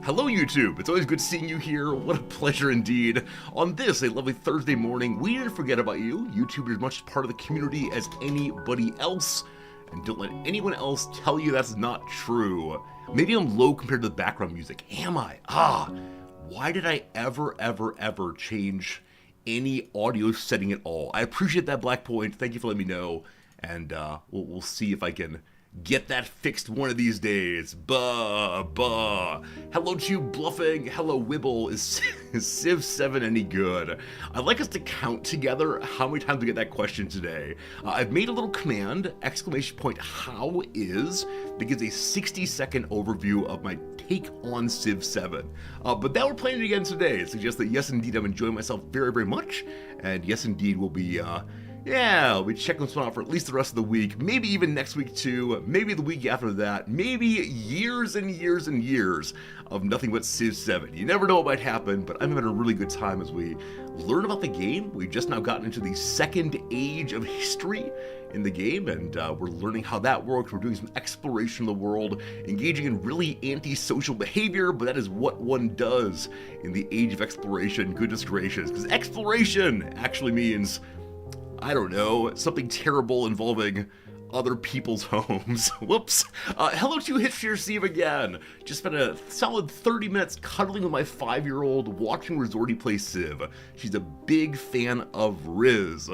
Hello YouTube, it's always good seeing you here. What a pleasure indeed. On this, a lovely Thursday morning, we didn't forget about you. YouTube is as much part of the community as anybody else. And don't let anyone else tell you that's not true. Maybe I'm low compared to the background music. Am I? Why did I ever change any audio setting at all? I appreciate that, Black Point. Thank you for letting me know. And we'll see if I can get that fixed one of these days. Hello to you, Bluffing. Hello, Wibble. Is CivVII any good? I'd like us to count together how many times we get that question today. I've made a little command, exclamation point, how is, that gives a 60-second overview of my take on CivVII. But now we're playing it again today. It suggests that yes, indeed, I'm enjoying myself very much. And yes, indeed, we'll be we'll be checking this one out for at least the rest of the week, maybe even next week too, maybe the week after that, maybe years and years of nothing but CivVII. You never know what might happen, but I'm having a really good time as we learn about the game. We've just now gotten into the second age of history in the game, and we're learning how that works. We're doing some exploration of the world, engaging in really antisocial behavior, but that is what one does in the age of exploration, goodness gracious, because exploration actually means, I don't know, something terrible involving other people's homes. Whoops. Hello to Hitcher Steve again. Just spent a solid 30 minutes cuddling with my 5-year-old watching Resorty play Civ. She's a big fan of Riz.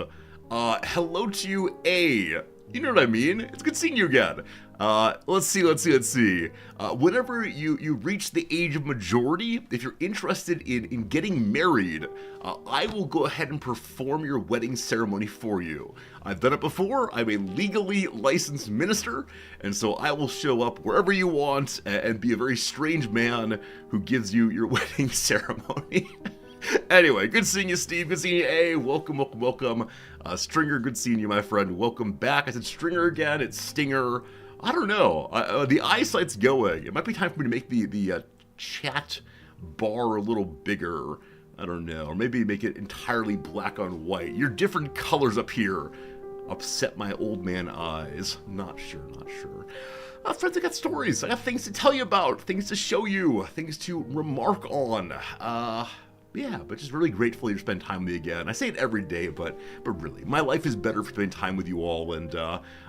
Hello to you, A. You know what I mean? It's good seeing you again. Let's see. Whenever you reach the age of majority, if you're interested in getting married, I will go ahead and perform your wedding ceremony for you. I've done it before. I'm a legally licensed minister, and so I will show up wherever you want and be a very strange man who gives you your wedding ceremony. Anyway, good seeing you, Steve. Good seeing you, A. Welcome. Stringer, good seeing you, my friend. Welcome back. I said Stringer again. It's Stinger. I don't know. The eyesight's going. It might be time for me to make the chat bar a little bigger. I don't know. Or maybe make it entirely black on white. Your different colors up here upset my old man eyes. Not sure. Friends, I got stories. I got things to tell you about. Things to show you. Things to remark on. Yeah, but just really grateful to spend time with you again. I say it every day, but really, my life is better for spending time with you all, and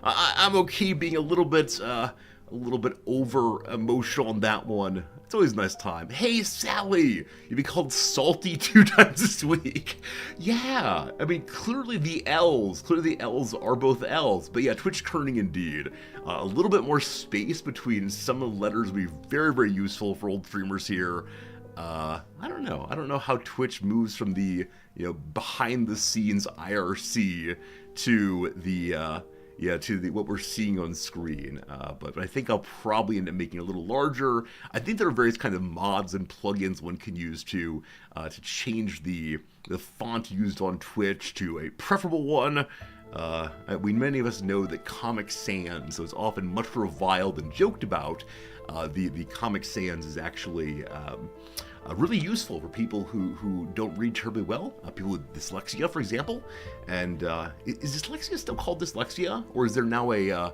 I'm okay being a little bit over emotional on that one. It's always a nice time. Hey, Sally, you've been called salty 2 times this week. Yeah, I mean, clearly the L's are both L's, but yeah, Twitch kerning indeed. A little bit more space between some of the letters would be very useful for old streamers here. I don't know how Twitch moves from the, behind the scenes IRC to the what we're seeing on screen. But I think I'll probably end up making it a little larger. I think there are various kind of mods and plugins one can use to change the font used on Twitch to a preferable one. Many of us know that Comic Sans is often much reviled and joked about. The Comic Sans is actually really useful for people who don't read terribly well, people with dyslexia, for example. And is dyslexia still called dyslexia, or is there now a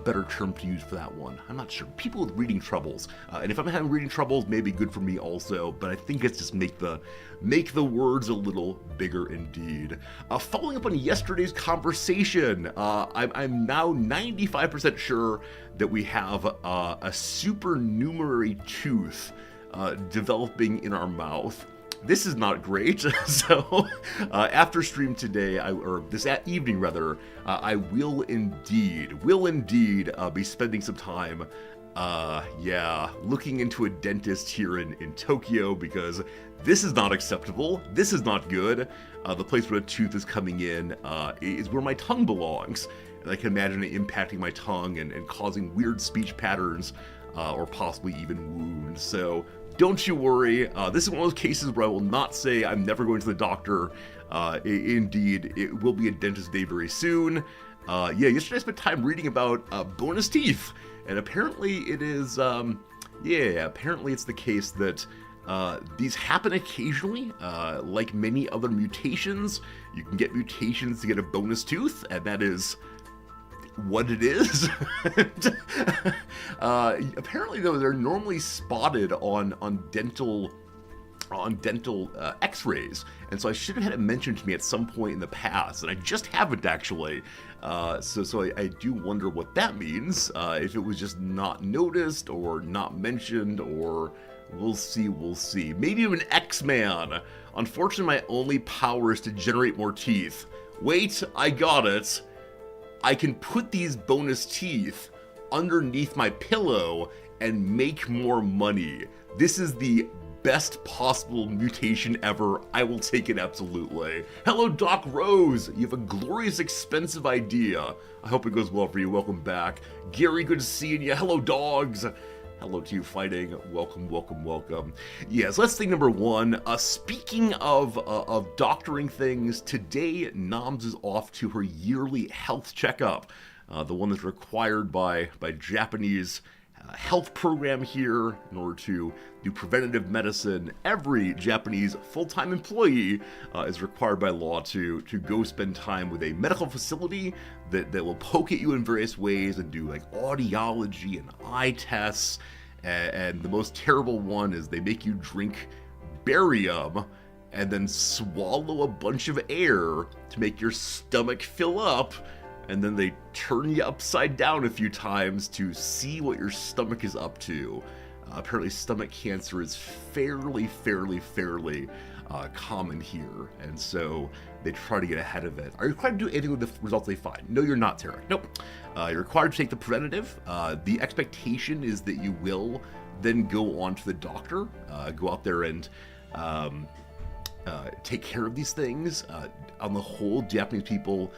better term to use for that one? I'm not sure. People with reading troubles, and if I'm having reading troubles, maybe good for me also. But I think it's just make the words a little bigger indeed. Following up on yesterday's conversation, I'm now 95% sure that we have a supernumerary tooth developing in our mouth. This is not great. So after stream today, or this evening rather, I will indeed be spending some time looking into a dentist here in Tokyo, because this is not acceptable. This is not good. The place where a tooth is coming in is where my tongue belongs. And I can imagine it impacting my tongue and causing weird speech patterns, or possibly even wounds. So don't you worry. This is one of those cases where I will not say I'm never going to the doctor. Indeed, it will be a dentist day very soon. Yesterday I spent time reading about bonus teeth, and apparently it is, apparently it's the case that these happen occasionally. Like many other mutations, you can get mutations to get a bonus tooth, and that is what it is. Apparently, though, they're normally spotted on dental x-rays, and so I should have had it mentioned to me at some point in the past, and I just haven't actually. So I do wonder what that means, if it was just not noticed or not mentioned, or we'll see. Maybe I'm an X-Man. Unfortunately, my only power is to generate more teeth. Wait, I got it. I can put these bonus teeth underneath my pillow and make more money. This is the best possible mutation ever. I will take it absolutely. Hello, Doc Rose. You have a glorious, expensive idea. I hope it goes well for you. Welcome back. Gary, good seeing you. Hello, dogs. Hello to you, fighting. Welcome. Yes, let's thing number one. Speaking of doctoring things, today Noms is off to her yearly health checkup, the one that's required by Japanese health program here in order to do preventative medicine. Every Japanese full-time employee is required by law to go spend time with a medical facility that will poke at you in various ways and do like audiology and eye tests. And the most terrible one is they make you drink barium and then swallow a bunch of air to make your stomach fill up, and then they turn you upside down a few times to see what your stomach is up to. Apparently stomach cancer is fairly common here, and so they try to get ahead of it. Are you required to do anything with the results they find? No, you're not, Tarek. Nope. You're required to take the preventative. The expectation is that you will then go on to the doctor, go out there and take care of these things. On the whole, Japanese people,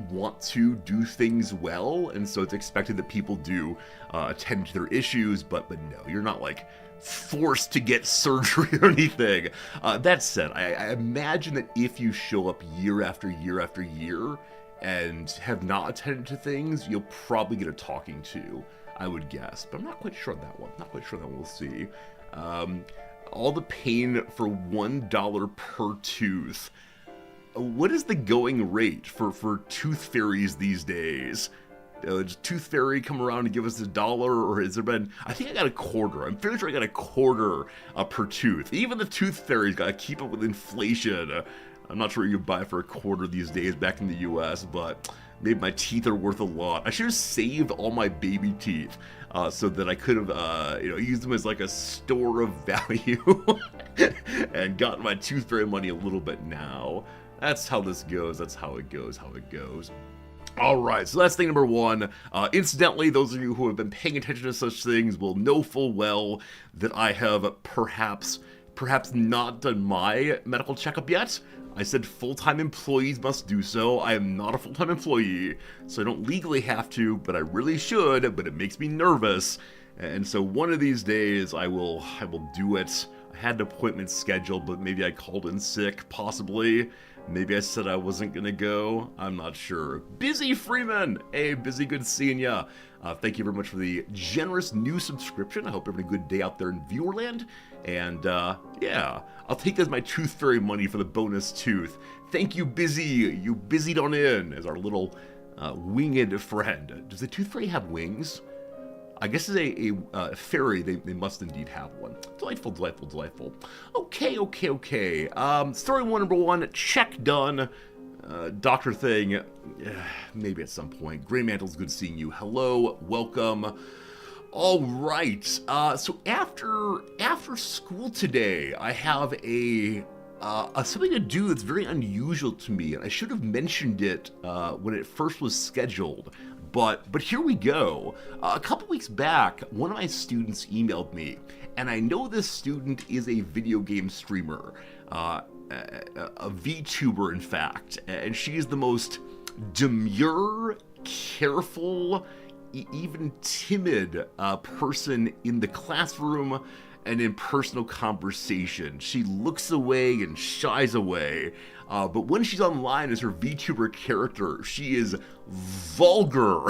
want to do things well, and so it's expected that people do attend to their issues, but no, you're not like forced to get surgery or anything. That said, I imagine that if you show up year after year and have not attended to things, you'll probably get a talking to, I would guess, but I'm not quite sure on that one. We'll see. All the pain for $1 per tooth. What is the going rate for tooth fairies these days? Does Tooth Fairy come around and give us $1, or has there been? I think I got a quarter. I'm fairly sure I got a quarter per tooth. Even the Tooth Fairy's got to keep up with inflation. I'm not sure what you buy for a quarter these days back in the U.S., but maybe my teeth are worth a lot. I should have saved all my baby teeth so that I could have, used them as like a store of value and gotten my Tooth Fairy money a little bit now. That's how this goes. That's how it goes. All right, so that's thing number one. Incidentally, those of you who have been paying attention to such things will know full well that I have perhaps not done my medical checkup yet. I said full-time employees must do so. I am not a full-time employee, so I don't legally have to, but I really should, but it makes me nervous. And so one of these days I will do it. I had an appointment scheduled, but maybe I called in sick, possibly. Maybe I said I wasn't gonna go. I'm not sure. Busy Freeman! Hey, Busy, good seeing ya. Thank you very much for the generous new subscription. I hope you're having a good day out there in Viewerland. And, yeah, I'll take that as my Tooth Fairy money for the bonus tooth. Thank you, Busy. You busied on in as our little winged friend. Does the Tooth Fairy have wings? I guess as a fairy, they must indeed have one. Delightful. Okay. Story number one, check done. Doctor thing, maybe at some point. Grey Mantle's good seeing you. Hello, welcome. All right. So after school today, I have a something to do that's very unusual to me, and I should have mentioned it when it first was scheduled. But here we go. A couple weeks back, one of my students emailed me, and I know this student is a video game streamer, a VTuber in fact, and she is the most demure, careful, even timid person in the classroom and in personal conversation. She looks away and shies away. But when she's online as her VTuber character, she is vulgar.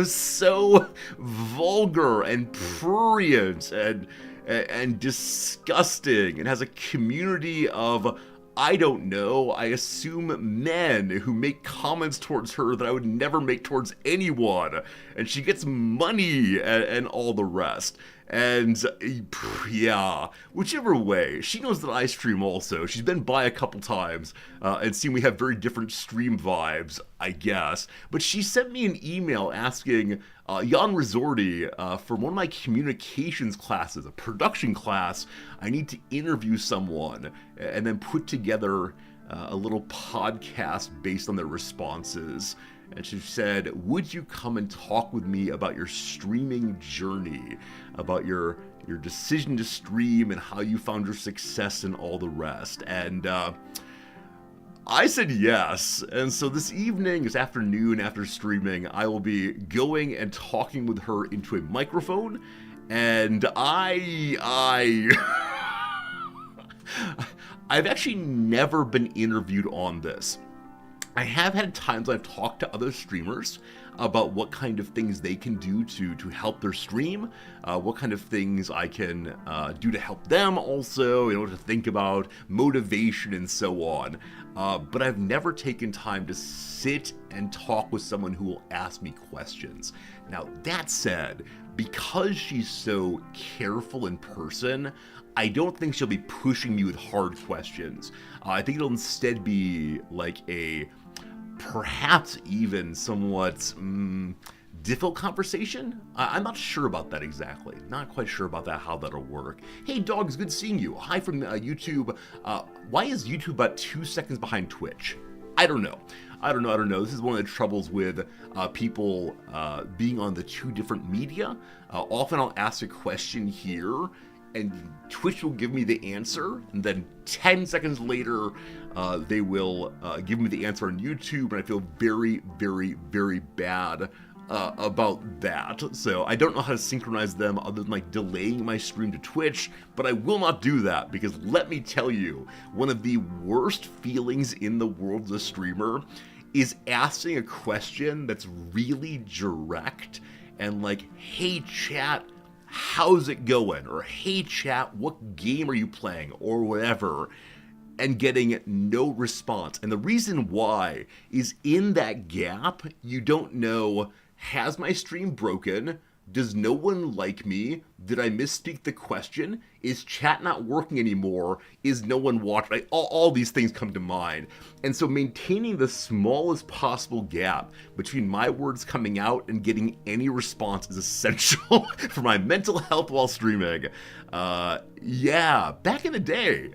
So vulgar and prurient and disgusting, and has a community of I don't know. I assume men who make comments towards her that I would never make towards anyone. And she gets money and all the rest. And yeah, whichever way, she knows that I stream also. She's been by a couple times and seen we have very different stream vibes, I guess. But she sent me an email asking Jan Resorti for one of my communications classes, a production class. I need to interview someone and then put together a little podcast based on their responses. And she said, would you come and talk with me about your streaming journey, about your decision to stream and how you found your success and all the rest? And I said yes. And so this evening, this afternoon after streaming, I will be going and talking with her into a microphone. And I've actually never been interviewed on this. I have had times I've talked to other streamers about what kind of things they can do to help their stream, what kind of things I can do to help them also, to think about motivation and so on. But I've never taken time to sit and talk with someone who will ask me questions. Now, that said, because she's so careful in person, I don't think she'll be pushing me with hard questions. I think it'll instead be like a perhaps even somewhat difficult conversation. I'm not sure about that exactly. Not quite sure about that, how that'll work. Hey, dogs, good seeing you. Hi from YouTube. Why is YouTube about 2 seconds behind Twitch? I don't know. This is one of the troubles with people being on the two different media. Often I'll ask a question here, and Twitch will give me the answer, and then 10 seconds later, they will give me the answer on YouTube, and I feel very, very, very bad about that. So I don't know how to synchronize them other than like delaying my stream to Twitch, but I will not do that because let me tell you, one of the worst feelings in the world as a streamer is asking a question that's really direct and like, hey chat, how's it going? Or hey chat, what game are you playing? Or whatever. And getting no response. And the reason why is in that gap, you don't know, has my stream broken? Does no one like me? Did I misspeak the question? Is chat not working anymore? Is no one watching? All these things come to mind. And so maintaining the smallest possible gap between my words coming out and getting any response is essential for my mental health while streaming. Yeah, back in the day,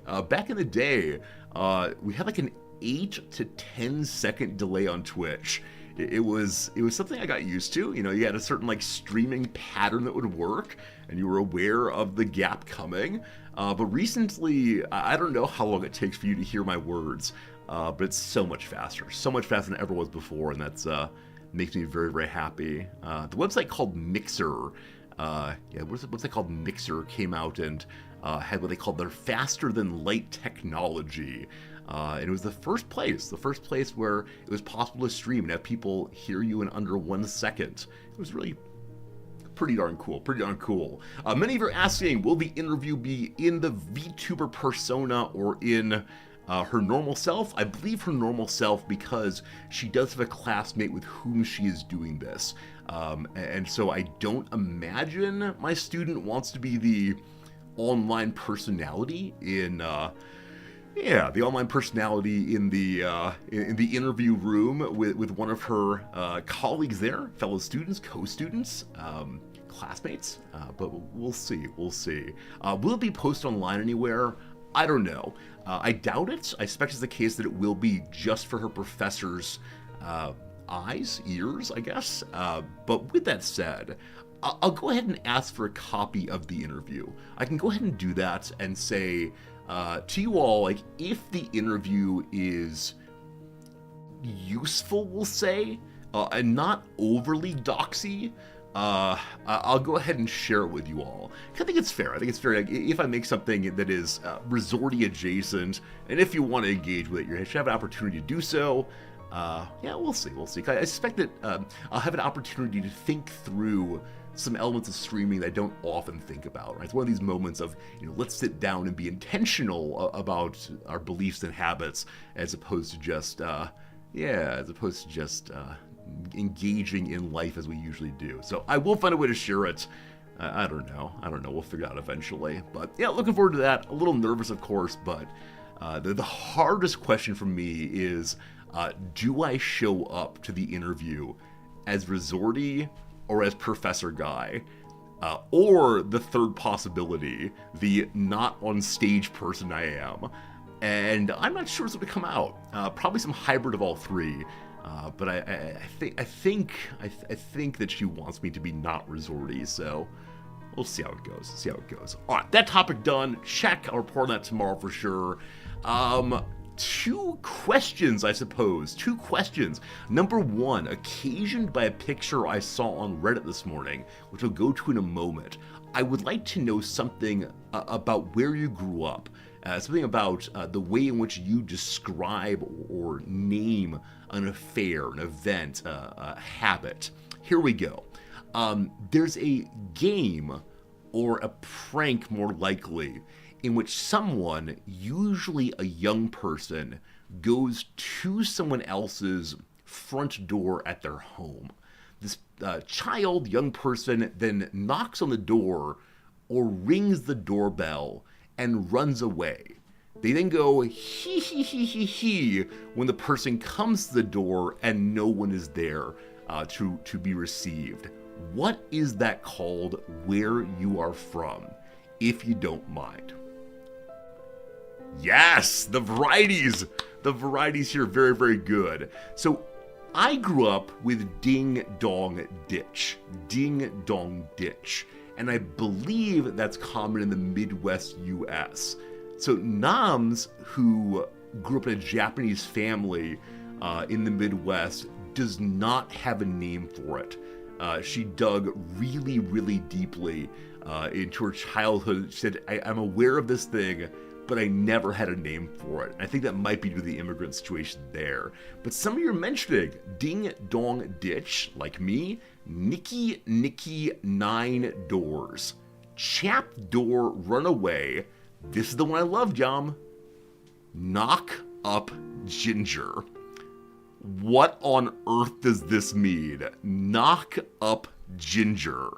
we had like an 8 to 10 second delay on Twitch. It was something I got used to. You had a certain like streaming pattern that would work, and you were aware of the gap coming. But recently, I don't know how long it takes for you to hear my words, but it's so much faster than it ever was before, and that's makes me very, very happy. The website called Mixer, website called Mixer came out and had what they called their faster than light technology. And it was the first place where it was possible to stream and have people hear you in under 1 second. It was really pretty darn cool. Many of you are asking, will the interview be in the VTuber persona or in her normal self? I believe her normal self because she does have a classmate with whom she is doing this. And so I don't imagine my student wants to be the online personality in... the online personality in the interview room with one of her colleagues there, fellow students, co-students, classmates. But we'll see. Will it be posted online anywhere? I don't know. I doubt it. I expect it's the case that it will be just for her professor's eyes, ears, I guess. But with that said, I'll go ahead and ask for a copy of the interview. I can go ahead and do that and say... to you all, like, if the interview is useful, we'll say, and not overly doxy, I'll go ahead and share it with you all. I think it's fair. Like, if I make something that is Resorty adjacent, and if you want to engage with it, you should have an opportunity to do so. We'll see. I suspect that I'll have an opportunity to think through some elements of streaming that I don't often think about, right? It's one of these moments of, let's sit down and be intentional about our beliefs and habits, as opposed to just, engaging in life as we usually do. So I will find a way to share it. I don't know. We'll figure it out eventually. But yeah, looking forward to that. A little nervous, of course, but the hardest question for me is, do I show up to the interview as Resorty or as Professor Guy? Or the third possibility, the not on stage person I am. And I'm not sure what's going to come out. Probably some hybrid of all three. But I think that she wants me to be not Resorty, so we'll see how it goes. All right, that topic done. Check. I'll report on that tomorrow for sure. Two questions, I suppose. Two questions. Number one, occasioned by a picture I saw on Reddit this morning, which I'll go to in a moment. I would like to know something about where you grew up. Something about the way in which you describe or name an affair, an event, a habit. Here we go. There's a game, or a prank more likely, in which someone, usually a young person, goes to someone else's front door at their home. This young person, then knocks on the door or rings the doorbell and runs away. They then go hee hee hee hee hee when the person comes to the door and no one is there to be received. What is that called where you are from, if you don't mind? Yes, the varieties here, very, very good. So I grew up with Ding Dong Ditch, and I believe that's common in the Midwest U.S. So Nams, who grew up in a Japanese family in the Midwest, does not have a name for it. She dug really, really deeply into her childhood. She said, I'm aware of this thing, but I never had a name for it. I think that might be due to the immigrant situation there. But some of you are mentioning Ding Dong Ditch, like me, Nicky 9 Doors, Chap Door Runaway. This is the one I love, Jom. Knock Up Ginger. What on earth does this mean? Knock Up Ginger.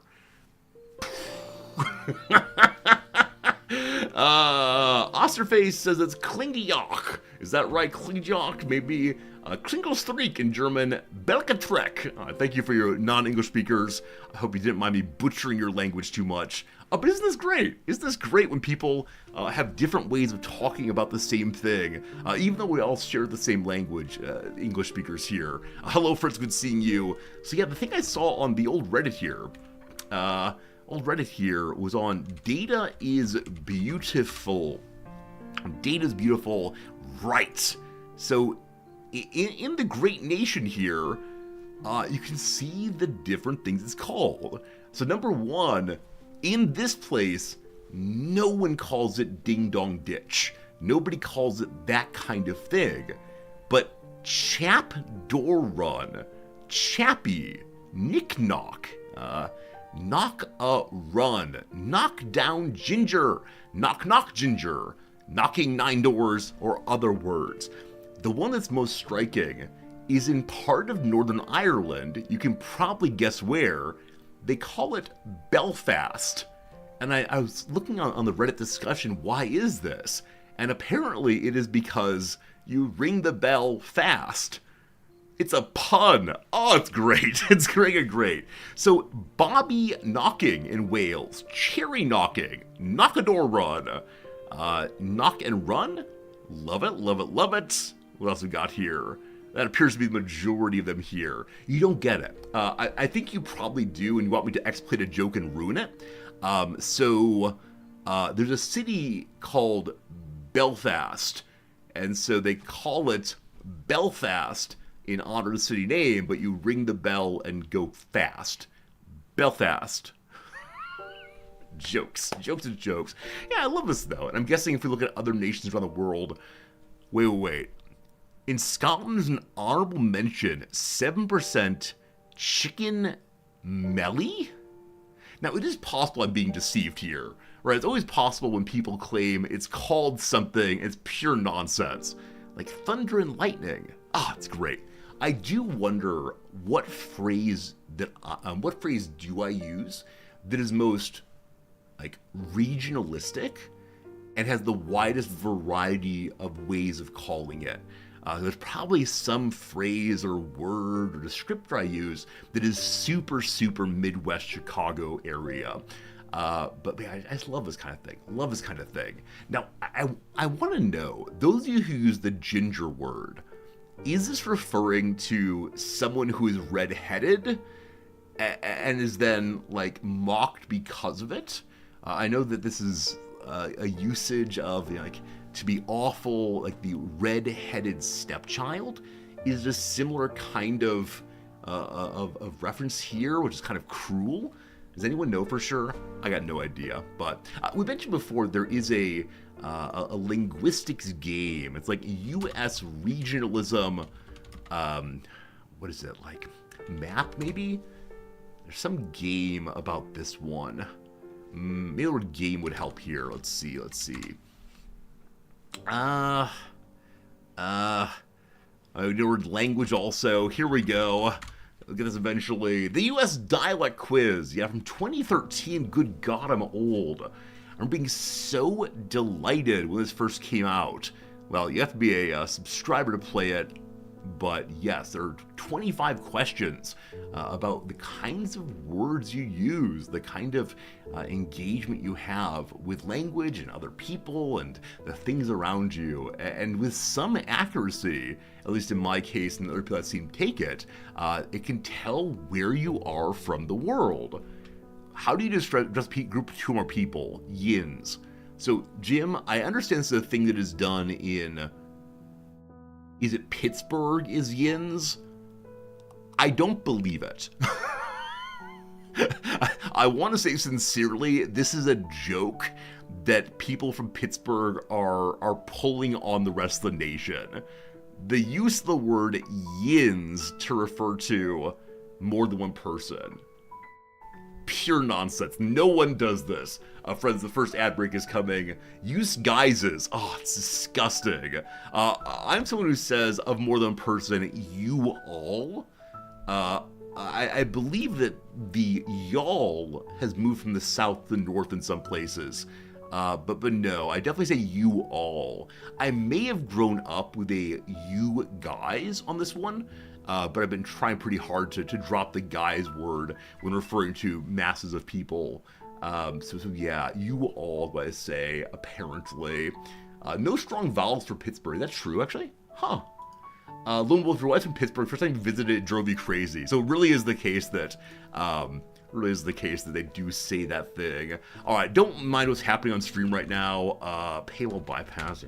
Osterface says it's Klingjok. Is that right? Klingjok? Maybe Klingelstreak in German. Belkatrek. Thank you for your non-English speakers. I hope you didn't mind me butchering your language too much. But isn't this great? Isn't this great when people have different ways of talking about the same thing, even though we all share the same language, English speakers here. Hello, Fritz, good seeing you. So yeah, the thing I saw on the old Reddit here, was on Data is Beautiful. Data's beautiful, right. So in the great nation here, you can see the different things it's called. So number one, in this place, no one calls it Ding Dong Ditch. Nobody calls it that kind of thing. But Chap Door Run, Chappy, Nick Knock, Knock a Run, Knock Down Ginger, Knock Ginger, Knocking 9 Doors, or other words. The one that's most striking is in part of Northern Ireland. You can probably guess where. They call it Belfast. And I was looking on the Reddit discussion, why is this? And apparently it is because you ring the bell fast. It's a pun. Oh, it's great. It's great. So Bobby Knocking in Wales, Cherry Knocking, Knock a Door Run, Knock and Run. Love it. What else we got here? That appears to be the majority of them here. You don't get it. I think you probably do, and you want me to exploit a joke and ruin it. So there's a city called Belfast, and so they call it Belfast in honor of the city name, but you ring the bell and go fast. Belfast. Jokes. Yeah, I love this, though. And I'm guessing if we look at other nations around the world... Wait. In Scotland, there's an honorable mention, 7% chicken melly? Now, it is possible I'm being deceived here, right? It's always possible when people claim it's called something, it's pure nonsense. Like thunder and lightning. Ah, it's great. I do wonder what phrase do I use that is most like regionalistic and has the widest variety of ways of calling it. There's probably some phrase or word or descriptor I use that is super, super Midwest Chicago area. But man, I just love this kind of thing. Love this kind of thing. Now, I want to know, those of you who use the ginger word, is this referring to someone who is redheaded and is then like mocked because of it? I know that this is a usage of like to be awful, like the red-headed stepchild. Is a similar kind of reference here, which is kind of cruel. Does anyone know for sure? I got no idea. But we mentioned before there is a linguistics game. It's like U.S. regionalism. What is it like? Map maybe? There's some game about this one. Maybe the word game would help here. Let's see. The word language also. Here we go. We'll get this eventually. The U.S. dialect quiz. Yeah, from 2013. Good God, I'm old. I'm being so delighted when this first came out. Well, you have to be a subscriber to play it. But yes, there are 25 questions about the kinds of words you use, the kind of engagement you have with language and other people and the things around you. And with some accuracy, at least in my case and the other people I've seen take it, it can tell where you are from the world. How do you just group two more people? Yins. So, Jim, I understand this is a thing that is done in... Is it Pittsburgh is yins? I don't believe it. I want to say sincerely, this is a joke that people from Pittsburgh are pulling on the rest of the nation. The use of the word yins to refer to more than one person. Pure nonsense. No one does this. Friends, the first ad break is coming. Use guises. Oh, it's disgusting. I'm someone who says of more than one person, you all. I believe that the y'all has moved from the south to the north in some places. But no, I definitely say you all. I may have grown up with a you guys on this one. But I've been trying pretty hard to drop the guys word when referring to masses of people. So yeah, you all, what I say, apparently. No strong vowels for Pittsburgh. That's true, actually? Huh. Lone Wolf, your wife's from Pittsburgh. First time you visited, it drove you crazy. So it really is the case that... they do say that thing. All right, don't mind what's happening on stream right now. Paywall bypass.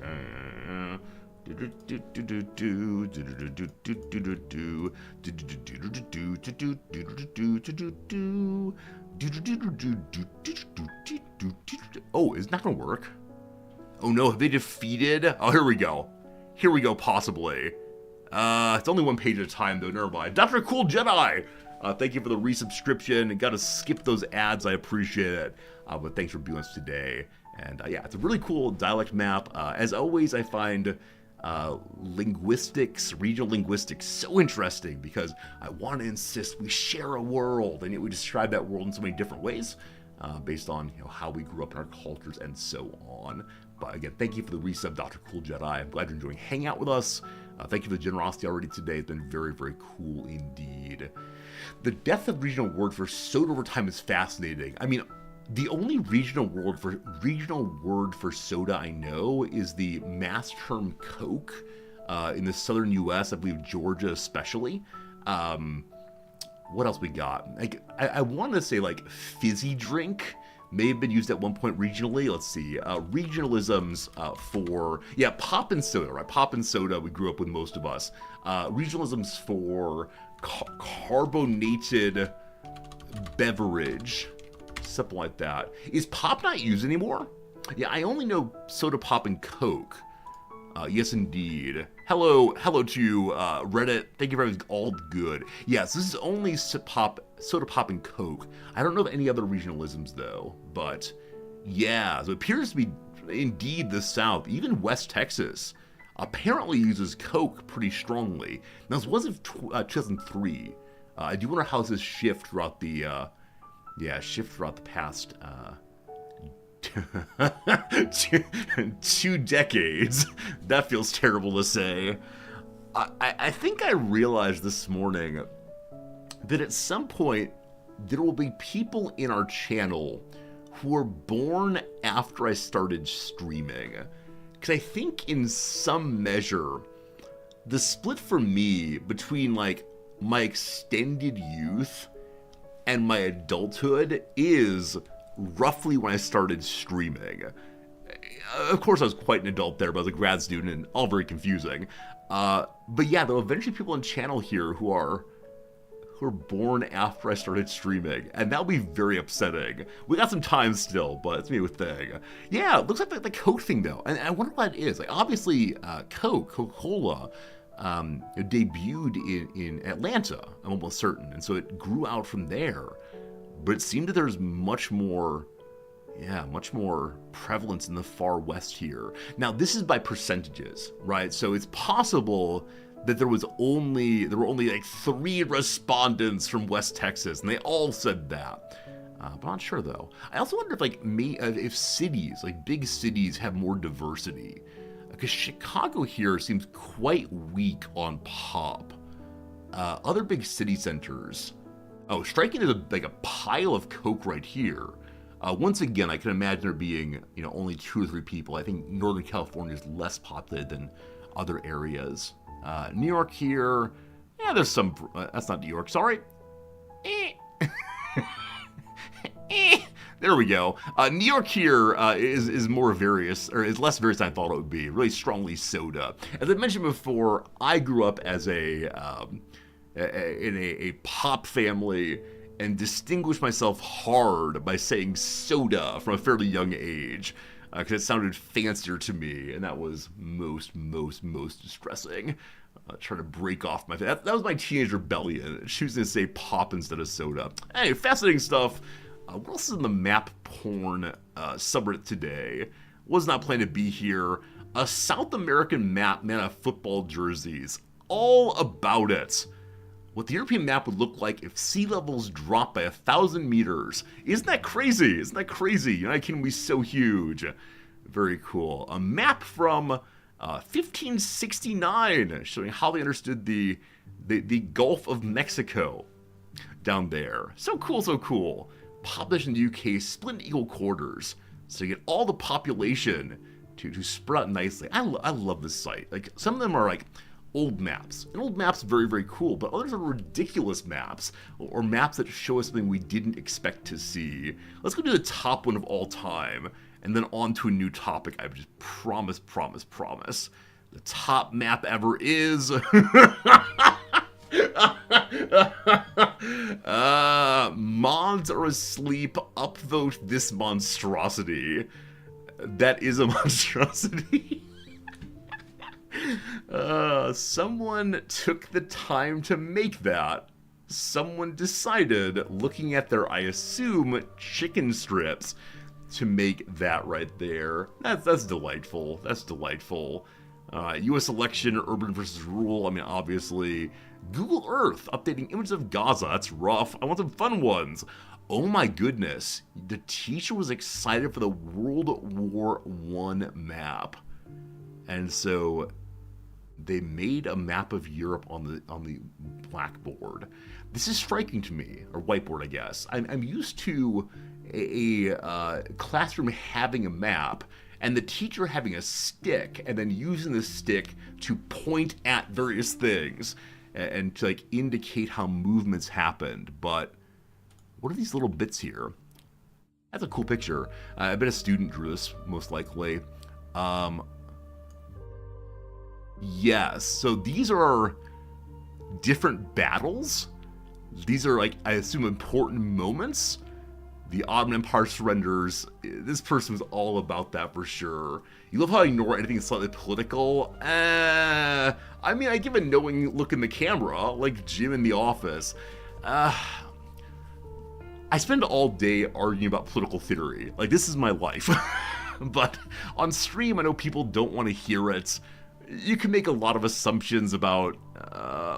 Oh, it's not gonna work. Oh no, have they defeated? Oh, here we go. Here we go, possibly. It's only one page at a time, though. Never mind. Dr. Cool Jedi! Thank you for the resubscription. Gotta skip those ads. I appreciate it. But thanks for being with us today. And yeah, it's a really cool dialect map. As always, I find regional linguistics so interesting because I want to insist we share a world, and yet we describe that world in so many different ways based on how we grew up in our cultures and so on. But again, thank you for the resub, Dr. Cool Jedi. I'm glad you're enjoying hanging out with us. Thank you for the generosity already today. It's been very, very cool indeed. The death of regional word for soda over time is fascinating. I mean, the only regional word for soda I know is the mass term Coke in the southern U.S. I believe Georgia especially. What else we got? Like I want to say like fizzy drink may have been used at one point regionally. Let's see. Regionalisms for pop and soda, right? Pop and soda we grew up with most of us. Regionalisms for carbonated beverage. Something like that. Is pop not used anymore? Yeah, I only know soda pop and Coke. Yes, indeed. Hello to Reddit. Thank you for everything. All good. Yes, this is only soda pop, and Coke. I don't know of any other regionalisms though, but yeah, so it appears to be indeed the South, even West Texas, apparently uses Coke pretty strongly. Now this was in 2003. I do wonder how this shift throughout the past. Two decades. That feels terrible to say. I think I realized this morning that at some point there will be people in our channel who were born after I started streaming. Because I think in some measure, the split for me between like my extended youth and my adulthood is roughly when I started streaming. Of course, I was quite an adult there, but I was a grad student and all very confusing. But yeah, there will eventually people on channel here who are born after I started streaming, and that'll be very upsetting. We got some time still, but it's me with thing. Yeah, it looks like the Coke thing though, and I wonder what it is. Like obviously, Coca-Cola debuted in Atlanta, I'm almost certain, and so it grew out from there. But it seemed that there's much more prevalence in the far west here. Now, this is by percentages, right? So it's possible that there were only like 3 respondents from West Texas, and they all said that. But I'm not sure though. I also wonder if cities, like big cities, have more diversity, because Chicago here seems quite weak on pop. Other big city centers. Oh, striking is like a pile of Coke right here. Once again, I can imagine there being, only 2 or 3 people. I think Northern California is less populated than other areas. New York here, yeah, there's some. That's not New York. Sorry. There we go. New York here is more various, or is less various than I thought it would be. Really strongly soda. As I mentioned before, I grew up as in a pop family and distinguished myself hard by saying soda from a fairly young age, because it sounded fancier to me, and that was most distressing. Trying to break off my... That was my teenage rebellion, choosing to say pop instead of soda. Hey, fascinating stuff. What else is in the map porn subreddit today? Was not planning to be here. A South American map made out of football jerseys. All about it. What the European map would look like if sea levels dropped by 1,000 meters. Isn't that crazy? Isn't that crazy? United Kingdom would be so huge. Very cool. A map from 1569 showing how they understood the Gulf of Mexico down there. So cool, so cool. Population in the UK split in equal quarters, so you get all the population to spread out nicely. I love this site. Like, some of them are like old maps. And old maps are very, very cool, but others are ridiculous maps, or maps that show us something we didn't expect to see. Let's go to the top one of all time, and then on to a new topic. I just promise. The top map ever is... Mods are asleep. Upvote this monstrosity. That is a monstrosity. Someone took the time to make that. Someone decided, looking at their, I assume, chicken strips, to make that right there. That's delightful. That's delightful. U.S. election, urban versus rural. I mean, obviously. Google Earth, updating images of Gaza. That's rough. I want some fun ones. Oh my goodness. The teacher was excited for the World War I map. And so they made a map of Europe on the blackboard. This is striking to me, or whiteboard, I guess. I'm used to a classroom having a map, and the teacher having a stick, and then using the stick to point at various things, and to like indicate how movements happened. But what are these little bits here? That's a cool picture. I bet a student drew this, most likely. Yes, so these are different battles. These are, like, I assume, important moments. The Ottoman Empire surrenders. This person was all about that for sure. You love how I ignore anything slightly political? I mean, I give a knowing look in the camera, like Jim in The Office. I spend all day arguing about political theory. Like, this is my life. But on stream, I know people don't want to hear it. You can make a lot of assumptions about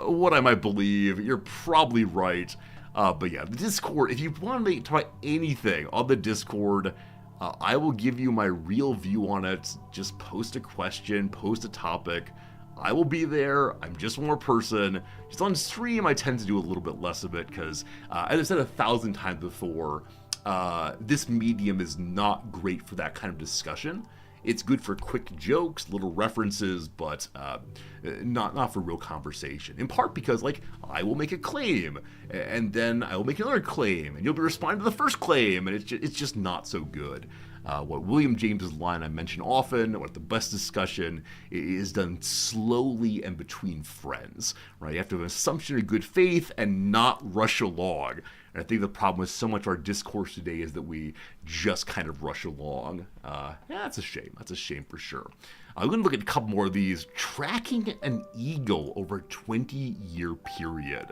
what I might believe. You're probably right. But yeah, the Discord, if you want to talk about anything on the Discord, I will give you my real view on it. Just post a question, post a topic. I will be there. I'm just one more person. Just on stream, I tend to do a little bit less of it because, as I've said 1,000 times before, this medium is not great for that kind of discussion. It's good for quick jokes, little references, but not for real conversation. In part because, like, I will make a claim, and then I will make another claim, and you'll be responding to the first claim, and it's just not so good. What William James's line I mention often, what the best discussion is done slowly and between friends, right? You have to have an assumption of good faith and not rush along. And I think the problem with so much of our discourse today is that we just kind of rush along. Yeah, that's a shame. That's a shame for sure. I'm going to look at a couple more of these. Tracking an eagle over a 20-year period.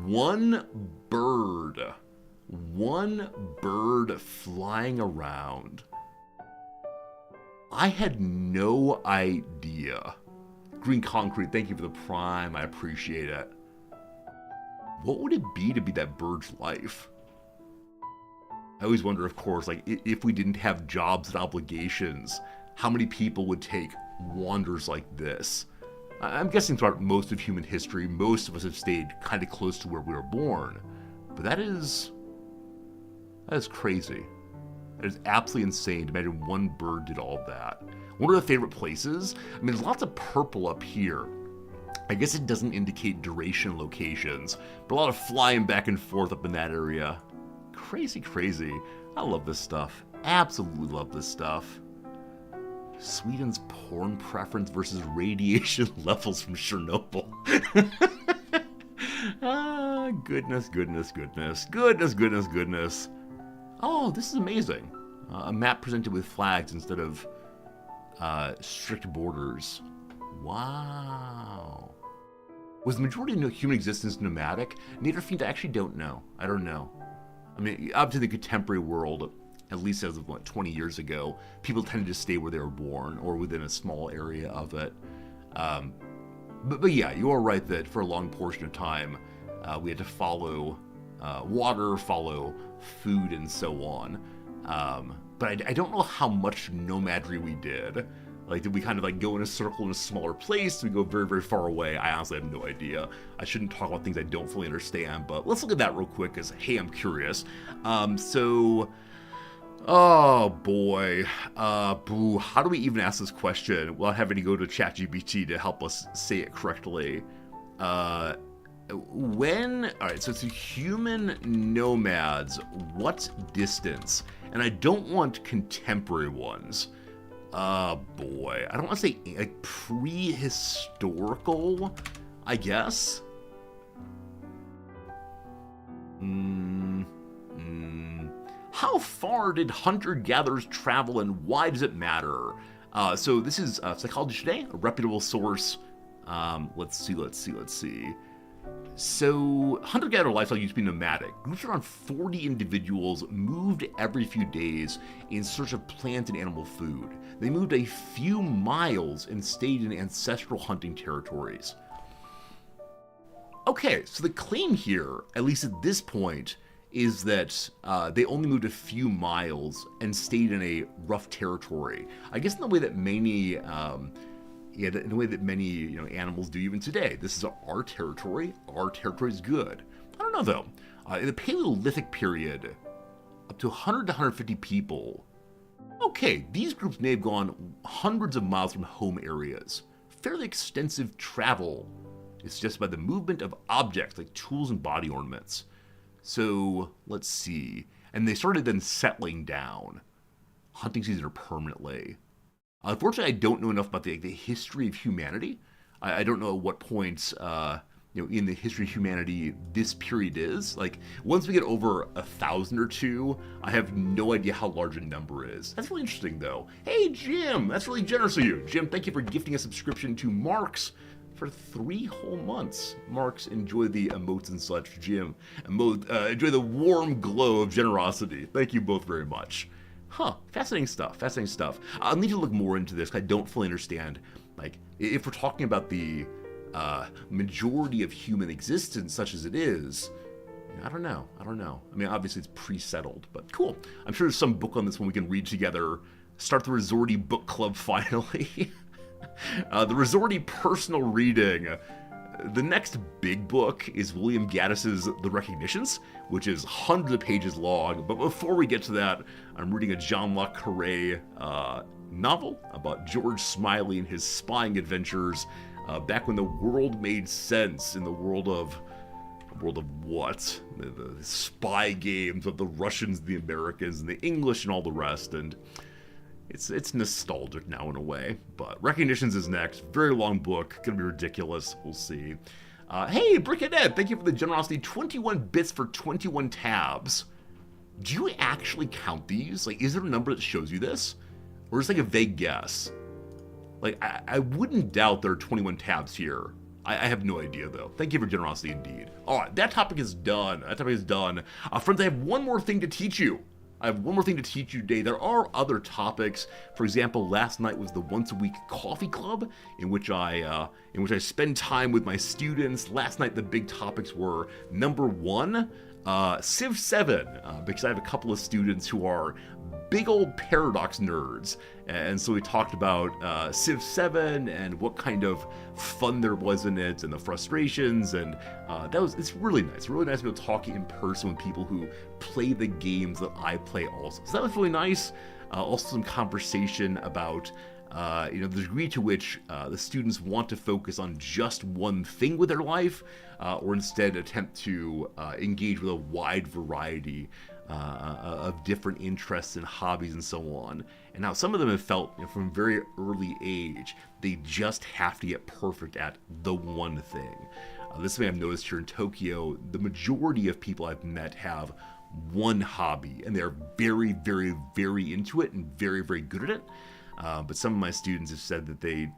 One bird flying around. I had no idea. Green Concrete, thank you for the prime. I appreciate it. What would it be to be that bird's life? I always wonder, of course, like, if we didn't have jobs and obligations, how many people would take wanders like this? I'm guessing throughout most of human history, most of us have stayed kind of close to where we were born. But that is crazy. That is absolutely insane to imagine one bird did all of that. One of the favorite places? I mean, there's lots of purple up here. I guess it doesn't indicate duration locations, but a lot of flying back and forth up in that area. Crazy, crazy. I love this stuff. Absolutely love this stuff. Sweden's porn preference versus radiation levels from Chernobyl. Goodness. Oh, this is amazing. A map presented with flags instead of strict borders. Wow. Was the majority of human existence nomadic? Native, I actually don't know. I don't know. I mean, obviously the contemporary world, at least as of 20 years ago, people tended to stay where they were born or within a small area of it. But yeah, you are right that for a long portion of time, we had to follow water, follow food, and so on. But I don't know how much nomadry we did. Like, did we kind of like go in a circle in a smaller place? Did we go very, very far away? I honestly have no idea. I shouldn't talk about things I don't fully understand, but let's look at that real quick because, hey, I'm curious. Oh boy. Boo. How do we even ask this question without having to go to ChatGPT to help us say it correctly? Alright, so it's human nomads. What distance? And I don't want contemporary ones. Boy. I don't want to say, like, prehistorical, I guess? How far did hunter-gatherers travel and why does it matter? So this is Psychology Today, a reputable source. Let's see. So, hunter-gatherer lifestyle used to be nomadic. Groups of around 40 individuals moved every few days in search of plant and animal food. They moved a few miles and stayed in ancestral hunting territories. Okay, so the claim here, at least at this point, is that they only moved a few miles and stayed in a rough territory. I guess in the way that many... in the way that many animals do even today. This is our territory. Our territory is good. I don't know, though. In the Paleolithic period, up to 100 to 150 people. Okay, these groups may have gone hundreds of miles from home areas. Fairly extensive travel is suggested by the movement of objects like tools and body ornaments. So, let's see. And they started then settling down. Hunting season permanently. Unfortunately, I don't know enough about the history of humanity. I don't know at what point in the history of humanity this period is. Like, once we get over 1,000 or two, I have no idea how large a number is. That's really interesting, though. Hey, Jim, that's really generous of you. Jim, thank you for gifting a subscription to Marks for 3 whole months. Marks, enjoy the emotes and such. Jim, enjoy the warm glow of generosity. Thank you both very much. Huh, fascinating stuff, fascinating stuff. I'll need to look more into this, because I don't fully understand, like, if we're talking about the majority of human existence such as it is, I don't know. I mean, obviously it's pre-settled, but cool. I'm sure there's some book on this one we can read together. Start the Resorty Book Club finally. The Resorty personal reading. The next big book is William Gaddis's The Recognitions, which is hundreds of pages long. But before we get to that, I'm reading a John Le Carré novel about George Smiley and his spying adventures back when the world made sense, in the world of what? The spy games of the Russians, the Americans, and the English, and all the rest. And it's nostalgic now in a way. But Recognitions is next. Very long book. Gonna be ridiculous. We'll see. Hey, Brick and Ed, thank you for the generosity. 21 bits for 21 tabs. Do you actually count these? Like, is there a number that shows you this? Or is it like a vague guess? Like, I wouldn't doubt there are 21 tabs here. I have no idea, though. Thank you for generosity indeed. All right, that topic is done. Friends, I have one more thing to teach you. Today. There are other topics. For example, last night was the once-a-week coffee club, in which I spend time with my students. Last night, the big topics were, number one, CivVII, because I have a couple of students who are big old paradox nerds, and so we talked about CivVII and what kind of fun there was in it, and the frustrations, and it's really nice to be able to talk in person with people who play the games that I play also. So that was really nice. Also some conversation about the degree to which the students want to focus on just one thing with their life, or instead attempt to engage with a wide variety of different interests and hobbies and so on. And now some of them have felt from a very early age, they just have to get perfect at the one thing. This is something I've noticed here in Tokyo. The majority of people I've met have one hobby, and they're very, very, very into it and very, very good at it. But some of my students have said that they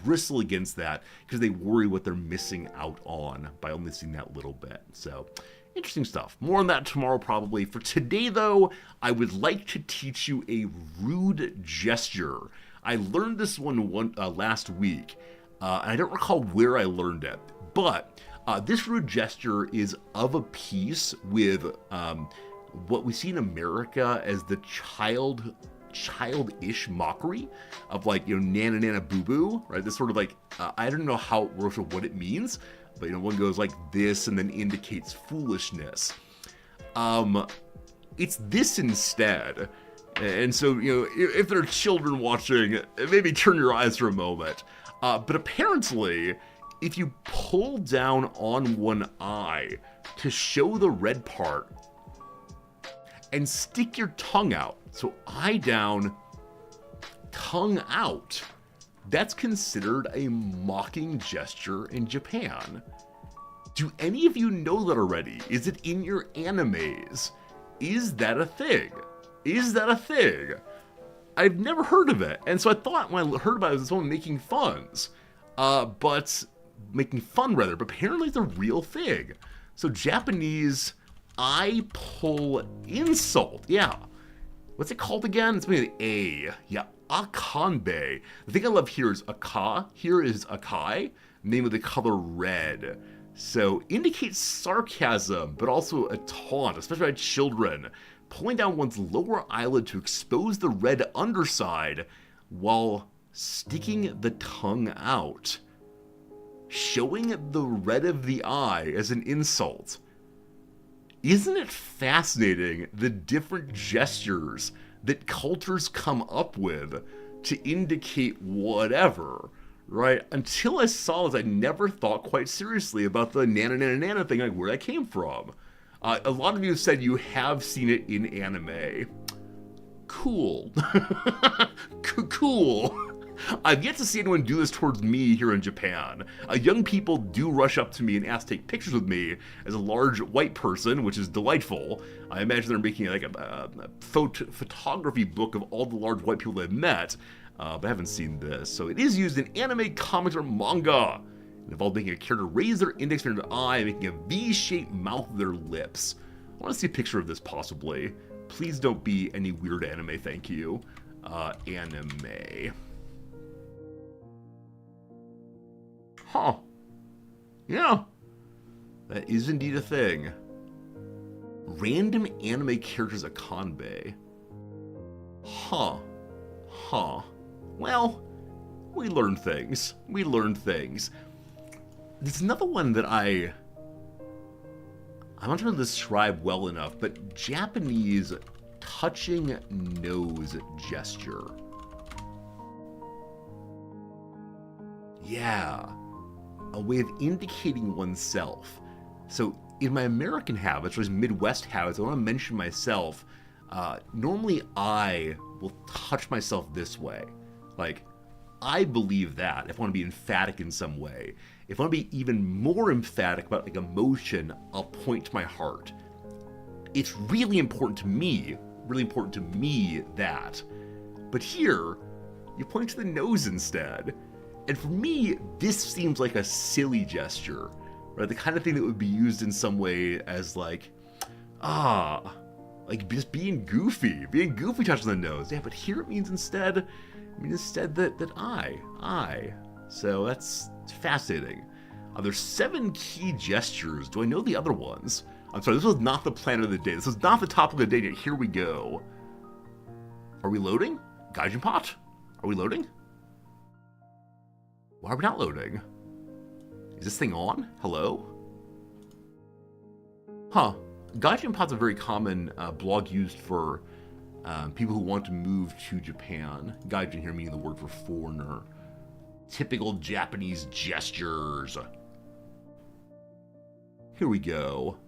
bristle against that because they worry what they're missing out on by only seeing that little bit. So, interesting stuff. More on that tomorrow probably. For today, though, I would like to teach you a rude gesture. I learned this one last week, and I don't recall where I learned it, but this rude gesture is of a piece with what we see in America as the childish mockery of, like, nana nana boo boo, right? This sort of like, I don't know how it works or what it means, but one goes like this and then indicates foolishness. It's this instead. And so, if there are children watching, maybe turn your eyes for a moment. But apparently, if you pull down on one eye to show the red part and stick your tongue out, so eye down, tongue out, that's considered a mocking gesture in Japan. Do any of you know that already? Is it in your animes? Is that a thing? I've never heard of it. And so I thought when I heard about it, it was someone making fun, but apparently it's a real thing. So Japanese eye pull insult. Yeah. What's it called again? It's maybe A. Yeah, akanbe. The thing I love here is aka. Here is akai, name of the color red. So indicates sarcasm, but also a taunt, especially by children. Pulling down one's lower eyelid to expose the red underside while sticking the tongue out. Showing the red of the eye as an insult. Isn't it fascinating the different gestures that cultures come up with to indicate whatever, right? Until I saw this, I never thought quite seriously about the nana nana nana thing, like where that came from. A lot of you have said you have seen it in anime. Cool. Cool. I've yet to see anyone do this towards me here in Japan. Young people do rush up to me and ask to take pictures with me as a large white person, which is delightful. I imagine they're making like a photography book of all the large white people they've met, but I haven't seen this. So it is used in anime, comics, or manga. It involves making a character raise their index finger to eye and making a V-shaped mouth with their lips. I want to see a picture of this possibly. Please don't be any weird anime, thank you. Anime. Huh. Yeah. That is indeed a thing. Random anime characters at Kanbei. Huh. Well, we learn things. There's another one that I'm not trying to describe well enough, but Japanese touching nose gesture. Yeah. A way of indicating oneself. So in my American habits, or as Midwest habits, I want to mention myself. Normally I will touch myself this way. Like, I believe that if I want to be emphatic in some way. If I want to be even more emphatic about like emotion, I'll point to my heart. It's really important to me that. But here, you point to the nose instead. And for me, this seems like a silly gesture, right? The kind of thing that would be used in some way as like just being goofy touching the nose. Yeah, but here it means instead that I. So that's fascinating. There's 7 key gestures. Do I know the other ones? I'm sorry, this was not the plan of the day. This was not the topic of the day yet. Here we go. Are we loading? Gaijin Pot? Are we loading? Why are we not loading? Is this thing on? Hello? Huh. Gaijin Pot's a very common blog used for people who want to move to Japan. Gaijin here meaning the word for foreigner. Typical Japanese gestures. Here we go.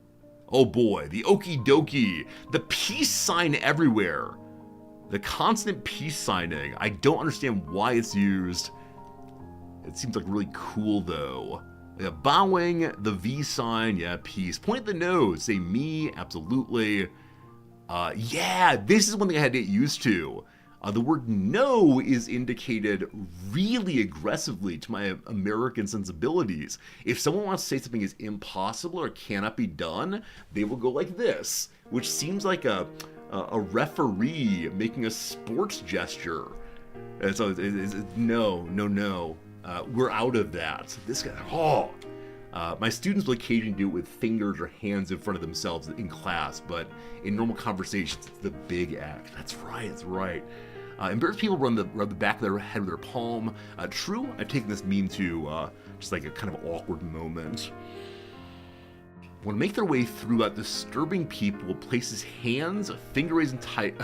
Oh boy, the okie dokie. The peace sign everywhere. The constant peace signing. I don't understand why it's used. It seems like really cool though. Yeah, bowing, the V sign, yeah, peace. Point at the nose, say me, absolutely. Yeah, this is one thing I had to get used to. The word no is indicated really aggressively to my American sensibilities. If someone wants to say something is impossible or cannot be done, they will go like this, which seems like a referee making a sports gesture. And so it's no. We're out of that. This guy, my students will occasionally do it with fingers or hands in front of themselves in class, but in normal conversations, it's the big act. That's right. Embarrassed people rub the back of their head with their palm. True, I've taken this meme to just like a kind of awkward moment. When make their way through that, disturbing people will place his hands, finger raised and tight.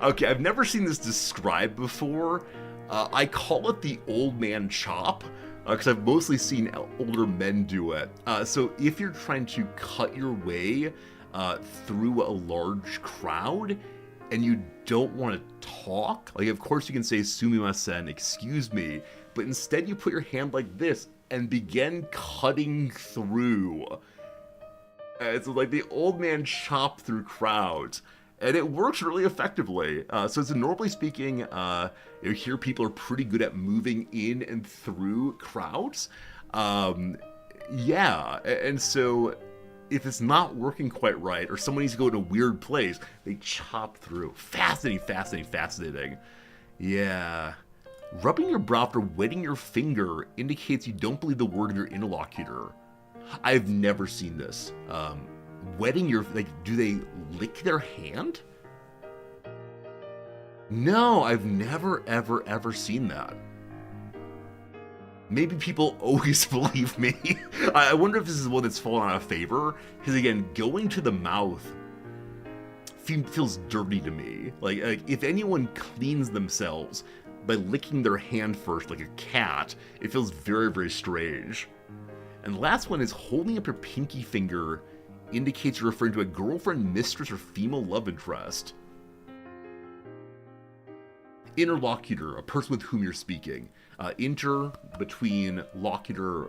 Okay, I've never seen this described before. I call it the old man chop, because I've mostly seen older men do it. So if you're trying to cut your way through a large crowd, and you don't want to talk, like of course you can say sumimasen, excuse me, but instead you put your hand like this and begin cutting through. It's like the old man chop through crowds. And it works really effectively. So normally speaking, here people are pretty good at moving in and through crowds. Yeah, and so if it's not working quite right, or someone needs to go in a weird place, they chop through. Fascinating. Yeah. Rubbing your brow after wetting your finger indicates you don't believe the word of your interlocutor. I've never seen this. Wetting your, do they lick their hand? No, I've never, ever seen that. Maybe people always believe me. I wonder if this is one that's fallen out of favor. Because again, going to the mouth feels dirty to me. Like if anyone cleans themselves by licking their hand first like a cat, it feels very, very strange. And the last one is holding up your pinky finger indicates you're referring to a girlfriend, mistress, or female love interest. interlocutor, a person with whom you're speaking. Inter between locutor,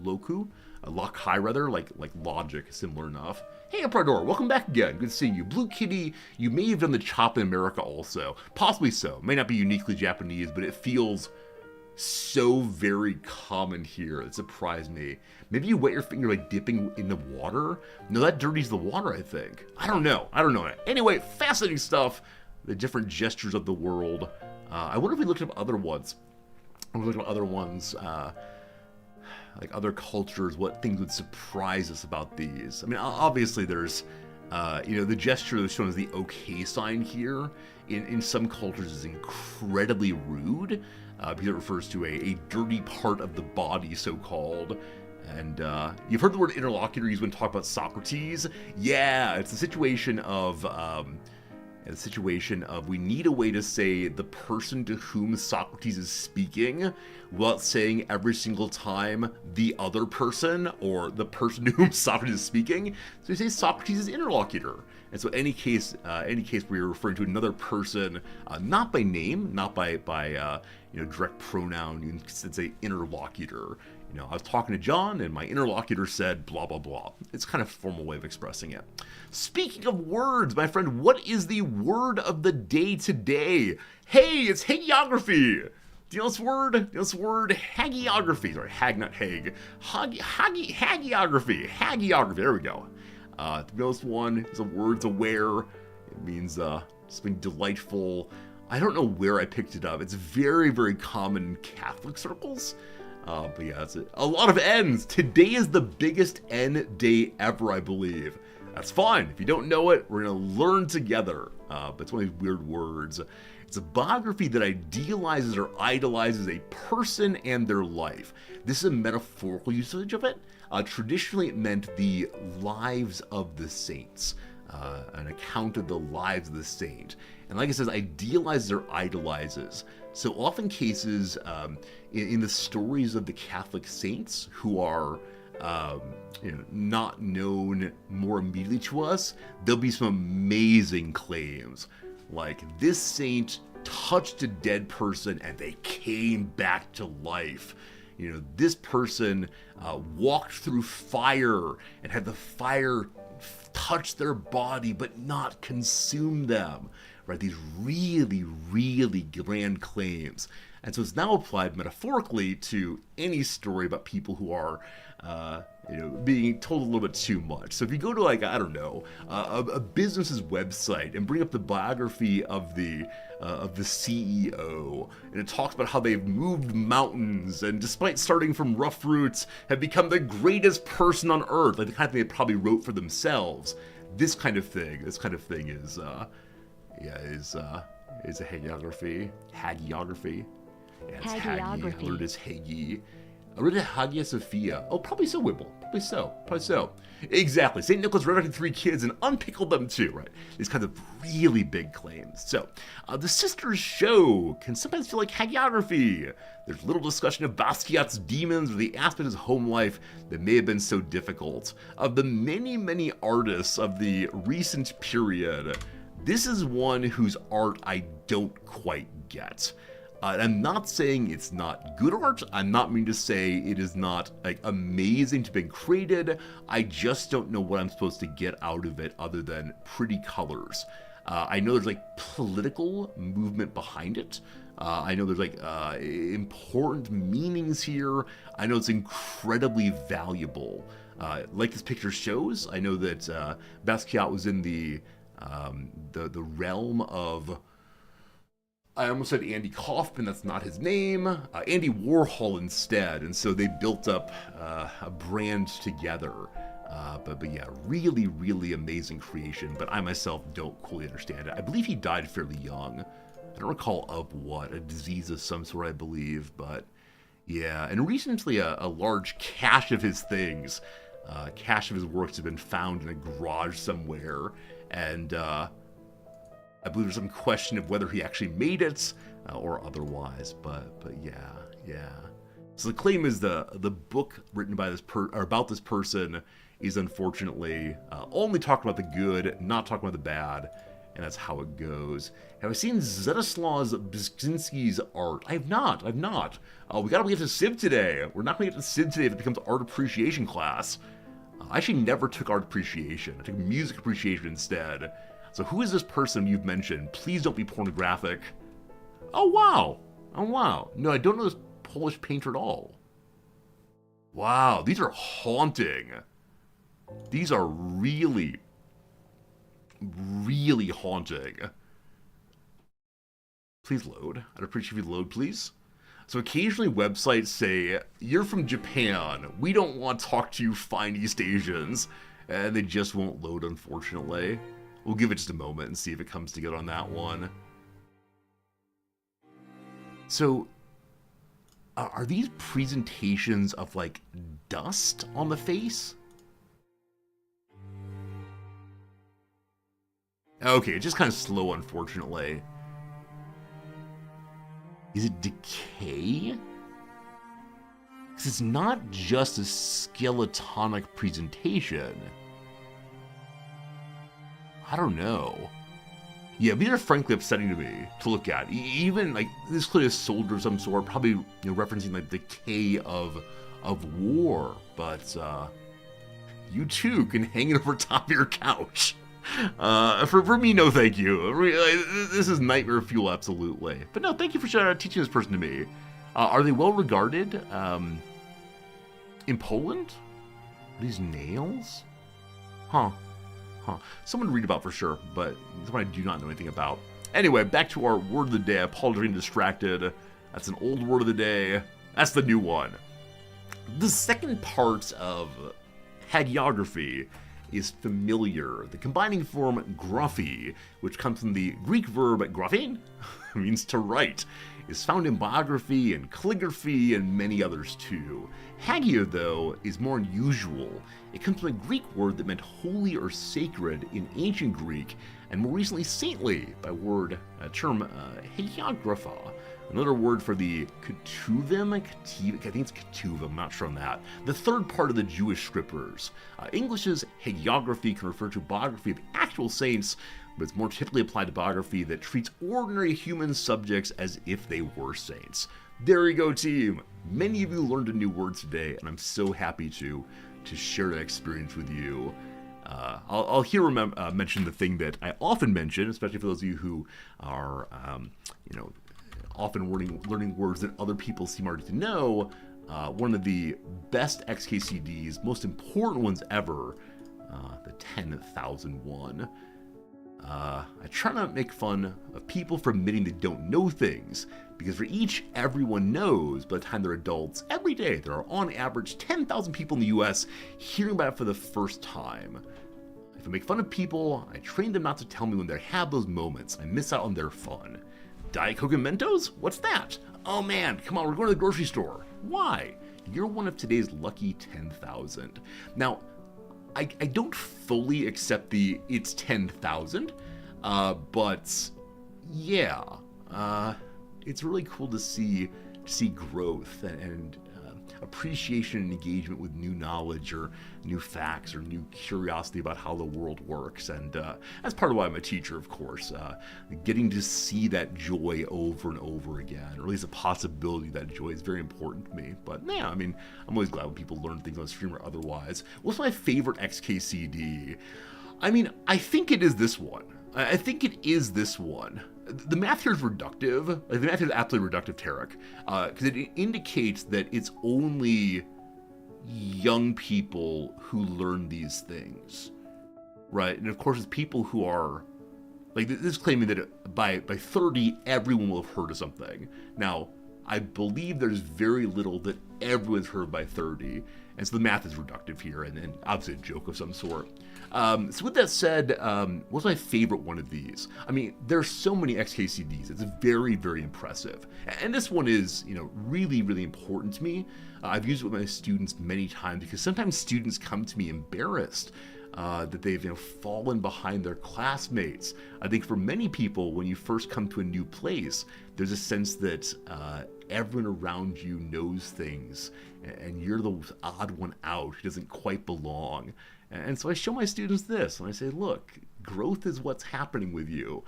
locu, loci rather, like logic, similar enough. Hey, Emperador, welcome back again. Good seeing you. Blue Kitty, you may have done the chop in America also. Possibly so. May not be uniquely Japanese, but it feels so very common here. It surprised me. Maybe you wet your finger like dipping in the water? No, that dirties the water, I think. I don't know. Anyway, fascinating stuff. The different gestures of the world. I wonder if we looked up other ones. Like other cultures, what things would surprise us about these. I mean, obviously there's, the gesture that's shown as the okay sign here in some cultures is incredibly rude because it refers to a dirty part of the body, so-called. And you've heard the word interlocutor used when talking about Socrates. Yeah, it's a situation of we need a way to say the person to whom Socrates is speaking without saying every single time the other person or the person to whom Socrates is speaking. So we say Socrates is interlocutor. And so any case where you're referring to another person, not by name, not by direct pronoun, you can say interlocutor. I was talking to John and my interlocutor said blah, blah, blah. It's kind of a formal way of expressing it. Speaking of words, my friend, what is the word of the day today? Hey, it's hagiography. Do you know this word? Hagiography. Sorry, hag, not hag. Hagiography. Hagiography. There we go. The most one is a word's aware. It means something delightful. I don't know where I picked it up. It's very, very common in Catholic circles. But yeah, that's it. A lot of N's. Today is the biggest N day ever, I believe. That's fine. If you don't know it, we're going to learn together. But it's one of these weird words. It's a biography that idealizes or idolizes a person and their life. This is a metaphorical usage of it. Traditionally, it meant the lives of the saints. An account of the lives of the saint. And like it says, idealizes or idolizes. So often cases in the stories of the Catholic saints who are not known more immediately to us, there'll be some amazing claims. Like, this saint touched a dead person and they came back to life. This person walked through fire and had the fire touch their body but not consume them. Right? These really, really grand claims. And so it's now applied metaphorically to any story about people who are, being told a little bit too much. So if you go to a business's website and bring up the biography of the CEO, and it talks about how they've moved mountains and despite starting from rough roots, have become the greatest person on earth, like the kind of thing they probably wrote for themselves. This kind of thing is a hagiography. Hagiography. Yeah, it's Hagi. I learned it as Hagi. I read it Hagia Sophia. Oh, probably so, Wibble. Probably so. Exactly. St. Nicholas resurrected 3 kids and unpickled them too, right? These kinds of really big claims. So, the Sisters show can sometimes feel like hagiography. There's little discussion of Basquiat's demons or the aspect of his home life that may have been so difficult. Of the many, many artists of the recent period, this is one whose art I don't quite get. I'm not saying it's not good art. I'm not meaning to say it is not amazing to be created. I just don't know what I'm supposed to get out of it other than pretty colors. I know there's political movement behind it. I know there's important meanings here. I know it's incredibly valuable. Like this picture shows, I know that Basquiat was in the realm of, I almost said Andy Kaufman, that's not his name, Andy Warhol instead, and so they built up a brand together. But yeah, really, really amazing creation, but I myself don't fully understand it. I believe he died fairly young. I don't recall of what, a disease of some sort, I believe, but yeah. And recently a large cache of his things, cache of his works have been found in a garage somewhere, and I believe there's some question of whether he actually made it or otherwise, but yeah. So the claim is the book written by about this person is unfortunately only talking about the good, not talking about the bad, and that's how it goes. Have I seen Zetislaw Brzezinski's art? I have not. We gotta get to Civ today. We're not gonna get to Civ today if it becomes art appreciation class. I actually never took art appreciation. I took music appreciation instead. So who is this person you've mentioned? Please don't be pornographic. Oh wow. No, I don't know this Polish painter at all. Wow, these are haunting. These are really, really haunting. Please load. I'd appreciate if you load, please. So occasionally websites say, you're from Japan, we don't want to talk to you fine East Asians, and they just won't load, unfortunately. We'll give it just a moment and see if it comes together on that one. So, are these presentations of, like, dust on the face? Okay, it's just kind of slow, unfortunately. Is it decay? Because it's not just a skeletonic presentation. I don't know. Yeah, these are frankly upsetting to me to look at. Even, like, this is clearly a soldier of some sort, probably, you know, referencing, like, the decay of war. But, you too can hang it over top of your couch. For me, no thank you. This is nightmare fuel, absolutely. But no, thank you for teaching this person to me. Are they well regarded? In Poland? Are these nails? Huh. Someone to read about for sure, but someone I do not know anything about. Anyway, back to our word of the day. I apologize for being distracted. That's an old word of the day. That's the new one. The second part of hagiography is familiar. The combining form graphi, which comes from the Greek verb graphein, means to write, is found in biography and calligraphy and many others too. Hagia, though, is more unusual. It comes from a Greek word that meant holy or sacred in ancient Greek, and more recently saintly by term hagiographa. Another word for the ketuvim, I think it's ketuvim, I'm not sure on that. The third part of the Jewish scriptures. English's hagiography can refer to biography of actual saints, but it's more typically applied to biography that treats ordinary human subjects as if they were saints. There you go, team. Many of you learned a new word today, and I'm so happy to share that experience with you. I'll here mention the thing that I often mention, especially for those of you who are, often learning words that other people seem already to know. One of the best XKCDs, most important ones ever, the 10,001. I try not to make fun of people for admitting they don't know things, because for each everyone knows by the time they're adults, every day there are on average 10,000 people in the US hearing about it for the first time. If I make fun of people, I train them not to tell me when they have those moments. I miss out on their fun. Diet Coke and Mentos? What's that? Oh man, come on, we're going to the grocery store. Why? You're one of today's lucky 10,000. Now, I don't fully accept the it's 10,000, but yeah, it's really cool to see growth and appreciation and engagement with new knowledge or new facts or new curiosity about how the world works. And that's part of why I'm a teacher, of course. Getting to see that joy over and over again, or at least a possibility of that joy, is very important to me. But yeah, I mean, I'm always glad when people learn things on stream or otherwise. What's my favorite XKCD? I mean, I think it is this one. The math here is reductive. Like, the math here is absolutely reductive, Tarek, because it indicates that it's only young people who learn these things, right? And of course, it's people who are, like, this is claiming that by 30, everyone will have heard of something. Now, I believe there's very little that everyone's heard by 30, and so the math is reductive here, and obviously a joke of some sort. So with that said, what's my favorite one of these? I mean, there's so many XKCDs. It's very, very impressive. And this one is, really, really important to me. I've used it with my students many times because sometimes students come to me embarrassed that they've fallen behind their classmates. I think for many people, when you first come to a new place, there's a sense that everyone around you knows things, and you're the odd one out who doesn't quite belong. And so I show my students this, and I say, look, growth is what's happening with you.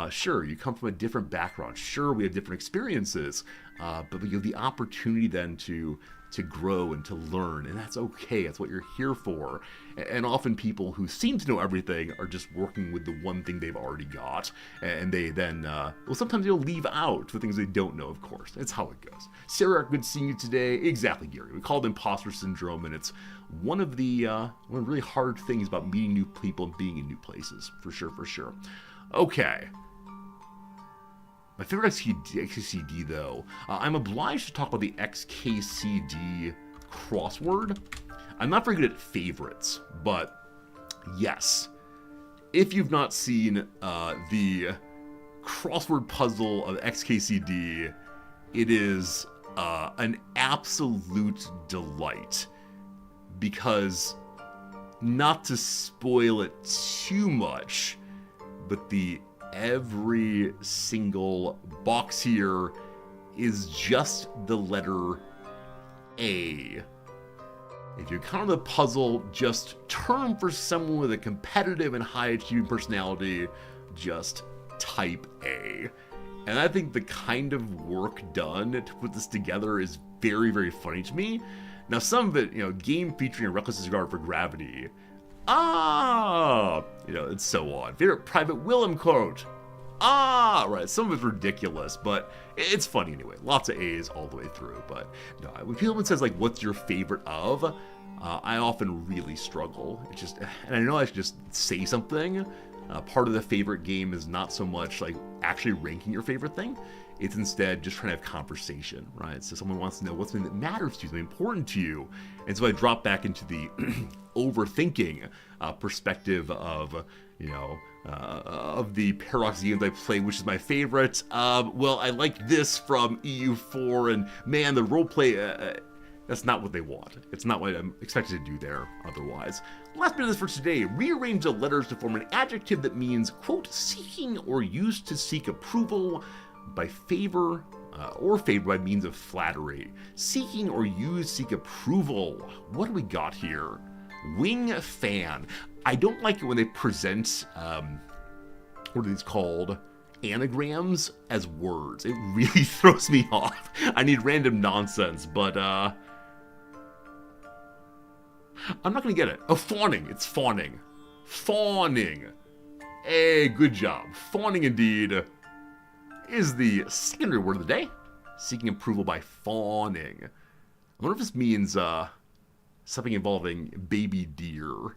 Sure, you come from a different background. Sure, we have different experiences, but you have the opportunity then to grow and to learn, and that's okay. That's what you're here for. And often people who seem to know everything are just working with the one thing they've already got, and they then, well, sometimes they'll leave out the things they don't know, of course. That's how it goes. Sarah, good seeing you today. Exactly, Gary. We call it imposter syndrome, and it's one of the really hard things about meeting new people and being in new places, for sure, for sure. Okay. My favorite XKCD, though, I'm obliged to talk about the XKCD crossword. I'm not very good at favorites, but yes, if you've not seen the crossword puzzle of XKCD, it is an absolute delight. Because, not to spoil it too much, but every single box here is just the letter A. If you encounter the puzzle, just turn for someone with a competitive and high-achieving personality, just type A. And I think the kind of work done to put this together is very, very funny to me. Now, some of it, game featuring a reckless disregard for gravity. And so on. Favorite Private Willem quote. Right. Some of it's ridiculous, but it's funny anyway. Lots of A's all the way through. But no, when someone says, like, what's your favorite of, I often really struggle. It's just, and I know I should just say something. Part of the favorite game is not so much, like, actually ranking your favorite thing. It's instead just trying to have conversation, right? So someone wants to know what's something that matters to you, something important to you. And so I drop back into the overthinking perspective of, of the Paradox games I play, which is my favorite. Well, I like this from EU4, and man, the roleplay, that's not what they want. It's not what I'm expected to do there otherwise. Last bit of this for today. Rearrange the letters to form an adjective that means, quote, seeking or used to seek approval by favor or favored by means of flattery. Seeking or used to seek approval. What do we got here? Wing fan. I don't like it when they present, what are these called? Anagrams as words. It really throws me off. I need random nonsense, but I'm not gonna get it. Oh, fawning. It's fawning. Fawning. Hey, good job. Fawning indeed is the secondary word of the day. Seeking approval by fawning. I wonder if this means something involving baby deer.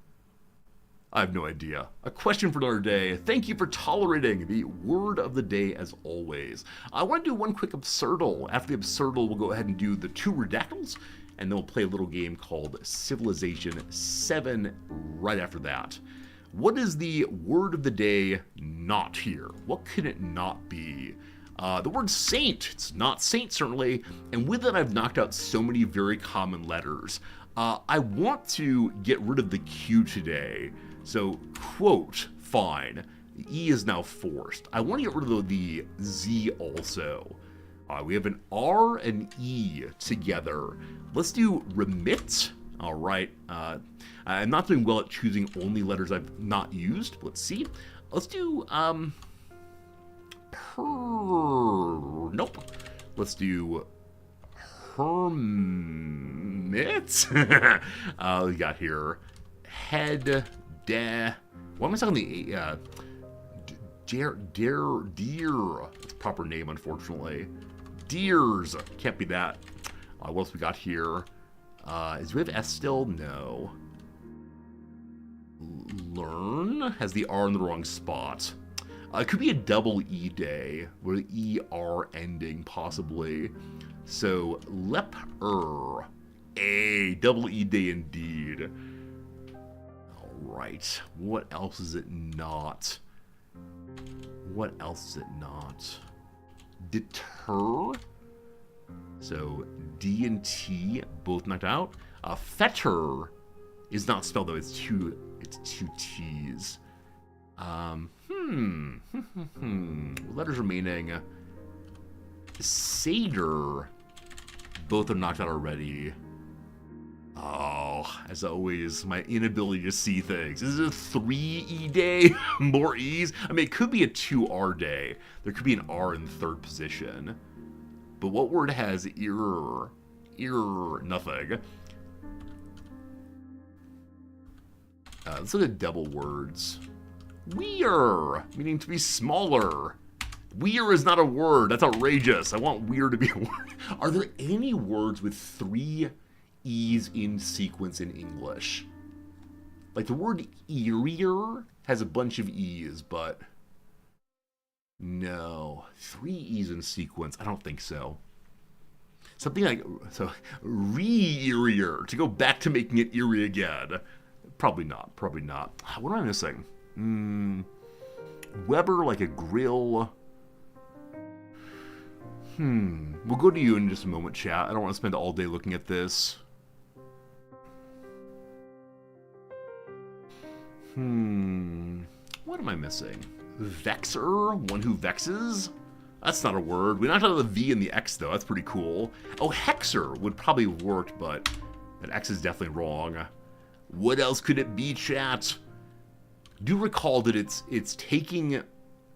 I have no idea. A question for another day. Thank you for tolerating the word of the day as always. I want to do one quick absurdal. After the absurdal, we'll go ahead and do the 2 redactyls, and then we'll play a little game called Civilization VII right after that. What is the word of the day not here? What can it not be? The word saint. It's not saint, certainly. And with it, I've knocked out so many very common letters. I want to get rid of the Q today. So, quote, fine. The E is now forced. I want to get rid of the Z also. We have an R and E together. Let's do remit. All right. I'm not doing well at choosing only letters I've not used. Let's see. Let's do nope. Let's do hermit. We got here head why am I talking the deer? That's a proper name, unfortunately. Deers can't be that. What else we got here? Do we have S still? No. Learn has the R in the wrong spot. It could be a double E day with ER ending, possibly. So, leper. A double E day indeed. Alright. What else is it not? What else is it not? Deter. So, D and T both knocked out. Fetter is not spelled though. It's two T's. Letters remaining. Seder. Both are knocked out already. Oh, as always, my inability to see things. Is it a 3E day? More E's? I mean, it could be a 2R day. There could be an R in third position. But what word has ear? Ear, nothing. Let's look at double words. Weir, meaning to be smaller. Weir is not a word. That's outrageous. I want weir to be a word. Are there any words with 3 E's in sequence in English? Like the word earier has a bunch of E's, but no. 3 E's in sequence? I don't think so. Something like, so, re-earier, to go back to making it eerie again. Probably not, probably not. What am I missing? Weber, like a grill. We'll go to you in just a moment, chat. I don't want to spend all day looking at this. What am I missing? Vexer? One who vexes? That's not a word. We knocked out the V and the X, though. That's pretty cool. Oh, hexer would probably have worked, but that X is definitely wrong. What else could it be, chat? Do recall that it's taking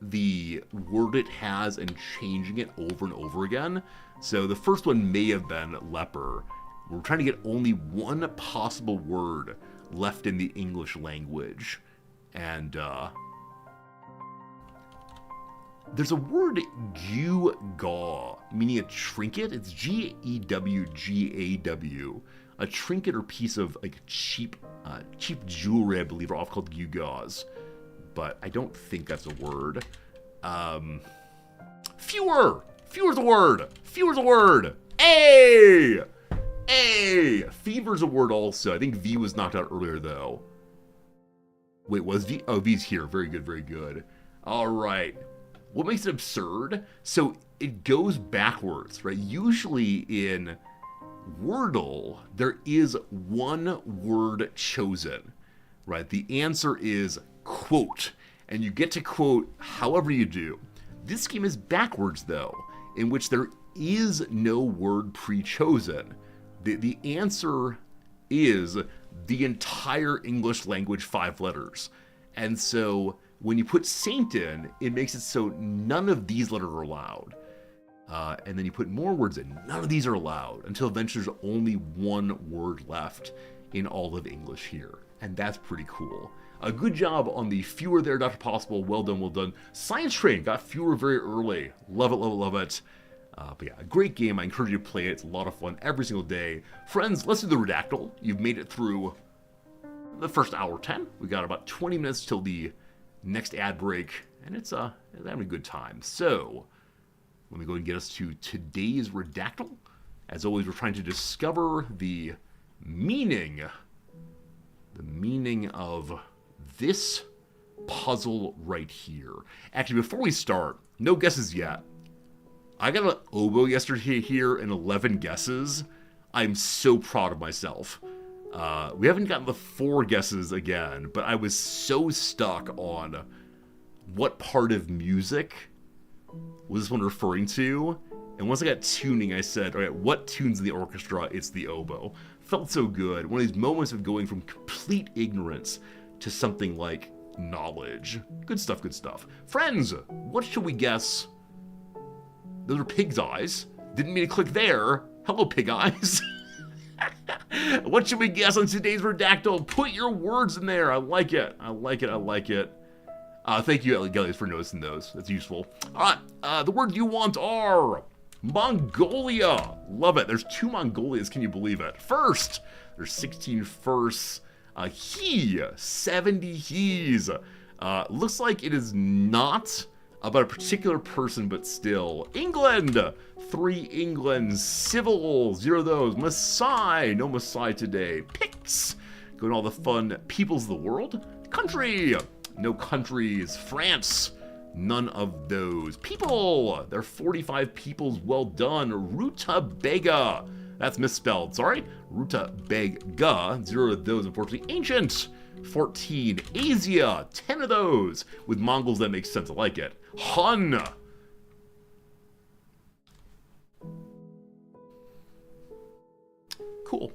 the word it has and changing it over and over again. So the first one may have been leper. We're trying to get only one possible word left in the English language. And there's a word gewgaw, meaning a trinket. It's Gewgaw. A trinket or piece of like cheap jewelry, I believe, are often called gewgaws. But I don't think that's a word. Fewer! Fewer's a word! Fewer's a word! A! A! Fever's a word also. I think V was knocked out earlier, though. Wait, was V? Oh, V's here. Very good, very good. All right. What makes it absurd? So it goes backwards, right? Usually in Wordle, there is one word chosen, right? The answer is quote, and you get to quote however you do. This game is backwards, though, in which there is no word pre-chosen. The answer is the entire English language 5 letters. And so when you put saint in, it makes it so none of these letters are allowed. And then you put more words in. None of these are allowed until eventually there's only one word left in all of English here. And that's pretty cool. A good job on the fewer there, Dr. Possible. Well done, well done. Science Train got fewer very early. Love it, love it, love it. But yeah, a great game. I encourage you to play it. It's a lot of fun every single day. Friends, let's do the Redactyl. You've made it through the first hour 10. We got about 20 minutes till the next ad break. And it's having a good time. So let me go and get us to today's Redactyl. As always, we're trying to discover the meaning of this puzzle right here. Actually, before we start, no guesses yet. I got an oboe yesterday here and 11 guesses. I'm so proud of myself. We haven't gotten the 4 guesses again, but I was so stuck on what part of music was this one referring to. And once I got tuning, I said, all right, what tunes in the orchestra? It's the oboe. Felt so good. One of these moments of going from complete ignorance to something like knowledge. Good stuff, good stuff. Friends, what should we guess? Those are pig's eyes. Didn't mean to click there. Hello, pig eyes. What should we guess on today's Redactyl? Put your words in there. I like it. I like it. I like it. Thank you, Ellie, for noticing those. That's useful. All right. The words you want are Mongolia. Love it. There's 2 Mongolias. Can you believe it? First, there's 16 firsts. He, 70 he's. Looks like it is not about a particular person, but still. England, 3 Englands. Civil, 0 of those. Maasai, no Maasai today. Picts, going all the fun peoples of the world. Country, no countries. France, none of those. People, there are 45 peoples. Well done. Rutabaga, that's misspelled, sorry. Rutabaga, 0 of those, unfortunately. Ancient, 14. Asia, 10 of those. With Mongols, that makes sense. I like it. Hun. Cool.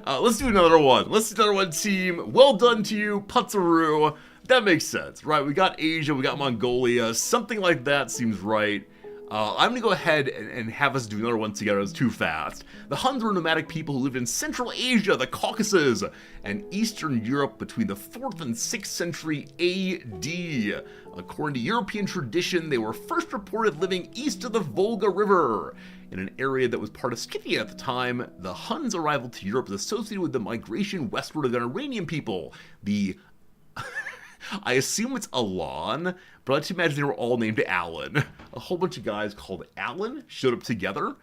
Let's do another one. Let's do another one, team. Well done to you, Putzaru. That makes sense, right? We got Asia, we got Mongolia. Something like that seems right. I'm going to go ahead and have us do another one together. It's too fast. The Huns were nomadic people who lived in Central Asia, the Caucasus, and Eastern Europe between the 4th and 6th century AD. According to European tradition, they were first reported living east of the Volga River. In an area that was part of Scythia at the time, the Huns' arrival to Europe is associated with the migration westward of the Iranian people. I assume it's Alan, but I like to imagine they were all named Alan. A whole bunch of guys called Alan showed up together.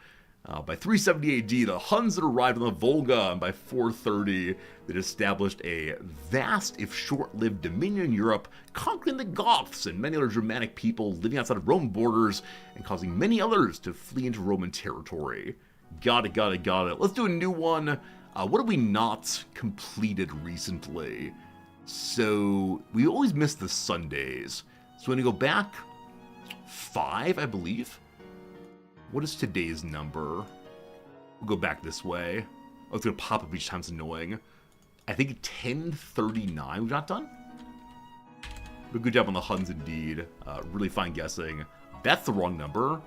By 370 AD, the Huns had arrived on the Volga, and by 430, they'd established a vast, if short-lived, dominion in Europe, conquering the Goths and many other Germanic people living outside of Roman borders, and causing many others to flee into Roman territory. Got it. Let's do a new one. What have we not completed recently? So, we always miss the Sundays. So when we go back 5, I believe. What is today's number? We'll go back this way. Oh, it's going to pop up each time. It's annoying. I think 1039 we've not done. But good job on the Huns indeed. Really fine guessing. That's the wrong number.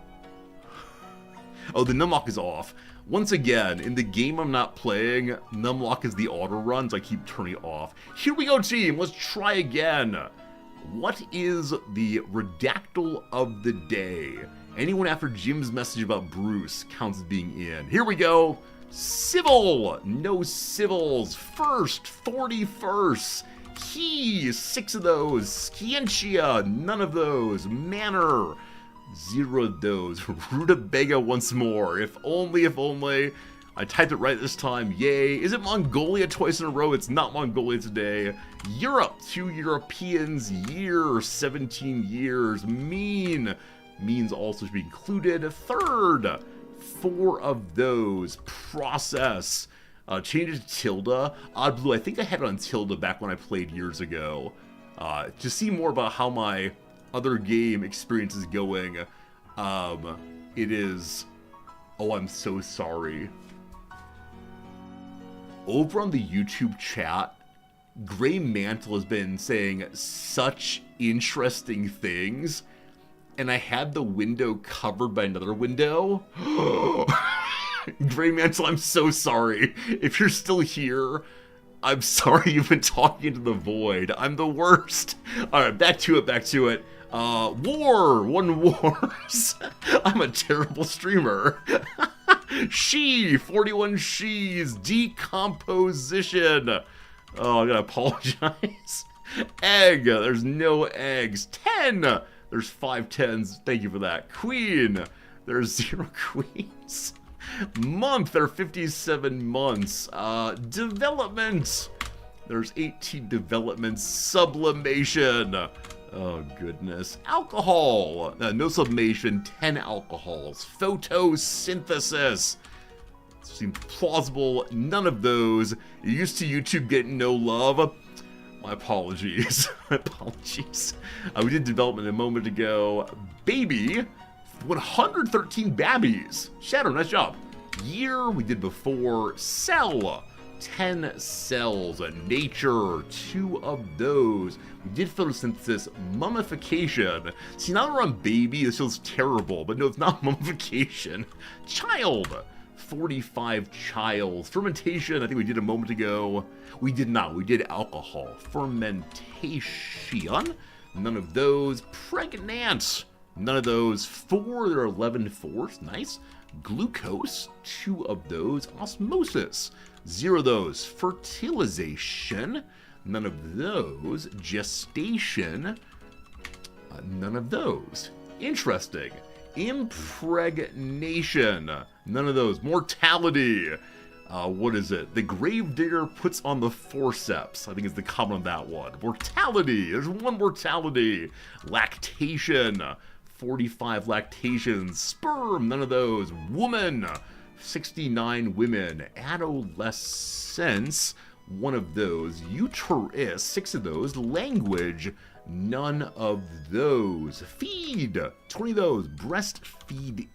Oh, the numlock is off. Once again, in the game I'm not playing, numlock is the auto run, so I keep turning it off. Here we go, team. Let's try again. What is the redactyl of the day? Anyone after Jim's message about Bruce counts as being in. Here we go. Civil. No civils. First. 41st. Key. 6 of those. Scientia. None of those. Manor. 0 of those. Rutabaga once more. If only. I typed it right this time. Yay. Is it Mongolia twice in a row? It's not Mongolia today. Europe. 2 Europeans. Year. 17 years. Means also should be included. Third. 4 of those. Process. Change it to tilde. Odd Blue. I think I had it on tilde back when I played years ago. To see more about how my other game experience is going, it is... Oh, I'm so sorry. Over on the YouTube chat, Grey Mantle has been saying such interesting things, and I had the window covered by another window. Grey Mantle, I'm so sorry. If you're still here, I'm sorry you've been talking into the void. I'm the worst. Alright, back to it. One wars. I'm a terrible streamer. 41 she's decomposition. Oh, I gotta apologize. Egg, there's no eggs. 10, there's 5 10s. Thank you for that. Queen, there's 0 queens. Month, there are 57 months. Development, there's 18 developments. Sublimation. Oh, goodness. Alcohol. No sublimation, 10 alcohols. Photosynthesis. Seems plausible. None of those. You're used to YouTube getting no love. My apologies. My apologies. We did development a moment ago. Baby. 113 babbies. Shadow, nice job. Year, we did before. Cell. 10 cells. Nature, 2 of those. We did photosynthesis. Mummification. See, now that we're on baby, this feels terrible, but no, it's not mummification. Child. 45 child. Fermentation, I think we did a moment ago. We did not. We did alcohol. Fermentation. None of those. Pregnant. None of those. 4, there are 11 fours. Nice. Glucose. 2 of those. Osmosis. 0 of those. Fertilization. None of those. Gestation. None of those. Interesting. Impregnation. None of those. Mortality. What is it? The gravedigger puts on the forceps. I think is the comment on that one. Mortality. There's 1 mortality. Lactation. 45 lactations. Sperm. None of those. Woman. 69 women. Adolescence. 1 of those. Uterus. 6 of those. Language. None of those. Feed. 20 of those. Breastfeeding.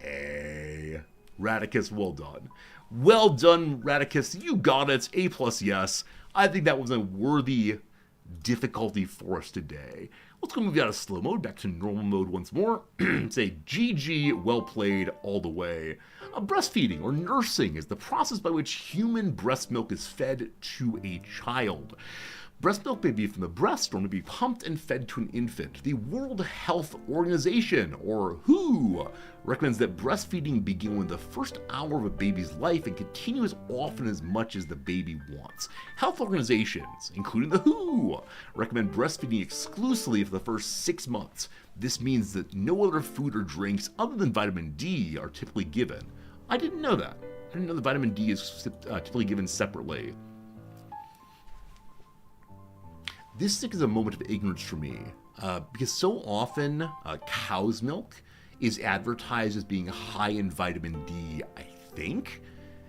A Radicus, well done. Well done, Radicus. You got it. A plus, yes. I think that was a worthy difficulty for us today. Let's go move out of slow mode back to normal mode once more. Say GG, well played all the way. Breastfeeding or nursing is the process by which human breast milk is fed to a child. Breast milk may be from the breast or may be pumped and fed to an infant. The World Health Organization, or WHO, recommends that breastfeeding begin within the first hour of a baby's life and continue as often as much as the baby wants. Health organizations, including the WHO, recommend breastfeeding exclusively for the first 6 months. This means that no other food or drinks other than vitamin D are typically given. I didn't know that. I didn't know that vitamin D is typically given separately. This is a moment of ignorance for me, because so often cow's milk is advertised as being high in vitamin D, I think,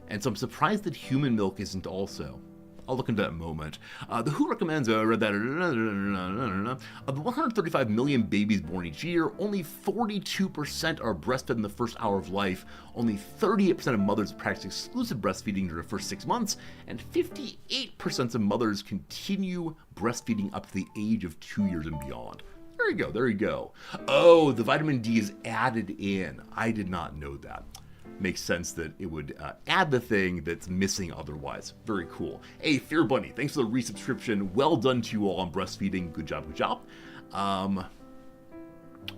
and so I'm surprised that human milk isn't also. I'll look into that in a moment. The WHO recommends of the 135 million babies born each year, only 42% are breastfed in the first hour of life. Only 38% of mothers practice exclusive breastfeeding during the first 6 months, and 58% of mothers continue breastfeeding up to the age of 2 years and beyond. There you go, there you go. Oh, the vitamin D is added in. I did not know that. Makes sense that it would add the thing that's missing otherwise. Very cool. Hey, Fear Bunny, thanks for the resubscription. Well done to you all on breastfeeding. Good job, good job. I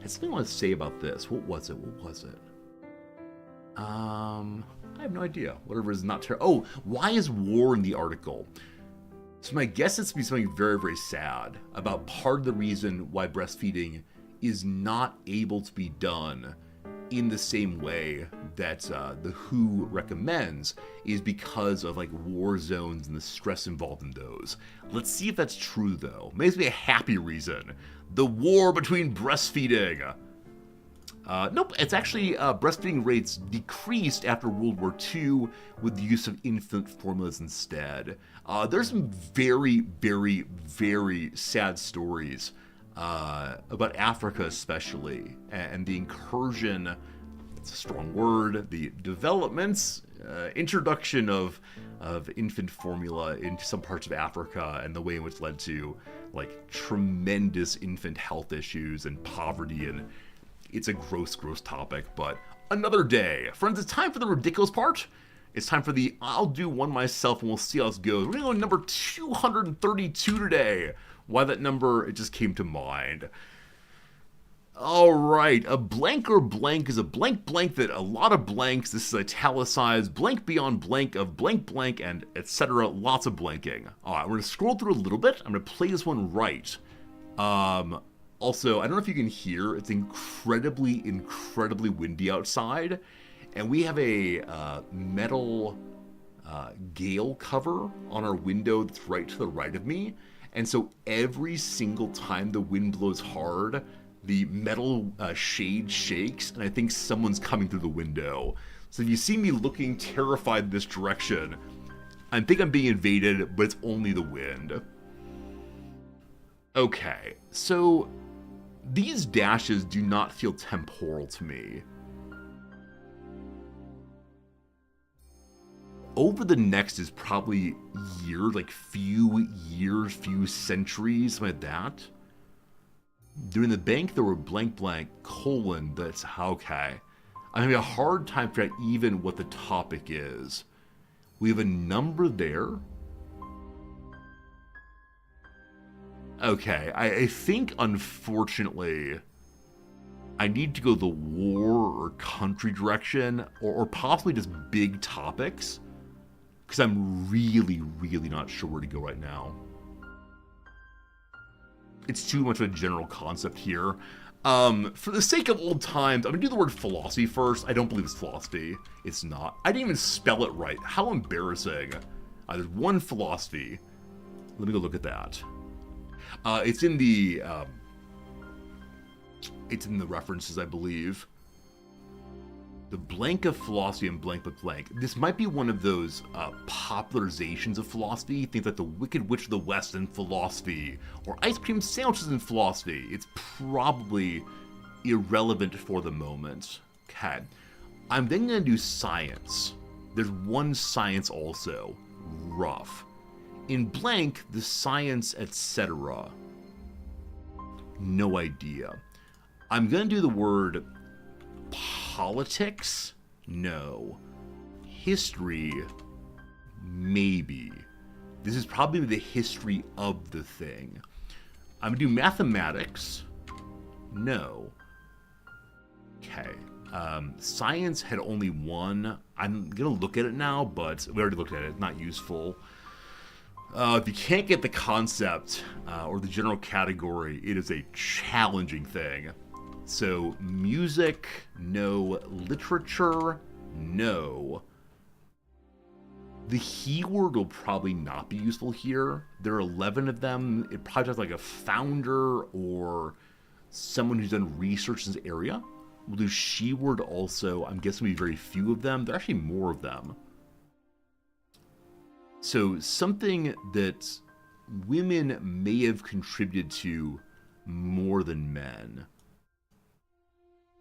had something I want to say about this. What was it? I have no idea. Whatever is not terrible. Oh, why is war in the article? So my guess is to be something very, very sad about part of the reason why breastfeeding is not able to be done in the same way that the WHO recommends, is because of like war zones and the stress involved in those. Let's see if that's true though. Maybe be a happy reason. The war between breastfeeding. Nope, it's actually breastfeeding rates decreased after World War II with the use of infant formulas instead. There's some very, very, very sad stories about Africa especially, and the incursion, it's a strong word, the developments, introduction of infant formula into some parts of Africa, and the way in which led to like tremendous infant health issues and poverty, and it's a gross, gross topic, but another day. Friends, it's time for the ridiculous part. It's time for the I'll do one myself and we'll see how this goes. We're gonna go to number 232 today. Why that number, it just came to mind. Alright, a blank or blank is a blank blank that a lot of blanks, this is italicized, blank beyond blank of blank blank and etc. Lots of blanking. Alright, we're going to scroll through a little bit. I'm going to play this one right. Also, I don't know if you can hear, it's incredibly, incredibly windy outside. And we have a metal gale cover on our window that's right to the right of me. And so every single time the wind blows hard, the metal shade shakes, and I think someone's coming through the window. So if you see me looking terrified in this direction, I think I'm being invaded, but it's only the wind. Okay, so these dashes do not feel temporal to me. Over the next is probably years, like few years, few centuries, something like that. During the bank, there were blank blank, colon, that's okay. I'm having a hard time figuring out even what the topic is. We have a number there. Okay, I think, unfortunately, I need to go the war or country direction, or possibly just big topics. Because I'm really, really not sure where to go right now. It's too much of a general concept here. For the sake of old times, I'm going to do the word philosophy first. I don't believe it's philosophy. It's not. I didn't even spell it right. How embarrassing. There's one philosophy. Let me go look at that. It's in the references, I believe. The blank of philosophy and blank but blank. This might be one of those popularizations of philosophy. Things like the Wicked Witch of the West in philosophy, or ice cream sandwiches in philosophy. It's probably irrelevant for the moment. Okay. I'm then going to do science. There's one science also. Rough. In blank, the science, etc. No idea. I'm going to do the word politics. No. History. Maybe. This is probably the history of the thing. I'm going to do mathematics. No. Okay. Science had only one. I'm going to look at it now, but we already looked at it. Not useful. If you can't get the concept or the general category, it is a challenging thing. So, music, no. Literature, no. The he word will probably not be useful here. There are 11 of them. It probably has like a founder or someone who's done research in this area. We'll do she word also. I'm guessing there'll be very few of them. There are actually more of them. So something that women may have contributed to more than men.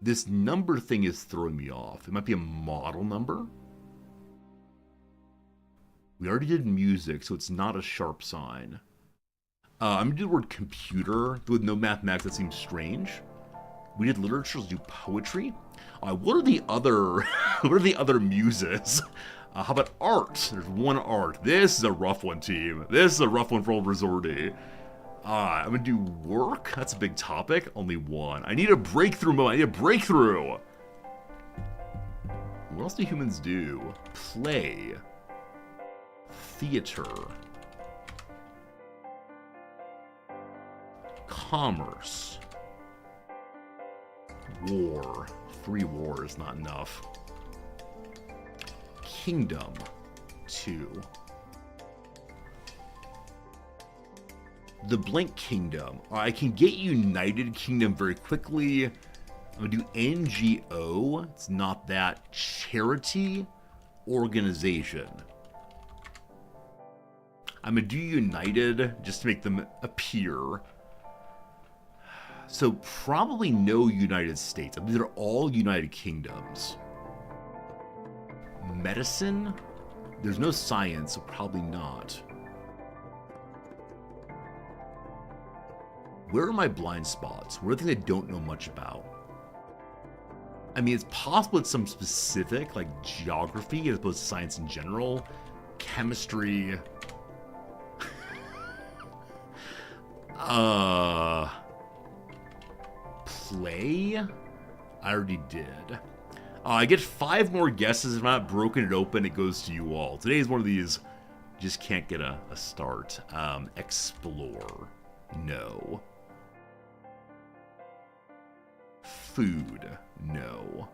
This number thing is throwing me off. It might be a model number. We already did music, so it's not a sharp sign. I'm going to do the word computer. With no mathematics, that seems strange. We did literature, let's do poetry. What are the other what are the other muses? How about art? There's one art. This is a rough one, team. This is a rough one for old Resorty. I'm going to do work. That's a big topic. Only one. I need a breakthrough moment. I need a breakthrough. What else do humans do? Play. Theater. Commerce. War. 3 wars, not enough. Kingdom. 2. The blank kingdom. I can get United Kingdom very quickly. I'm going to do NGO. It's not that. Charity. Organization. I'm going to do United just to make them appear. So probably no United States. I mean, they're all United Kingdoms. Medicine? There's no science, so probably not. Where are my blind spots? Where are things I don't know much about? I mean, it's possible it's some specific, like geography, as opposed to science in general. Chemistry. Play? I already did. I get 5 more guesses. If I'm not broken it open, it goes to you all. Today is one of these, just can't get a start. Explore. No. Food. No.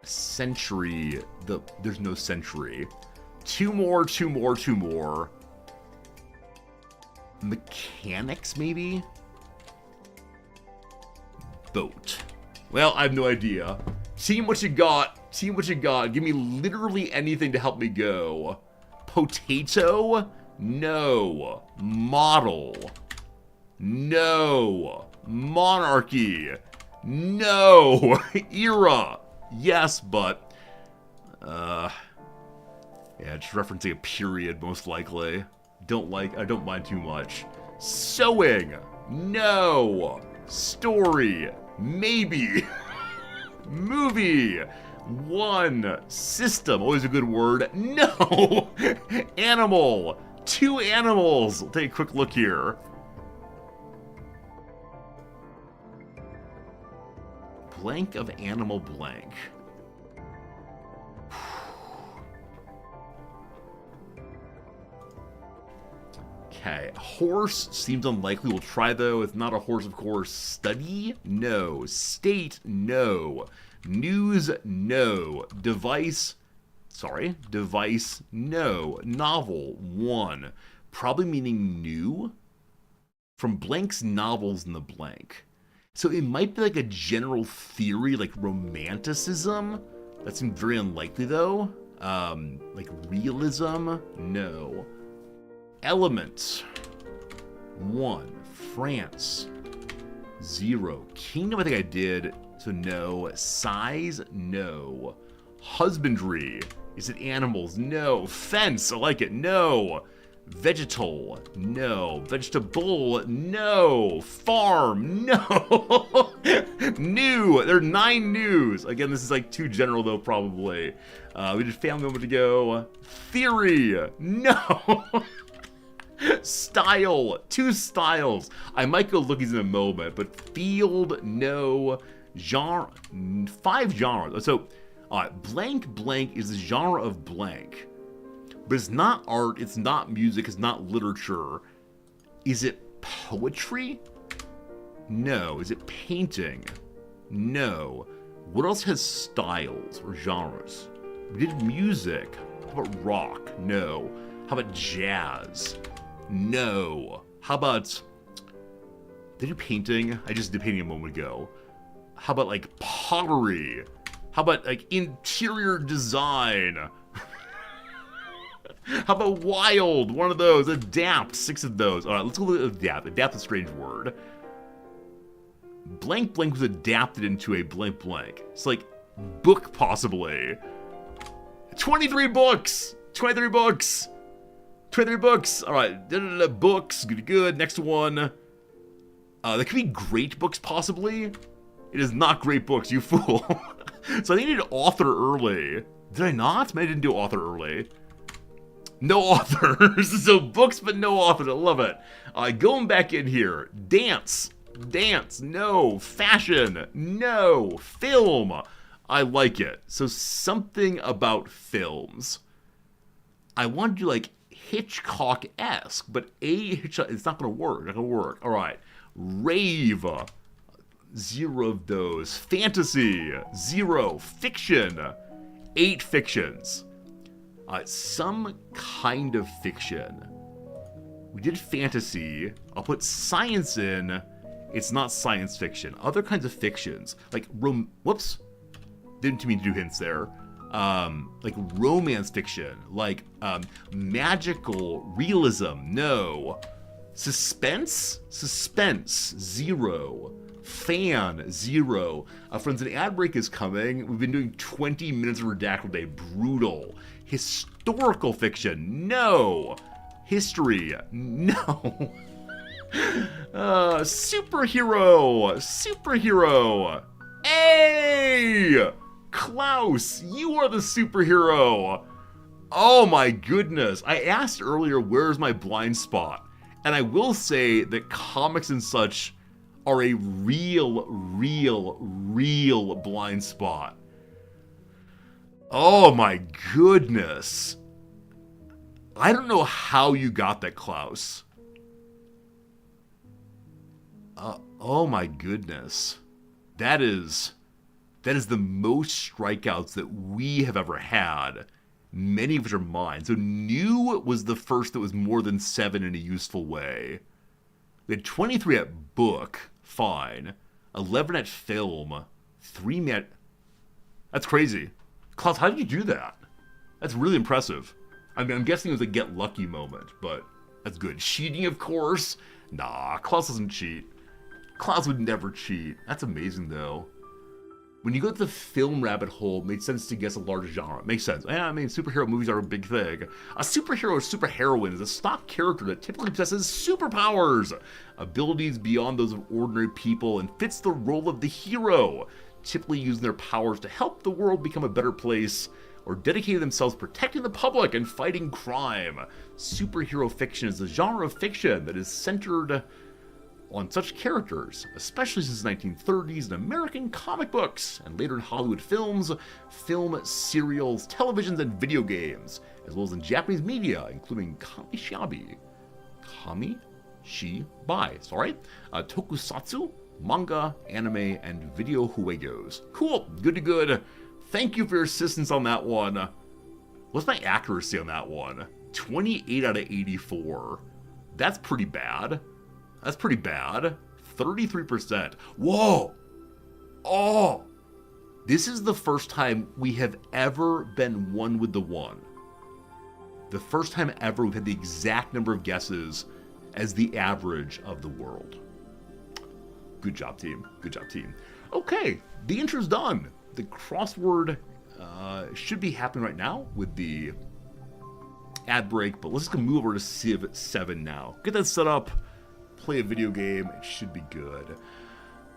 Century. There's no century. 2 more, 2 more, 2 more. Mechanics, maybe? Boat. Well, I have no idea. Team, what you got? Team, what you got? Give me literally anything to help me go. Potato? No. Model? No. Monarchy? No. Era? Yes, but... yeah, just referencing a period, most likely. I don't mind too much. Sewing? No. Story? Maybe. Movie? 1. System? Always a good word. No. Animal? 2 animals. I'll take a quick look here. Blank of animal blank. Okay, horse seems unlikely. We'll try though. It's not a horse, of course. Study? No. State? No. News? No. Device? Sorry. Device? No. Novel? 1. Probably meaning new. From blanks, novels in the blank. So it might be like a general theory, like romanticism. That seems very unlikely though. Like realism? No. Elements. 1. France. 0. Kingdom, I think I did. So no. Size? No. Husbandry? Is it animals? No. Fence? I like it. No. Vegetal? No. Vegetable? No. Farm? No. New. There are 9 news. Again, this is like too general though, probably. We did family a moment ago. Theory? No. Style? 2 styles. I might go look these in a moment, but field? No. Genre? 5 genres. So, blank blank is the genre of blank. But it's not art, it's not music, it's not literature. Is it poetry? No. Is it painting? No. What else has styles or genres? We did music. How about rock? No. How about jazz? No. How about... Did you do painting? I just did painting a moment ago. How about like pottery? How about like interior design? How about wild? One of those. Adapt. 6 of those. All right, let's go with adapt. Adapt is a strange word. Blank blank was adapted into a blank blank. It's like book possibly. 23 books. 23 books. 23 books. All right. Books. Good. Good. Next one. That could be great books possibly. It is not great books, you fool. So I needed author early. Did I not? Maybe I didn't do author early. No authors. So books, but no authors. I love it. Going back in here. Dance. Dance. No. Fashion. No. Film. I like it. So something about films. I want to do like Hitchcock-esque, but it's not going to work. Not going to work. All right. Rave. 0 of those. Fantasy. 0. Fiction. 8 fictions. Some kind of fiction. We did fantasy. I'll put science in. It's not science fiction. Other kinds of fictions. Like, whoops. Didn't mean to do hints there. Like romance fiction. Like, magical realism. No. Suspense? Suspense. 0. Fan, 0. Friends, an ad break is coming. We've been doing 20 minutes of Redacted Day. Brutal. Historical fiction, no. History, no. Superhero, superhero. Hey! Klaus, you are the superhero. Oh my goodness. I asked earlier, where's my blind spot? And I will say that comics and such are a real blind spot. Oh my goodness. I don't know how you got that, Klaus. Oh my goodness. That is the most strikeouts that we have ever had. Many of which are mine. So new was the first that was more than 7 in a useful way. We had 23 at book. Fine. 11 at film. 3 at... That's crazy. Klaus, how did you do that? That's really impressive. I mean, I'm guessing it was a get lucky moment, but that's good. Cheating, of course. Nah, Klaus doesn't cheat. Klaus would never cheat. That's amazing, though. When you go to the film rabbit hole, it made sense to guess a larger genre. It makes sense. Yeah, I mean, superhero movies are a big thing. A superhero or superheroine is a stock character that typically possesses superpowers, abilities beyond those of ordinary people, and fits the role of the hero, typically using their powers to help the world become a better place, or dedicating themselves protecting the public and fighting crime. Superhero fiction is a genre of fiction that is centered on such characters, especially since the 1930s in American comic books, and later in Hollywood films, film serials, televisions, and video games, as well as in Japanese media, including Kamishibai, tokusatsu, manga, anime, and video juegos. Cool, good to good. Thank you for your assistance on that one. What's my accuracy on that one? 28 out of 84. That's pretty bad. That's pretty bad. 33%. Whoa! Oh! This is the first time we have ever been one with the one. The first time ever we've had the exact number of guesses as the average of the world. Good job, team. Good job, team. Okay, the intro's done. The crossword should be happening right now with the ad break, but let's just move over to CivVII now. Get that set up, play a video game, it should be good.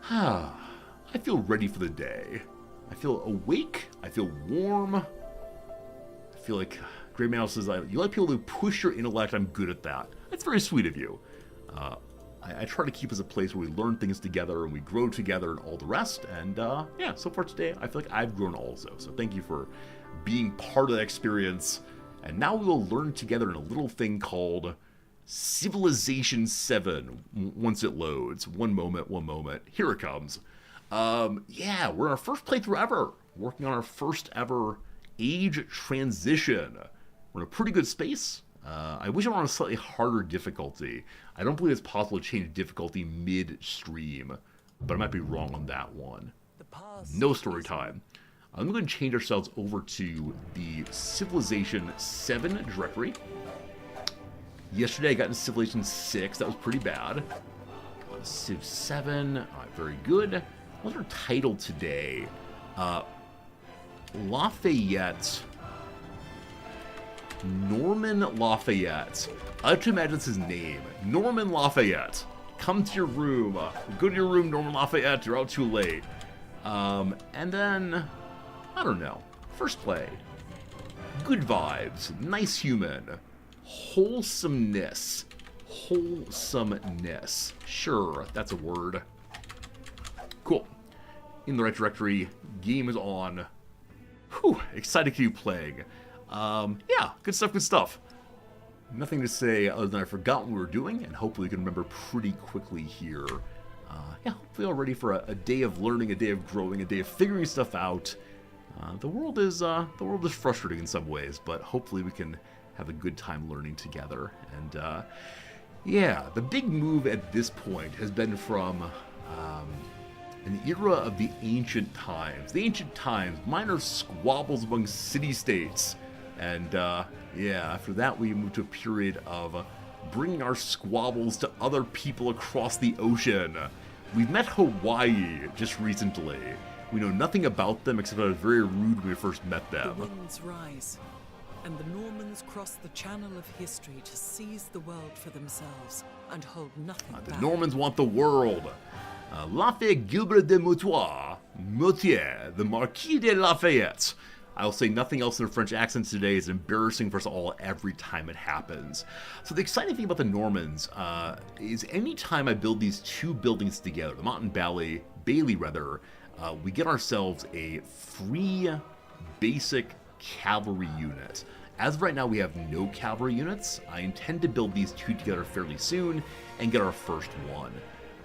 I feel ready for the day. I feel awake, I feel warm. I feel like Grey Mouse says, you like people to push your intellect, I'm good at that. That's very sweet of you. I try to keep us a place where we learn things together and we grow together and all the rest. And yeah, so far today, I feel like I've grown also. So thank you for being part of that experience. And now we will learn together in a little thing called Civilization VII once it loads. One moment. Here it comes. Yeah, we're in our first playthrough ever. Working on our first ever age transition. We're in a pretty good space. I wish I were on a slightly harder difficulty. I don't believe it's possible to change difficulty mid-stream, but I might be wrong on that one. No story time. I'm going to change ourselves over to the Civilization VII directory. Yesterday I got into Civilization VI. That was pretty bad. Civ 7. All right, very good. What's our title today? Lafayette. Norman Lafayette. I like to imagine that's his name. Norman Lafayette. Come to your room. Go to your room, Norman Lafayette. You're out too late. And then, I don't know. First play. Good vibes. Nice human. Wholesomeness. Wholesomeness. Sure, that's a word. Cool. In the right directory. Game is on. Whew, excited to keep playing. Yeah, good stuff. Nothing to say other than I forgot what we were doing, and hopefully we can remember pretty quickly here. Yeah, hopefully all ready for a day of learning, a day of growing, a day of figuring stuff out. The world is frustrating in some ways, but hopefully we can have a good time learning together. And yeah, the big move at this point has been from an era of the ancient times. The ancient times, minor squabbles among city-states. And yeah, after that we moved to a period of bringing our squabbles to other people across the ocean. We've met Hawaii just recently. We know nothing about them except that I was very rude when we first met them. The winds rise, and the Normans cross the channel of history to seize the world for themselves and hold nothing back. The Normans want the world. Lafayette Gilbert de Moutois, Moutier, the Marquis de Lafayette. I'll say nothing else in a French accent today. It's embarrassing for us all every time it happens. So the exciting thing about the Normans is anytime I build these two buildings together, the Mountain Bailey, we get ourselves a free basic cavalry unit. As of right now, we have no cavalry units. I intend to build these two together fairly soon and get our first one.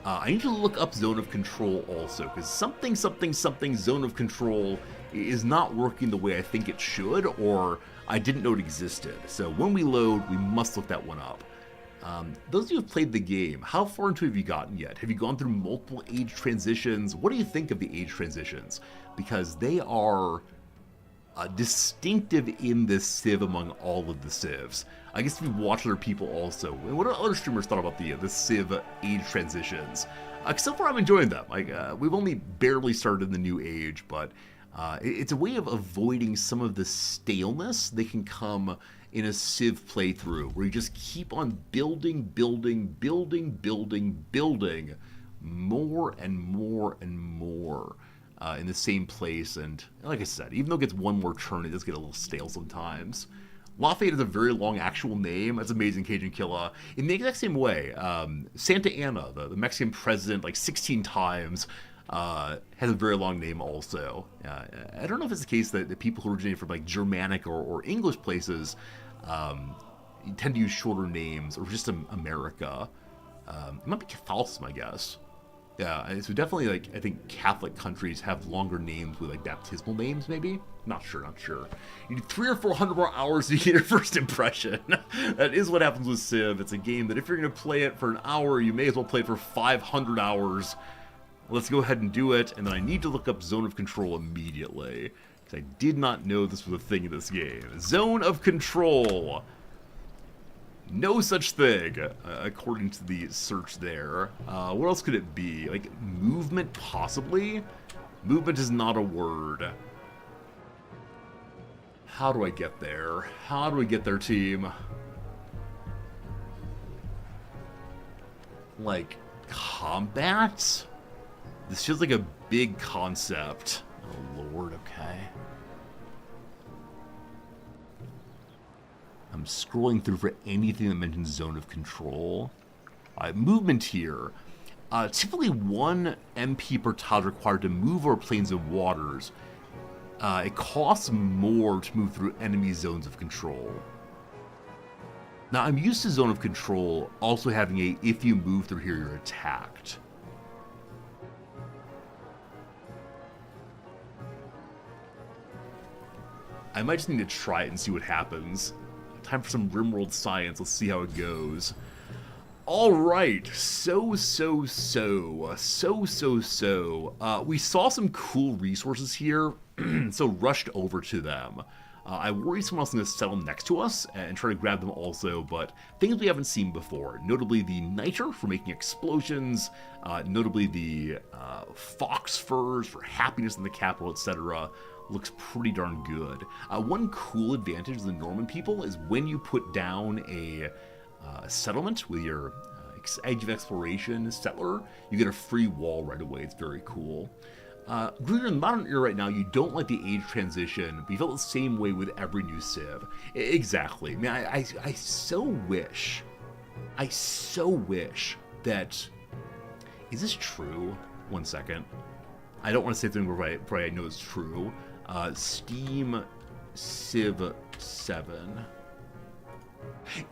I need to look up Zone of Control also, because something Zone of Control is not working the way I think it should, or I didn't know it existed. So when we load, we must look that one up. Those of you who have played the game, how far into it have you gotten yet? Have you gone through multiple age transitions? What do you think of the age transitions? Because they are distinctive in this Civ among all of the Civs. I guess if you watch other people also, and what other streamers thought about the Civ age transitions? So far I'm enjoying them. We've only barely started in the new age, but it's a way of avoiding some of the staleness that can come in a Civ playthrough, where you just keep on building more and more in the same place. And like I said, even though it gets one more turn, it does get a little stale sometimes. Lafayette is a very long actual name. That's amazing, Cajun Killa. In the exact same way, Santa Anna, the Mexican president, like 16 times, has a very long name also. I don't know if it's the case that the people who originate from like Germanic or English places tend to use shorter names, or just America. It might be Catholicism, I guess. Yeah, so definitely, like, I think Catholic countries have longer names with, like, baptismal names, maybe? Not sure. You need 300 or 400 more hours to get your first impression. That is what happens with Civ. It's a game that if you're going to play it for an hour, you may as well play it for 500 hours. Let's go ahead and do it, and then I need to look up Zone of Control immediately, because I did not know this was a thing in this game. Zone of Control. No such thing, according to the search there. What else could it be? Like, movement, possibly? Movement is not a word. How do I get there? How do we get there, team? Like, combat? This feels like a big concept. Oh, Lord, okay. I'm scrolling through for anything that mentions zone of control. Movement here. Typically 1 MP per tile required to move over planes of waters. It costs more to move through enemy zones of control. Now, I'm used to zone of control also having a, if you move through here, you're attacked. I might just need to try it and see what happens. Time for some RimWorld science. Let's see how it goes. Alright, so. We saw some cool resources here, so rushed over to them. I worry someone else is going to settle next to us and try to grab them also, but things we haven't seen before. Notably the niter for making explosions, notably the fox furs for happiness in the capital, etc. Looks pretty darn good. One cool advantage of the Norman people is when you put down a settlement with your Age of Exploration settler, you get a free wall right away. It's very cool. Green in the modern era right now, you don't like the age transition, but you felt the same way with every new Civ. Exactly. I mean, I so wish that... Is this true? 1 second. I don't want to say something where I know it's true. Steam CivVII.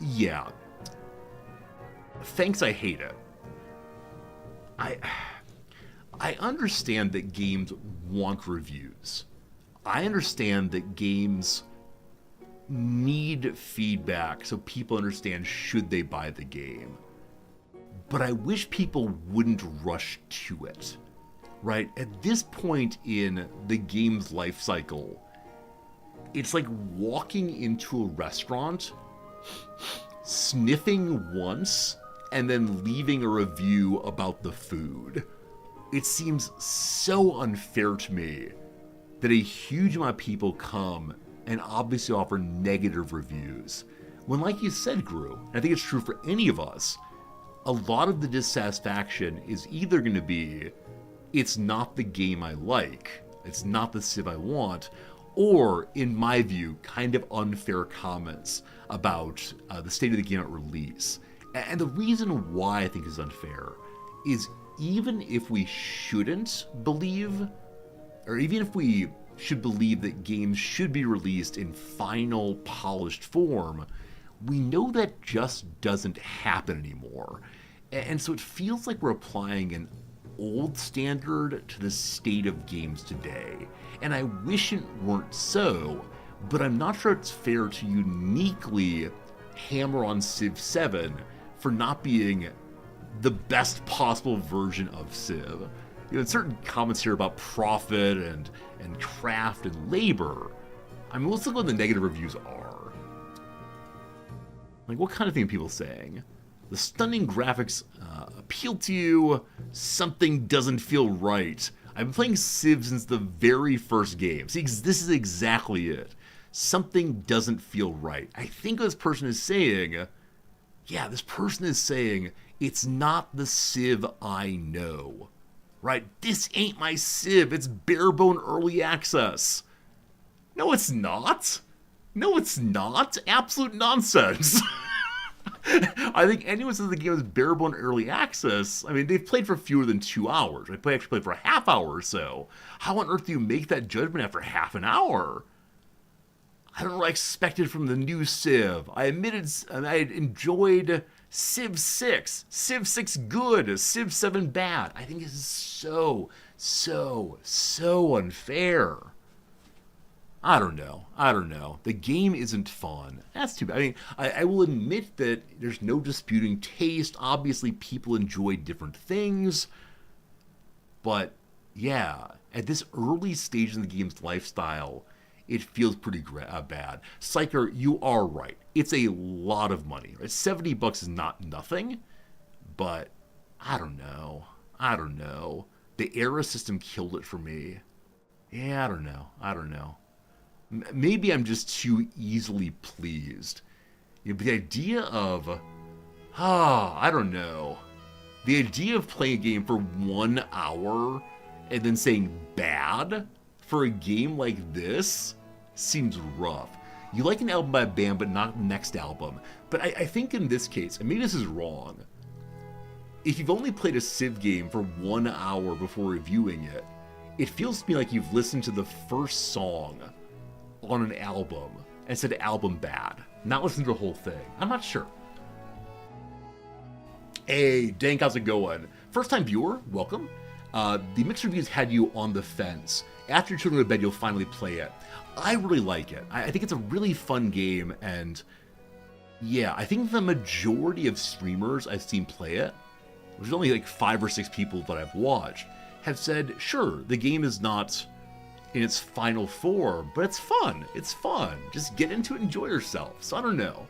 Yeah. Thanks, I hate it. I understand that games want reviews. I understand that games need feedback so people understand should they buy the game. But I wish people wouldn't rush to it. Right? At this point in the game's life cycle, it's like walking into a restaurant, sniffing once, and then leaving a review about the food. It seems so unfair to me that a huge amount of people come and obviously offer negative reviews. When, like you said, Gru, and I think it's true for any of us, a lot of the dissatisfaction is either going to be, it's not the game I like, it's not the Civ I want, or, in my view, kind of unfair comments about the state of the game at release. And the reason why I think is unfair is even if we shouldn't believe, or even if we should believe that games should be released in final, polished form, we know that just doesn't happen anymore. And so it feels like we're applying an old standard to the state of games today. And I wish it weren't so, but I'm not sure it's fair to uniquely hammer on CivVII for not being the best possible version of Civ. You know, in certain comments here about profit and craft and labor, I mean, let's look what the negative reviews are. Like, what kind of thing are people saying? The stunning graphics appeal to you. Something doesn't feel right. I've been playing Civ since the very first game. See, this is exactly it. Something doesn't feel right. I think this person is saying, it's not the Civ I know. Right? This ain't my Civ. It's barebone early access. No, it's not. No, it's not. Absolute nonsense. I think anyone says the game is barebone early access, I mean, they've played for fewer than 2 hours. They actually played for a half hour or so. How on earth do you make that judgment after half an hour? I don't know what I expected from the new Civ. I admitted I had enjoyed Civ 6. Civ 6 good. Civ 7 bad. I think this is so unfair. I don't know. The game isn't fun. That's too bad. I mean, I will admit that there's no disputing taste. Obviously, people enjoy different things. But, yeah, at this early stage in the game's lifestyle, it feels pretty bad. Psyker, you are right. It's a lot of money. Right? $70 is not nothing. But, I don't know. The era system killed it for me. Yeah, I don't know. Maybe I'm just too easily pleased. But the idea of, I don't know. The idea of playing a game for 1 hour and then saying bad for a game like this seems rough. You like an album by a band, but not the next album. But I think in this case, and maybe this is wrong, if you've only played a Civ game for 1 hour before reviewing it, it feels to me like you've listened to the first song on an album and said album bad, not listened to the whole thing. I'm not sure. Hey, Dank, how's it going? First time viewer, welcome. The mixed reviews had you on the fence. After you're children to bed, you'll finally play it. I really like it. I think it's a really fun game, and yeah, I think the majority of streamers I've seen play it, which is only like 5 or 6 people that I've watched, have said, sure, the game is not in its final form, but it's fun. It's fun. Just get into it and enjoy yourself. So I don't know.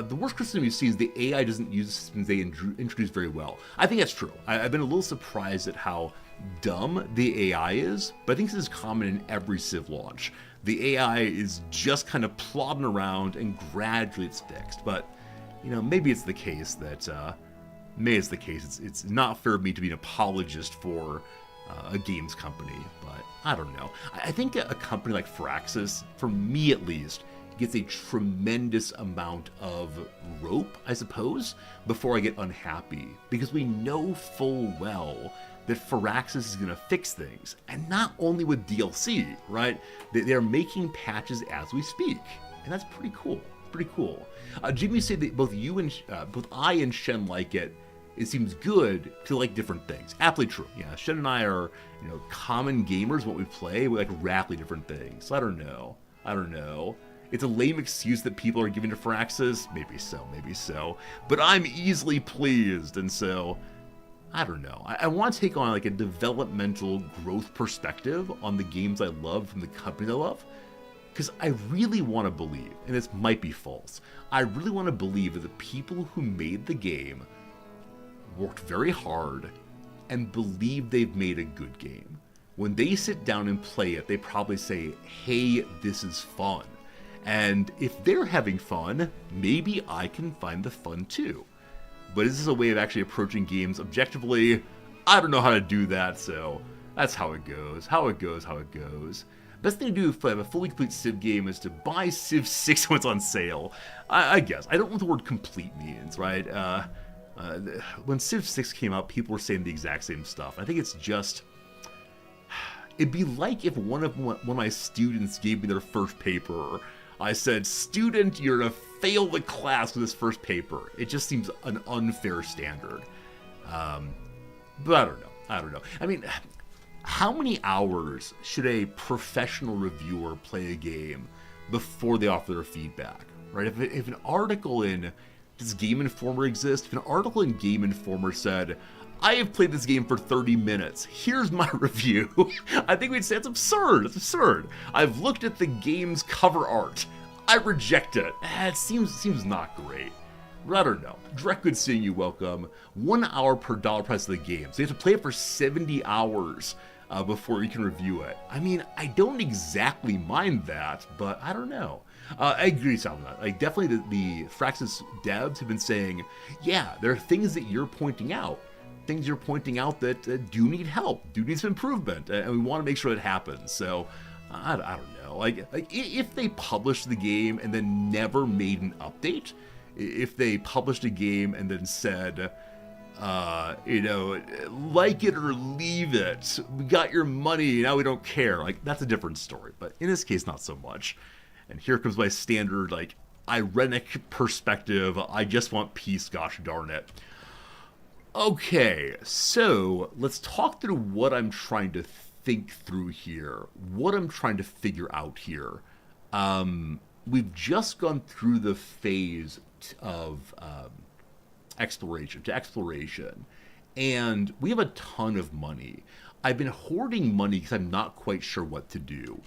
The worst criticism you see is the AI doesn't use the systems they introduce very well. I think that's true. I've been a little surprised at how dumb the AI is, but I think this is common in every Civ launch. The AI is just kind of plodding around and gradually it's fixed. But, maybe it's the case that, it's not fair of me to be an apologist for a games company, but I don't know. I think a company like Firaxis, for me at least, gets a tremendous amount of rope, I suppose, before I get unhappy, because we know full well that Firaxis is going to fix things, and not only with DLC, right? They're making patches as we speak, and that's pretty cool. Pretty cool. Jimmy said that both I and Shen like it. It seems good to like different things. Aptly true. Yeah, Shen and I are, common gamers. What we play, we like radically different things. So I don't know. It's a lame excuse that people are giving to Firaxis. Maybe so. But I'm easily pleased, and so I don't know. I want to take on like a developmental growth perspective on the games I love from the companies I love. Because I really want to believe, and this might be false, I really want to believe that the people who made the game worked very hard and believe they've made a good game. When they sit down and play it, they probably say, hey, this is fun. And if they're having fun, maybe I can find the fun too. But is this a way of actually approaching games objectively? I don't know how to do that, so that's how it goes. Best thing to do if I have a fully complete Civ game is to buy CivVII when it's on sale. I guess. I don't know what the word complete means, right? When CivVII came out, people were saying the exact same stuff. I think it's just... It'd be like if one of my students gave me their first paper. I said, student, you're going to fail the class with this first paper. It just seems an unfair standard. But I don't know. I mean, how many hours should a professional reviewer play a game before they offer their feedback, right? If an article in... Does Game Informer exist? If an article in Game Informer said, I have played this game for 30 minutes, here's my review, I think we'd say it's absurd. It's absurd. I've looked at the game's cover art. I reject it. It seems not great. But I don't know. Direct Good seeing you, welcome. 1 hour per dollar price of the game. So you have to play it for 70 hours before you can review it. I mean, I don't exactly mind that, but I don't know. I agree, Salman. Like, definitely the Firaxis devs have been saying, yeah, there are things that you're pointing out. Things you're pointing out that do need help, do need some improvement, and we want to make sure it happens. So, I don't know. Like if they published the game and then never made an update, if they published a game and then said, like it or leave it, we got your money, now we don't care. Like, that's a different story. But in this case, not so much. And here comes my standard, like, ironic perspective. I just want peace, gosh darn it. Okay, so let's talk through what I'm trying to think through here. What I'm trying to figure out here. We've just gone through the phase of exploration. And we have a ton of money. I've been hoarding money because I'm not quite sure what to do.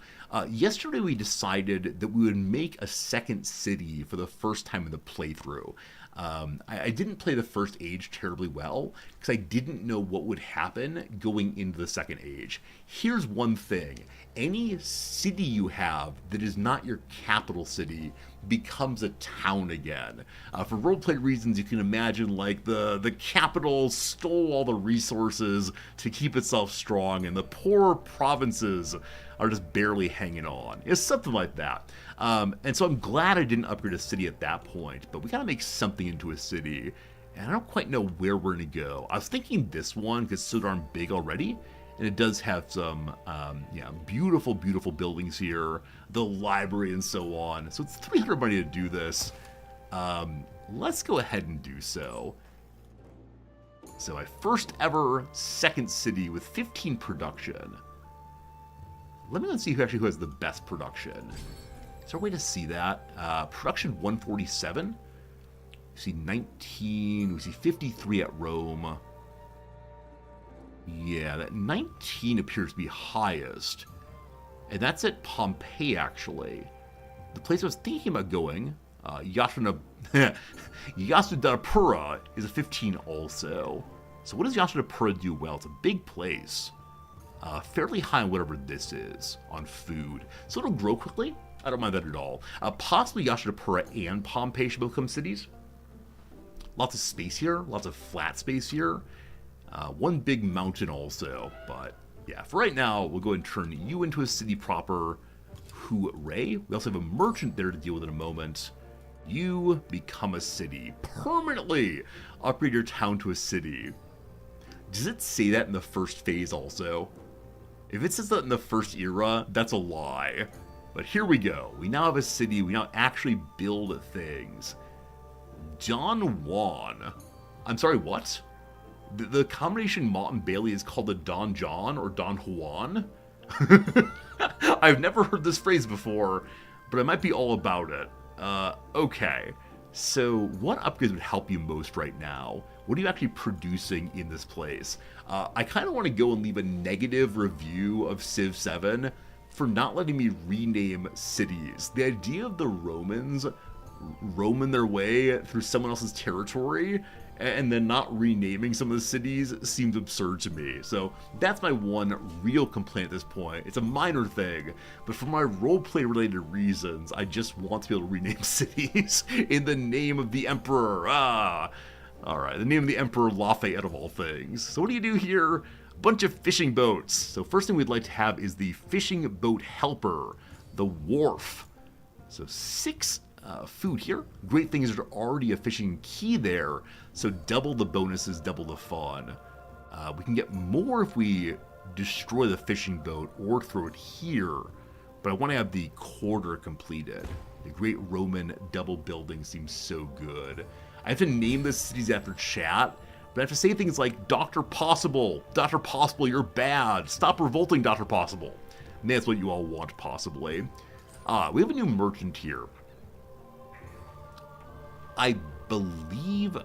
Yesterday we decided that we would make a second city for the first time in the playthrough. I didn't play the first age terribly well because I didn't know what would happen going into the second age. Here's one thing. Any city you have that is not your capital city becomes a town again. For roleplay reasons, you can imagine like the capital stole all the resources to keep itself strong, and the poor provinces are just barely hanging on. It's something like that. And so I'm glad I didn't upgrade a city at that point, but we gotta make something into a city, and I don't quite know where we're gonna go. I was thinking this one, because it's so darn big already, and it does have some, beautiful, beautiful buildings here, the library and so on. So it's 300 money to do this. Let's go ahead and do so. So my first ever second city with 15 production. Let me see who has the best production. Is there a way to see that? Production 147. We see 19. We see 53 at Rome. Yeah, that 19 appears to be highest. And that's at Pompeii, actually. The place I was thinking about going, Yasudapura, is a 15 also. So what does Yasudapura do well? It's a big place. Fairly high on whatever this is, on food. So it'll grow quickly. I don't mind that at all. Possibly Yasudapura and Pompeii should become cities. Lots of space here, lots of flat space here. One big mountain also, but yeah, for right now, we'll go ahead and turn you into a city proper. Hooray. We also have a merchant there to deal with in a moment. You become a city. Permanently upgrade your town to a city. Does it say that in the first phase also? If it says that in the first era, that's a lie. But here we go. We now have a city. We now actually build things. Don Juan. I'm sorry, what? The combination Mott and Bailey is called a Don John or Don Juan? I've never heard this phrase before, but I might be all about it. Okay. So what upgrades would help you most right now? What are you actually producing in this place? I kind of want to go and leave a negative review of CivVII for not letting me rename cities. The idea of the Romans roaming their way through someone else's territory and then not renaming some of the cities seems absurd to me. So that's my one real complaint at this point. It's a minor thing, but for my roleplay related reasons, I just want to be able to rename cities in the name of the Emperor. Alright, the name of the Emperor Lafayette of all things. So what do you do here? A bunch of fishing boats. So first thing we'd like to have is the fishing boat helper, the wharf. So 6 food here. Great thing is there's already a fishing key there, so double the bonuses, double the fun. We can get more if we destroy the fishing boat or throw it here, but I want to have the quarter completed. The Great Roman double building seems so good. I have to name the cities after chat, but I have to say things like, Dr. Possible, you're bad, stop revolting, Dr. Possible. And that's what you all want, possibly. We have a new merchant here. I believe...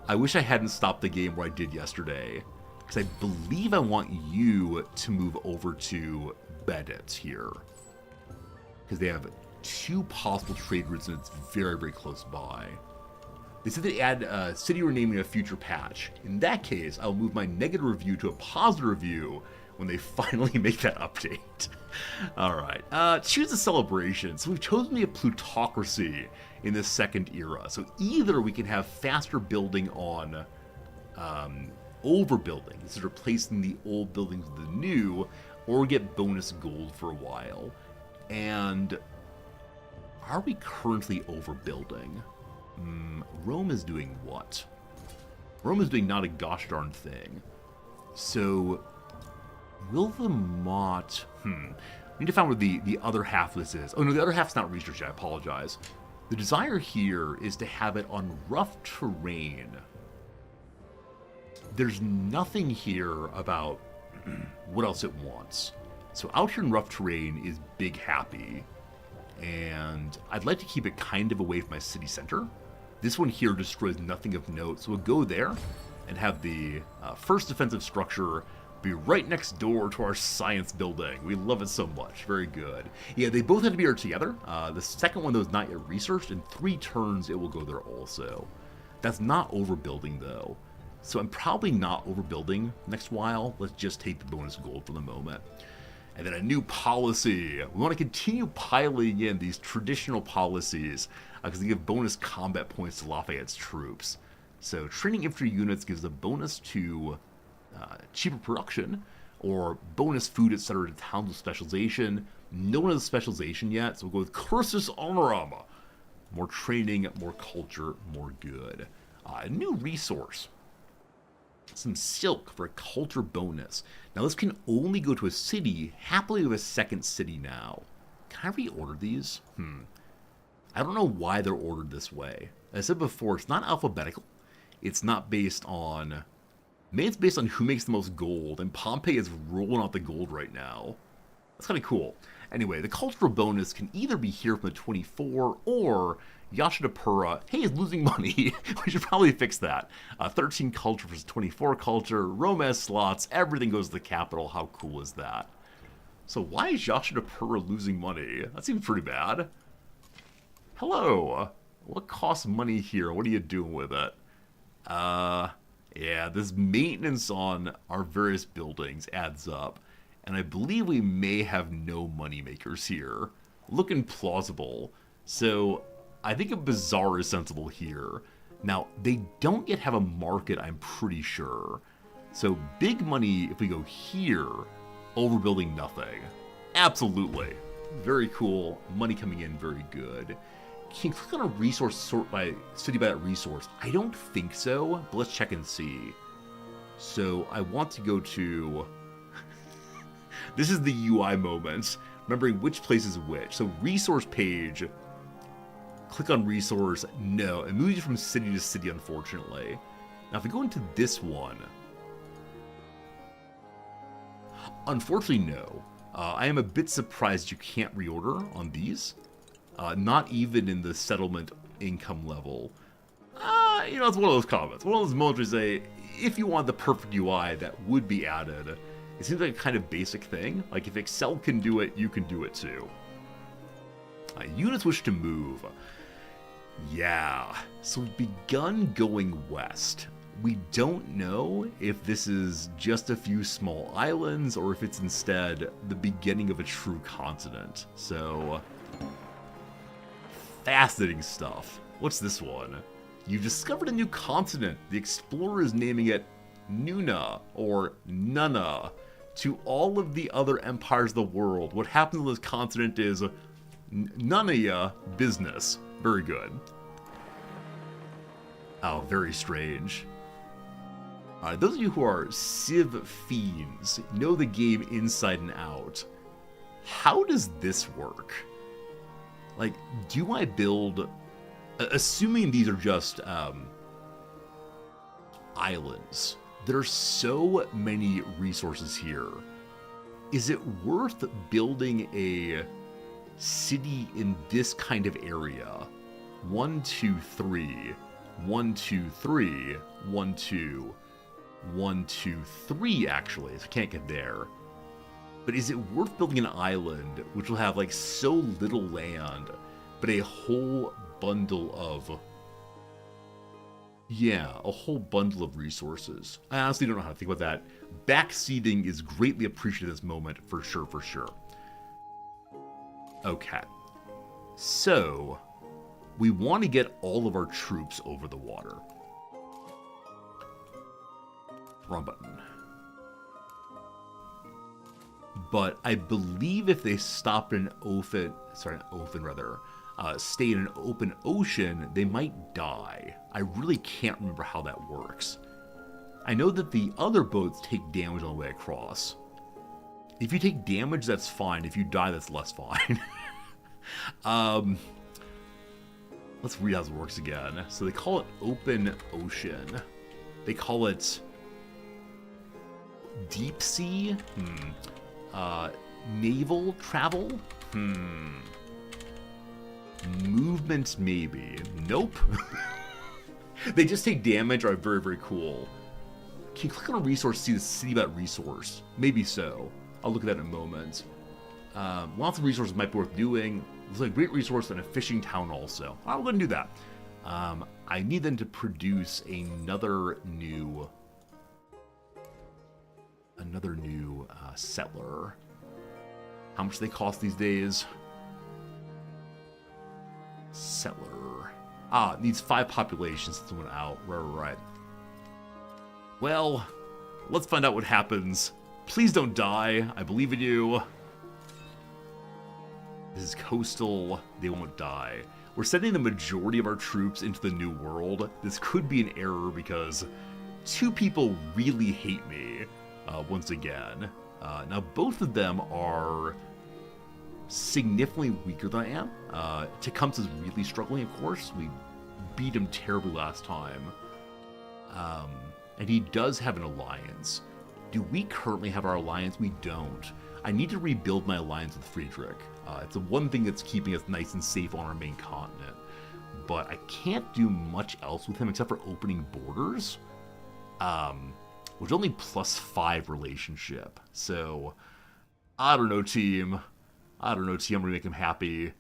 I wish I hadn't stopped the game where I did yesterday, because I believe I want you to move over to Bedit here. Because they have 2 possible trade routes and it's very, very close by. They said they add city renaming in a future patch. In that case, I'll move my negative review to a positive review when they finally make that update. Alright, choose a celebration. So we've chosen to be a plutocracy in this second era. So either we can have faster building on overbuilding, this is replacing the old buildings with the new, or we get bonus gold for a while. And are we currently overbuilding? Rome is doing what? Rome is doing not a gosh darn thing. So will the Mott... We need to find where the other half of this is. Oh no, the other half's not researched yet, I apologize. The desire here is to have it on rough terrain. There's nothing here about what else it wants. So out here in rough terrain is Big Happy. And I'd like to keep it kind of away from my city center. This one here destroys nothing of note, so we'll go there and have the first defensive structure Be right next door to our science building. We love it so much. Very good. Yeah, they both have to be here together. The second one, though, is not yet researched. In 3 turns, it will go there also. That's not overbuilding, though. So I'm probably not overbuilding next while. Let's just take the bonus gold for the moment. And then a new policy. We want to continue piling in these traditional policies because they give bonus combat points to Lafayette's troops. So training infantry units gives a bonus to cheaper production, or bonus food, etc. to towns of specialization. No one has a specialization yet, so we'll go with Cursus Honorum. More training, more culture, more good. A new resource. Some silk for a culture bonus. Now this can only go to a city. Happily we have a second city now. Can I reorder these? I don't know why they're ordered this way. As I said before, it's not alphabetical. It's not based on... Maybe it's based on who makes the most gold, and Pompeii is rolling out the gold right now. That's kind of cool. Anyway, the cultural bonus can either be here from the 24, or Yashadapura, hey, is losing money. We should probably fix that. 13 culture versus 24 culture, Romance slots, everything goes to the capital. How cool is that? So why is Yashadapura losing money? That seems pretty bad. Hello. What costs money here? What are you doing with it? Yeah, this maintenance on our various buildings adds up. And I believe we may have no moneymakers here. Looking plausible. So I think a bazaar is sensible here. Now, they don't yet have a market, I'm pretty sure. So big money, if we go here, overbuilding nothing. Absolutely. Very cool. Money coming in, very good. Can you click on a resource sort by city by that resource? I don't think so, but let's check and see. So I want to go to... This is the UI moment, remembering which place is which. So resource page, click on resource, no. It moves you from city to city, unfortunately. Now if we go into this one, unfortunately no. I am a bit surprised you can't reorder on these. Not even in the settlement income level. You know, it's one of those comments. One of those moments where you say, if you want the perfect UI, that would be added. It seems like a kind of basic thing. Like, if Excel can do it, you can do it too. Units wish to move. Yeah. So we've begun going west. We don't know if this is just a few small islands or if it's instead the beginning of a true continent. So... fascinating stuff. What's this one? You've discovered a new continent. The explorer is naming it Nuna or Nunna. To all of the other empires of the world, what happens on this continent is none of ya business. Very good. Oh, very strange. Those of you who are Civ fiends know the game inside and out. How does this work? Like, do I build... Assuming these are just islands, there are so many resources here. Is it worth building a city in this kind of area? 1, 2, 3. 1, 2, 3. 1, 2. 1, 2, 3, actually. So I can't get there. But is it worth building an island which will have like so little land, but a whole bundle of... Yeah, a whole bundle of resources. I honestly don't know how to think about that. Backseating is greatly appreciated at this moment, for sure, for sure. Okay. So, we want to get all of our troops over the water. Wrong button. But I believe if they stop in stay in an open ocean, they might die. I really can't remember how that works. I know that the other boats take damage on the way across. If you take damage, that's fine. If you die, that's less fine. Let's read how this works again. So they call it open ocean. They call it deep sea. Naval travel. Movement, maybe. Nope. They just take damage, are very, very cool. Can you click on a resource to see the CivVII resource? Maybe so. I'll look at that in a moment. Lots of resources might be worth doing. There's a great resource and a fishing town also. I'll go and do that. I need them to produce another new settler. How much do they cost these days? Settler. It needs 5 populations since it went out. Right. Well, let's find out what happens. Please don't die. I believe in you. This is coastal. They won't die. We're sending the majority of our troops into the New World. This could be an error because 2 people really hate me, once again. Now, both of them are significantly weaker than I am. Tecumseh's really struggling, of course. We beat him terribly last time. And he does have an alliance. Do we currently have our alliance? We don't. I need to rebuild my alliance with Friedrich. It's the one thing that's keeping us nice and safe on our main continent. But I can't do much else with him except for opening borders. Which only +5 relationship. So, I don't know, team. I'm gonna make him happy.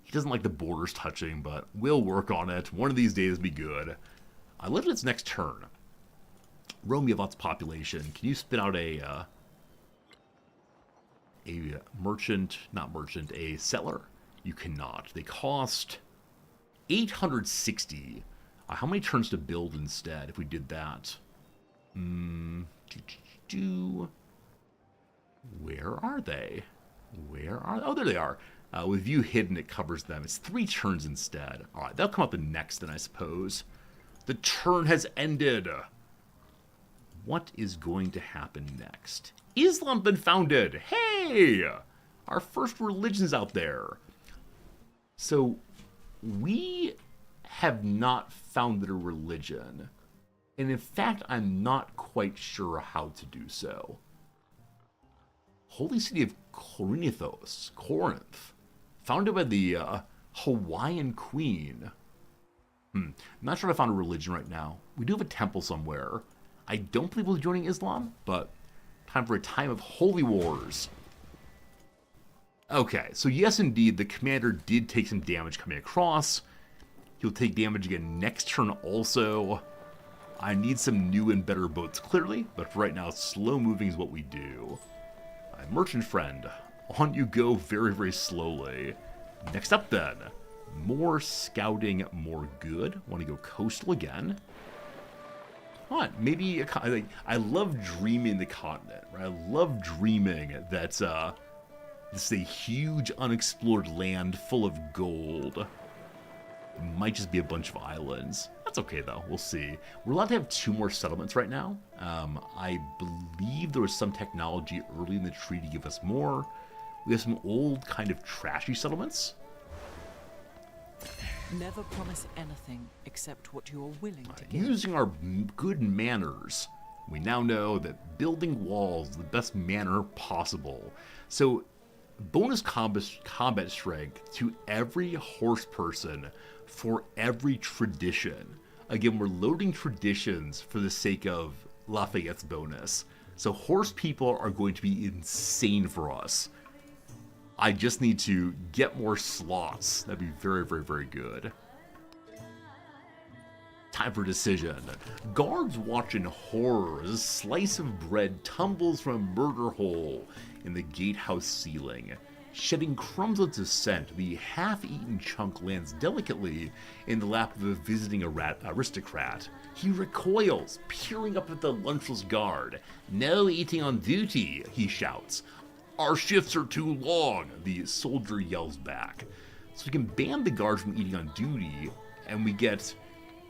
He doesn't like the borders touching, but we'll work on it. One of these days will be good. I live in its next turn. Rome, you have lots of population. Can you spit out a settler? You cannot. They cost 860. How many turns to build instead if we did that? Where are they? Oh, there they are. With view hidden, it covers them. It's 3 turns instead. All right, that'll come up the next then, I suppose. The turn has ended. What is going to happen next? Islam been founded. Hey! Our first religion's out there. So, we have not founded a religion. And in fact, I'm not quite sure how to do so. Holy city of Corinth, founded by the Hawaiian queen. I'm not sure if I found a religion right now. We do have a temple somewhere. I don't believe we'll be joining Islam, but time for a time of holy wars. Okay, so yes, indeed, the commander did take some damage coming across. He'll take damage again next turn also. I need some new and better boats, clearly, but for right now, slow moving is what we do. Merchant friend, on you go very, very slowly. Next up then, more scouting, more good. Want to go coastal again. Come on, maybe I love dreaming the continent, right? I love dreaming that this is a huge unexplored land full of gold. It might just be a bunch of islands. That's okay though, we'll see. We're allowed to have 2 more settlements right now. I believe there was some technology early in the treaty to give us more. We have some old kind of trashy settlements. Never promise anything except what you're willing to give. Using our good manners, we now know that building walls is the best manner possible. So, bonus combat strength to every horse person for every tradition. Again, we're loading traditions for the sake of Lafayette's bonus. So horse people are going to be insane for us. I just need to get more slots. That'd be very, very, very good. Time for decision. Guards watch in horror as a slice of bread tumbles from a murder hole in the gatehouse ceiling. Shedding crumbs of dissent, the half-eaten chunk lands delicately in the lap of a visiting aristocrat. He recoils, peering up at the lunchless guard. "No eating on duty," he shouts. "Our shifts are too long," the soldier yells back. So we can ban the guards from eating on duty, and we get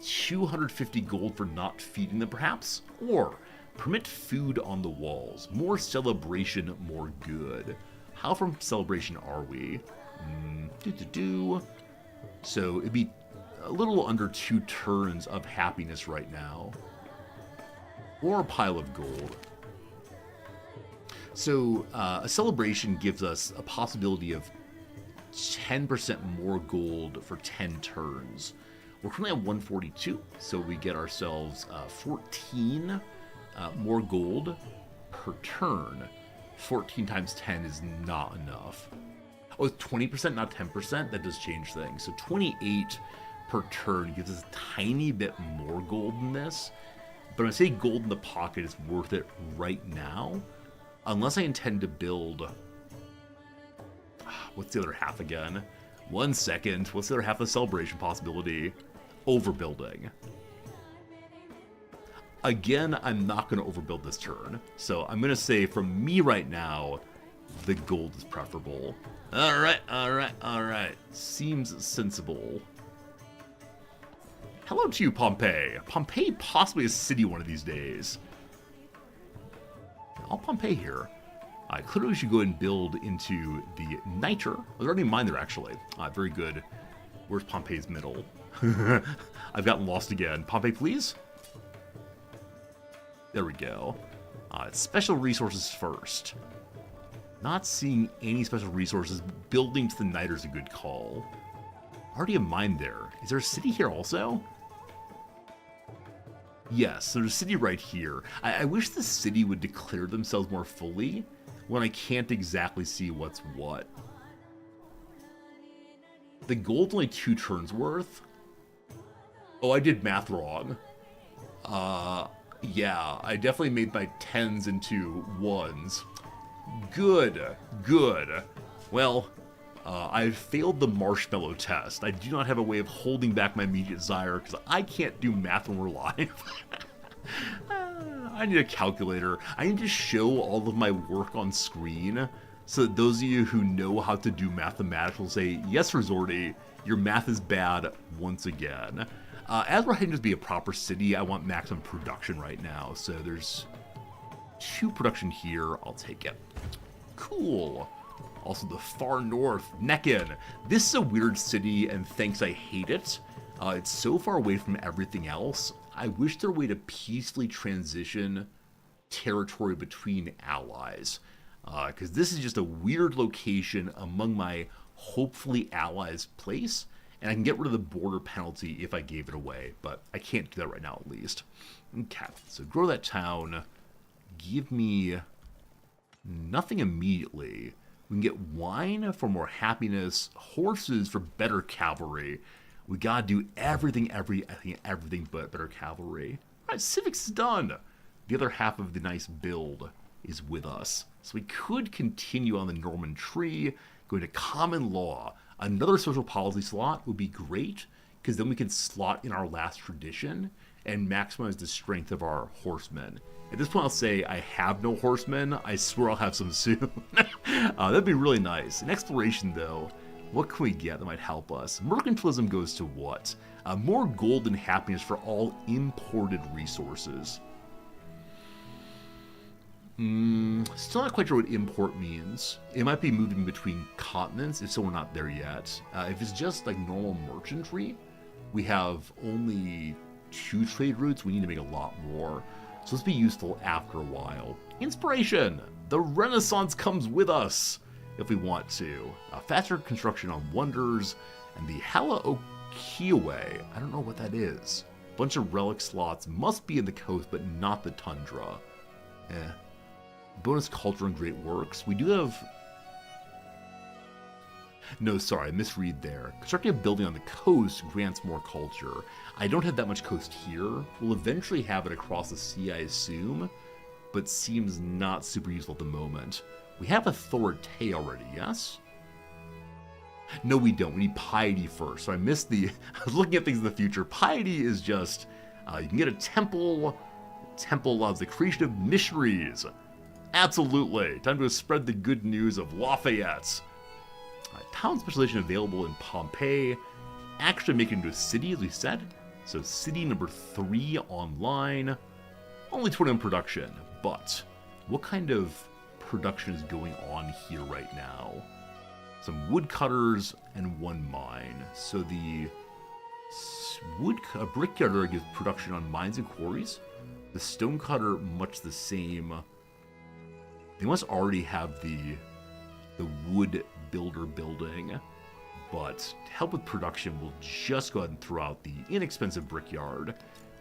250 gold for not feeding them, perhaps? Or permit food on the walls. More celebration, more good. How from celebration are we? So it'd be a little under 2 turns of happiness right now. Or a pile of gold. So a celebration gives us a possibility of 10% more gold for 10 turns. We're currently at 142, so we get ourselves 14 More gold per turn. 14 times 10 is not enough. Oh, it's 20%, not 10%? That does change things. So 28 per turn gives us a tiny bit more gold than this. But when I say gold in the pocket is worth it right now, unless I intend to build... What's the other half again? 1 second. What's the other half of the celebration possibility? Overbuilding. Again, I'm not going to overbuild this turn. So I'm going to say, from me right now, the gold is preferable. Alright. Seems sensible. Hello to you, Pompeii. Pompeii possibly a city one of these days. All Pompeii here. Clearly we should go and build into the Niter. There's already a mine there, actually. Very good. Where's Pompeii's middle? I've gotten lost again. Pompeii, please? There we go. Special resources first. Not seeing any special resources. Building to the Niter is a good call. Already a mine there. Is there a city here also? Yes, there's a city right here. I wish the city would declare themselves more fully when I can't exactly see what's what. The gold's only 2 turns worth. Oh, I did math wrong. Yeah, I definitely made my 10s into 1s. Good. Well, I failed the marshmallow test. I do not have a way of holding back my immediate desire because I can't do math when we're live. I need a calculator. I need to show all of my work on screen so that those of you who know how to do mathematics will say, yes, Resorty, your math is bad once again. As we're heading to be a proper city, I want maximum production right now. So there's 2 production here. I'll take it. Cool. Also the far north, Neckin. This is a weird city, and thanks, I hate it. It's so far away from everything else. I wish there were a way to peacefully transition territory between allies. Because this is just a weird location among my hopefully allies' place, and I can get rid of the border penalty if I gave it away, but I can't do that right now at least. Okay, so grow that town. Give me nothing immediately. We can get wine for more happiness, horses for better cavalry. We gotta do everything but better cavalry. Alright, civics is done. The other half of the nice build is with us. So we could continue on the Norman tree, going to common law. Another social policy slot would be great, because then we can slot in our last tradition and maximize the strength of our horsemen. At this point, I'll say I have no horsemen. I swear I'll have some soon. That'd be really nice. In exploration, though, what can we get that might help us? Mercantilism goes to what? More gold and happiness for all imported resources. Still not quite sure what import means. It might be moving between continents, if so we're not there yet. If it's just like normal merchantry, we have only 2 trade routes. We need to make a lot more. So this will be useful after a while. Inspiration! The Renaissance comes with us, if we want to. Faster construction on wonders, and the Hala Okiawe. I don't know what that is. Bunch of relic slots must be in the coast, but not the tundra. Bonus culture and great works. We do have... No, sorry, I misread there. Constructing a building on the coast grants more culture. I don't have that much coast here. We'll eventually have it across the sea, I assume, but seems not super useful at the moment. We have authority already, yes? No, we don't. We need piety first. So I missed the... I was looking at things in the future. Piety is just... you can get a temple. Temple allows the creation of missionaries. Absolutely. Time to spread the good news of Lafayette. Town specialization available in Pompeii. Actually make it into a city, as we said. So city number 3 online. Only 21 production. But what kind of production is going on here right now? Some woodcutters and 1 mine. So the brickyarder gives production on mines and quarries. The stonecutter, much the same. They must already have the wood builder building, but to help with production, we'll just go ahead and throw out the inexpensive brickyard,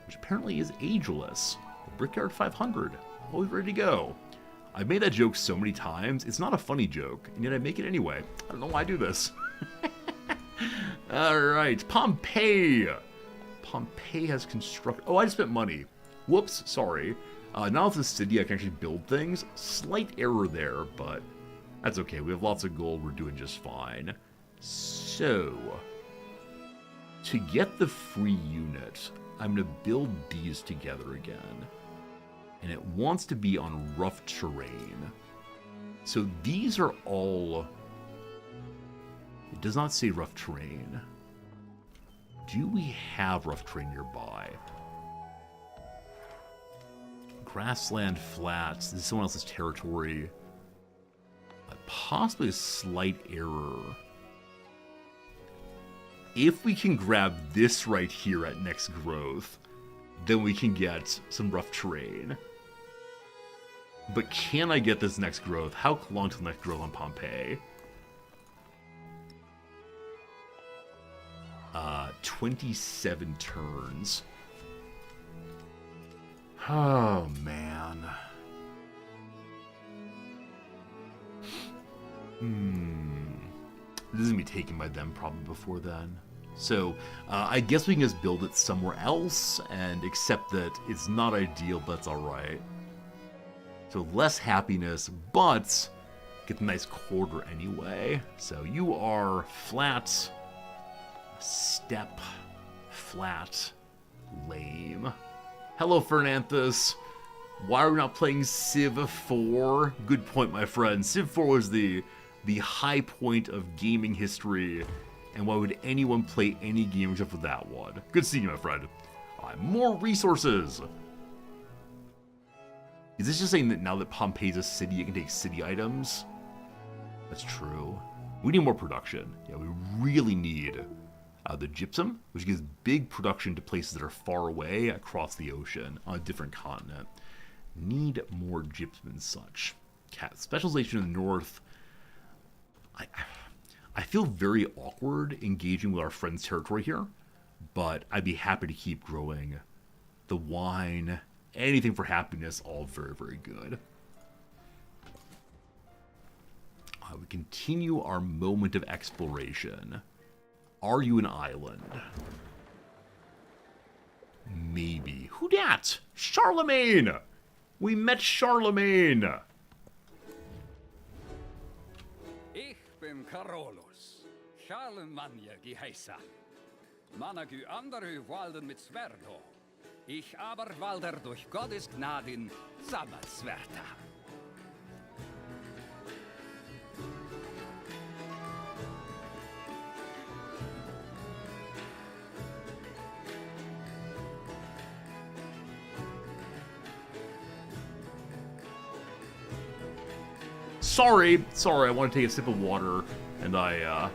which apparently is ageless. Brickyard 500. Always ready to go. I've made that joke so many times, it's not a funny joke, and yet I make it anyway. I don't know why I do this. Alright, Pompeii! Pompeii has constructed... Oh, I just spent money. Whoops, sorry. Now with the city, I can actually build things. Slight error there, but that's okay. We have lots of gold. We're doing just fine. So, to get the free unit, I'm going to build these together again. And it wants to be on rough terrain. So these are all... It does not say rough terrain. Do we have rough terrain nearby? Grassland flats. This is someone else's territory. Possibly a slight error. If we can grab this right here at next growth, then we can get some rough terrain. But can I get this next growth? How long till next growth on Pompeii? 27 turns. Oh, man. This is going to be taken by them probably before then. So, I guess we can just build it somewhere else and accept that it's not ideal, but that's alright. So, less happiness, but get a nice quarter anyway. So, you are flat, step, flat, lame. Hello, Fernanthus. Why are we not playing CivVII? Good point, my friend. CivVII was the high point of gaming history, and why would anyone play any game except for that one? Good seeing you, my friend. More resources. Is this just saying that now that Pompeii's a city, it can take city items? That's true. We need more production. Yeah, we really need the gypsum, which gives big production to places that are far away across the ocean on a different continent. Need more gypsum and such. Specialization in the north. I feel very awkward engaging with our friend's territory here, but I'd be happy to keep growing. The wine, anything for happiness, all very, very good. We continue our moment of exploration. Are you an island? Maybe. Who dat? Charlemagne! We met Charlemagne! Ich bin Carolus, Charlemagne geheißen. Managü andere walden mit Sverdo. Ich aber walder durch Gottes Gnaden Sabbatswerter. Sorry, I want to take a sip of water, and I'm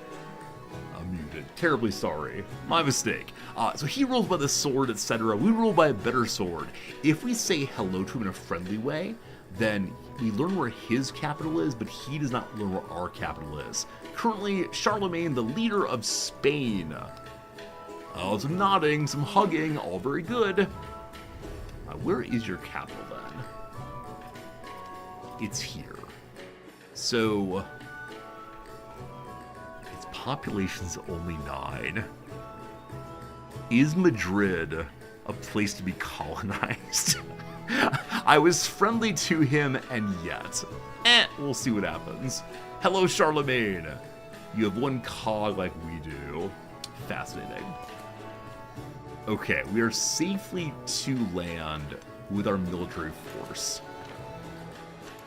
muted. Terribly sorry. My mistake. So he rules by the sword, etc. We rule by a better sword. If we say hello to him in a friendly way, then we learn where his capital is, but he does not learn where our capital is. Currently, Charlemagne, the leader of Spain. Oh, some nodding, some hugging, all very good. Where is your capital, then? It's here. So, its population's only 9. Is Madrid a place to be colonized? I was friendly to him, and yet. We'll see what happens. Hello, Charlemagne. You have one cog like we do. Fascinating. Okay, we are safely to land with our military force.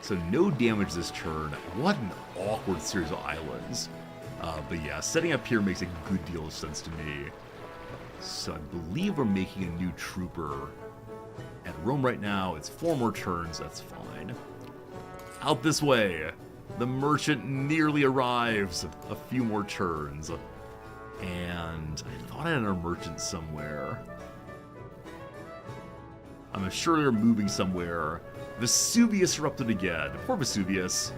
So no damage this turn. What an awkward series of islands. But yeah, setting up here makes a good deal of sense to me. So I believe we're making a new trooper at Rome right now. It's 4 more turns, that's fine. Out this way. The merchant nearly arrives. A few more turns. And I thought I had our merchant somewhere. I'm sure they're moving somewhere. Vesuvius erupted again. Poor Vesuvius.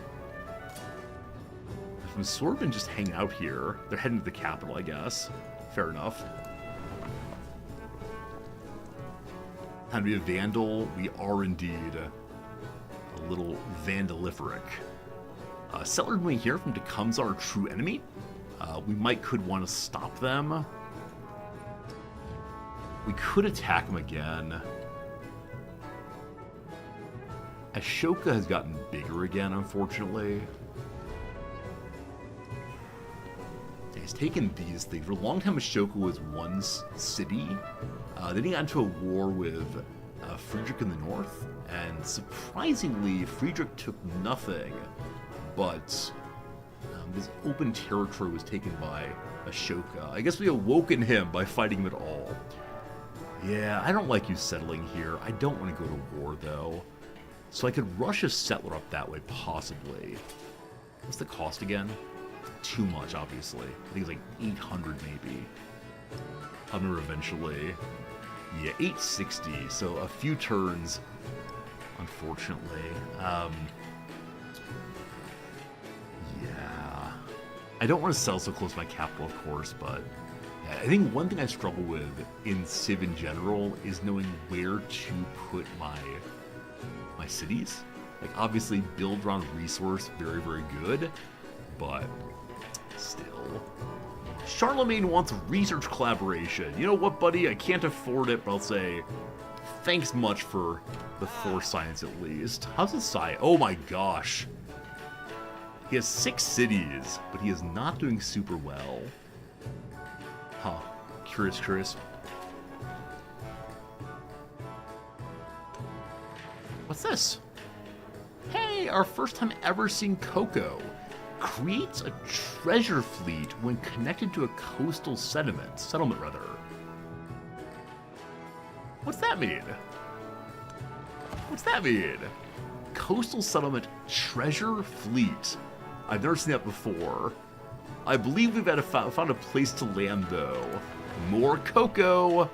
From Sorbin just hang out here. They're heading to the capital, I guess. Fair enough. Time to be a vandal. We are indeed a little vandaliferic. Settler moving here from Tecumseh, our true enemy. We could want to stop them. We could attack them again. Ashoka has gotten bigger again, unfortunately. He's taken these things. For a long time, Ashoka was one city. Then he got into a war with Friedrich in the north, and surprisingly, Friedrich took nothing, but this open territory was taken by Ashoka. I guess we awoken him by fighting him at all. Yeah, I don't like you settling here. I don't want to go to war, though. So I could rush a settler up that way, possibly. What's the cost again? Too much, obviously. I think it's like 800, maybe. I'll remember eventually. Yeah, 860, so a few turns, unfortunately. Yeah. I don't want to settle so close to my capital, of course, but I think one thing I struggle with in Civ in general is knowing where to put my cities. Like, obviously, build around resource, very, very good, but still. Charlemagne wants research collaboration. You know what, buddy? I can't afford it, but I'll say thanks much for the foresight at least. How's his side? Oh my gosh. He has 6 cities, but he is not doing super well. Huh. Curious. What's this? Hey, our first time ever seeing Coco. Creates a treasure fleet when connected to a coastal settlement. What's that mean? Coastal settlement treasure fleet. I've never seen that before. I believe we've found a place to land, though. More cocoa.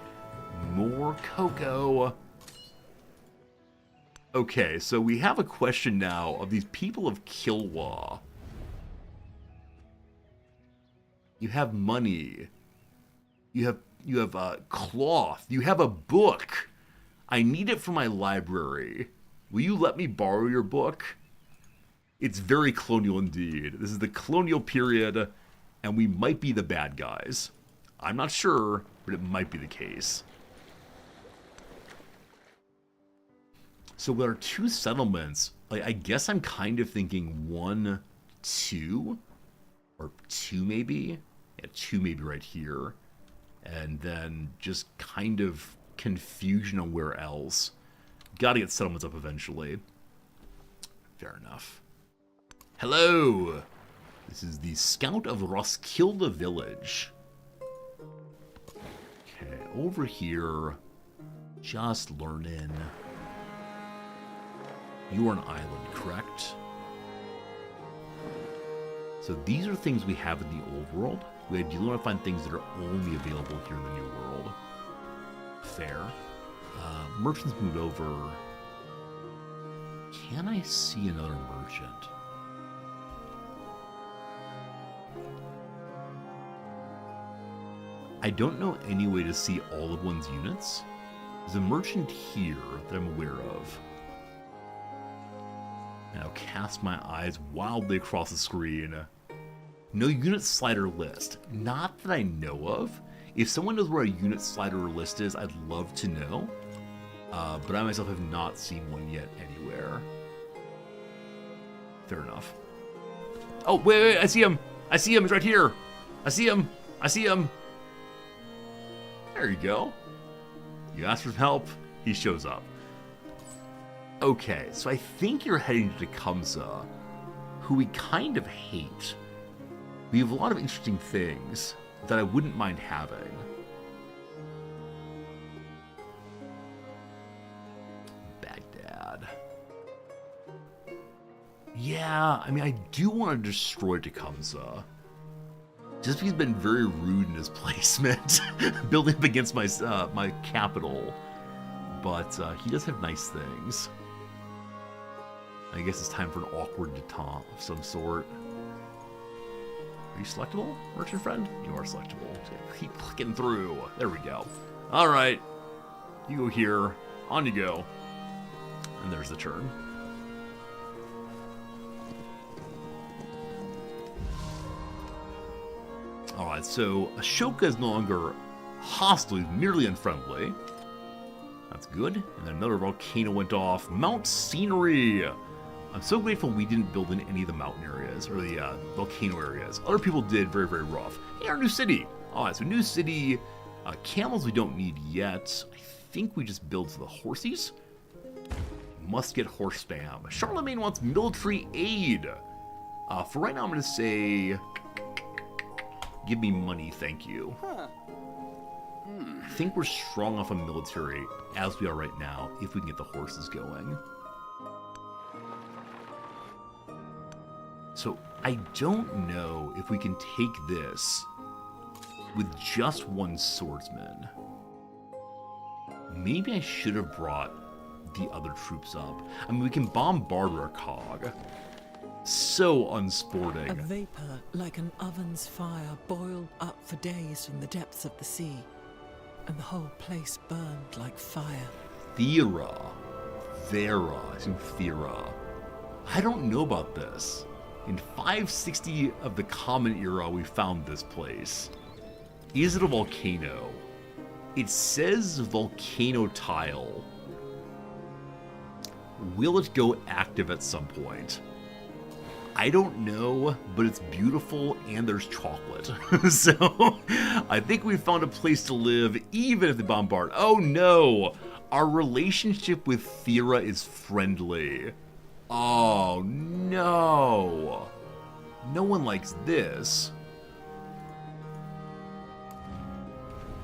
Okay, so we have a question now of these people of Kilwa. You have money. You have cloth. You have a book. I need it for my library. Will you let me borrow your book? It's very colonial indeed. This is the colonial period, and we might be the bad guys. I'm not sure, but it might be the case. So with our 2 settlements, like, I guess I'm kind of thinking 1, 2, or 2 maybe. Yeah, 2 maybe right here. And then just kind of confusion on where else. Gotta get settlements up eventually. Fair enough. Hello! This is the Scout of Roskilde Village. Okay, over here, just learning. You are an island, correct? So these are things we have in the old world. We ideally want to find things that are only available here in the new world. Fair. Merchants moved over. Can I see another merchant? I don't know any way to see all of one's units. There's a merchant here that I'm aware of. Now cast my eyes wildly across the screen. No unit slider list. Not that I know of. If someone knows where a unit slider list is, I'd love to know. But I myself have not seen one yet anywhere. Fair enough. Oh, wait, I see him. He's right here. I see him. There you go. You ask for some help, he shows up. Okay, so I think you're heading to Tecumseh, who we kind of hate. We have a lot of interesting things that I wouldn't mind having. Baghdad. Yeah, I mean, I do want to destroy Tecumseh. Just because he's been very rude in his placement, building up against my my capital. But he does have nice things. I guess it's time for an awkward detente of some sort. Are you selectable, merchant friend? You are selectable. Keep clicking through. There we go. All right. You go here. On you go. And there's the turn. Alright, so Ashoka is no longer hostile, he's merely unfriendly. That's good. And then another volcano went off. Mount Scenery! I'm so grateful we didn't build in any of the mountain areas, or the volcano areas. Other people did, very, very rough. Hey, our new city! Alright, so new city. Camels we don't need yet. I think we just build the horsies. Must get horse spam. Charlemagne wants military aid. For right now, I'm going to say... Give me money, thank you. I think we're strong enough on military, as we are right now, if we can get the horses going. So, I don't know if we can take this with just one swordsman. Maybe I should have brought the other troops up. I mean, we can bombard our cog. So unsporting. A vapor like an oven's fire boiled up for days from the depths of the sea, and the whole place burned like fire. Thera. Thera. I assume Thera. I don't know about this. In 560 of the Common Era, we found this place. Is it a volcano? It says volcano tile. Will it go active at some point? I don't know, but it's beautiful and there's chocolate. So I think we found a place to live even if they bombard. Oh no! Our relationship with Thera is friendly. Oh no! No one likes this.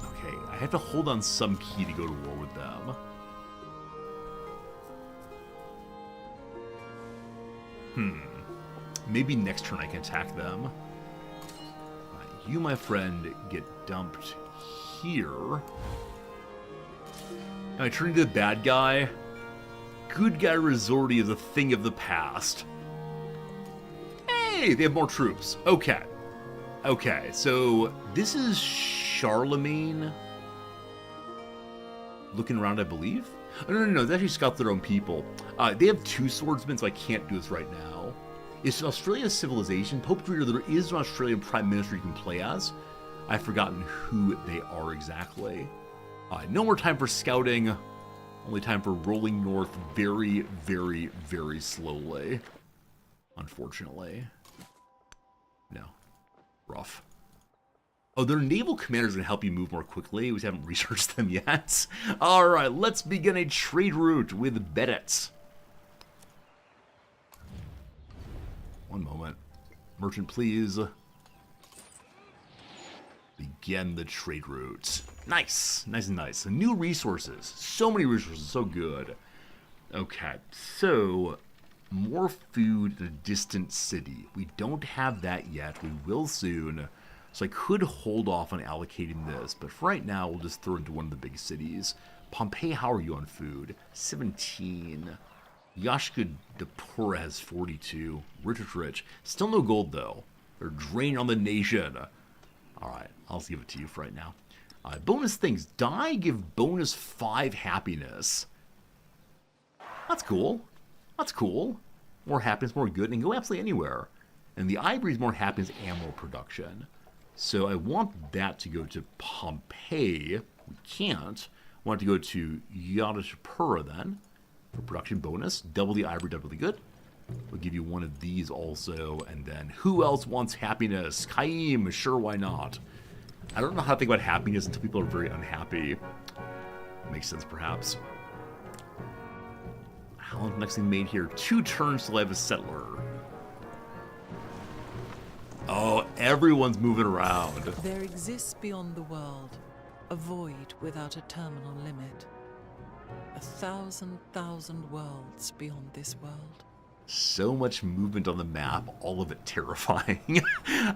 Okay, I have to hold on some key to go to war with them. Maybe next turn I can attack them. You, my friend, get dumped here. Am I turning to the bad guy? Good guy Resorti is a thing of the past. Hey, they have more troops. Okay. Okay, so this is Charlemagne looking around, I believe. Oh, no, they actually scout their own people. They have two swordsmen, so I can't do this right now. It's Australia's civilization. Pope Reader, there is an Australian Prime Minister you can play as. I've forgotten who they are exactly. No more time for scouting. Only time for rolling north very, very, very slowly. Unfortunately. No. Rough. Oh, their naval commanders are going to help you move more quickly. We just haven't researched them yet. Alright, let's begin a trade route with Bedets. One moment. Merchant, please. Begin the trade route. Nice. Nice and nice. So new resources. So many resources. So good. Okay. So, more food in a distant city. We don't have that yet. We will soon. So I could hold off on allocating this. But for right now, we'll just throw it into one of the big cities. Pompeii, how are you on food? 17. Yashka Depura has 42. Rich. Still no gold, though. They're drained on the nation. Alright, I'll just give it to you for right now. Bonus things. Die give bonus 5 happiness. That's cool. That's cool. More happiness, more good, and go absolutely anywhere. And the ivory is more happiness and more production. So I want that to go to Pompeii. We can't. I want it to go to Yadashapura then. For production bonus, double the ivory, doubly good. We'll give you one of these also, and then who else wants happiness? Kaim, sure, why not? I don't know how to think about happiness until people are very unhappy. Makes sense, perhaps. How long next thing made here? 2 turns till I have a settler. Oh, everyone's moving around. There exists beyond the world a void without a terminal limit. 1,000,000 worlds beyond this world. So much movement on the map, all of it terrifying.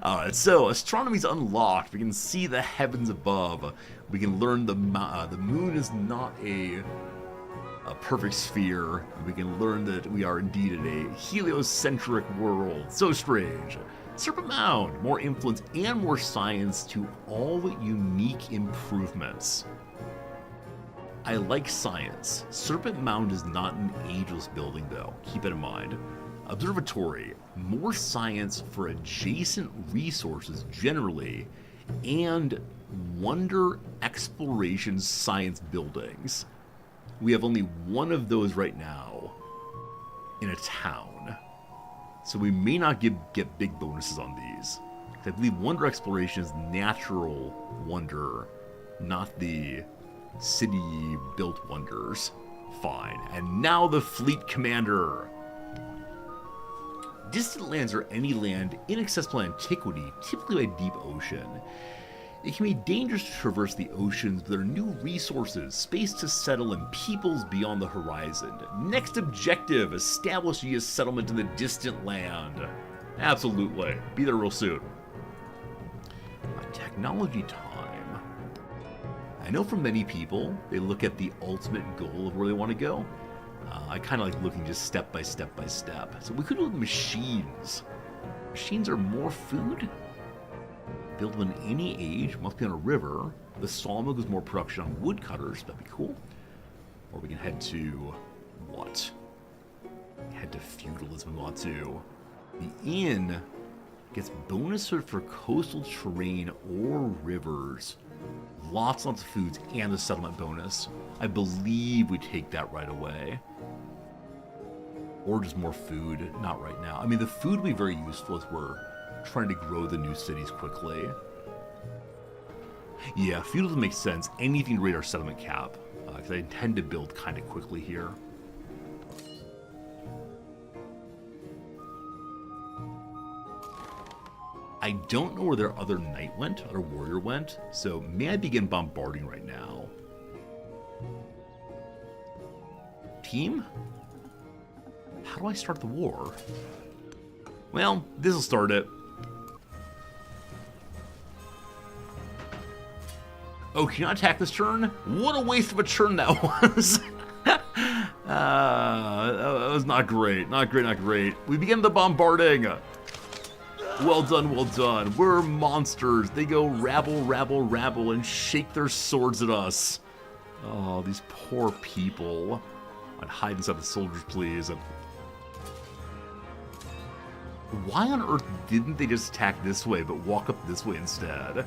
Alright, so astronomy's unlocked. We can see the heavens above. We can learn the moon is not a perfect sphere. We can learn that we are indeed in a heliocentric world. So strange. Serpent Mound, more influence and more science to all unique improvements. I like science. Serpent Mound is not an ageless building, though. Keep it in mind. Observatory. More science for adjacent resources generally, and wonder exploration science buildings. We have only one of those right now in a town. So we may not get big bonuses on these. I believe wonder exploration is natural wonder, not the city-built wonders. Fine. And now the fleet commander. Distant lands are any land inaccessible in antiquity, typically by deep ocean. It can be dangerous to traverse the oceans, but there are new resources, space to settle, and peoples beyond the horizon. Next objective, establish a settlement in the distant land. Absolutely. Be there real soon. Technology time. I know for many people, they look at the ultimate goal of where they want to go. I kind of like looking just step by step by step. So we could do machines. Machines are more food. Build them in any age, must be on a river. The sawmill gives more production on woodcutters, that'd be cool. Or we can head to what? Head to feudalism if we want to. The inn gets bonus for coastal terrain or rivers. Lots of foods and a settlement bonus. I believe we take that right away. Or just more food, not right now. I mean, the food will be very useful as we're trying to grow the new cities quickly. Yeah, feudalism makes sense. Anything to raise our settlement cap, because I intend to build kind of quickly here. I don't know where their other knight went, other warrior went, so may I begin bombarding right now? Team? How do I start the war? Well, this'll start it. Oh, can you not attack this turn? What a waste of a turn that was! That was not great. Not great, not great. We begin the bombarding. Well done, well done. We're monsters. They go rabble, rabble, rabble, and shake their swords at us. Oh, these poor people. I'd hide inside the soldiers, please. Why on earth didn't they just attack this way, but walk up this way instead?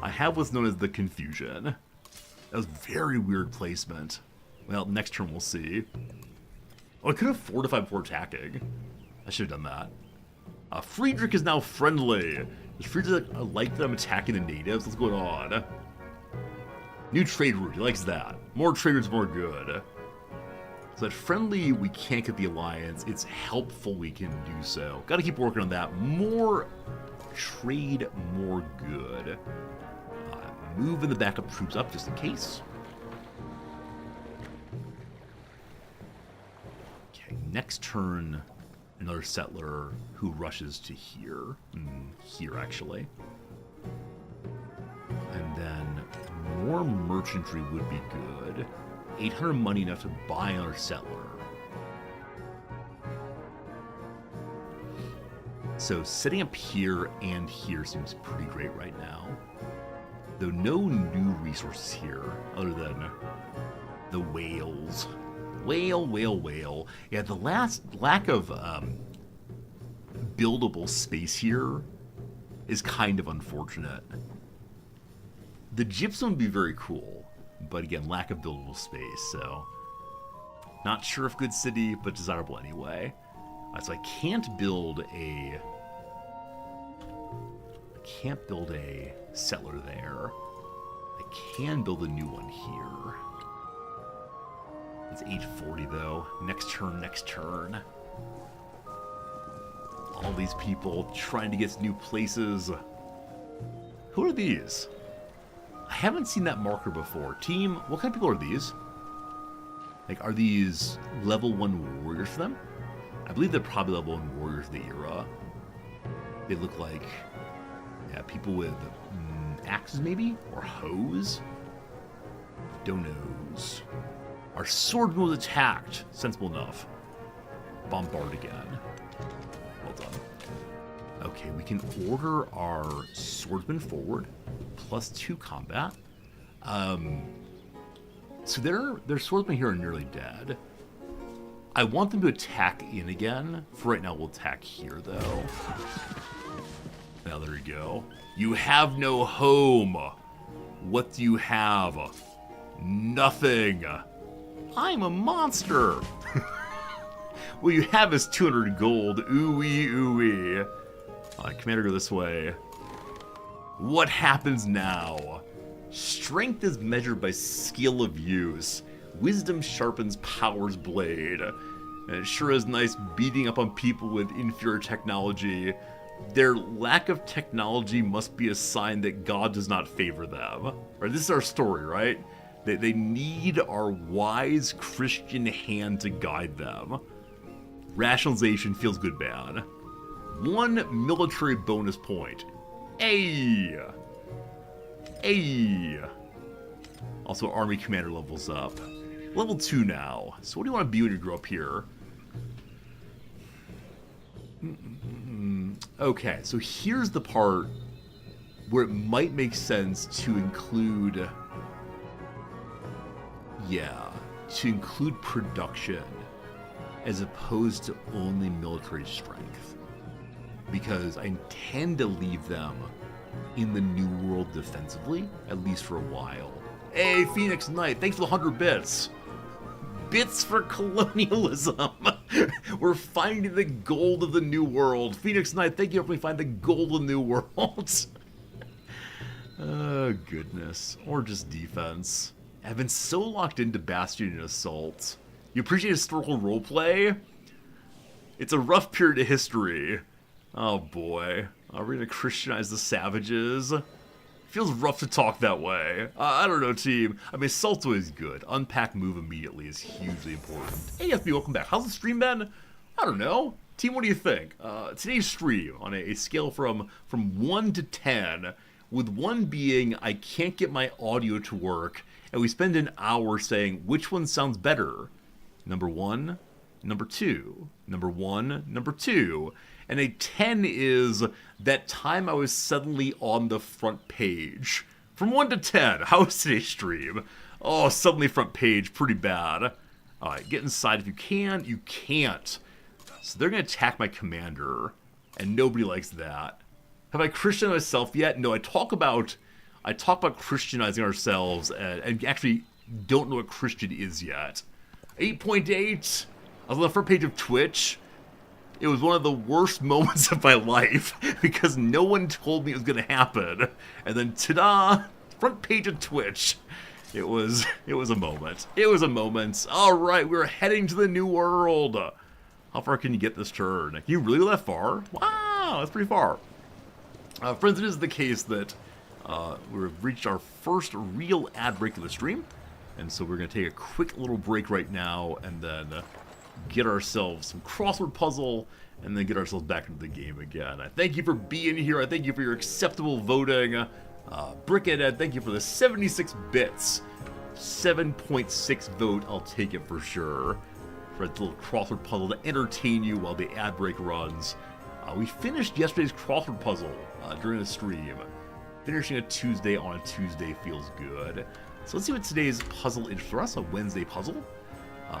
I have what's known as the confusion. That was very weird placement. Well, next turn we'll see. Oh, I could have fortified before attacking. I should have done that. Friedrich is now friendly. Does Friedrich like that I'm attacking the natives? What's going on? New trade route. He likes that. More trade routes, more good. So at friendly, we can't get the alliance. It's helpful we can do so. Got to keep working on that. More trade, more good. Moving the backup troops up just in case. Okay, next turn, another settler who rushes to here. Here, actually. And then more merchantry would be good. 800 money enough to buy another settler. So setting up here and here seems pretty great right now. Though no new resources here other than the whales. Whale, whale, whale. Yeah, the lack of buildable space here is kind of unfortunate. The gypsum would be very cool, but again, lack of buildable space, so not sure if good city, but desirable anyway. So I can't build a settler there. I can build a new one here. It's 840 though. Next turn, next turn. All these people trying to get to new places. Who are these? I haven't seen that marker before. Team, what kind of people are these? Like, are these level 1 warriors for them? I believe they're probably level 1 warriors of the era. They look like, yeah, people with axes maybe? Or hoes? Donos. Our swordman was attacked. Sensible enough. Bombard again. Well done. Okay, we can order our swordsman forward. +2 combat. So their swordsmen here are nearly dead. I want them to attack in again. For right now, we'll attack here, though. Now, there you go. You have no home. What do you have? Nothing. I'm a monster. What you have is 200 gold. Ooey, ooey. Commander, go this way. What happens now? Strength is measured by skill of use. Wisdom sharpens power's blade. And it sure is nice beating up on people with inferior technology. Their lack of technology must be a sign that God does not favor them. Right, this is our story, right? They need our wise Christian hand to guide them. Rationalization feels good, man. 1 military bonus point. Hey! Hey! Also, army commander levels up. Level 2 now. So what do you want to be when you grow up here? Okay, so here's the part where it might make sense to include... Yeah, to include production as opposed to only military strength. Because I intend to leave them in the New World defensively, at least for a while. Hey, Phoenix Knight, thanks for the 100 bits. Bits for colonialism. We're finding the gold of the New World. Phoenix Knight, thank you for helping me find the gold of the New World. Oh, goodness. Or just defense. I've been so locked into Bastion and Assault. You appreciate historical roleplay? It's a rough period of history. Oh, boy. Are we gonna Christianize the savages? Feels rough to talk that way. I don't know, team. I mean, Assault's always good. Unpack move immediately is hugely important. Hey, FB, welcome back. How's the stream been? I don't know. Team, what do you think? Today's stream, on a scale from 1 to 10, with 1 being I can't get my audio to work, and we spend an hour saying which one sounds better. Number 1, number 2, number 1, number 2. And a 10 is that time I was suddenly on the front page. From 1 to 10, how was today's stream? Oh, suddenly front page, pretty bad. Alright, get inside if you can. You can't. So they're going to attack my commander, and nobody likes that. Have I Christianized myself yet? No, I talk about Christianizing ourselves, and actually don't know what Christian is yet. 8.8. I was on the front page of Twitch. It was one of the worst moments of my life because no one told me it was going to happen. And then, ta-da, front page of Twitch. It was a moment. It was a moment. All right, we're heading to the New World. How far can you get this turn? Can you really go that far? Wow, that's pretty far. Friends, it is the case that we've reached our first real ad break of the stream. And so we're going to take a quick little break right now and then get ourselves some crossword puzzle and then get ourselves back into the game again. I thank you for being here. I thank you for your acceptable voting. Brickhead, thank you for the 76 bits. 7.6 vote, I'll take it for sure. For a little crossword puzzle to entertain you while the ad break runs. We finished yesterday's crossword puzzle during the stream. Finishing a Tuesday on a Tuesday feels good. So let's see what today's puzzle is for us, a Wednesday puzzle.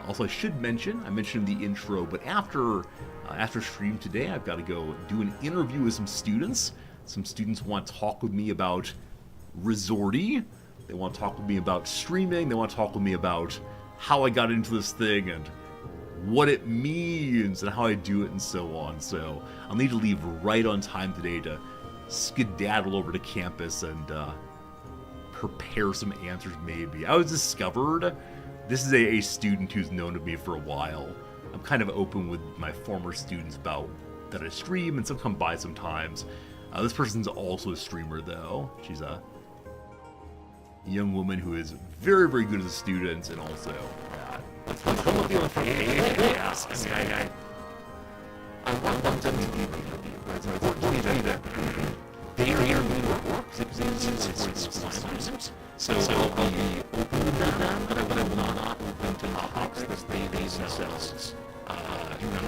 Also, I should mention, I mentioned in the intro, but after stream today, I've got to go do an interview with some students. Some students want to talk with me about Resorty. They want to talk with me about streaming. They want to talk with me about how I got into this thing and what it means and how I do it and so on. So I'll need to leave right on time today to skedaddle over to campus and prepare some answers maybe. I was discovered... This is a student who's known to me for a while. I'm kind of open with my former students about that I stream, and some come by sometimes. This person's also a streamer, though. She's a young woman who is very, very good as a student, and also... Come with you on yes, I want them to be it's important to me that they are doing what works. So I'll be open with them, but I will not open to topics that they themselves do not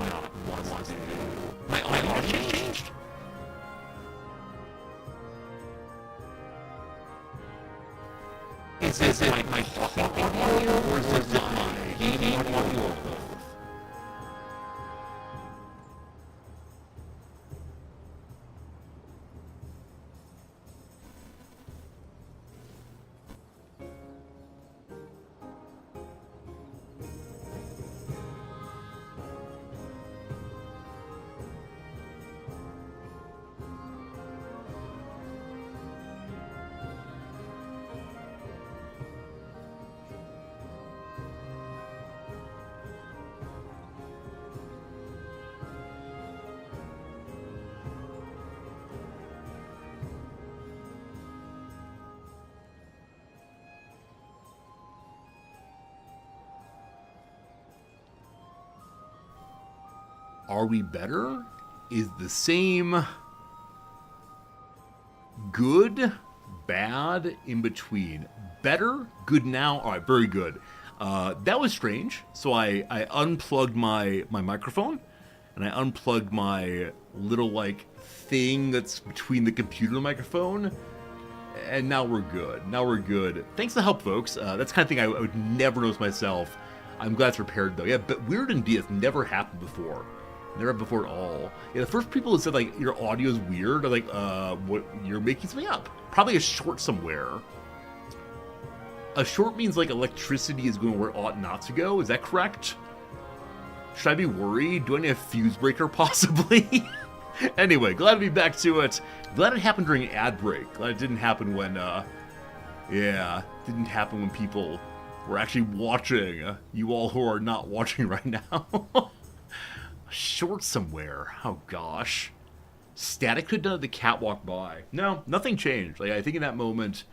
want to do. My audio changed. Is it my talking audio Are we better? Is the same. Good, bad, in between. Better, good now. All right, very good. That was strange. So I unplugged my microphone, and I unplugged my little like thing that's between the computer and the microphone, and now we're good. Now we're good. Thanks for the help, folks. That's the kind of thing I would never notice myself. I'm glad it's repaired though. Yeah, but weird indeed. It's never happened before. Never before at all. Yeah, the first people that said like your audio is weird are like, what? You're making something up. Probably a short somewhere. A short means like electricity is going where it ought not to go. Is that correct? Should I be worried? Do I need a fuse breaker possibly? Anyway, glad to be back to it. Glad it happened during an ad break. Glad it didn't happen when, didn't happen when people were actually watching. You all who are not watching right now. Short somewhere. Oh gosh. Static could have done the catwalk by. No, nothing changed. Like I think in that moment,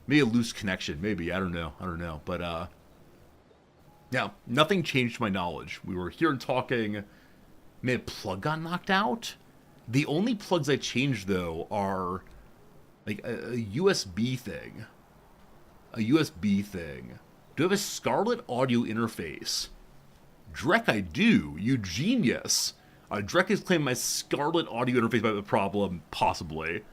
maybe a loose connection. Maybe I don't know. But yeah, nothing changed to my knowledge. We were here and talking. Maybe a plug got knocked out. The only plugs I changed though are like a USB thing. A USB thing. Do I have a Scarlet audio interface? Drek, I do. You genius. Drek is claiming my Scarlet audio interface might be the problem, possibly.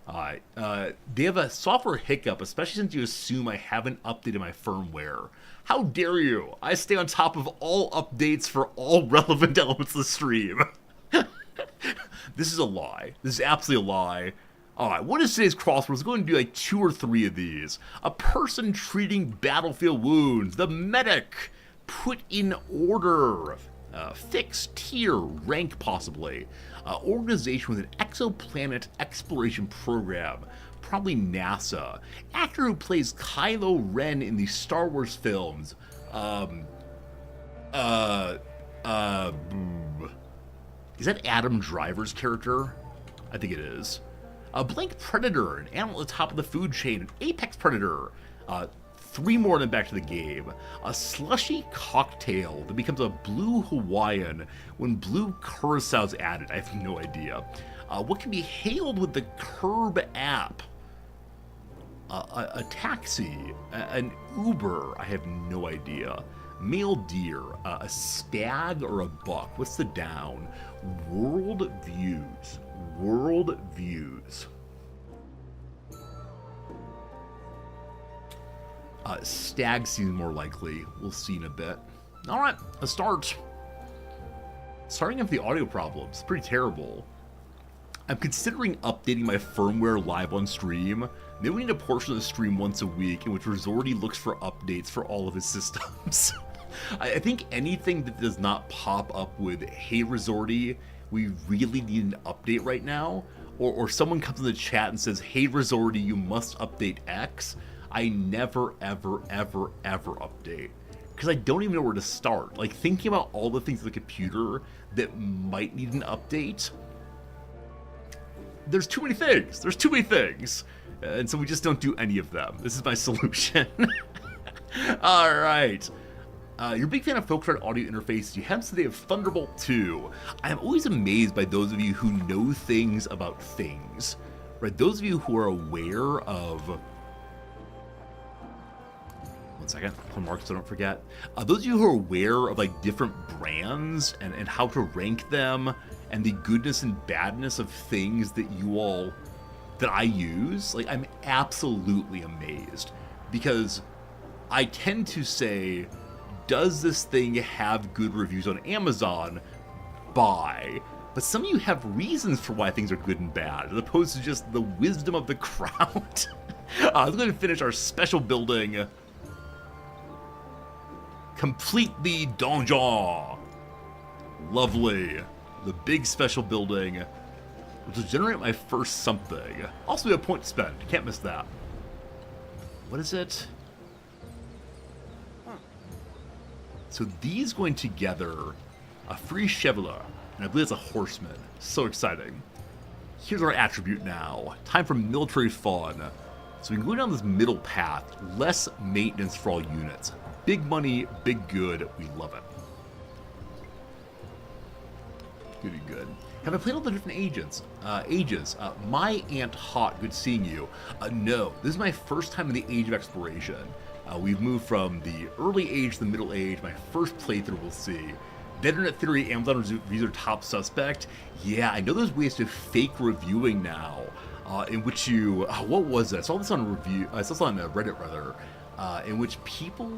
They have a software hiccup, especially since you assume I haven't updated my firmware. How dare you? I stay on top of all updates for all relevant elements of the stream. This is a lie. This is absolutely a lie. Alright, what is today's crossword? Let's go and do like 2 or 3 of these. A person treating battlefield wounds. The medic. Put in order. Fix, tier, rank possibly. Organization with an exoplanet exploration program. Probably NASA. Actor who plays Kylo Ren in the Star Wars films. Is that Adam Driver's character? I think it is. A blank predator, an animal at the top of the food chain, an apex predator. 3 more and then back to the game. A slushy cocktail that becomes a blue Hawaiian when blue curacao is added. I have no idea. What can be hailed with the Curb app? A taxi, an Uber. I have no idea. Male deer, a stag or a buck. What's the down? World views. World views. Stag seems more likely. We'll see in a bit. Alright, let's start. Starting with the audio problems. Pretty terrible. I'm considering updating my firmware live on stream. Maybe we need a portion of the stream once a week in which Resorty looks for updates for all of his systems. I think anything that does not pop up with, hey Resorty, we really need an update right now, or someone comes in the chat and says, hey Resorty, you must update X, I never, ever, ever, ever update. Because I don't even know where to start. Like, thinking about all the things on the computer that might need an update, there's too many things. There's too many things. And so we just don't do any of them. This is my solution. All right. You're a big fan of Folkart audio interface. You have today of Thunderbolt 2. I am always amazed by those of you who know things about things. Right? Those of you who are aware of... One second. I'll mark so I don't forget. Those of you who are aware of like different brands and how to rank them and the goodness and badness of things that you all... that I use, like, I'm absolutely amazed. Because I tend to say, does this thing have good reviews on Amazon? Buy. But some of you have reasons for why things are good and bad, as opposed to just the wisdom of the crowd. Let's go ahead and finish our special building. Complete the donjon. Lovely. The big special building, which will generate my first something. Also, a point to spend. Can't miss that. What is it? So these going together, a free Chevalier, and I believe it's a horseman. So exciting. Here's our attribute now. Time for military fun. So we can go down this middle path. Less maintenance for all units. Big money, big good. We love it. Good, good. Have I played all the different ages? My Aunt Hot, good seeing you. No, this is my first time in the Age of Exploration. We've moved from the early age to the middle age. My first playthrough, we'll see. Dead Internet Theory, Amazon reviews are top suspect. Yeah, I know there's ways to fake reviewing now, in which you, what was that? I saw this on review. I saw this on Reddit rather, in which people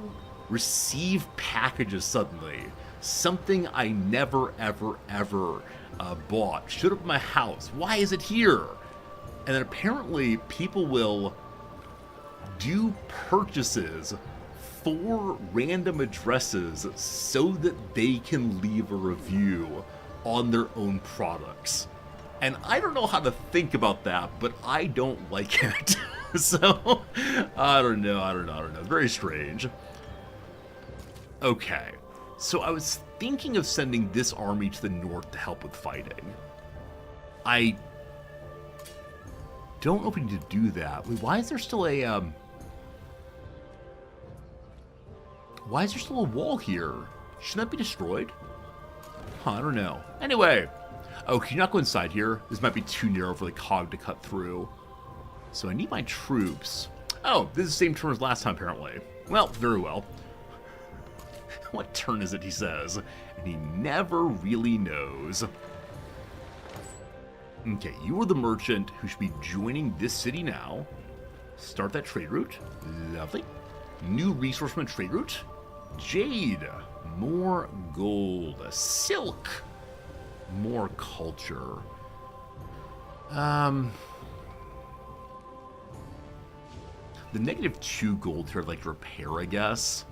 receive packages suddenly. Something I never, ever, ever bought. Showed up at my house. Why is it here? And then apparently people will do purchases for random addresses so that they can leave a review on their own products. And I don't know how to think about that, but I don't like it. So, I don't know. Very strange. Okay. So I was thinking of sending this army to the north to help with fighting. I don't know if we need to do that. Wait, why is there still a, why is there still a wall here? Shouldn't that be destroyed? Huh, I don't know. Anyway. Oh, can you not go inside here? This might be too narrow for the cog to cut through. So I need my troops. Oh, this is the same turn as last time, apparently. Well, very well. What turn is it, he says? And he never really knows. Okay, you are the merchant who should be joining this city now. Start that trade route. Lovely. New resource from a trade route. Jade. More gold. Silk. More culture. The -2 gold here I'd like to repair, I guess.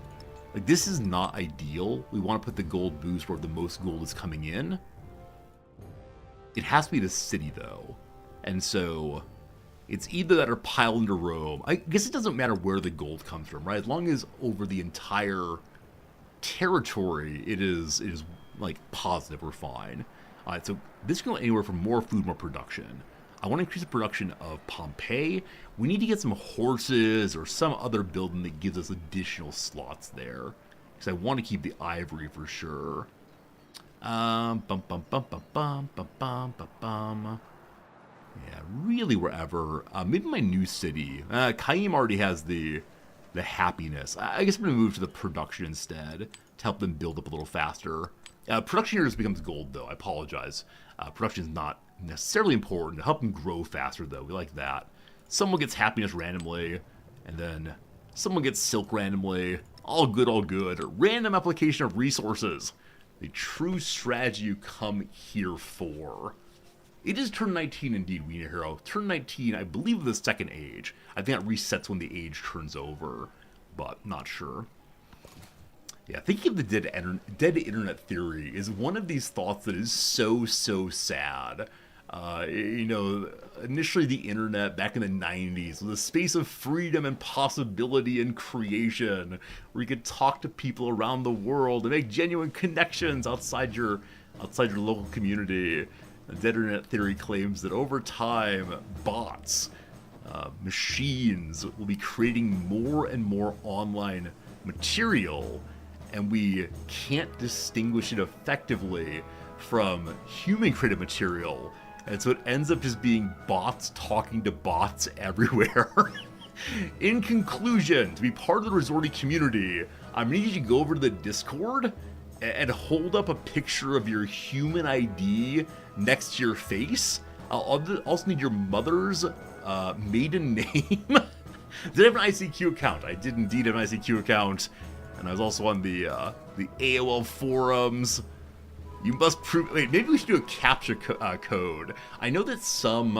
Like, this is not ideal. We want to put the gold boost where the most gold is coming in. It has to be the city, though. And so, it's either that or pile into Rome. I guess it doesn't matter where the gold comes from, right? As long as over the entire territory it is like, positive, we're fine. Alright, so this can go anywhere from more food, more production. I want to increase the production of Pompeii. We need to get some horses or some other building that gives us additional slots there. Because I want to keep the ivory for sure. Yeah, really wherever. Maybe my new city. Caim already has the happiness. I guess I'm going to move to the production instead to help them build up a little faster. Production here just becomes gold, though. I apologize. Production is not necessarily important. To help them grow faster, though. We like that. Someone gets happiness randomly, and then someone gets silk randomly. All good, all good. Random application of resources. The true strategy you come here for. It is turn 19 indeed, We Need a Hero. Turn 19, I believe, the second age. I think that resets when the age turns over, but not sure. Yeah, thinking of the dead internet theory is one of these thoughts that is so sad. You know, initially the internet back in the 90s was a space of freedom and possibility and creation, where you could talk to people around the world and make genuine connections outside your local community. The dead internet theory claims that over time, bots, machines will be creating more and more online material, and we can't distinguish it effectively from human-created material. And so it ends up just being bots talking to bots everywhere. In conclusion, to be part of the Resorty community, I'm going to need you to go over to the Discord and hold up a picture of your human ID next to your face. I'll also need your mother's maiden name. Did I have an ICQ account? I did indeed have an ICQ account. And I was also on the AOL forums. You must prove... Wait, maybe we should do a CAPTCHA code. I know that some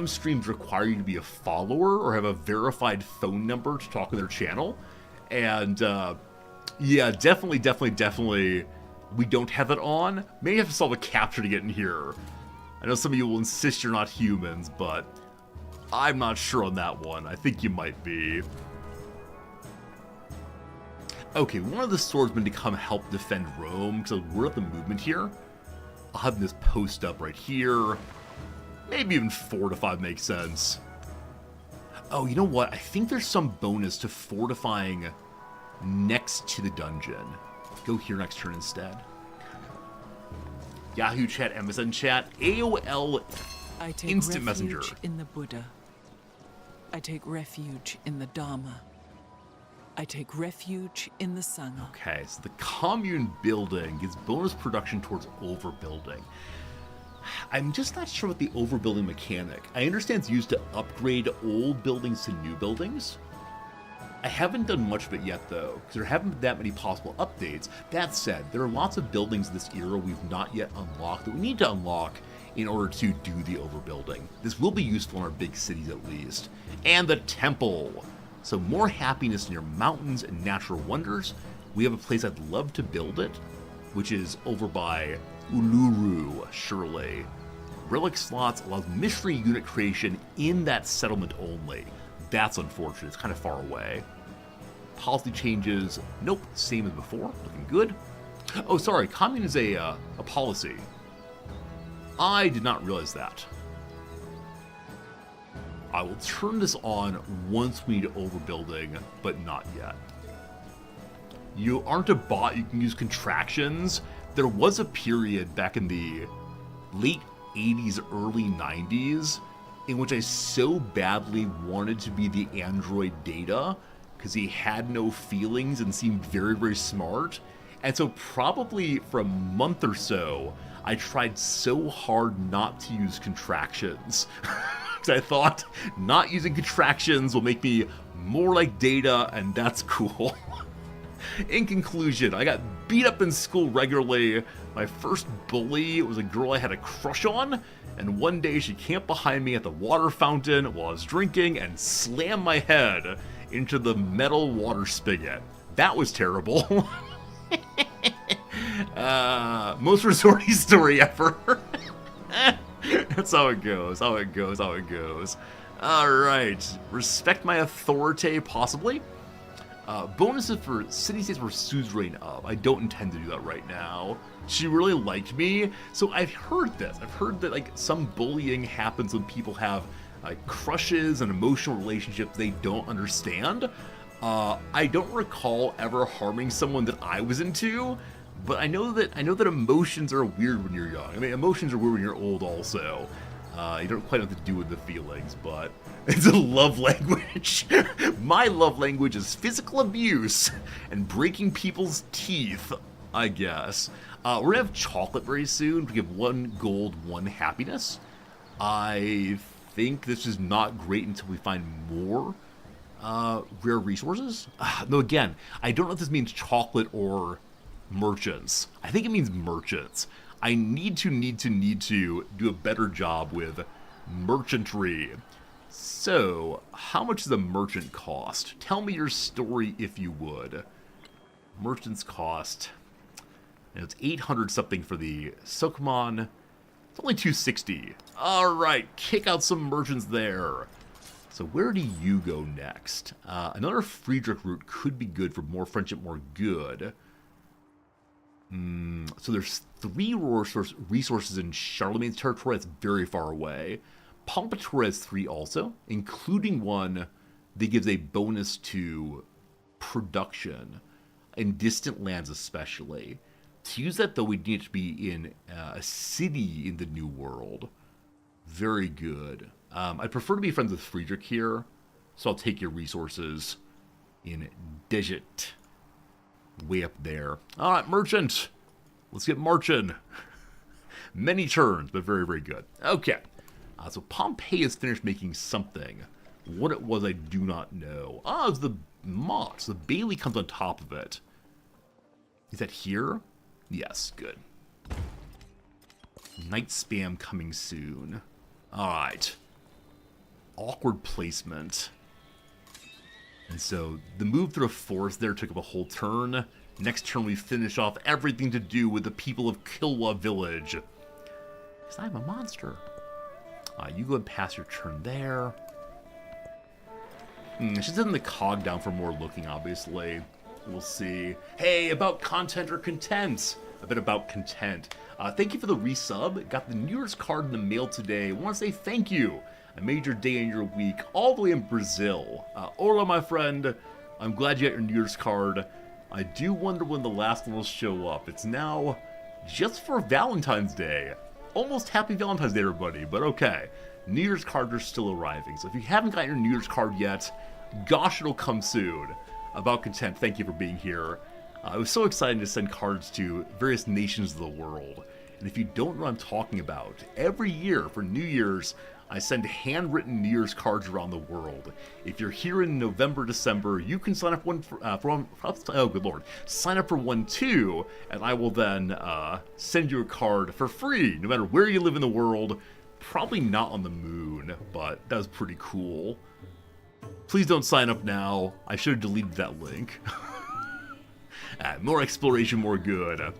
streams require you to be a follower or have a verified phone number to talk on their channel. And, yeah, definitely, we don't have it on. Maybe have to solve a CAPTCHA to get in here. I know some of you will insist you're not humans, but I'm not sure on that one. I think you might be. Okay, we want the swordsmen to come help defend Rome, because we're at the movement here. I'll have this post up right here. Maybe even fortify makes sense. Oh, you know what? I think there's some bonus to fortifying next to the dungeon. Go here next turn instead. Yahoo Chat, MSN Chat, AOL I take Instant refuge Messenger. in the Buddha. I take refuge in the Dharma. I take refuge in the Sangha. Okay, so the commune building gives bonus production towards overbuilding. I'm just not sure what the overbuilding mechanic. I understand it's used to upgrade old buildings to new buildings. I haven't done much of it yet, though, because there haven't been that many possible updates. That said, there are lots of buildings in this era we've not yet unlocked that we need to unlock in order to do the overbuilding. This will be useful in our big cities, at least. And the temple. So more happiness in your mountains and natural wonders. We have a place I'd love to build it, which is over by Uluru, surely. Relic slots allows mystery unit creation in that settlement only. That's unfortunate. It's kind of far away. Policy changes. Nope, same as before. Looking good. Oh, sorry. Commune is a policy. I did not realize that. I will turn this on once we need overbuilding, but not yet. You aren't a bot. You can use contractions. There was a period back in the late 80s, early 90s in which I so badly wanted to be the android Data because he had no feelings and seemed very, very smart. And so probably for a month or so, I tried so hard not to use contractions. Because I thought not using contractions will make me more like Data, and that's cool. In conclusion, I got beat up in school regularly. My first bully was a girl I had a crush on, and one day she camped behind me at the water fountain while I was drinking and slammed my head into the metal water spigot. That was terrible. Most resorty story ever. That's how it goes, how it goes, how it goes. Alright, respect my authority, possibly. Bonuses for city-states we're suzerain of. I don't intend to do that right now. She really liked me, so I've heard this. I've heard that like some bullying happens when people have like crushes and emotional relationships they don't understand. I don't recall ever harming someone that I was into, but I know that emotions are weird when you're young. I mean, emotions are weird when you're old also. You don't quite know what to do with the feelings, but it's a love language. My love language is physical abuse and breaking people's teeth, I guess. We're gonna have chocolate very soon. We give 1 gold, 1 happiness. I think this is not great until we find more rare resources. No, again, I don't know if this means chocolate or merchants. I think it means merchants. I need to do a better job with merchantry. So, how much does a merchant cost? Tell me your story if you would. Merchants cost, and it's 800 something for the Sukmon. It's only 260. Alright, kick out some merchants there. So where do you go next? Another Friedrich route could be good for more friendship, more good. So there's 3 resources in Charlemagne's territory. That's very far away. Pompadour has 3 also, including one that gives a bonus to production in distant lands especially. To use that, though, we need to be in a city in the New World. Very good. I'd prefer to be friends with Friedrich here, so I'll take your resources in Digit. Way up there. Alright, merchant. Let's get marching. Many turns, but very, very good. Okay. So Pompey has finished making something. What it was, I do not know. It's the moss. The Bailey comes on top of it. Is that here? Yes, good. Night spam coming soon. Alright. Awkward placement. And so the move through a forest there took up a whole turn. Next turn we finish off everything to do with the people of Kilwa Village. Because I'm a monster. You go and pass your turn there. She's in the cog down for more looking, obviously. We'll see. Hey, about content or content? A bit about content. Thank you for the resub. Got the New Year's card in the mail today. I want to say thank you. I made your day and your week all the way in Brazil. Hola, my friend. I'm glad you got your New Year's card. I do wonder when the last one will show up. It's now just for Valentine's Day. Almost happy Valentine's Day, everybody, but okay. New Year's cards are still arriving, so if you haven't gotten your New Year's card yet, gosh, it'll come soon. About Content, thank you for being here. It was so exciting to send cards to various nations of the world. And if you don't know what I'm talking about, every year for New Year's, I send handwritten New Year's cards around the world. If you're here in November, December, you can sign up for one. Oh, good lord! Sign up for one too, and I will then send you a card for free, no matter where you live in the world. Probably not on the moon, but that was pretty cool. Please don't sign up now. I should have deleted that link. More exploration, more good.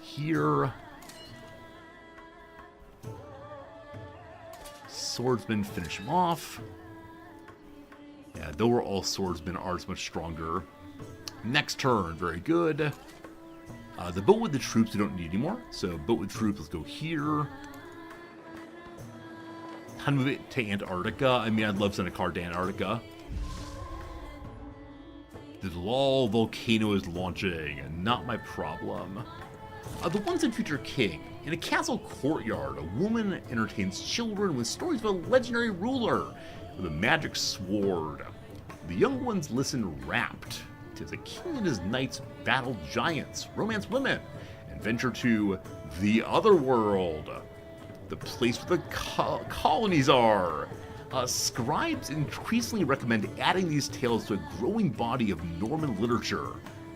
Here. Swordsman, finish him off. Yeah, though we're all swordsmen, ours much stronger. Next turn, very good. The boat with the troops we don't need anymore. So boat with troops, let's go here. Time to move it to Antarctica. I mean, I'd love to send a card to Antarctica. The Lol volcano is launching, not my problem. The Once and Future King. In a castle courtyard, a woman entertains children with stories of a legendary ruler with a magic sword. The young ones listen rapt. 'Tis a king and his knights battle giants, romance women, and venture to the other world, the place where the colonies are. Scribes increasingly recommend adding these tales to a growing body of Norman literature.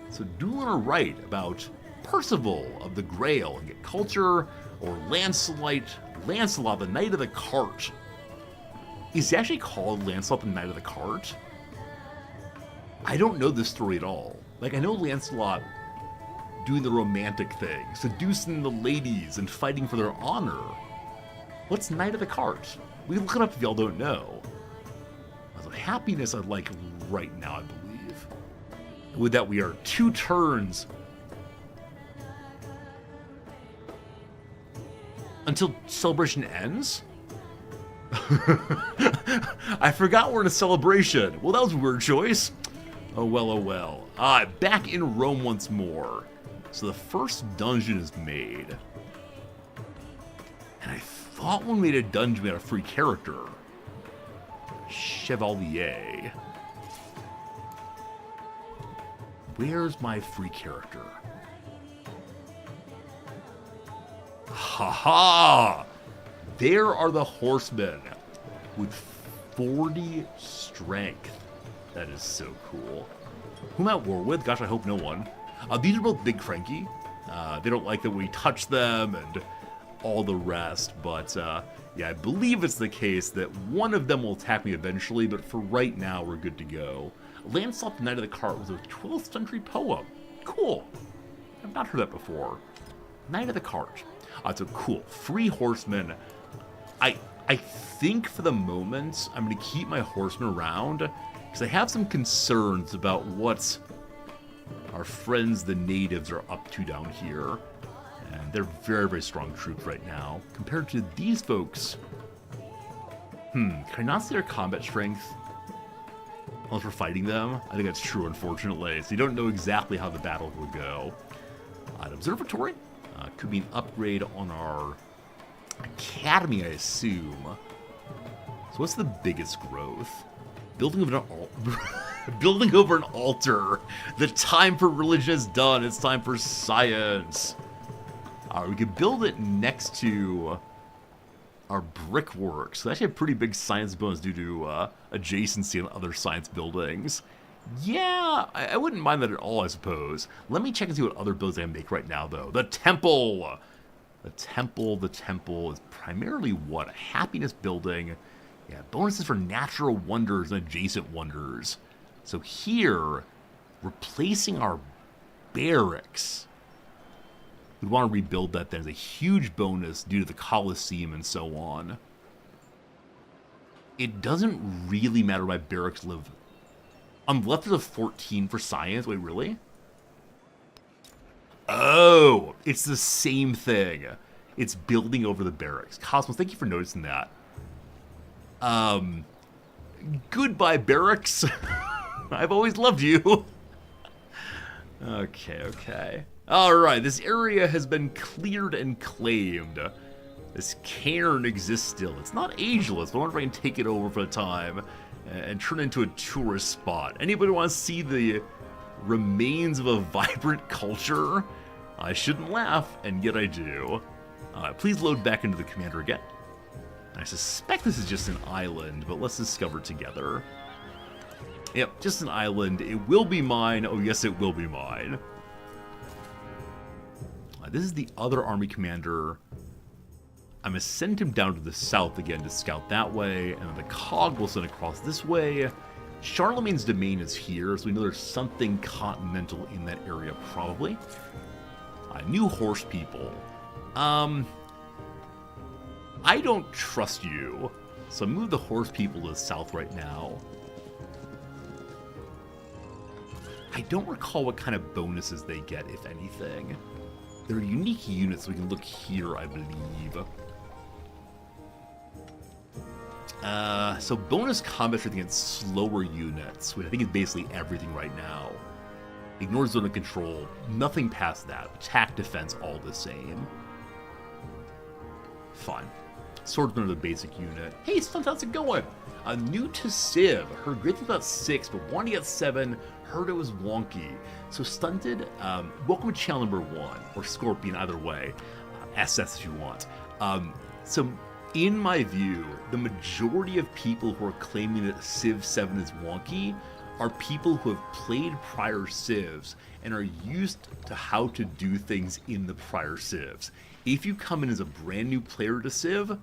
So do want to write about Percival of the Grail and get culture, or Lancelot, the Knight of the Cart. Is he actually called Lancelot the Knight of the Cart? I don't know this story at all. Like, I know Lancelot doing the romantic thing, seducing the ladies and fighting for their honor. What's Knight of the Cart? We can look it up if y'all don't know. So happiness I'd like right now, I believe. With that, we are 2 turns until celebration ends? I forgot we're in a celebration. Well, that was a weird choice. Oh well, oh well. Back in Rome once more. So the first dungeon is made. And I thought when we made a dungeon we had a free character. Chevalier. Where's my free character? Haha! There are the horsemen with 40 strength. That is so cool. Who am I at war with? Gosh, I hope no one. These are both big cranky. They don't like that we touch them and all the rest, but yeah, I believe it's the case that one of them will attack me eventually, but for right now, we're good to go. Lancelot the Knight of the Cart was a 12th century poem. Cool. I've not heard that before. Knight of the Cart. So cool. Free horsemen. I think for the moment, I'm going to keep my horsemen around, because I have some concerns about what our friends, the natives, are up to down here. And they're very, very strong troops right now. Compared to these folks, can I not see their combat strength? Unless we're fighting them? I think that's true, unfortunately. So you don't know exactly how the battle will go. An observatory. Could be an upgrade on our academy, I assume. So what's the biggest growth? Building over an altar. The time for religion is done. It's time for science. We could build it next to our brickwork. So that's actually a pretty big science bonus due to adjacency on other science buildings. Yeah, I wouldn't mind that at all, I suppose. Let me check and see what other builds I can make right now, though. The temple! The temple is primarily what? A happiness building. Yeah, bonuses for natural wonders and adjacent wonders. So here, replacing our barracks. We'd want to rebuild that then as a huge bonus due to the Colosseum and so on. It doesn't really matter where my barracks live. I'm left with a 14 for science. Wait, really? Oh, it's the same thing. It's building over the barracks. Cosmos, thank you for noticing that. Goodbye, barracks. I've always loved you. Okay, okay. Alright, this area has been cleared and claimed. This cairn exists still. It's not ageless, but I wonder if I can take it over for a time and turn it into a tourist spot. Anybody want to see the remains of a vibrant culture? I shouldn't laugh, and yet I do. Please load back into the commander again. I suspect this is just an island, but let's discover together. Yep, just an island. It will be mine. Oh, yes, it will be mine. This is the other army commander. I'm going to send him down to the south again to scout that way, and then the cog will send across this way. Charlemagne's domain is here, so we know there's something continental in that area, probably. New horse people. I don't trust you, so move the horse people to the south right now. I don't recall what kind of bonuses they get, if anything. They're unique units, so we can look here, I believe. So bonus combat strength against slower units, which I think is basically everything right now. Ignore zone of control, nothing past that. Attack, defense, all the same. Fine. Swordsman are the basic unit. Hey, Stunt, how's it going? New to Civ. Heard great things about 6, but wanted to get 7. Heard it was wonky. So Stunted, welcome to channel number 1, or Scorpion, either way. SS if you want. So in my view, the majority of people who are claiming that Civ 7 is wonky are people who have played prior Civs and are used to how to do things in the prior Civs. If you come in as a brand new player to Civ,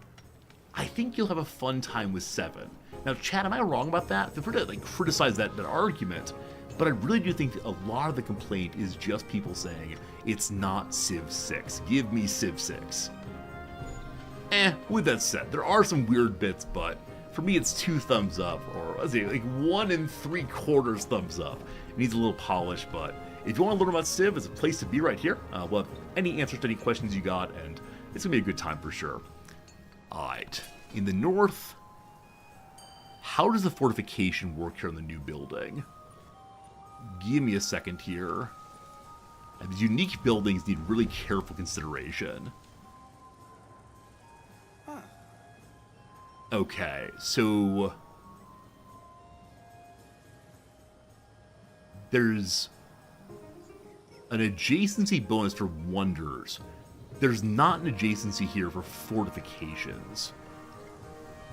I think you'll have a fun time with 7. Now, Chad, am I wrong about that? Feel free to criticize that argument, but I really do think that a lot of the complaint is just people saying, it's not Civ 6. Give me Civ 6. With that said, there are some weird bits, but for me it's 2 thumbs up, or let's say 1 3/4 thumbs up. It needs a little polish, but if you want to learn about Civ, it's a place to be right here. We'll have any answers to any questions you got, and it's going to be a good time for sure. Alright, in the north, how does the fortification work here in the new building? Give me a second here. And these unique buildings need really careful consideration. Okay, so there's an adjacency bonus for wonders. There's not an adjacency here for fortifications,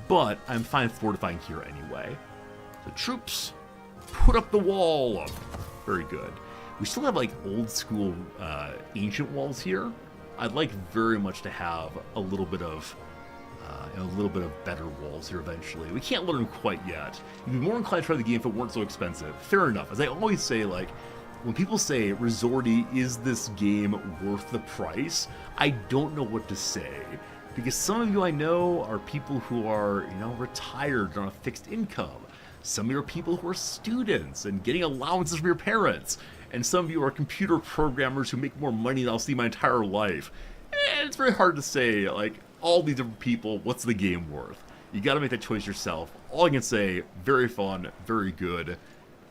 but I'm fine fortifying here anyway. The troops, put up the wall. Very good. We still have old school ancient walls here. I'd like very much to have a little bit of better walls here eventually. We can't learn them quite yet. You'd be more inclined to try the game if it weren't so expensive. Fair enough. As I always say, when people say, Resorti, is this game worth the price? I don't know what to say. Because some of you I know are people who are, retired on a fixed income. Some of you are people who are students and getting allowances from your parents. And some of you are computer programmers who make more money than I'll see my entire life. And it's very hard to say, all these different people, what's the game worth? You gotta make that choice yourself. All I can say, very fun, very good.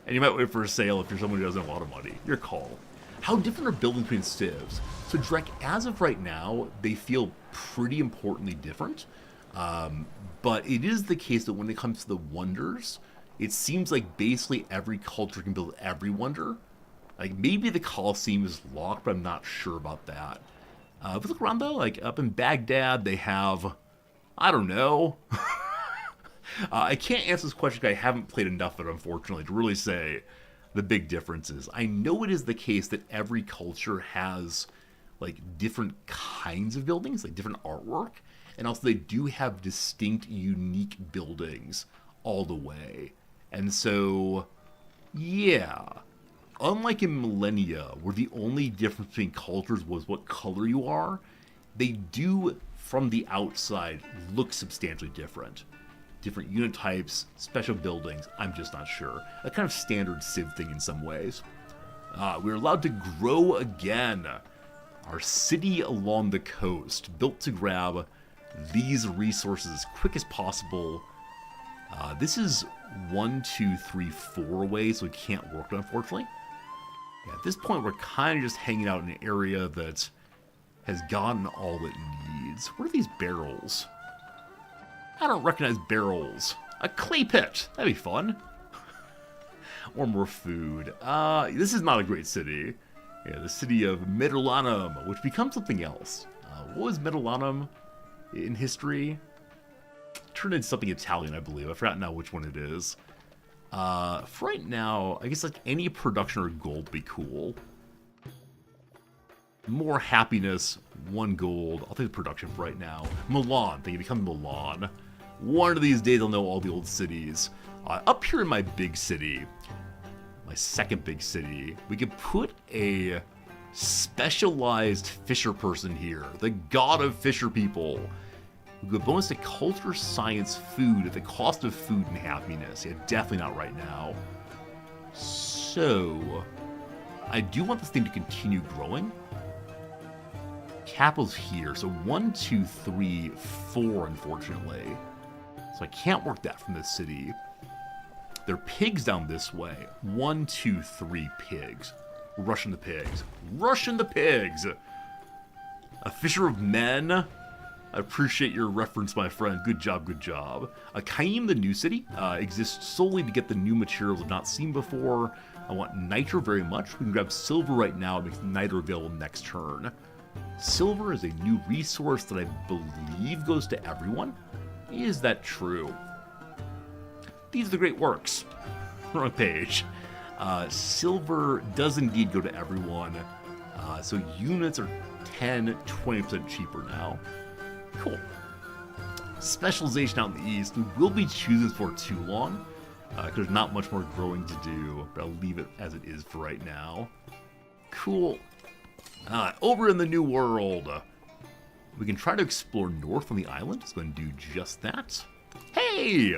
And you might wait for a sale if you're someone who doesn't have a lot of money. Your call. How different are buildings between civs? So Drek, as of right now, they feel pretty importantly different. But it is the case that when it comes to the wonders, it seems like basically every culture can build every wonder. Maybe the Colosseum is locked, but I'm not sure about that. If you look around though, up in Baghdad, they have, I don't know. I can't answer this question because I haven't played enough of it, unfortunately, to really say the big differences. I know it is the case that every culture has, different kinds of buildings, different artwork, and also they do have distinct, unique buildings all the way. And so, yeah. Unlike in Millennia, where the only difference between cultures was what color you are, they do, from the outside, look substantially different. Different unit types, special buildings, I'm just not sure. A kind of standard Civ thing in some ways. We're allowed to grow again. Our city along the coast, built to grab these resources as quick as possible. This is 1, 2, 3, 4 away, so it can't work, unfortunately. Yeah, at this point, we're kind of just hanging out in an area that has gotten all it needs. What are these barrels? I don't recognize barrels. A clay pit. That'd be fun. Or more food. This is not a great city. Yeah, the city of Medulanum, which becomes something else. What was Medulanum in history? Turned into something Italian, I believe. I forgot now which one it is. For right now, I guess like any production or gold would be cool. More happiness, 1 gold. I'll take the production for right now. Milan, they become Milan. One of these days I'll know all the old cities. Up here in my big city, my second big city, we could put a specialized fisher person here. The god of fisher people. We could bonus to culture, science, food at the cost of food and happiness. Yeah, definitely not right now. So, I do want this thing to continue growing. Capital's here, so 1, 2, 3, 4, unfortunately. So I can't work that from this city. There are pigs down this way. 1, 2, 3 pigs. Rushing the pigs. Rushing the pigs! A fisher of men. I appreciate your reference, my friend. Good job, good job. Kaim, the new city, exists solely to get the new materials I've not seen before. I want nitro very much. We can grab silver right now. It makes nitro available next turn. Silver is a new resource that I believe goes to everyone. Is that true? These are the great works. Wrong page. Silver does indeed go to everyone. So units are 10, 20% cheaper now. Cool. Specialization out in the east. We will be choosing for too long. Because there's not much more growing to do. But I'll leave it as it is for right now. Cool. Over in the New World. We can try to explore north on the island. It's going to do just that. Hey!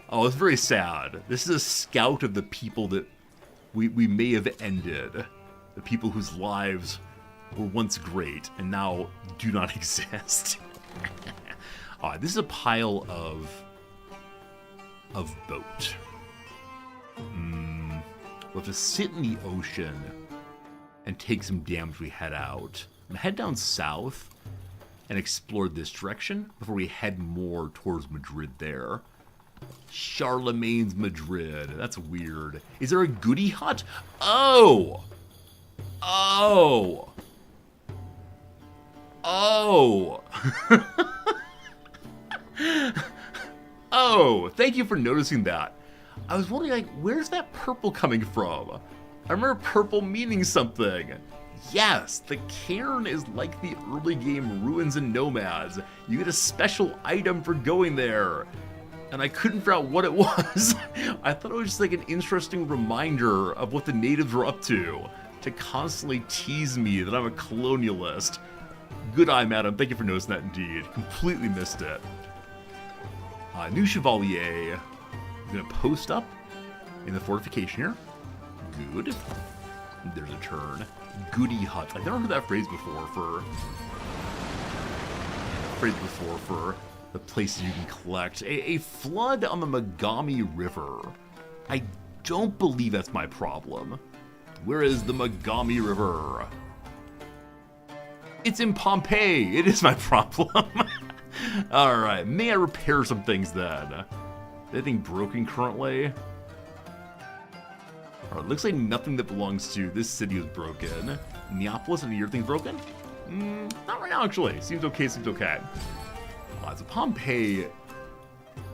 Oh, it's very sad. This is a scout of the people that we may have ended. The people whose lives were once great and now do not exist. This is a pile of boat. We'll have to sit in the ocean and take some damage we head out. I'm gonna head down south and explore this direction before we head more towards Madrid there. Charlemagne's Madrid. That's weird. Is there a goodie hut? Oh! Oh! Oh! Oh, thank you for noticing that. I was wondering, like, where's that purple coming from? I remember purple meaning something. Yes, the cairn is like the early game Ruins and Nomads. You get a special item for going there. And I couldn't figure out what it was. I thought it was just like an interesting reminder of what the natives were up to constantly tease me that I'm a colonialist. Good eye, madam. Thank you for noticing that indeed. Completely missed it. New Chevalier. I'm gonna post up in the fortification here. Good. There's a turn. Goodie hut. I've never heard that phrase before for the places you can collect. A flood on the Megami River. I don't believe that's my problem. Where is the Megami River? It's in Pompeii. It is my problem. Alright, may I repair some things then? Anything broken currently? Alright, looks like nothing that belongs to this city is broken. Neapolis, any of your things broken? Not right now, actually. Seems okay, seems okay. So Pompeii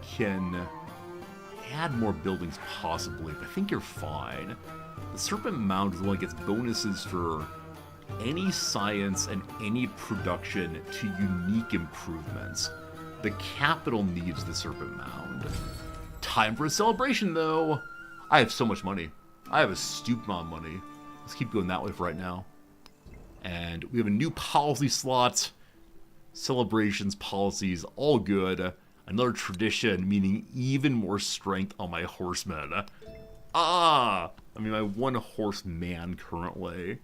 can add more buildings possibly, but I think you're fine. The Serpent Mound is the one that gets bonuses for any science and any production to unique improvements. The capital needs the Serpent Mound. Time for a celebration, though. I have so much money. I have a stupid amount of money. Let's keep going that way for right now. And we have a new policy slot. Celebrations, policies, all good. Another tradition, meaning even more strength on my horsemen. I mean, my one horse man currently.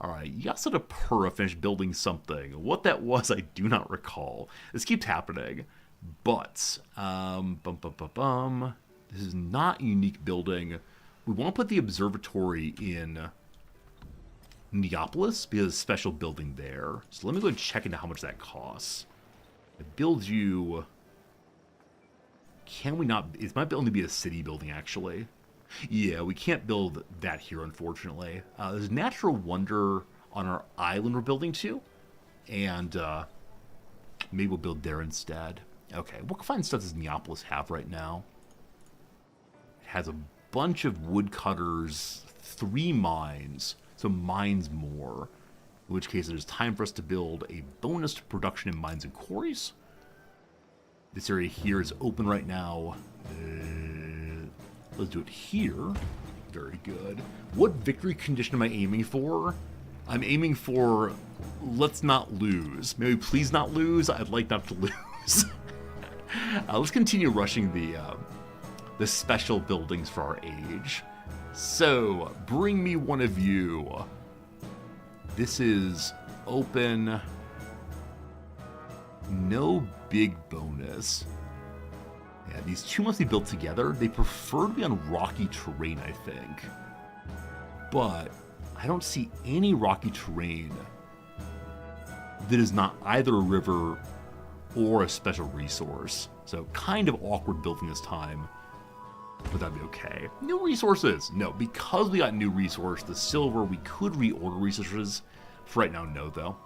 Alright, Yasuda Pura finished building something. What that was, I do not recall. This keeps happening. But, this is not a unique building. We want to put the observatory in Neapolis, because there's a special building there. So let me go and check into how much that costs. It builds you... Can we not... It might only be a city building, actually. Yeah, we can't build that here, unfortunately. There's Natural Wonder on our island we're building to. And maybe we'll build there instead. Okay, what fine stuff does Neapolis have right now? It has a bunch of woodcutters, 3 mines, so mines more. In which case there's time for us to build a bonus to production in mines and quarries. This area here is open right now. Let's do it here. Very good. What victory condition am I aiming for? I'm aiming for let's not lose. Maybe please not lose. I'd like not to lose. Let's continue rushing the special buildings for our age. So, bring me one of you. This is open. No big bonus. Yeah, these two must be built together. They prefer to be on rocky terrain, I think. But I don't see any rocky terrain that is not either a river or a special resource. So kind of awkward building this time, but that'd be okay. New resources. No, because we got new resource, the silver, we could reorder resources. For right now, no, though.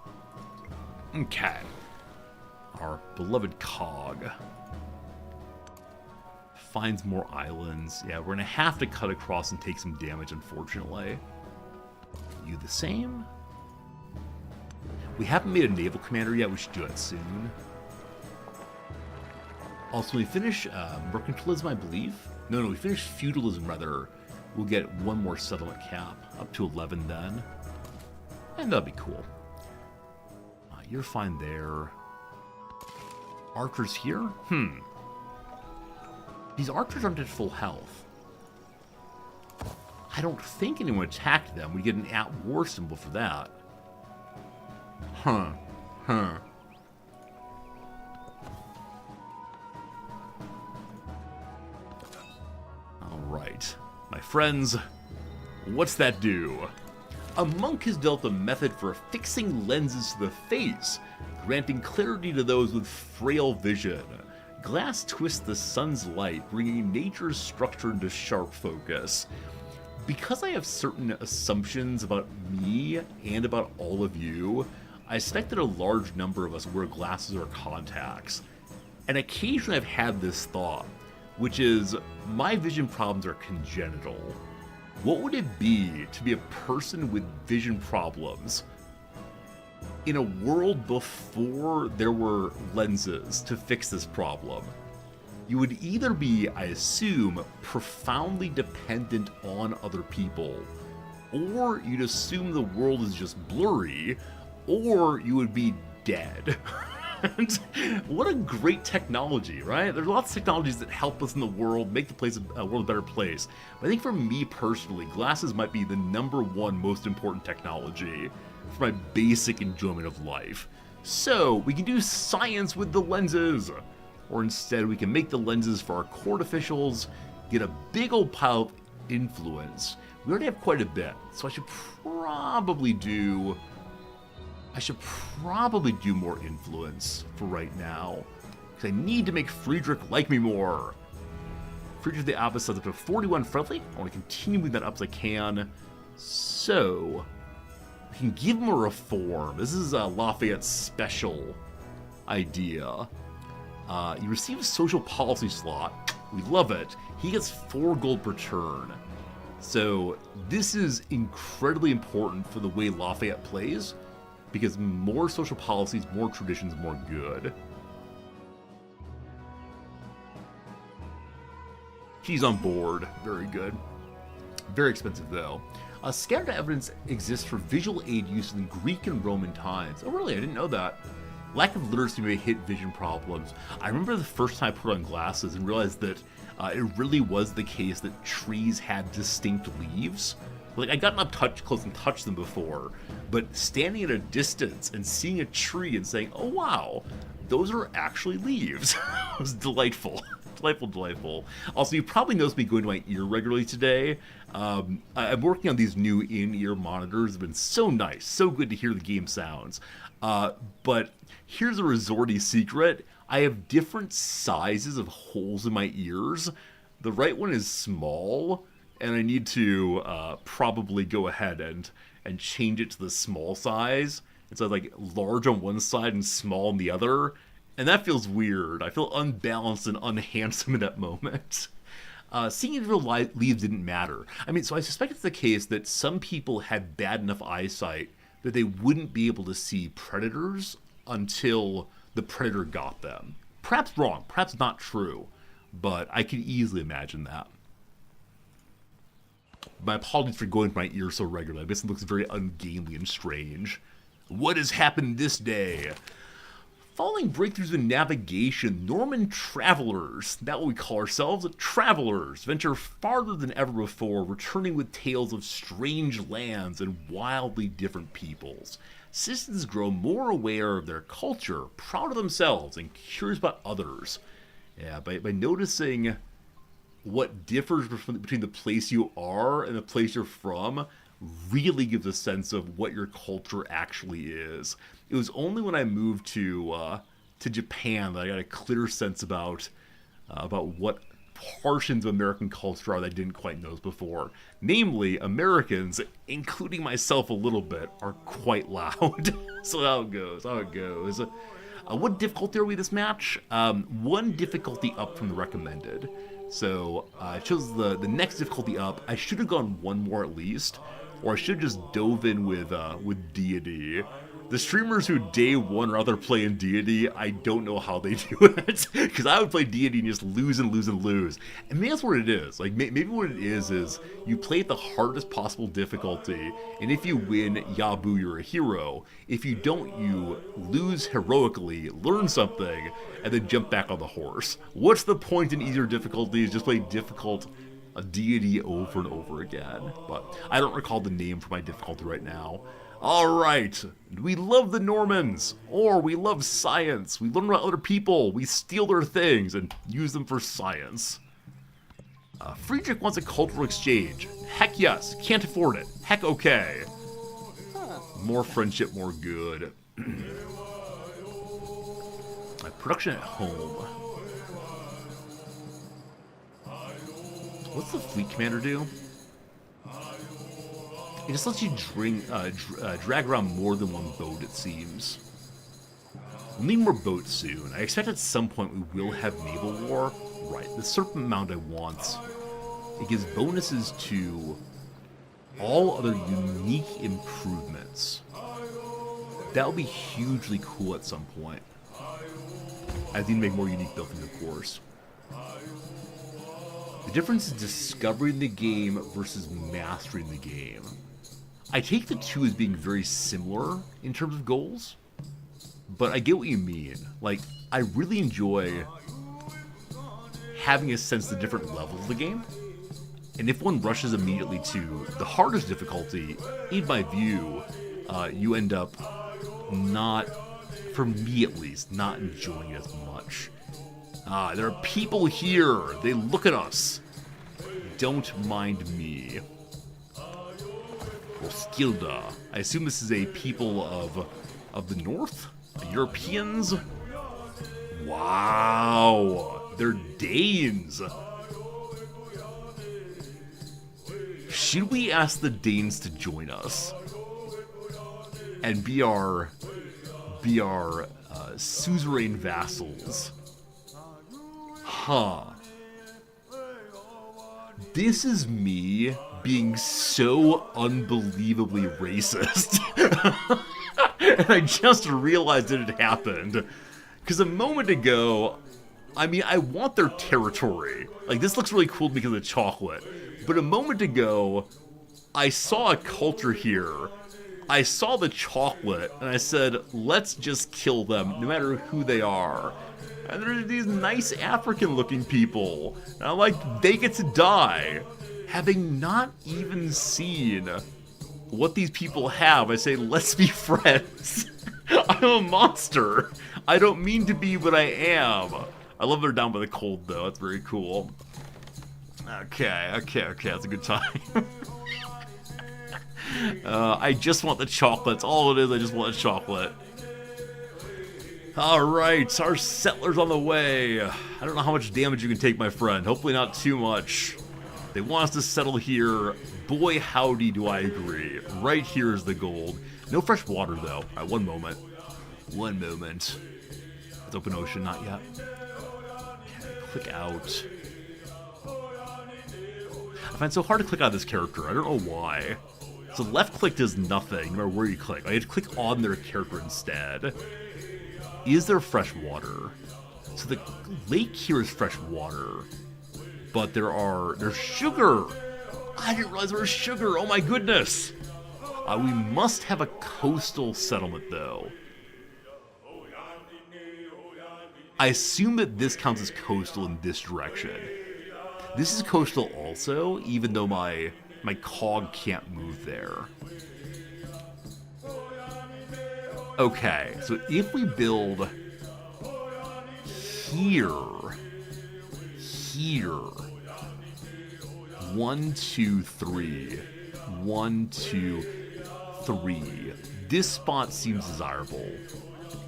Okay. Our beloved cog finds more islands. Yeah, we're going to have to cut across and take some damage, unfortunately. You the same? We haven't made a naval commander yet. We should do it soon. Also, when we finish mercantilism, I believe. No, we finish feudalism, rather. We'll get one more settlement cap. Up to 11 then. And that'll be cool. You're fine there. Archers here? These archers aren't at full health. I don't think anyone attacked them. We get an at-war symbol for that. Alright. My friends, what's that do? A monk has developed a method for affixing lenses to the face, granting clarity to those with frail vision. Glass twists the sun's light, bringing nature's structure into sharp focus. Because I have certain assumptions about me and about all of you, I suspect that a large number of us wear glasses or contacts. And occasionally I've had this thought, which is, my vision problems are congenital. What would it be to be a person with vision problems in a world before there were lenses to fix this problem? You would either be, I assume, profoundly dependent on other people, or you'd assume the world is just blurry, or you would be dead. And what a great technology, right? There's lots of technologies that help us in the world, make the world a better place. But I think for me personally, glasses might be the #1 most important technology for my basic enjoyment of life. So we can do science with the lenses. Or instead we can make the lenses for our court officials, get a big old pile of influence. We already have quite a bit, so I should probably do more influence for right now, because I need to make Friedrich like me more. Friedrich the Abbess says up to 41 friendly. I want to continue moving that up as I can. So, we can give him a reform. This is a Lafayette's special idea. You receive a social policy slot. We love it. He gets 4 gold per turn. So, this is incredibly important for the way Lafayette plays, because more social policies, more traditions, more good. He's on board. Very good. Very expensive, though. Scattered evidence exists for visual aid use in Greek and Roman times. Oh, really? I didn't know that. Lack of literacy may hit vision problems. I remember the first time I put on glasses and realized that it really was the case that trees had distinct leaves. Like, I got up close and touched them before, but standing at a distance and seeing a tree and saying, oh wow, those are actually leaves, was delightful. Delightful, delightful. Also, you probably noticed me going to my ear regularly today. I'm working on these new in-ear monitors. It's been so nice, so good to hear the game sounds. But here's a resorty secret. I have different sizes of holes in my ears. The right one is small, and I need to probably go ahead and change it to the small size. It's like large on one side and small on the other. And that feels weird. I feel unbalanced and unhandsome in that moment. Seeing in real life leaves didn't matter. I mean, so I suspect it's the case that some people had bad enough eyesight that they wouldn't be able to see predators until the predator got them. Perhaps wrong, perhaps not true, but I can easily imagine that. My apologies for going to my ear so regularly. I guess it looks very ungainly and strange. What has happened this day? Following breakthroughs in navigation, Norman travelers, that's what we call ourselves, travelers, venture farther than ever before, returning with tales of strange lands and wildly different peoples. Citizens grow more aware of their culture, proud of themselves, and curious about others. Yeah, by noticing what differs between the place you are and the place you're from really gives a sense of what your culture actually is. It was only when I moved to Japan that I got a clear sense about what portions of American culture are that I didn't quite know before. Namely, Americans, including myself a little bit, are quite loud. So how it goes. What difficulty are we this match? One difficulty up from the recommended. So I chose the next difficulty up. I should have gone one more at least, or I should have just dove in with Deity. The streamers who day one rather play in Deity, I don't know how they do it. Because I would play Deity and just lose and lose and lose. And maybe that's what it is. Like, maybe what it is you play at the hardest possible difficulty, and if you win, Yabu, you're a hero. If you don't, you lose heroically, learn something, and then jump back on the horse. What's the point in easier difficulties? Just play difficult Deity over and over again. But I don't recall the name for my difficulty right now. Alright, we love the Normans, or we love science. We learn about other people, we steal their things, and use them for science. Friedrich wants a cultural exchange. Heck yes, can't afford it. Heck okay. More friendship, more good. Production at home. What's the fleet commander do? It just lets you drag around more than one boat, it seems. We'll need more boats soon. I expect at some point we will have naval war. Right, the Serpent Mound I want. It gives bonuses to all other unique improvements. That'll be hugely cool at some point. I need to make more unique buildings, of course. The difference is discovering the game versus mastering the game. I take the two as being very similar in terms of goals, but I get what you mean. Like, I really enjoy having a sense of the different levels of the game, and if one rushes immediately to the hardest difficulty, in my view, you end up not, for me at least, not enjoying it as much. There are people here. They look at us. Don't mind me. Roskilde. I assume this is a people of the north? Europeans? Wow. They're Danes. Should we ask the Danes to join us? And be our suzerain vassals? Huh. This is me being so unbelievably racist. And I just realized that it happened. Because a moment ago, I mean, I want their territory. Like, this looks really cool because of the chocolate. But a moment ago, I saw a culture here. I saw the chocolate, and I said, let's just kill them, no matter who they are. And there are these nice African-looking people. And I'm like, they get to die. Having not even seen what these people have, I say, let's be friends. I'm a monster. I don't mean to be what I am. I love they're down by the cold, though. That's very cool. Okay. That's a good time. I just want the chocolate. That's all it is. I just want the chocolate. Alright, our settler's on the way. I don't know how much damage you can take, my friend. Hopefully not too much. They want us to settle here. Boy, howdy do I agree. Right here is the gold. No fresh water, though. Alright, one moment. It's open ocean, not yet. Okay, click out. I find it so hard to click out this character. I don't know why. So left click does nothing, no matter where you click. I have to click on their character instead. Is there fresh water? So the lake here is fresh water. But there's sugar! I didn't realize there was sugar, oh my goodness! We must have a coastal settlement, though. I assume that this counts as coastal in this direction. This is coastal also, even though my cog can't move there. Okay, so if we build here, 1, 2, 3, 1, 2, 3. This spot seems desirable.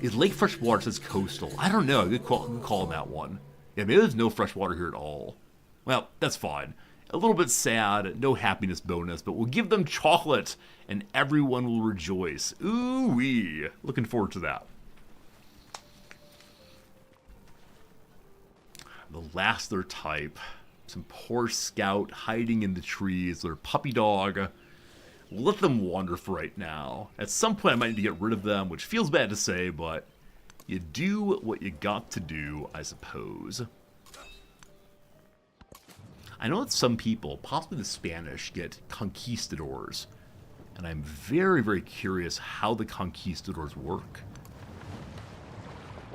Is Lake Freshwater says coastal? I don't know. Good call on that one. Yeah, maybe there's no fresh water here at all. Well, that's fine. A little bit sad, no happiness bonus, but we'll give them chocolate, and everyone will rejoice. Ooh-wee. Looking forward to that. The last of their type. Some poor scout hiding in the trees. Their puppy dog. We'll let them wander for right now. At some point I might need to get rid of them, which feels bad to say, but you do what you got to do, I suppose. I know that some people, possibly the Spanish, get conquistadors. And I'm very, very curious how the conquistadors work.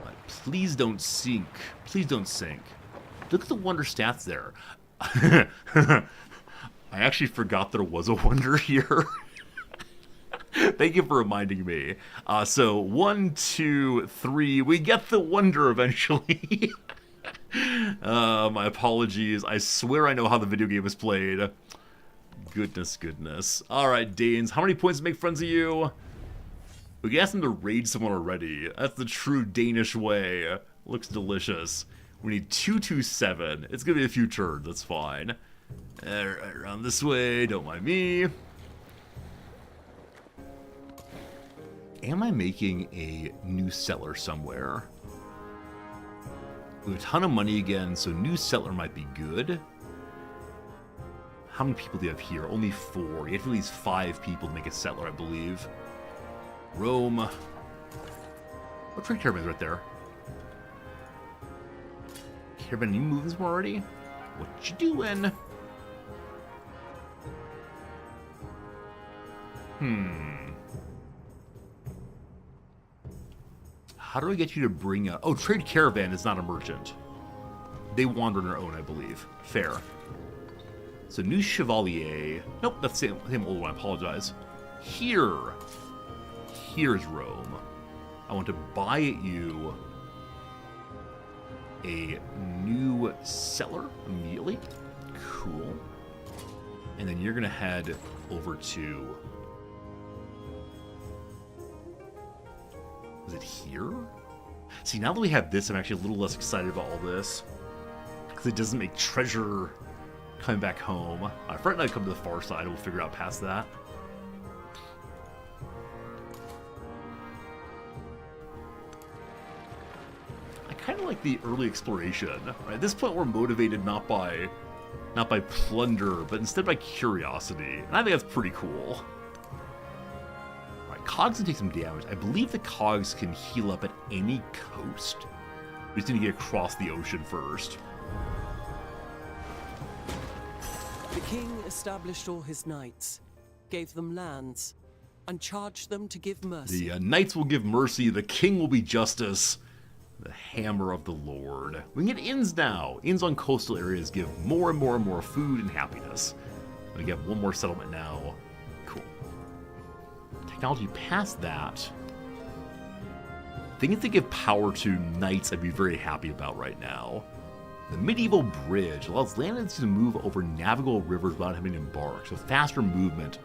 But please don't sink. Please don't sink. Look at the wonder stats there. I actually forgot there was a wonder here. Thank you for reminding me. So 1, 2, 3. We get the wonder eventually. My apologies. I swear I know how the video game is played. Goodness. Alright, Danes. How many points to make friends of you? We can ask them to raid someone already. That's the true Danish way. Looks delicious. We need 227. It's gonna be a few turns. That's fine. Right around this way. Don't mind me. Am I making a new settler somewhere? We have a ton of money again, so new settler might be good. How many people do you have here? Only 4. You have to at least 5 people to make a settler, I believe. Rome. What trade caravan's right there? Caravan, you moving this one already? What you doing? How do I get you to bring a... Oh, trade caravan is not a merchant. They wander on their own, I believe. Fair. So new chevalier. Nope, that's the same old one. I apologize. Here's Rome. I want to buy you a new settler immediately. Cool. And then you're going to head over to... Is it here? See, now that we have this, I'm actually a little less excited about all this. Because it doesn't make treasure coming back home. Friday night, come to the far side, we'll figure out past that. I kind of like the early exploration. Right? At this point, we're motivated not by plunder, but instead by curiosity. And I think that's pretty cool. Cogs can take some damage. I believe the cogs can heal up at any coast. We just need to get across the ocean first. The king established all his knights, gave them lands, and charged them to give mercy. The knights will give mercy, the king will be justice. The hammer of the Lord. We can get inns now. Inns on coastal areas give more and more food and happiness. We get one more settlement now. Cool. Technology past that. Things that give power to knights I'd be very happy about right now. The medieval bridge allows landings to move over navigable rivers without having to embark, so faster movement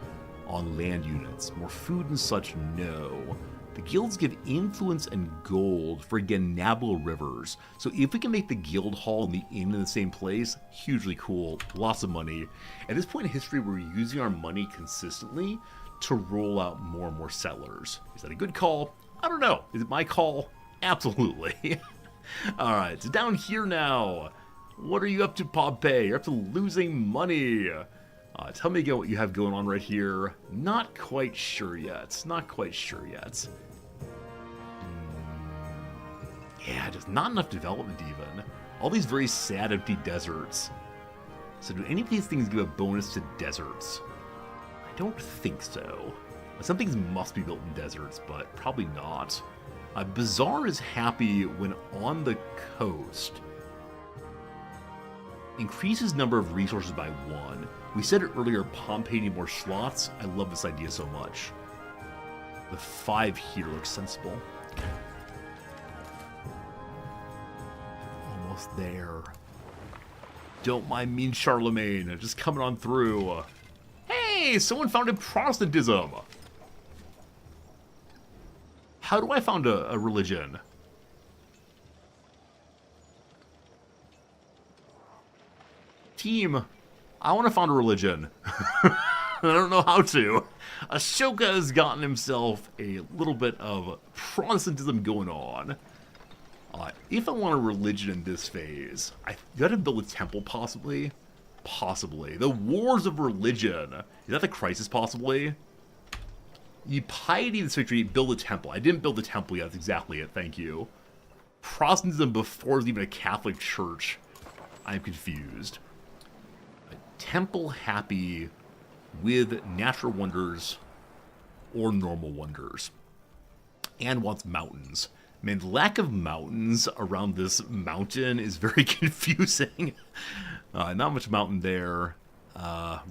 on land units. More food and such, no. The guilds give influence and gold for, again, navigable rivers. So if we can make the guild hall and the inn in the same place, hugely cool, lots of money. At this point in history, we're using our money consistently to roll out more and more settlers. Is that a good call? I don't know. Is it my call? Absolutely. Alright, so down here now. What are you up to, Pompey? You're up to losing money. Tell me again what you have going on right here. Not quite sure yet. Not quite sure yet. Yeah, just not enough development even. All these very sad, empty deserts. So do any of these things give a bonus to deserts? I don't think so. Some things must be built in deserts, but probably not. Bazaar is happy when on the coast. Increases number of resources by 1. We said it earlier, Pompeii need more slots. I love this idea so much. The 5 here looks sensible. Almost there. Don't mind me, Charlemagne. Just coming on through. Hey, someone founded Protestantism. How do I found a religion? Team, I want to found a religion. I don't know how to. Ashoka has gotten himself a little bit of Protestantism going on. If I want a religion in this phase, I gotta build a temple possibly. Possibly. The Wars of Religion. Is that the crisis possibly? You piety this victory, build a temple. I didn't build a temple yet, that's exactly it, thank you. Protestantism before there's even a Catholic church. I'm confused. A temple happy with natural wonders or normal wonders. And wants mountains. Man, the lack of mountains around this mountain is very confusing. Not much mountain there.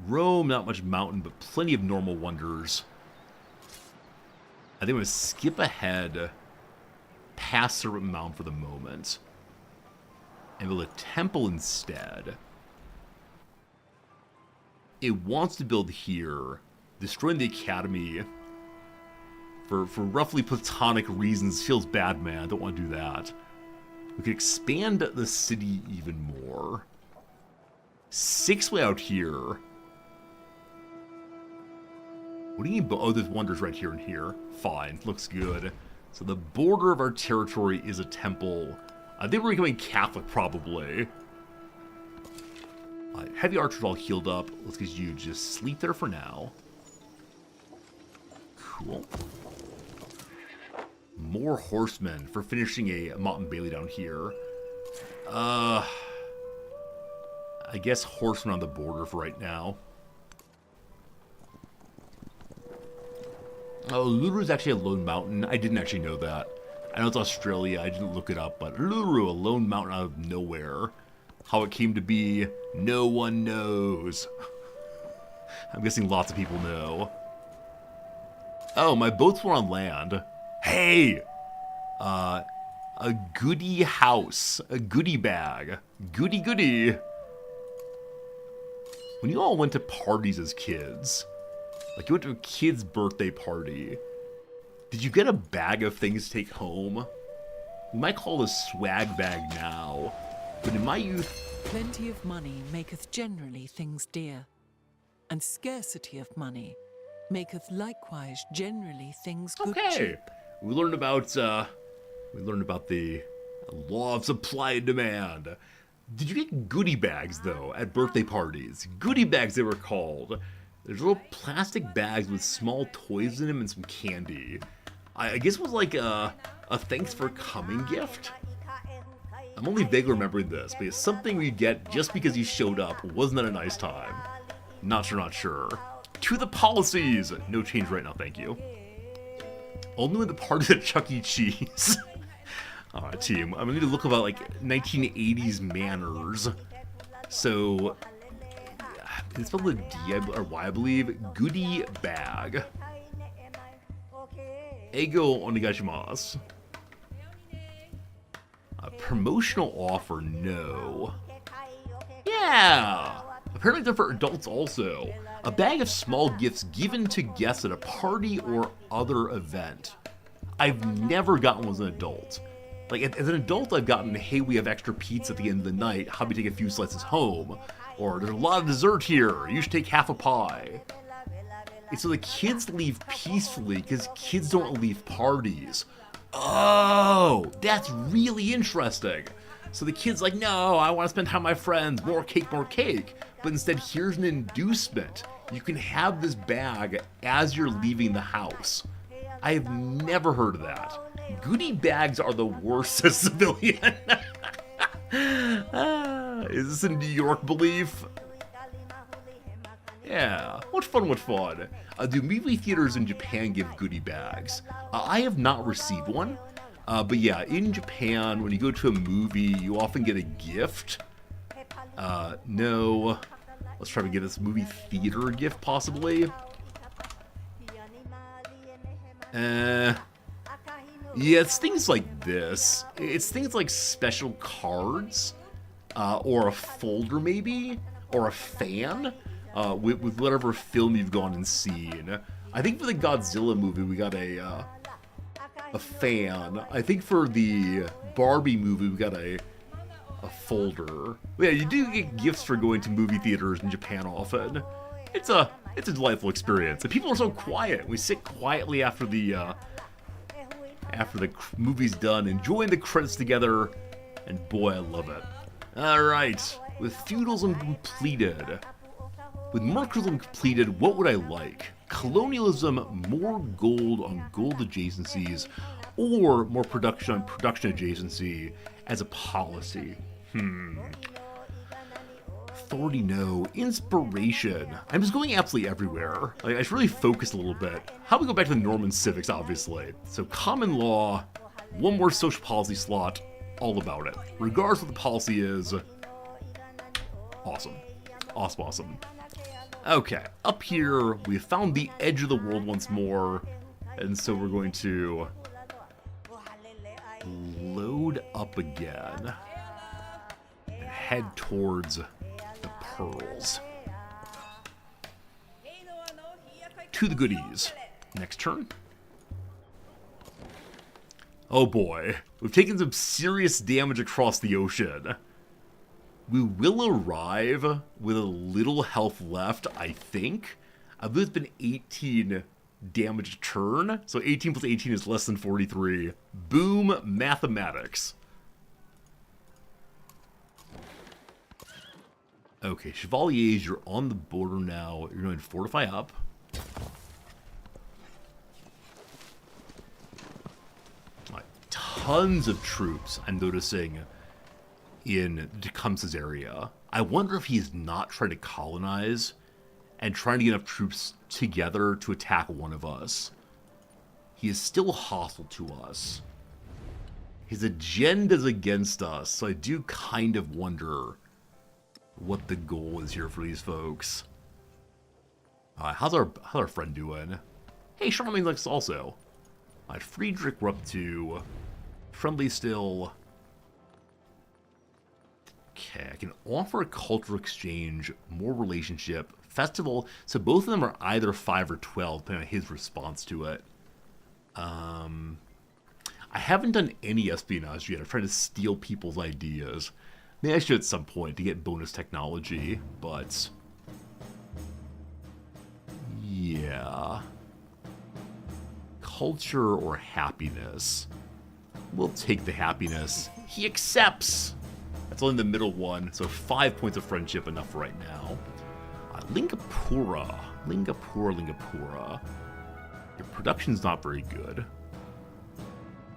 Rome, not much mountain, but plenty of normal wonders. I think I'm going to skip ahead past Serpent Mound for the moment. And build a temple instead. It wants to build here, destroying the academy for roughly platonic reasons feels bad, man. I don't want to do that. We could expand the city even more. 6 way out here. What do you mean? Oh, there's wonders right here and here. Fine, looks good. So the border of our territory is a temple. I think we're becoming Catholic, probably. Heavy archers all healed up. Let's get you just sleep there for now. Cool. More horsemen for finishing a Mott and Bailey down here. I guess horsemen on the border for right now. Oh, Uluru is actually a lone mountain. I didn't actually know that. I know it's Australia. I didn't look it up, but Uluru, a lone mountain out of nowhere. How it came to be, no one knows. I'm guessing lots of people know. Oh, my boats were on land. Hey! A goodie house. A goodie bag. Goody goody. When you all went to parties as kids, like you went to a kid's birthday party, did you get a bag of things to take home? We might call it a swag bag now, but in my youth... Plenty of money maketh generally things dear, and scarcity of money maketh likewise generally things good cheap. We learned about the law of supply and demand. Did you get goodie bags though at birthday parties? Goodie bags they were called. There's little plastic bags with small toys in them and some candy. I guess it was like a thanks for coming gift. I'm only vaguely remembering this, but it's something we get just because you showed up. Wasn't that a nice time? Not sure. To the policies! No change right now, thank you. Only when the party's at Chuck E. Cheese. Alright, team. I'm gonna need to look about, like, 1980s manners. So... it's spelled with D or Y, I believe. Goodie bag. Ego onegaishimasu. Promotional offer, no. Yeah! Apparently they're for adults also. A bag of small gifts given to guests at a party or other event. I've never gotten one as an adult. Like, as an adult, I've gotten, hey, we have extra pizza at the end of the night. How about you take a few slices home? Or, there's a lot of dessert here. You should take half a pie. And so the kids leave peacefully because kids don't leave parties. Oh, that's really interesting. So the kid's like, no, I want to spend time with my friends. More cake, more cake. But instead, here's an inducement. You can have this bag as you're leaving the house. I have never heard of that. Goodie bags are the worst as civilian. Is this a New York belief? Yeah, what fun, what fun. Do movie theaters in Japan give goodie bags? I have not received one. But yeah, in Japan, when you go to a movie, you often get a gift. No. Let's try to get this movie theater gift, possibly. Yeah, it's things like this. It's things like special cards, or a folder maybe, or a fan, with whatever film you've gone and seen. I think for the Godzilla movie we got a fan. I think for the Barbie movie we got a folder. Yeah, you do get gifts for going to movie theaters in Japan often. It's a delightful experience. And people are so quiet. We sit quietly after the movie's done, enjoying the credits together, and boy, I love it. Alright, with feudalism completed. With mercantilism completed, what would I like? Colonialism, more gold on gold adjacencies, or more production on production adjacency as a policy? Authority, no. Inspiration. I'm just going absolutely everywhere. Like, I should really focus a little bit. How about we go back to the Norman civics, obviously? So common law, one more social policy slot, all about it. Regardless of what the policy is, awesome. Awesome, awesome. Okay, up here, we found the edge of the world once more, and so we're going to load up again and head towards the pearls. To the goodies. Next turn. Oh boy, we've taken some serious damage across the ocean. We will arrive with a little health left, I think. I believe it's been 18 damage a turn, so 18 plus 18 is less than 43. Boom, mathematics. Okay, Chevaliers, you're on the border now. You're going to fortify up. Tons of troops, I'm noticing, in Tecumseh's area. I wonder if he's not trying to colonize and trying to get enough troops together to attack one of us. He is still hostile to us. His agenda's against us, so I do kind of wonder what the goal is here for these folks. How's our friend doing? Hey, Charlemagne looks also. Friedrich, we're up to friendly still. Okay, I can offer a cultural exchange, more relationship, festival. So both of them are either 5 or 12, depending on his response to it. I haven't done any espionage yet. I'm trying to steal people's ideas. Maybe I should at some point to get bonus technology, but yeah. Culture or happiness? We'll take the happiness. He accepts! That's only the middle one, so 5 points of friendship enough right now. Lingapura. Lingapura. Your production's not very good.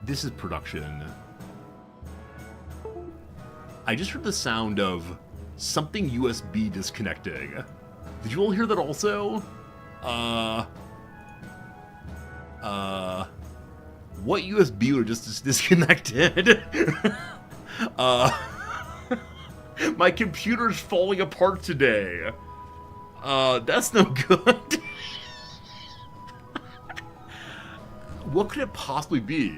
This is production. I just heard the sound of something USB disconnecting. Did you all hear that also? What USB would just disconnected? My computer's falling apart today. That's no good. What could it possibly be?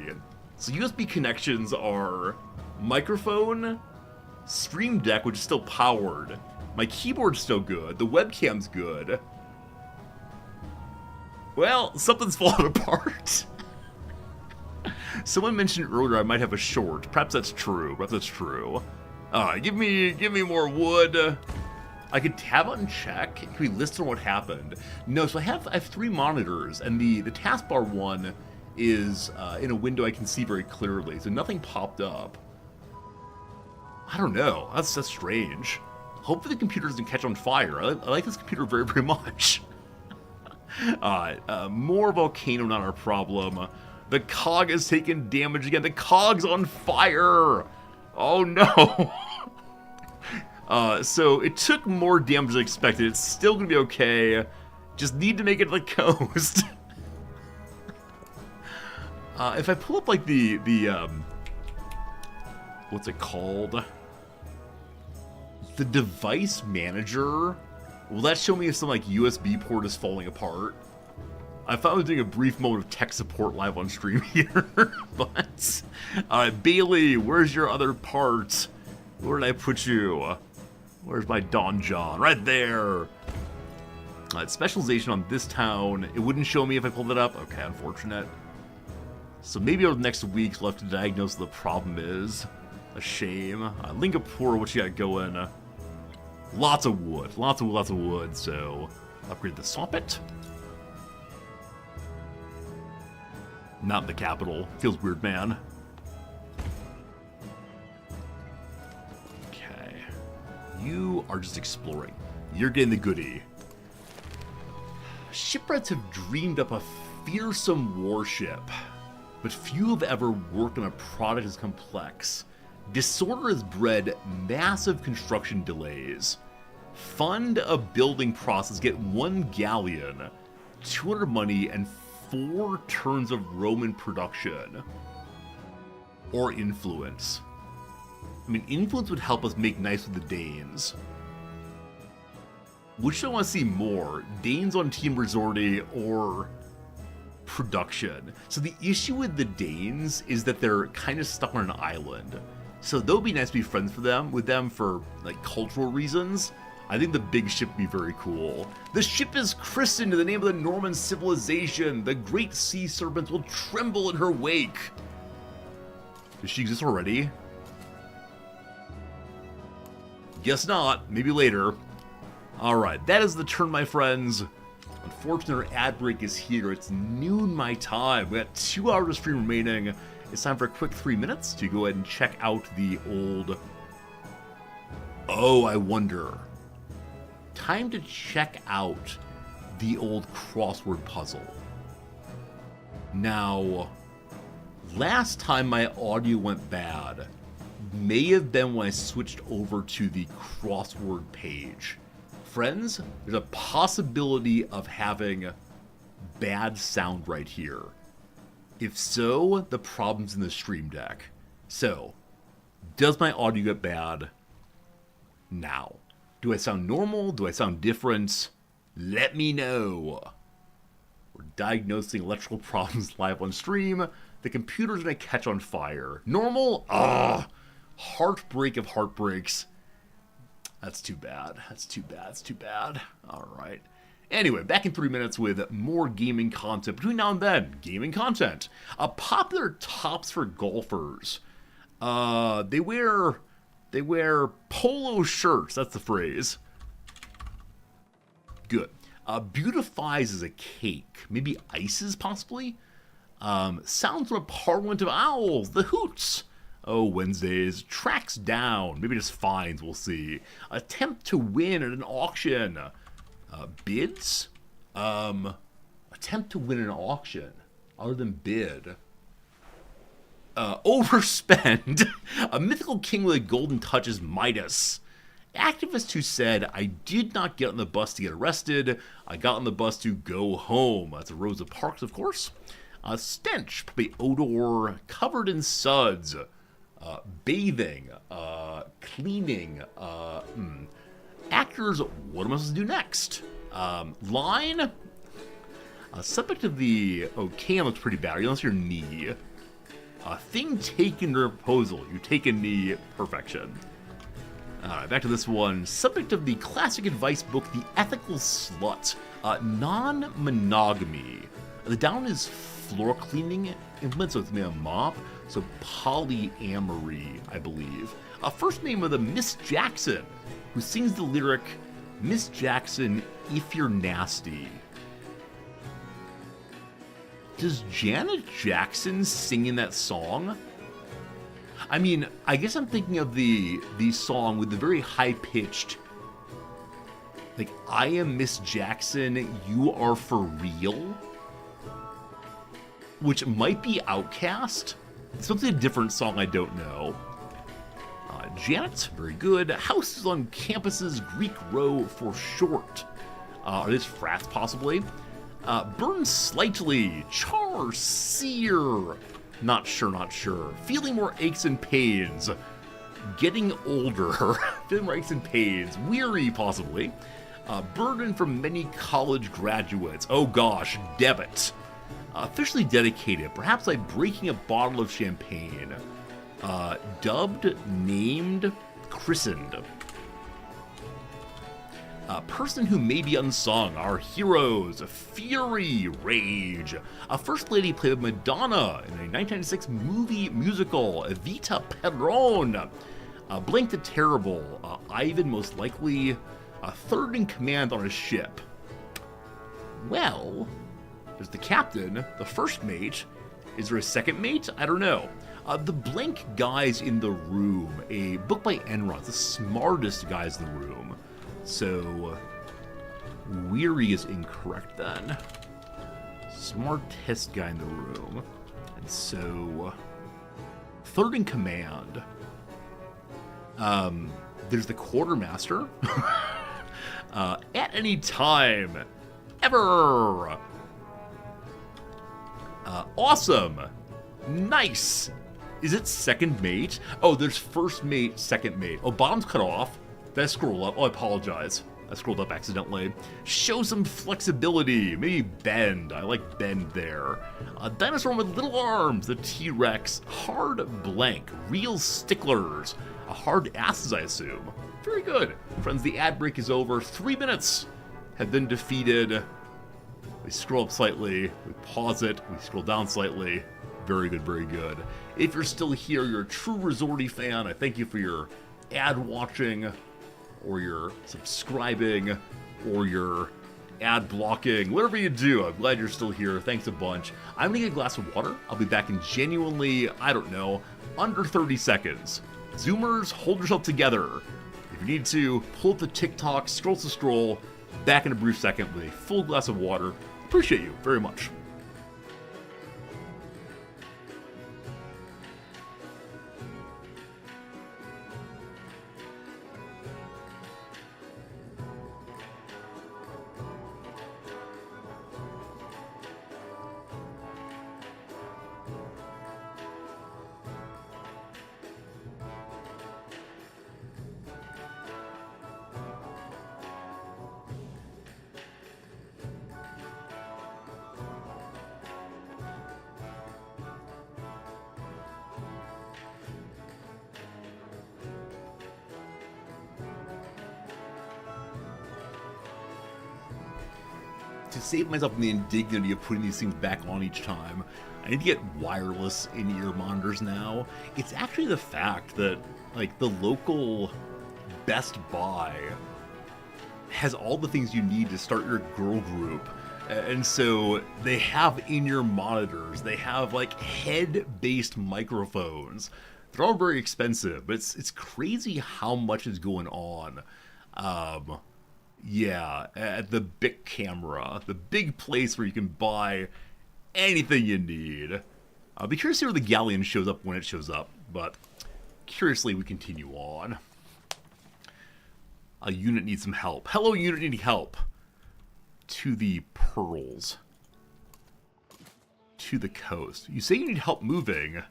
So USB connections are Microphone, Stream Deck, which is still powered. My keyboard's still good. The webcam's good. Well, something's falling apart. Someone mentioned earlier I might have a short. Perhaps that's true. Give me more wood. I could tab out and check. Can we list on what happened? No, so I have 3 monitors, and the taskbar one is in a window I can see very clearly, so nothing popped up. I don't know. That's strange. Hopefully the computer doesn't catch on fire. I like this computer very, very much. More volcano, not our problem. The cog has taken damage again. The cog's on fire! Oh no! So it took more damage than expected. It's still gonna be okay. Just need to make it to the coast. If I pull up like the what's it called? The device manager, will that show me if some like USB port is falling apart? I thought I was doing a brief moment of tech support live on stream here, but... Alright, Bailey, where's your other part? Where did I put you? Where's my Don John? Right there! Specialization on this town. It wouldn't show me if I pulled it up? Okay, unfortunate. So maybe over the next week we'll have to diagnose what the problem is. A shame. Lingapore, what you got going? Lots of wood. Lots of wood, so... Upgrade the soffit. Not in the capital. Feels weird, man. Okay. You are just exploring. You're getting the goodie. Shipwrights have dreamed up a fearsome warship, but few have ever worked on a product as complex. Disorder has bred massive construction delays. Fund a building process, get 1 galleon, 200 money, and 4 turns of Roman production. Or influence. I mean, influence would help us make nice with the Danes. Which do I want to see more? Danes on Team Resorti or production? So the issue with the Danes is that they're kind of stuck on an island. So though it'd be nice to be friends with them for like cultural reasons, I think the big ship would be very cool. The ship is christened in the name of the Norman civilization. The great sea serpents will tremble in her wake. Does she exist already? Guess not. Maybe later. Alright, that is the turn, my friends. Unfortunately, our ad break is here. It's noon my time. We got 2 hours of stream remaining. It's time for a quick 3 minutes to go ahead and check out the old... Oh, I wonder. Time to check out the old crossword puzzle. Now, last time my audio went bad may have been when I switched over to the crossword page. Friends, there's a possibility of having bad sound right here. If so, the problem's in the Stream Deck. So, does my audio get bad now? Do I sound normal? Do I sound different? Let me know. We're diagnosing electrical problems live on stream. The computer's gonna catch on fire. Normal? Ugh. Heartbreak of heartbreaks. That's too bad. That's too bad. That's too bad. Alright. Anyway, back in 3 minutes with more gaming content. Between now and then, gaming content. Popular tops for golfers. They wear polo shirts. That's the phrase. Good. Beautifies as a cake. Maybe ices, possibly? Sounds from a parliament of owls. The hoots. Oh, Wednesdays. Tracks down. Maybe just fines, we'll see. Attempt to win at an auction. Bids? Attempt to win an auction. Other than bid. Overspend. A mythical king with a golden touch is Midas. Activist who said, I did not get on the bus to get arrested. I got on the bus to go home. That's a Rosa Parks, of course. Stench. Probably odor. Covered in suds. Bathing. Cleaning. Actors, what am I supposed to do next? Line? Subject of the... Oh, Cam looks pretty bad. You lost your knee. Thing taken to proposal. You take a knee. Perfection. Alright, back to this one. Subject of the classic advice book, The Ethical Slut. Non-monogamy. The down is floor cleaning implement, so it's made a mop. So polyamory, I believe. First name of the Miss Jackson, who sings the lyric, Miss Jackson, if you're nasty. Does Janet Jackson sing in that song? I mean, I guess I'm thinking of the song with the very high-pitched, like, I am Miss Jackson, you are for real? Which might be Outcast. It's something a different song, I don't know. Janet, very good. Houses on campuses, Greek row for short. Are these frats, possibly? Burn slightly, char, sear. Not sure. Feeling more aches and pains. Getting older. Feeling more aches and pains. Weary, possibly. Burden from many college graduates. Oh gosh, debit. Officially dedicated, perhaps by breaking a bottle of champagne. Dubbed, named, christened. A person who may be unsung, our heroes, Fury, Rage. A First Lady played with Madonna in a 1996 movie musical, Evita Peron. Blink the Terrible, Ivan most likely, third in command on a ship. Well, there's the captain, the first mate. Is there a second mate? I don't know. The Blank Guys in the Room, a book by Enron, the smartest guys in the room. So, weary is incorrect then. Smartest guy in the room. And so, third in command. There's the quartermaster. At any time. Ever. Awesome. Nice. Is it second mate? Oh, there's first mate, second mate. Oh, bottom's cut off. Did I scroll up? Oh, I apologize. I scrolled up accidentally. Show some flexibility. Maybe bend. I like bend there. A dinosaur with little arms. The T-Rex. Hard blank. Real sticklers. A hard asses, I assume. Very good. Friends, the ad break is over. 3 minutes have been defeated. We scroll up slightly. We pause it. We scroll down slightly. Very good, very good. If you're still here, you're a true Resorty fan. I thank you for your ad watching, or your subscribing, or your ad blocking, whatever you do. I'm glad you're still here. Thanks a bunch. I'm gonna get a glass of water. I'll be back in genuinely, I don't know, under 30 seconds. Zoomers, hold yourself together. If you need to, pull up the TikTok, scroll to scroll, back in a brief second with a full glass of water. Appreciate you very much. To save myself from the indignity of putting these things back on each time, I need to get wireless in-ear monitors now. It's actually the fact that, like, the local Best Buy has all the things you need to start your girl group. And so they have in-ear monitors, they have, like, head-based microphones. They're all very expensive, but it's crazy how much is going on. Yeah, at the Bic Camera, the big place where you can buy anything you need. I'll be curious to see where the Galleon shows up when it shows up, but curiously we continue on. A unit needs some help. Hello, unit needing help. To the Pearls. To the coast. You say you need help moving.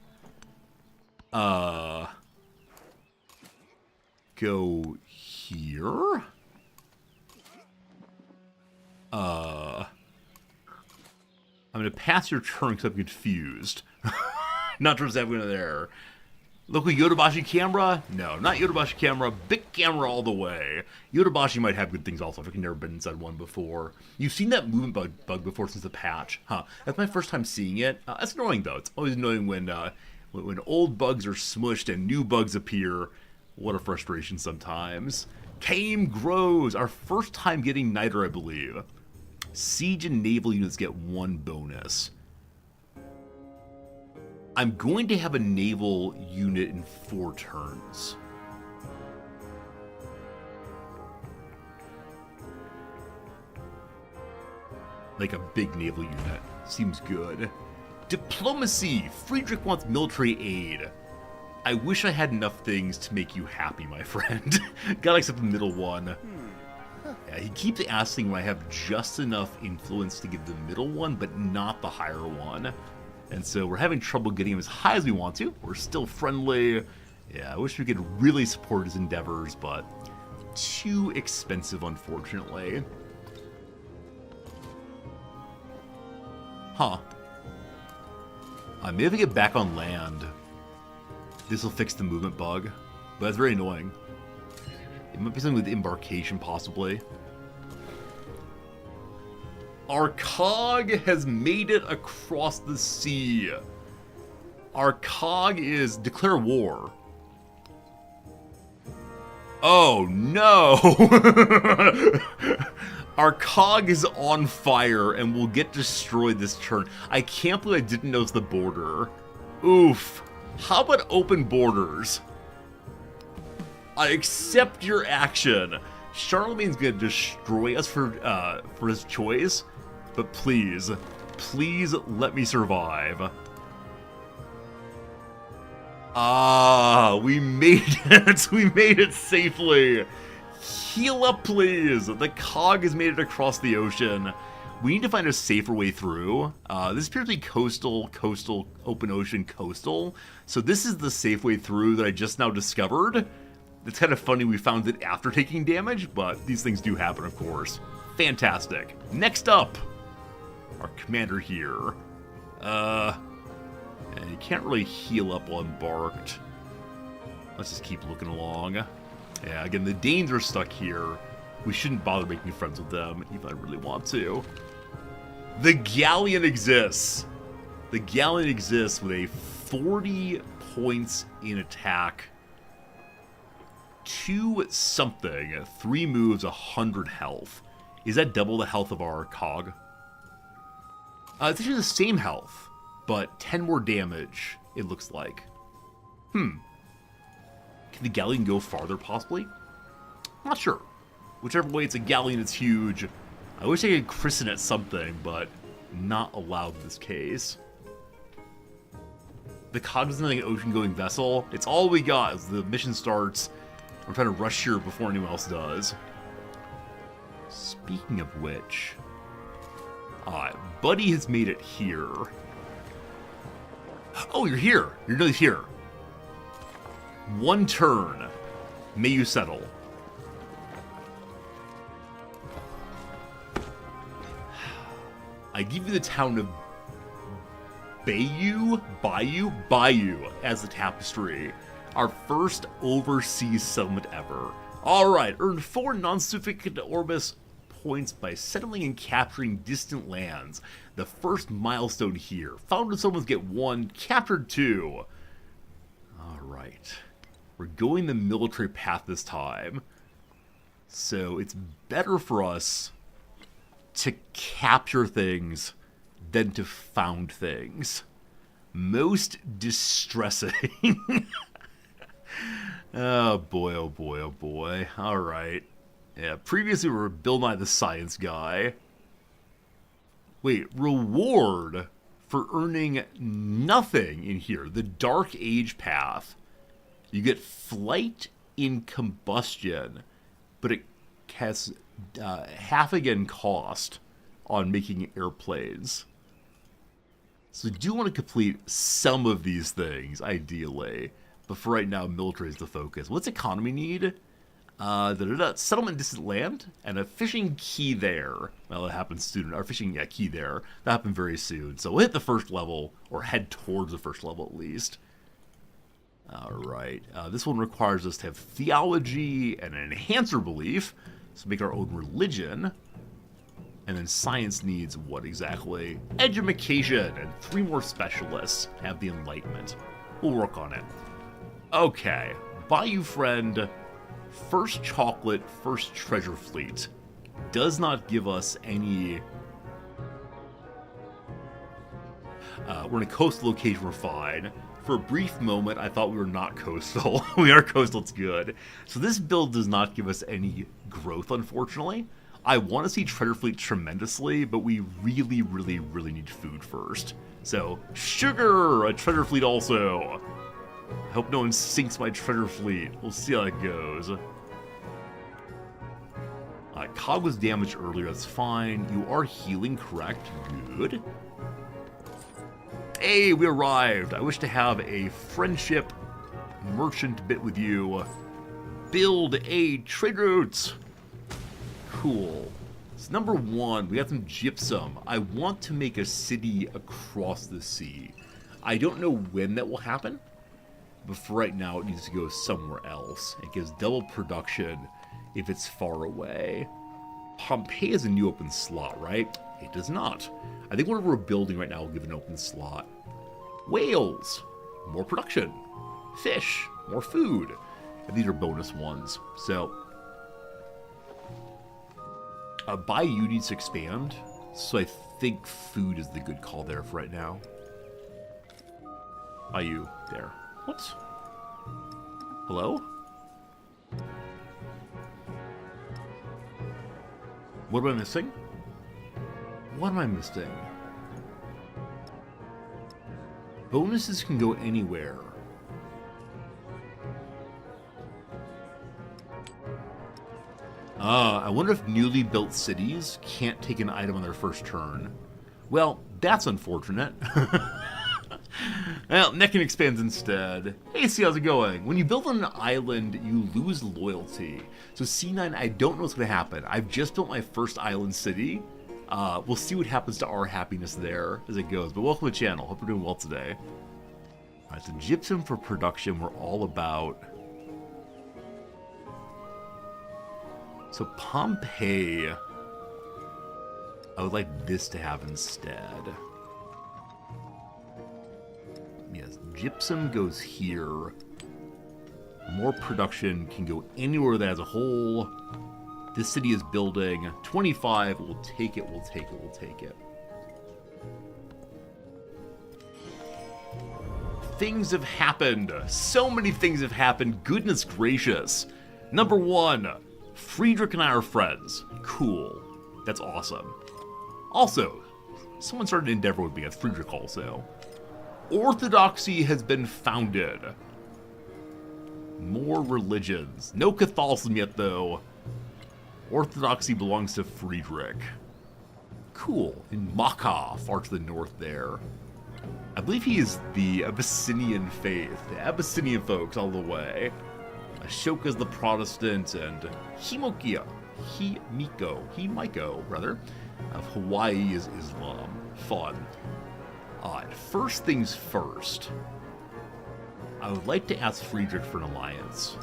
Go here? I'm gonna pass your turn because I'm confused. Not sure what's happening there. Local Yodobashi camera? No, not Yodobashi camera. Big camera all the way. Yodobashi might have good things also. I've never been inside one before. You've seen that movement bug before since the patch. Huh. That's my first time seeing it. That's annoying, though. It's always annoying when old bugs are smushed and new bugs appear. What a frustration sometimes. Kame grows. Our first time getting Niter, I believe. Siege and naval units get 1 bonus. I'm going to have a naval unit in 4 turns. Like a big naval unit. Seems good. Diplomacy! Friedrich wants military aid. I wish I had enough things to make you happy, my friend. Gotta accept the middle one. Yeah, he keeps asking when I have just enough influence to give the middle one, but not the higher one. And so we're having trouble getting him as high as we want to. We're still friendly. Yeah, I wish we could really support his endeavors, but too expensive, unfortunately. Huh. Maybe if we get back on land, this will fix the movement bug. But that's very annoying. It might be something with embarkation, possibly. Our cog has made it across the sea. Our cog is declare war. Oh no! Our cog is on fire and will get destroyed this turn. I can't believe I didn't notice the border. Oof. How about open borders? I accept your action. Charlemagne's gonna destroy us for his choice. But please, please let me survive. Ah, we made it! We made it safely! Heal up, please! The cog has made it across the ocean. We need to find a safer way through. This appears to be coastal, open ocean, coastal. So this is the safe way through that I just now discovered. It's kind of funny we found it after taking damage, but these things do happen, of course. Fantastic. Next up! Our commander here. And you can't really heal up while embarked. Let's just keep looking along. Yeah, again, the Danes are stuck here. We shouldn't bother making friends with them, even if I really want to. The Galleon exists. The Galleon exists with a 40 points in attack. 2 something. 3 moves, 100 health. Is that double the health of our cog? It's actually the same health, but 10 more damage, it looks like. Can the Galleon go farther, possibly? Not sure. Whichever way, it's a Galleon, it's huge. I wish I could christen it something, but not allowed in this case. The cog is like an ocean-going vessel. It's all we got as the mission starts. I'm trying to rush here before anyone else does. Speaking of which... Buddy has made it here. Oh, you're here. You're really here. 1 turn. May you settle. I give you the town of Bayou as the tapestry. Our first overseas settlement ever. Alright, earn 4 non-significant orbis points by settling and capturing distant lands. The first milestone here. Founded someone's get 1, captured 2. Alright. We're going the military path this time. So it's better for us to capture things than to found things. Most distressing. Oh boy, oh boy, oh boy. Alright. Yeah, previously we were Bill Nye the Science Guy. Wait, reward for earning nothing in here. The Dark Age path. You get flight in combustion, but it has half again cost on making airplanes. So we do want to complete some of these things, ideally. But for right now, military is the focus. What's economy need? Settlement distant land and a fishing key there. Well, it happens soon. Our fishing key there. That happened very soon. So we'll hit the first level, or head towards the first level at least. Alright. This one requires us to have theology and an enhancer belief. So make our own religion. And then science needs what exactly? Edumacation and 3 more specialists have the enlightenment. We'll work on it. Okay. Bayou Friend. First chocolate, first treasure fleet. Does not give us any... we're in a coastal location, we're fine. For a brief moment, I thought we were not coastal. We are coastal, it's good. So this build does not give us any growth, unfortunately. I want to see treasure fleet tremendously, but we really, really, really need food first. So, sugar! A treasure fleet also! I hope no one sinks my treasure fleet. We'll see how it goes. Cog was damaged earlier, that's fine. You are healing, correct? Good. Hey, we arrived! I wish to have a friendship merchant bit with you. Build a trade route! Cool. So number 1, we got some gypsum. I want to make a city across the sea. I don't know when that will happen. But for right now, it needs to go somewhere else. It gives double production if it's far away. Pompeii has a new open slot, right? It does not. I think whatever we're building right now will give an open slot. Whales! More production. Fish! More food. And these are bonus ones. So, Bayou needs to expand. So I think food is the good call there for right now. Bayou, there. What? Hello? What am I missing? What am I missing? Bonuses can go anywhere. I wonder if newly built cities can't take an item on their first turn. Well, that's unfortunate. Well, Neckin expands instead. Hey, see, how's it going? When you build on an island, you lose loyalty. So C9, I don't know what's going to happen. I've just built my first island city. We'll see what happens to our happiness there as it goes. But welcome to the channel. Hope you're doing well today. Alright, so gypsum for production, we're all about. So Pompeii, I would like this to have instead. Yes, gypsum goes here. More production can go anywhere that has a hole. This city is building. 25, we'll take it, we'll take it, we'll take it. Things have happened. So many things have happened. Goodness gracious. Number 1, Friedrich and I are friends. Cool. That's awesome. Also, someone started an endeavor with me at Friedrich also. Orthodoxy has been founded. More religions. No Catholicism yet, though. Orthodoxy belongs to Friedrich. Cool. In Maka, far to the north there. I believe he is the Abyssinian faith. The Abyssinian folks all the way. Ashoka's the Protestant, and Himiko, rather, of Hawaii is Islam. Fun. First things first. I would like to ask Friedrich for an alliance.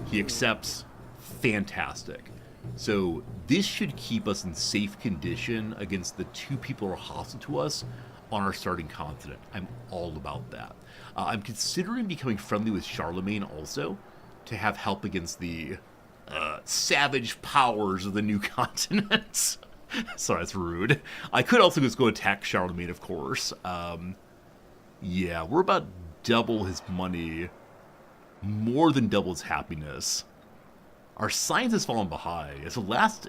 He accepts. Fantastic. So this should keep us in safe condition against the 2 people who are hostile to us on our starting continent. I'm all about that. I'm considering becoming friendly with Charlemagne also to have help against the savage powers of the new continents. Sorry, that's rude. I could also just go attack Charlemagne, of course. Yeah, we're about double his money. More than double his happiness. Our science has fallen behind. So last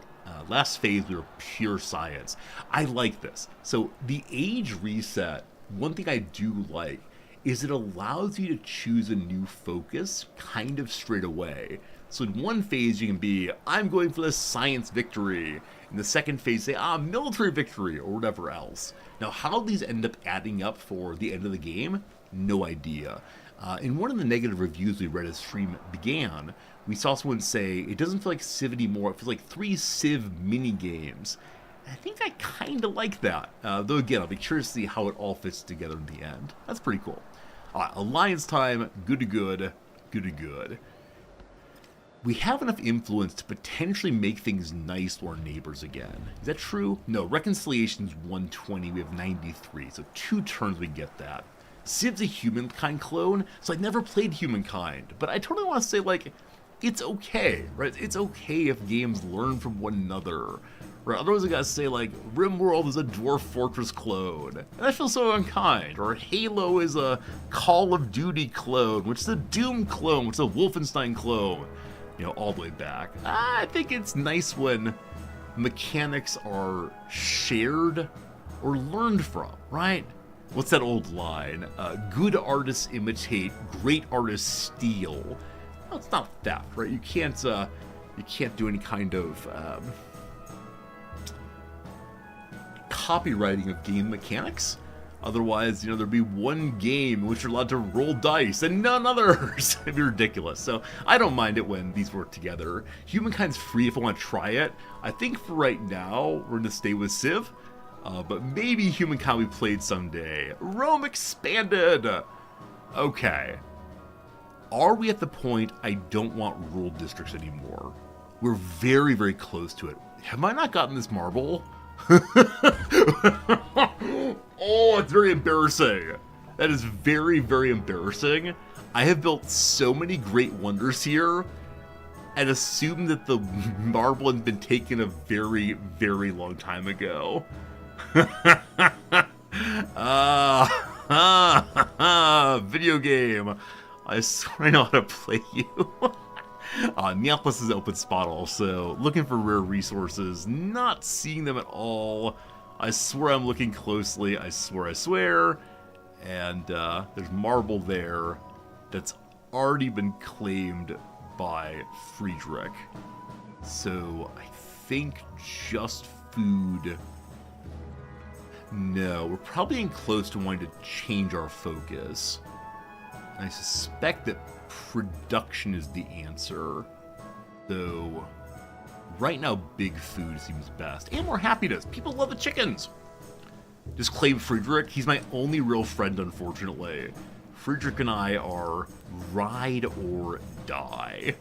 phase, we were pure science. I like this. So the age reset, one thing I do like is it allows you to choose a new focus kind of straight away. So in one phase, you can be, I'm going for the science victory. In the second phase, say, military victory, or whatever else. Now, how these end up adding up for the end of the game, no idea. In one of the negative reviews we read as stream began, we saw someone say, it doesn't feel like Civ anymore, it feels like 3 Civ minigames. I think I kind of like that. Though again, I'll be curious to see how it all fits together in the end. That's pretty cool. Alliance time, good to good, good to good. We have enough influence to potentially make things nice to our neighbors again. Is that true? No, Reconciliation's 120, we have 93, so 2 turns we get that. Civ's a Humankind clone, so I never played Humankind, but I totally want to say, like, it's okay, right? It's okay if games learn from one another. Right? Otherwise I gotta say, like, RimWorld is a Dwarf Fortress clone, and that feels so unkind. Or Halo is a Call of Duty clone, which is a Doom clone, which is a Wolfenstein clone. You know, all the way back. I think it's nice when mechanics are shared or learned from, right? What's that old line? Good artists imitate, great artists steal. Well, it's not theft, right? You can't do any kind of copywriting of game mechanics. Otherwise, you know, there'd be one game in which you're allowed to roll dice and none others. It'd be ridiculous. So I don't mind it when these work together. Humankind's free if I want to try it. I think for right now, we're going to stay with Civ. But maybe Humankind we played someday. Rome expanded! Okay. Are we at the point I don't want rural districts anymore? We're very, very close to it. Have I not gotten this marble? Oh, it's very embarrassing. That is very, very embarrassing. I have built so many great wonders here and assumed that the marble had been taken a very, very long time ago. Video game. I swear I know how to play you. Neapolis is an open spot also. Looking for rare resources. Not seeing them at all. I swear I'm looking closely. I swear. And there's marble there that's already been claimed by Friedrich. So I think just food. No, we're probably getting close to wanting to change our focus. I suspect that production is the answer. Though, right now, big food seems best. And more happiness. People love the chickens. Just claim Friedrich. He's my only real friend, unfortunately. Friedrich and I are ride or die.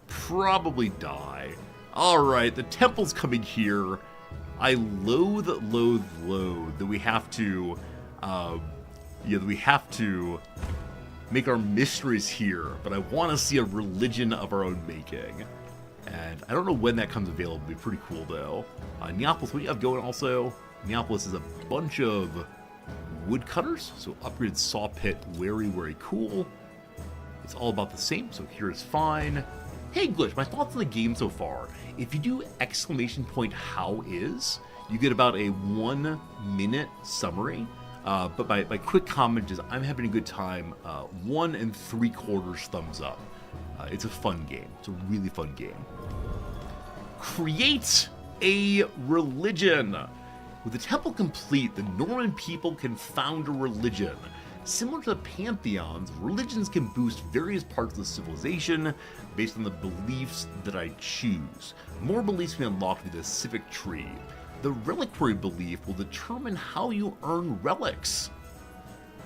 Probably die. Alright, the temple's coming here. I loathe that we have to, make our mysteries here, but I want to see a religion of our own making. And I don't know when that comes available. It'd be pretty cool, though. Neapolis, what do you have going also? Neapolis is a bunch of woodcutters, so upgraded saw pit, very, very cool. It's all about the same, so here is fine. Hey, Glitch, my thoughts on the game so far. If you do !how is, you get about a 1-minute summary. But my quick comment is I'm having a good time. 1 3/4 thumbs up. It's a fun game. It's a really fun game. Create a religion. With the temple complete, the Norman people can found a religion. Similar to the pantheons, religions can boost various parts of the civilization based on the beliefs that I choose. More beliefs can be unlocked via the civic tree. The reliquary belief will determine how you earn relics,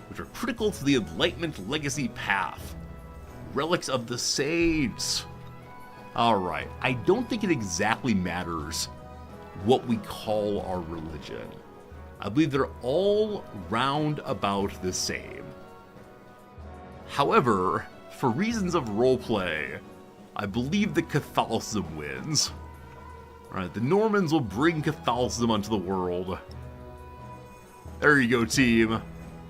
which are critical to the Enlightenment legacy path. Relics of the saints. Alright, I don't think it exactly matters what we call our religion. I believe they're all round about the same. However, for reasons of roleplay, I believe that Catholicism wins. Alright, the Normans will bring Catholicism onto the world. There you go, team.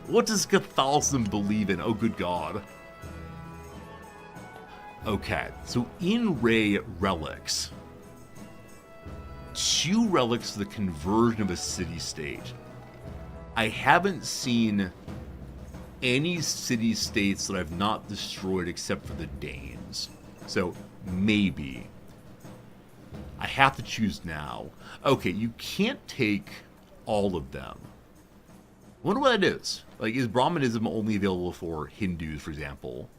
What does Catholicism believe in? Oh, good God. Okay, so in Ray relics, 2 relics for the conversion of a city-state. I haven't seen any city-states that I've not destroyed except for the Danes. So, maybe. I have to choose now. Okay, you can't take all of them. I wonder what that is. Like, is Brahmanism only available for Hindus, for example?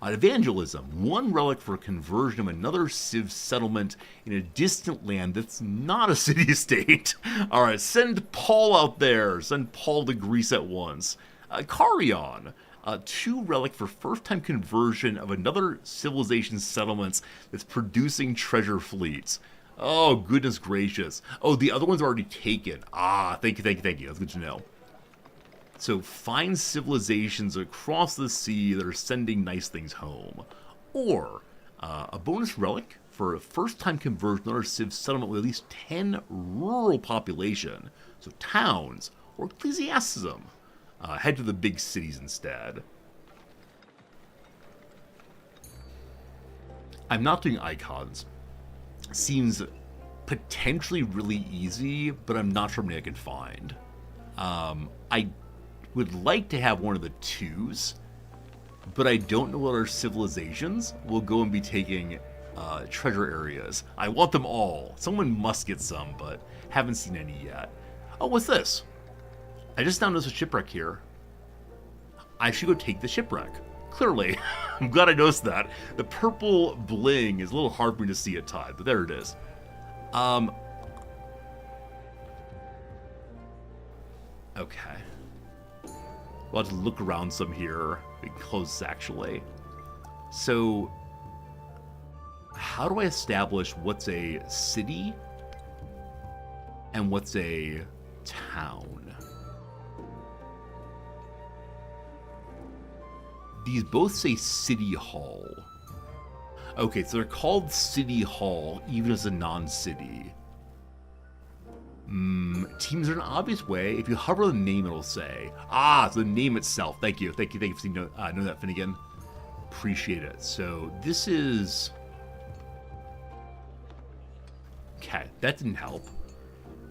Evangelism, one relic for conversion of another Civ settlement in a distant land that's not a city-state. All right, send Paul out there. Send Paul to Greece at once. Carrion, two relic for first-time conversion of another civilization settlements that's producing treasure fleets. Oh, goodness gracious. Oh, the other one's already taken. Ah, thank you. That's good to know. So find civilizations across the sea that are sending nice things home. Or a bonus relic for a first-time conversion of another Civ settlement with at least 10 rural population. So towns or ecclesiasticism. Head to the big cities instead. I'm not doing icons. Seems potentially really easy, but I'm not sure how many I can find. I would like to have one of the twos, but I don't know what other civilizations will go and be taking treasure areas. I want them all. Someone must get some, but haven't seen any yet. Oh, what's this? I just now noticed a shipwreck here. I should go take the shipwreck. Clearly. I'm glad I noticed that. The purple bling is a little hard for me to see at times, but there it is. Okay. We'll have to look around some here. We can close this, actually. So, how do I establish what's a city and what's a town? These both say City Hall. Okay, so they're called City Hall, even as a non-city. Teams are an obvious way. If you hover the name, it'll say. Ah, so the name itself. Thank you for know that, Finnegan. Appreciate it. So this is... Okay, that didn't help.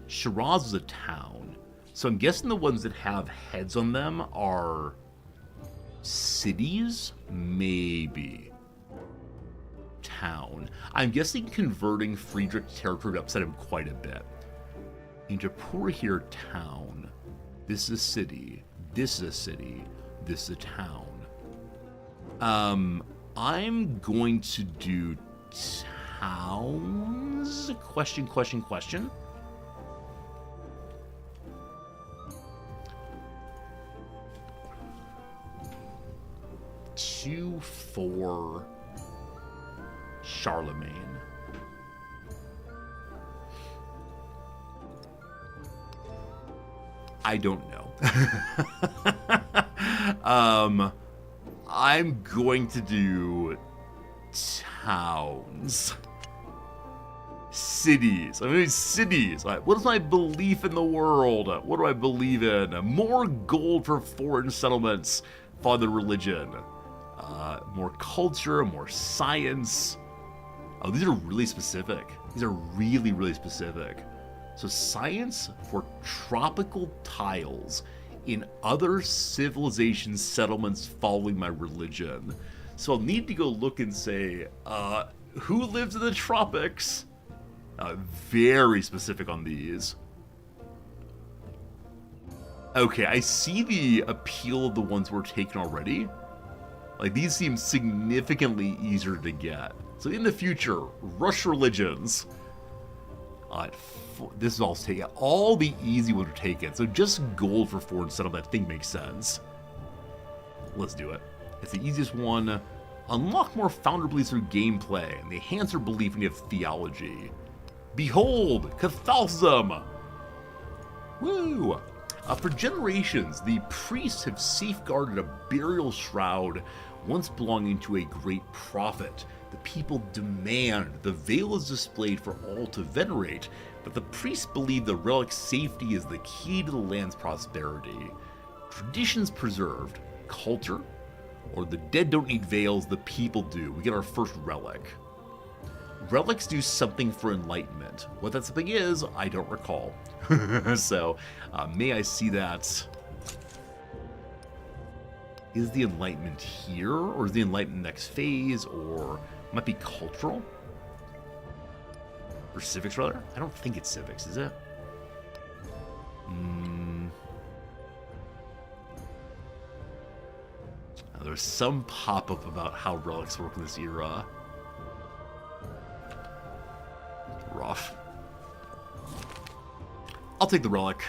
Shiraz is a town. So I'm guessing the ones that have heads on them are... cities? Maybe. Town. I'm guessing converting Friedrich territory would upset him quite a bit. Interpur here, town. This is a city. This is a city. This is a town. I'm going to do towns? Question. 2 for Charlemagne. I don't know. I'm going to do towns. Cities. I'm going to do cities. What is my belief in the world? What do I believe in? More gold for foreign settlements. Father religion. More culture, more science. Oh, these are really specific. These are really, really specific. So science for tropical tiles in other civilization settlements following my religion. So I'll need to go look and say, who lives in the tropics? Very specific on these. Okay, I see the appeal of the ones we're taking already. Like, these seem significantly easier to get. So in the future, rush religions. This is all taken. All the easy ones are taken. So just gold for foreign settlement, I think makes sense. Let's do it. It's the easiest one. Unlock more founder beliefs through gameplay and enhance your belief in theology. Behold, Catholicism! Woo! For generations, the priests have safeguarded a burial shroud once belonging to a great prophet. The people demand the veil is displayed for all to venerate, but the priests believe the relic's safety is the key to the land's prosperity. Traditions preserved, culture, or the dead don't need veils, the people do. We get our first relic. Relics do something for enlightenment. What that something is, I don't recall. So, may I see that? Is the enlightenment here, or is the enlightenment next phase, or might be cultural? Or civics, rather? I don't think it's civics, is it? There's some pop-up about how relics work in this era. Rough. I'll take the relic.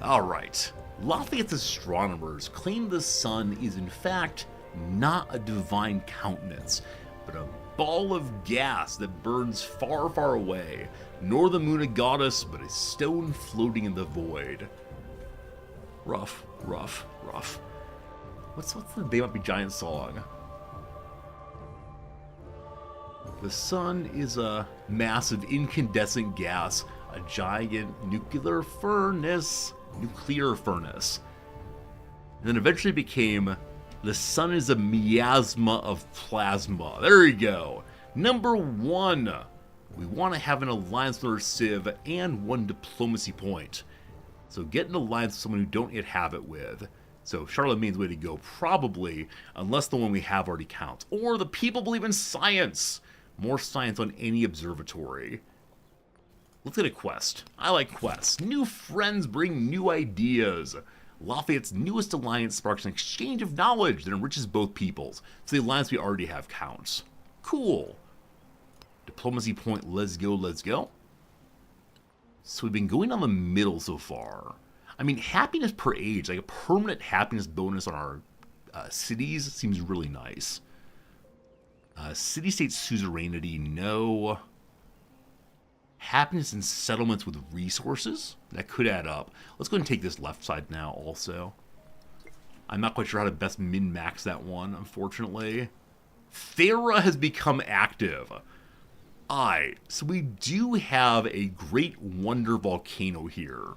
Alright. Lafayette's astronomers claim the sun is in fact not a divine countenance, but a ball of gas that burns far, far away, nor the moon a goddess, but a stone floating in the void. Rough, rough, rough. What's the They Might Be Giant song? The sun is a massive incandescent gas, a giant nuclear furnace. And then eventually became the sun is a miasma of plasma. There you go. Number 1. We want to have an alliance with our Civ and 1 diplomacy point. So get an alliance with someone who don't yet have it with. So Charlemagne's way to go, probably, unless the one we have already counts. Or the people believe in science. More science on any observatory. Let's get a quest. I like quests. New friends bring new ideas. Lafayette's newest alliance sparks an exchange of knowledge that enriches both peoples. So the alliance we already have counts. Cool. Diplomacy point, let's go, let's go. So we've been going down the middle so far. I mean, happiness per age, like a permanent happiness bonus on our cities seems really nice. City-state suzerainty, no. Happiness in settlements with resources, that could add up. Let's go ahead and take this left side now also. I'm not quite sure how to best min-max that one, unfortunately. Thera has become active. Alright, so we do have a great wonder volcano here.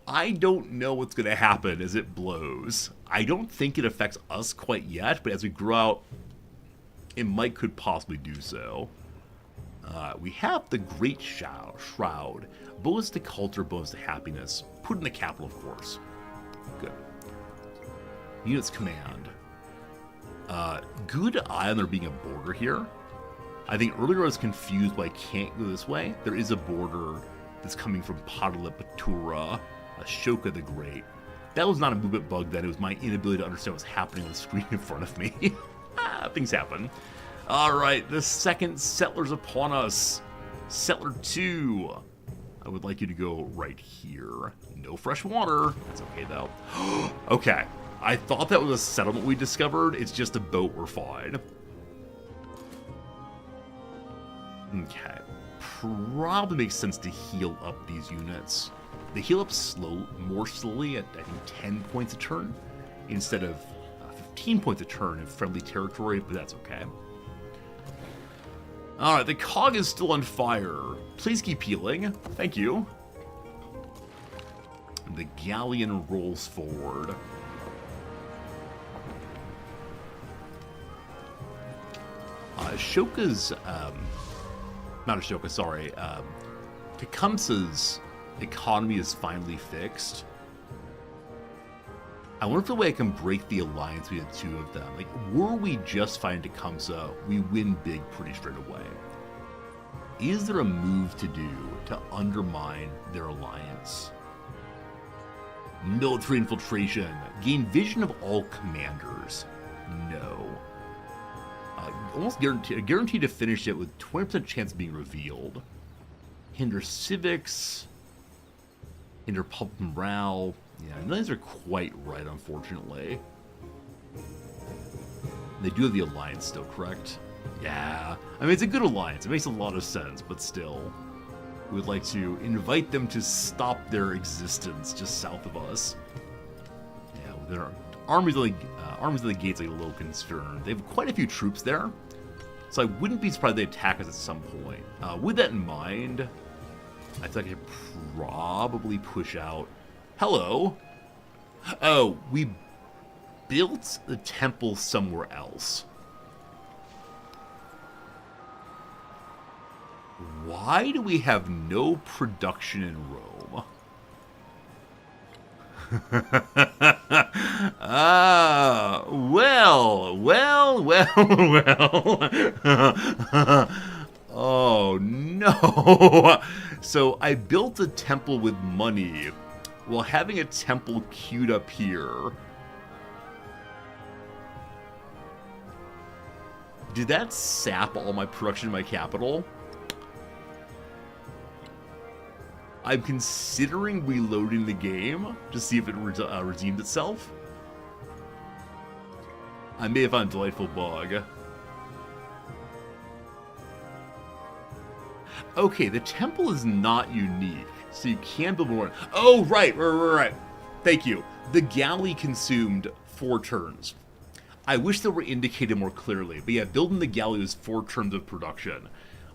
I don't know what's going to happen as it blows. I don't think it affects us quite yet, but as we grow out, it could possibly do so. We have the Great Shroud. Bonus to culture, bonus to happiness. Put in the capital, of course. Good. Units command. Good eye on there being a border here. I think earlier I was confused why I can't go this way. There is a border that's coming from Pataliputra, Ashoka the Great. That was not a movement bug then, it was my inability to understand what's happening on the screen in front of me. Things happen. Alright, the second settler's upon us. Settler 2. I would like you to go right here. No fresh water. That's okay, though. Okay. I thought that was a settlement we discovered. It's just a boat. We're fine. Okay. Probably makes sense to heal up these units. They heal up more slowly at, I think, 10 points a turn instead of 15 points a turn in friendly territory, but that's okay. Alright, the cog is still on fire. Please keep healing. Thank you. The galleon rolls forward. Ashoka's, not Ashoka, sorry. Tecumseh's economy is finally fixed. I wonder if the way I can break the alliance between the two of them. Like, were we just fighting Tecumseh, we win big pretty straight away. Is there a move to do to undermine their alliance? Military infiltration. Gain vision of all commanders. No. Almost guaranteed to finish it with 20% chance of being revealed. Hinder civics. Hinder public morale. Yeah, none of these are quite right, unfortunately. They do have the alliance still, correct? Yeah. I mean, it's a good alliance. It makes a lot of sense, but still. We would like to invite them to stop their existence just south of us. Yeah, their armies of the gates are a little concerned. They have quite a few troops there, so I wouldn't be surprised if they attack us at some point. With that in mind, I think I could probably push out. Hello. Oh, we built the temple somewhere else. Why do we have no production in Rome? Well. Oh, no. So I built a temple with money while having a temple queued up here. Did that sap all my production in my capital? I'm considering reloading the game to see if it redeemed itself. I may have found a delightful bug. Okay, the temple is not unique, so you can build more. Oh, right. Thank you. The galley consumed 4 turns. I wish that were indicated more clearly, but yeah, building the galley was 4 turns of production.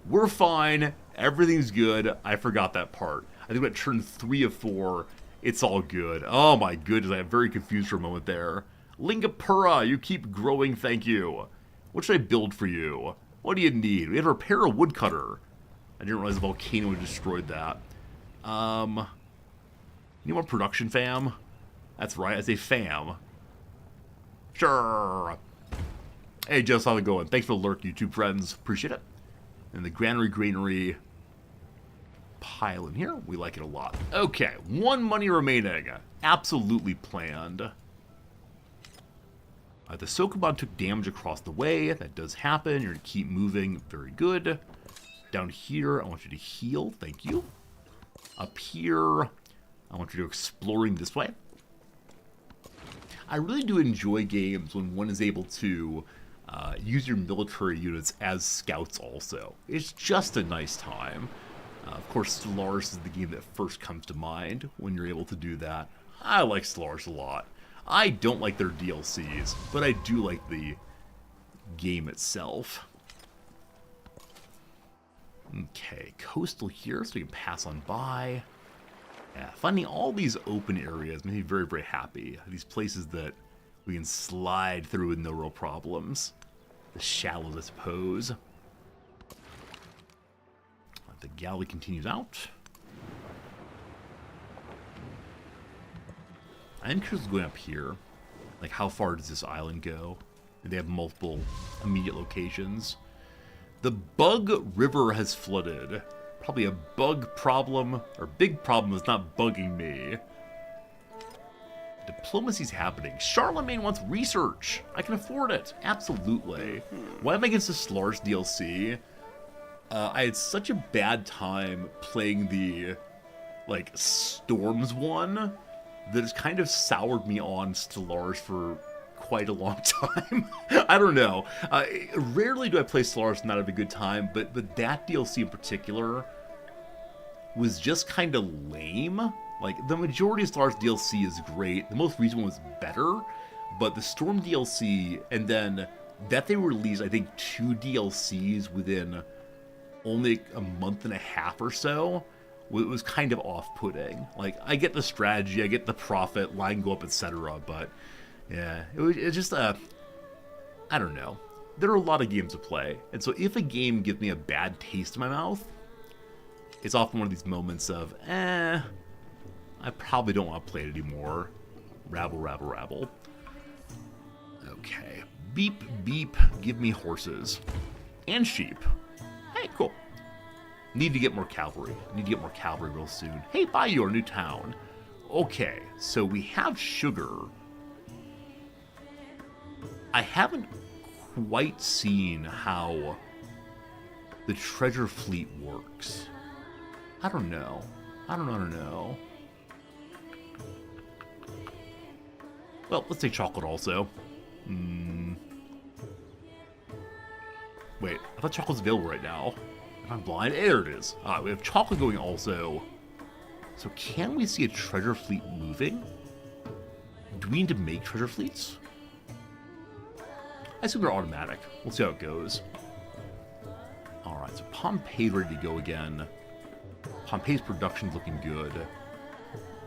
We're fine. Everything's good. I forgot that part. I think at turn 3 of 4, it's all good. Oh my goodness, I got very confused for a moment there. Lingapura, you keep growing, thank you. What should I build for you? What do you need? We have to repair a woodcutter. I didn't realize the volcano had destroyed that. Need more production, fam? That's right, I say fam. Sure. Hey, Jess, how's it going? Thanks for the lurk, YouTube friends. Appreciate it. And the granary pile in here. We like it a lot. Okay, 1 money remaining. Absolutely planned. The Sokoban took damage across the way. That does happen. You're going to keep moving. Very good. Down here, I want you to heal. Thank you. Up here, I want you to go exploring this way. I really do enjoy games when one is able to use your military units as scouts also. It's just a nice time. Of course, Stellaris is the game that first comes to mind when you're able to do that. I like Stellaris a lot. I don't like their DLCs, but I do like the game itself. Okay, coastal here, so we can pass on by. Yeah, finding all these open areas makes me very, very happy. These places that we can slide through with no real problems. The shallows, I suppose. The galley continues out. I'm curious going up here. Like, how far does this island go? And they have multiple immediate locations. The Bug River has flooded. Probably a bug problem, or big problem is not bugging me. Diplomacy's happening. Charlemagne wants research. I can afford it. Absolutely. Why am I against the Stellaris DLC? I had such a bad time playing the, like, Storms one that has kind of soured me on Stellaris for quite a long time. I don't know. Rarely do I play Stellaris and not have a good time, but that DLC in particular was just kind of lame. Like, the majority of Stellaris DLC is great. The most recent one was better, but the Storm DLC, and then that they released, I think, 2 DLCs within only a month and a half or so, it was kind of off-putting. Like, I get the strategy, I get the profit, line go up, etc., but yeah, it's just I don't know. There are a lot of games to play, and so if a game gives me a bad taste in my mouth, it's often one of these moments of, I probably don't want to play it anymore. Rabble, rabble, rabble. Okay. Beep, beep, give me horses. And sheep. Hey, cool. Need to get more cavalry. Need to get more cavalry real soon. Hey, Bayou, our new town. Okay, so we have sugar. I haven't quite seen how the treasure fleet works. I don't know. I don't know. Well, let's take chocolate also. Wait, I thought chocolate's available right now. If I'm blind, there it is. We have chocolate going also. So can we see a treasure fleet moving? Do we need to make treasure fleets? I assume they're automatic. We'll see how it goes. Alright, so Pompeii's ready to go again. Pompeii's production's looking good.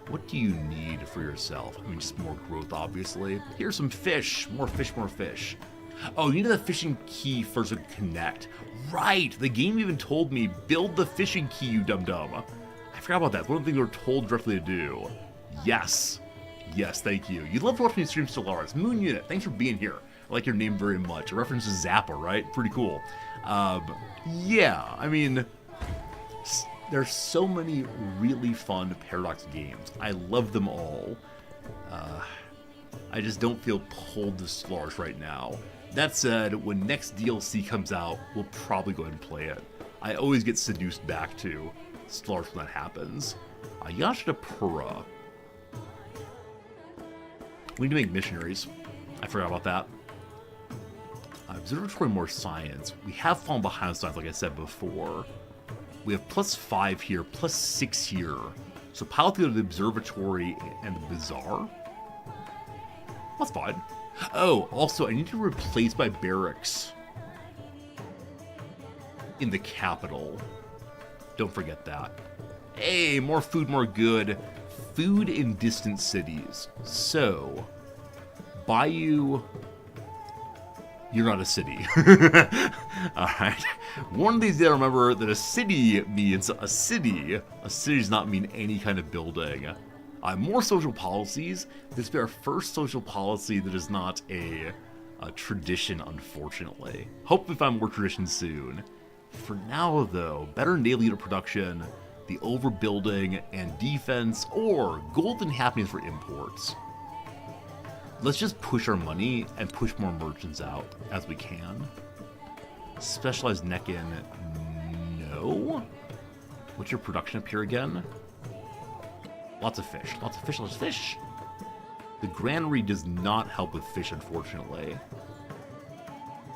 What do you need for yourself? I mean, just more growth, obviously. Here's some fish. More fish, more fish. Oh, you need the fishing key first to connect. Right! The game even told me, build the fishing key, you dum-dum. I forgot about that. One of the things we were told directly to do. Yes. Yes, thank you. You love to watch me stream Stellaris. Moon Unit, thanks for being here. I like your name very much. A reference to Zappa, right? Pretty cool. Yeah, I mean, there's so many really fun Paradox games. I love them all. I just don't feel pulled to Stellaris right now. That said, when next DLC comes out, we'll probably go ahead and play it. I always get seduced back to Stellaris when that happens. Yashitapura. We need to make missionaries. I forgot about that. Observatory more science. We have fallen behind on science, like I said before. We have +5 here, +6 here. So pilot to the observatory and the bazaar. That's fine. Oh, also, I need to replace my barracks in the capital. Don't forget that. Hey, more food, more good. Food in distant cities. So, Bayou, you're not a city. Alright. One of these days, remember that a city means a city. A city does not mean any kind of building. More social policies. This will be our first social policy that is not a tradition, unfortunately. Hope we find more traditions soon. For now, though, better naval unit production, the overbuilding and defense, or golden happenings for imports. Let's just push our money and push more merchants out as we can. Specialized Neckin, no. What's your production up here again? Lots of fish, lots of fish, lots of fish. The granary does not help with fish, unfortunately.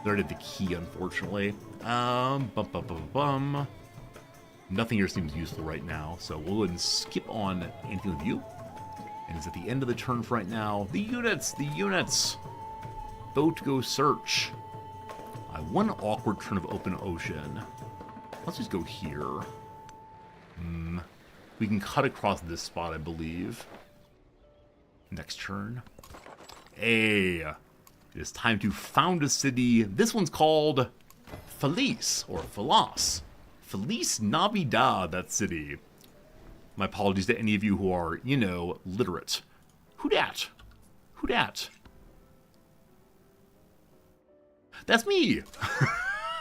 There did the key, unfortunately. Nothing here seems useful right now, so we'll go ahead and skip on anything with you. And it's at the end of the turn for right now. The units, the units! Boat go search. One awkward turn of open ocean. Let's just go here. We can cut across this spot, I believe. Next turn. Hey! It is time to found a city. This one's called Feliz, or Falas. Feliz Navidad, that city. My apologies to any of you who are, you know, literate. Who dat? Who dat? That's me!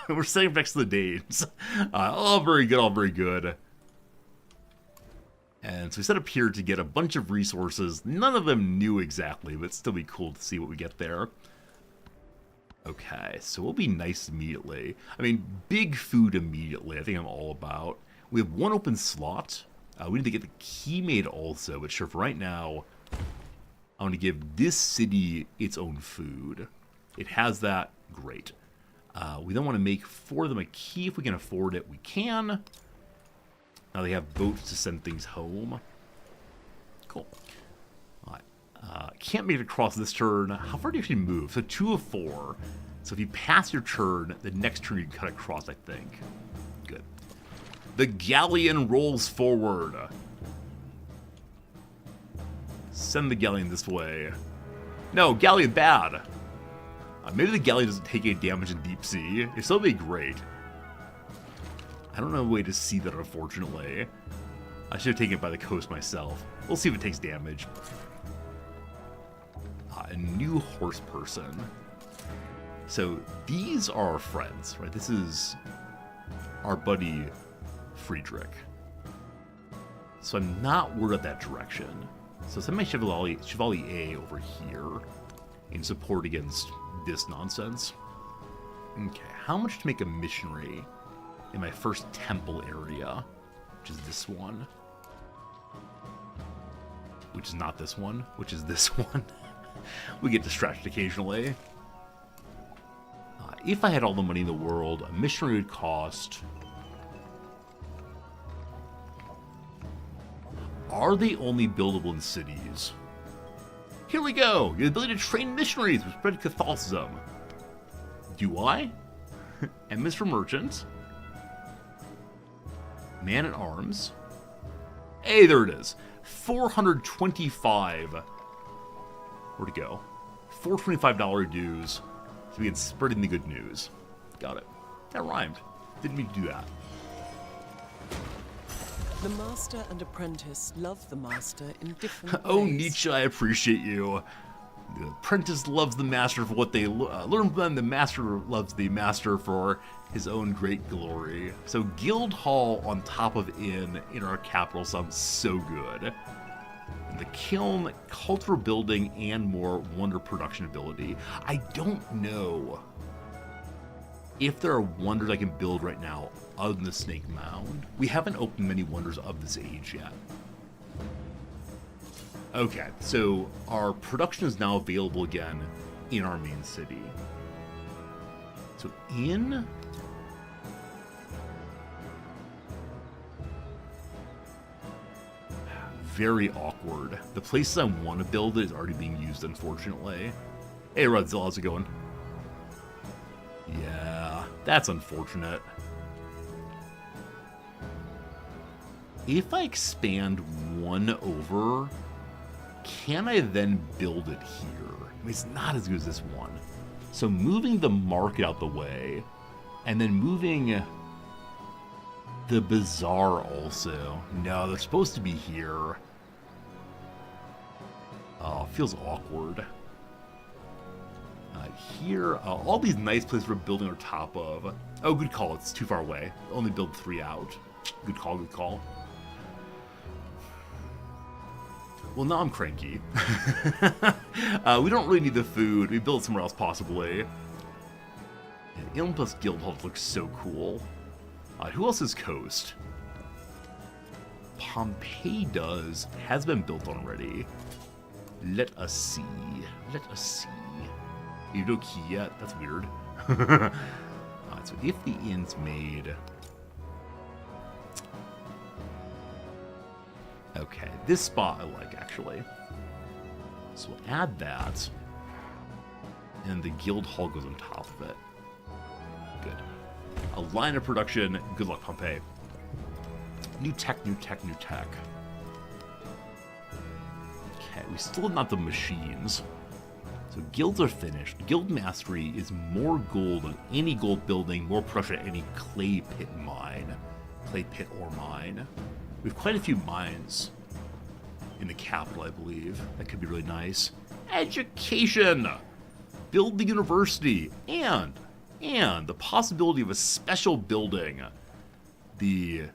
We're sitting next to the dames. All very good, all very good. And so we set up here to get a bunch of resources. None of them new exactly, but it'd still be cool to see what we get there. Okay, so we'll be nice immediately. I mean, big food immediately, I think I'm all about. We have one open slot. We need to get the key made also, but sure, for right now, I want to give this city its own food. It has that, great. We then want to make for them a key if we can afford it. We can. Now they have boats to send things home. Cool. Can't make it across this turn. How far do you actually move? So 2 of 4. So if you pass your turn, the next turn you can cut across, I think. Good. The galleon rolls forward. Send the galleon this way. No, galleon bad. Maybe the galleon doesn't take any damage in deep sea. If so, it'd be great. I don't know a way to see that, unfortunately. I should have taken it by the coast myself. We'll see if it takes damage. A new horse person. So these are our friends, right? This is our buddy Friedrich. So I'm not worried about that direction. So send my Chevalier over here in support against this nonsense. Okay, how much to make a missionary in my first temple area, which is this one. Which is not this one, which is this one. We get distracted occasionally. If I had all the money in the world, a missionary would cost... Are they only buildable in cities? Here we go! The ability to train missionaries with spread Catholicism. Do I? And Mr. Merchant. Man at Arms. Hey, there it is. 425. Where'd it go? $425 dues. So we can spread in the good news. Got it. That rhymed. Didn't mean to do that. The master and apprentice love the master in different ways. Oh, Nietzsche, I appreciate you. The apprentice loves the master for what they learn from them. The master loves the master for his own great glory. So Guild Hall on top of Inn in our capital sounds so good. the kiln, cultural building, and more wonder production ability. I don't know if there are wonders I can build right now other than the Snake Mound. We haven't opened many wonders of this age yet. Okay, so our production is now available again in our main city. So in... Very awkward. The places I want to build is already being used, unfortunately. Hey, Rudzilla, how's it going? Yeah, that's unfortunate. If I expand one over, can I then build it here? I mean, it's not as good as this one. So moving the market out the way, and then moving the bazaar also. No, they're supposed to be here. Oh, feels awkward. Here, all these nice places we're building on top of. Oh, good call. It's too far away. Only build 3 out. Good call, good call. Well, now I'm cranky. We don't really need the food. We build somewhere else, possibly. And Olympus Guildhall looks so cool. Who else is coast? Pompeii does. Has been built on already. Let us see. Let us see. You have no key yet? That's weird. So if the inn's made... Okay, this spot I like, actually. So we'll add that. And the guild hall goes on top of it. Good. A line of production. Good luck, Pompeii. New tech, new tech, new tech. Okay, we still have not the machines. So guilds are finished. Guild mastery is more gold on any gold building, more pressure at any clay pit mine. Clay pit or mine. We have quite a few mines in the capital, I believe. That could be really nice. Education! Build the university. And the possibility of a special building. The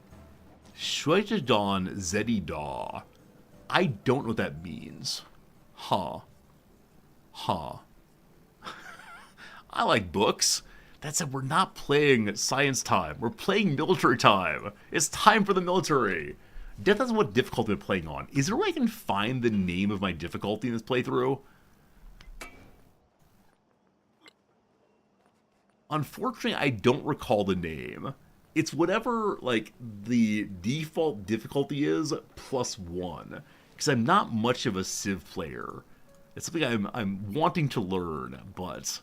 Schweiterdon Zedida. I don't know what that means. Huh. I like books. That said, we're not playing science time. We're playing military time. It's time for the military. That's what difficulty I'm playing on. Is there a way I can find the name of my difficulty in this playthrough? Unfortunately, I don't recall the name. It's whatever, like, the default difficulty is +1. Because I'm not much of a Civ player. It's something I'm wanting to learn, but...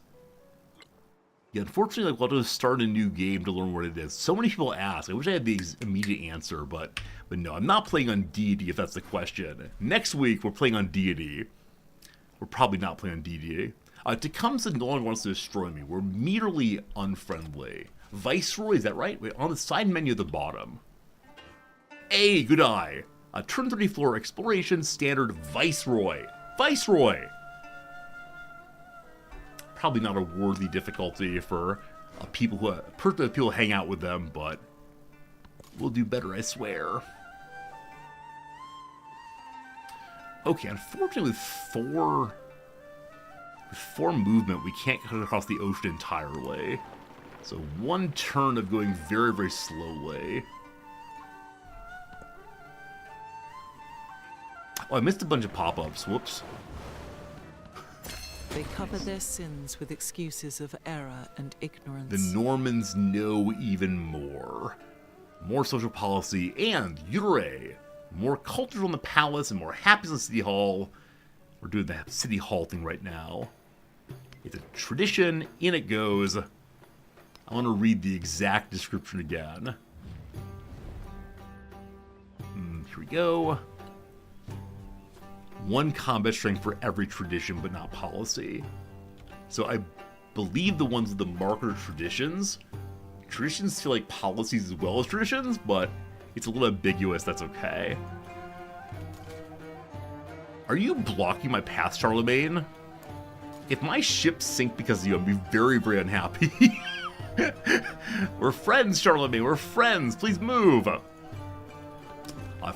Yeah, unfortunately, like, we'll have to start a new game to learn what it is. So many people ask. I wish I had the immediate answer, but no, I'm not playing on Deity, if that's the question. Next week, we're playing on Deity. We're probably not playing on Deity. Tecumseh no longer wants to destroy me. We're merely unfriendly. Viceroy, is that right? Wait, on the side menu at the bottom. Hey, good eye. Turn 34, Exploration Standard Viceroy. Viceroy! Probably not a worthy difficulty for people who hang out with them, but we'll do better, I swear. Okay, unfortunately, with four movement, we can't cut across the ocean entirely. So one turn of going very, very slowly. Oh, I missed a bunch of pop-ups. Whoops. They cover their sins with excuses of error and ignorance. The Normans know even more. More social policy and Ure. More culture on the palace and more happiness in City Hall. We're doing the City Hall thing right now. It's a tradition. In it goes. I want to read the exact description again. Here we go. 1 combat strength for every tradition, but not policy. So I believe the ones with the marker traditions. Traditions feel like policies as well as traditions, but it's a little ambiguous. That's okay. Are you blocking my path, Charlemagne? If my ships sink because of you, I'd be very, very unhappy. We're friends, Charlemagne. We're friends. Please move.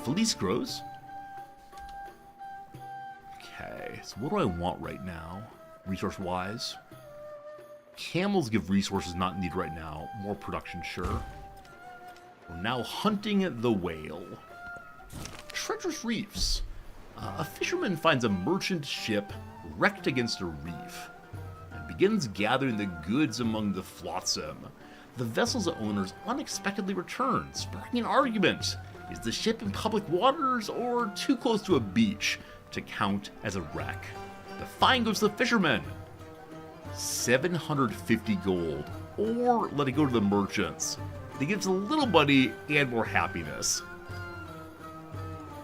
Felice grows. So what do I want right now, resource-wise? Camels give resources not needed right now. More production, sure. We're now hunting the whale. Treacherous reefs. A fisherman finds a merchant ship wrecked against a reef and begins gathering the goods among the flotsam. The vessel's owners unexpectedly return, sparking an argument. Is the ship in public waters or too close to a beach to count as a wreck? The fine goes to the fishermen. 750 gold, or let it go to the merchants. It gives a little money and more happiness.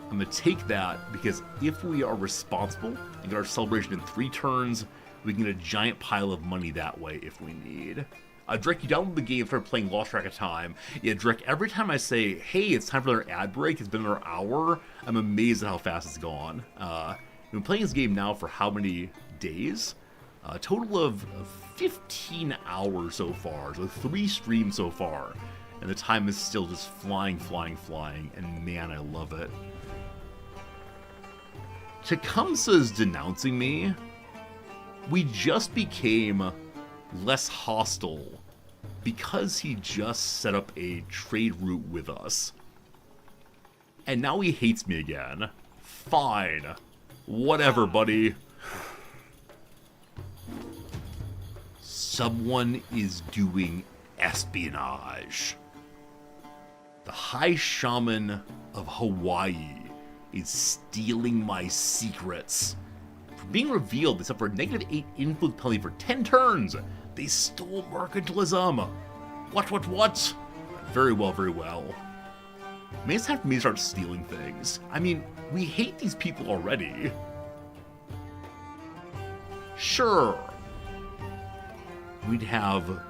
I'm going to take that because if we are responsible and get our celebration in 3 turns, we can get a giant pile of money that way if we need. Drek, you download the game, start playing, lost track of time. Yeah, Drek, every time I say, hey, it's time for another ad break, it's been another hour, I'm amazed at how fast it's gone. We've been playing this game now for how many days? A total of 15 hours so far, so 3 streams so far. And the time is still just flying, and man, I love it. Tecumseh's denouncing me. We just became less hostile because he just set up a trade route with us. And now he hates me again. Fine. Whatever, buddy. Someone is doing espionage. The High Shaman of Hawaii is stealing my secrets. For being revealed, they suffer a -8 influence penalty for 10 turns. They stole mercantilism. What? Very well, very well. Maybe it's time for me to start stealing things. I mean, we hate these people already. Sure. We'd have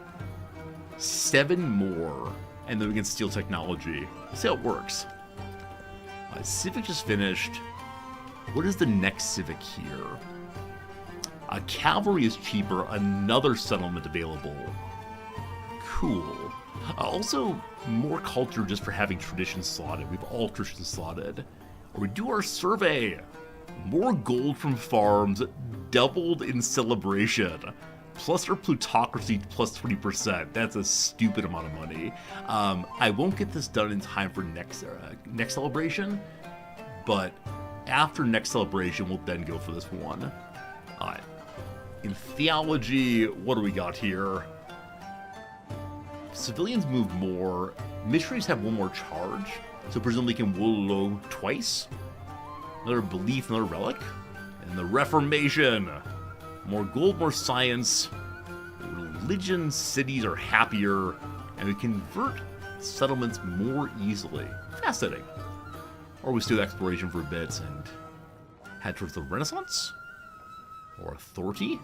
7 more, and then we can steal technology. See how it works. CivVII just finished. What is the next CivVII here? Cavalry is cheaper, another settlement available. Cool. Also, more culture just for having traditions slotted. We have all traditions slotted. Or we do our survey. More gold from farms, doubled in celebration. Plus our plutocracy plus 20%. That's a stupid amount of money. I won't get this done in time for next celebration, but after next celebration, we'll then go for this one. Alright. In theology, what do we got here? Civilians move more. Missionaries have 1 more charge, so presumably can Wolo twice. Another belief, another relic. And the Reformation. More gold, more science. Religion, cities are happier, and we convert settlements more easily. Fascinating. Or we still do exploration for a bit and head towards the Renaissance? Or authority?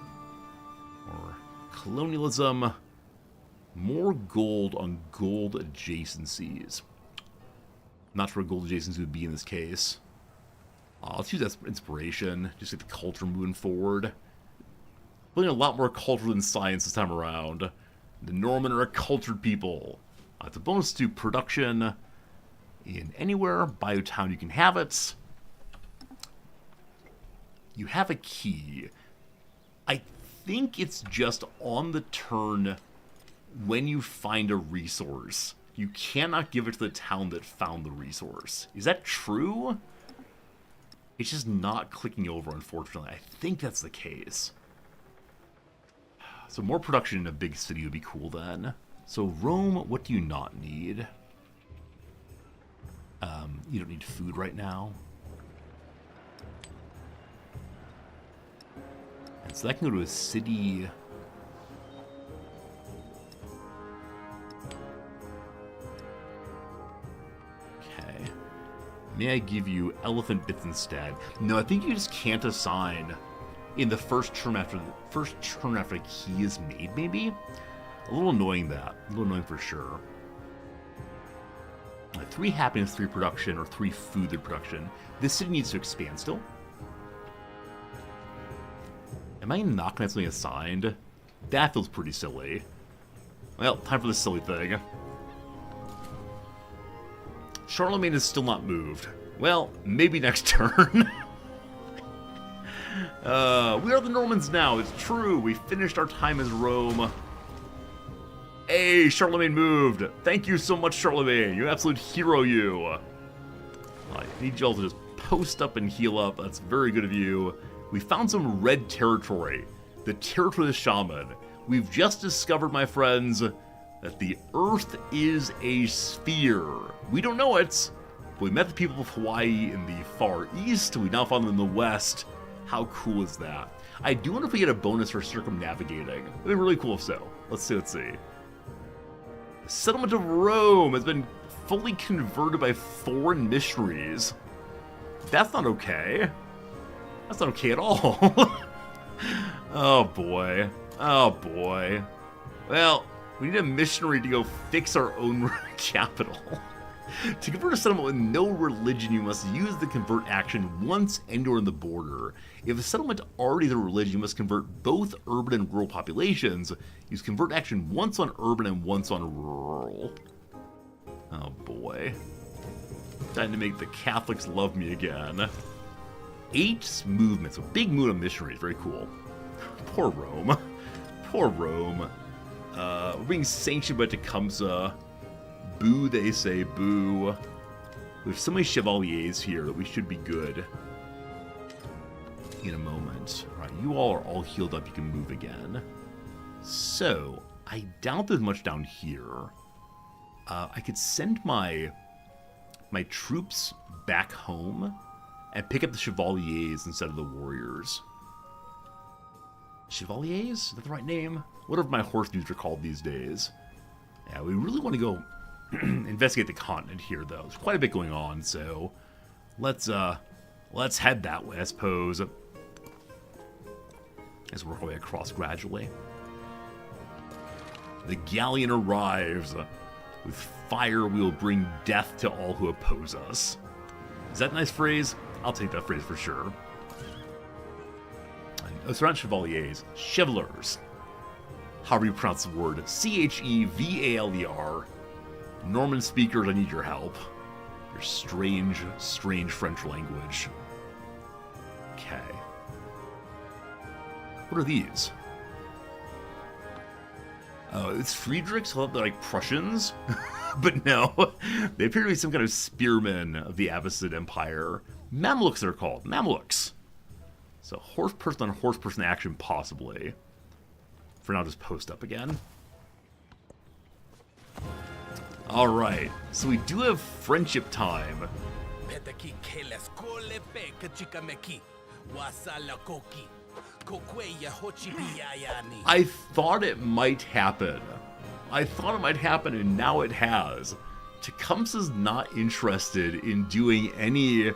Or colonialism? More gold on gold adjacencies. Not sure what gold adjacencies would be in this case. Let's use that inspiration, just get the culture moving forward. Building a lot more culture than science this time around. The Norman are a cultured people. It's a bonus to production in anywhere. Biotown, you can have it. You have a key. I think it's just on the turn when you find a resource. You cannot give it to the town that found the resource. Is that true? It's just not clicking over, unfortunately. I think that's the case. So more production in a big city would be cool then. So Rome, what do you not need? You don't need food right now. And so that can go to a city. Okay. May I give you elephant bits instead? No, I think you just can't assign in the first turn after a key is made, maybe? A little annoying that. A little annoying for sure. 3 happiness, 3 production, or 3 food production. This city needs to expand still. Am I not going to have something assigned? That feels pretty silly. Well, time for this silly thing. Charlemagne is still not moved. Well, maybe next turn. We are the Normans now. It's true. We finished our time as Rome. Hey, Charlemagne moved. Thank you so much, Charlemagne. You absolute hero, you. I need y'all to just post up and heal up. That's very good of you. We found some red territory. The territory of the shaman. We've just discovered, my friends, that the Earth is a sphere. We don't know it, but we met the people of Hawaii in the far east. We now found them in the west. How cool is that? I do wonder if we get a bonus for circumnavigating. It'd be really cool if so. Let's see. The settlement of Rome has been fully converted by foreign missionaries. That's not okay. That's not okay at all. Oh boy. Oh boy. Well, we need a missionary to go fix our own capital. To convert a settlement with no religion, you must use the convert action once and/or in the border. If a settlement already has a religion, you must convert both urban and rural populations. Use convert action once on urban and once on rural. Oh boy. Time to make the Catholics love me again. 8 movements, a big movement of missionaries, very cool. Poor Rome. Poor Rome. We're being sanctioned by Tecumseh. Boo, they say, boo. We have so many chevaliers here that we should be good in a moment. Alright, you all are all healed up. You can move again. So, I doubt there's much down here. I could send my troops back home and pick up the chevaliers instead of the warriors. Chevaliers? Is that the right name? Whatever my horse dudes are called these days. Yeah, we really want to go investigate the continent here, though. There's quite a bit going on, so let's head that way, I suppose. As we work our way across gradually. The galleon arrives. With fire, we will bring death to all who oppose us. Is that a nice phrase? I'll take that phrase for sure. Oh, it's not chevaliers. Chevalers. However you pronounce the word. Chevaler. Norman speakers, I need your help. Your strange, strange French language. Okay. What are these? Oh, it's Friedrichs? I thought they're like Prussians. But no, they appear to be some kind of spearmen of the Abbasid Empire. Mamluks they're called. Mamluks. So horse person on horse person action, possibly. For now, just post up again. Alright, so we do have friendship time. I thought it might happen. And now it has. Tecumseh's not interested in doing any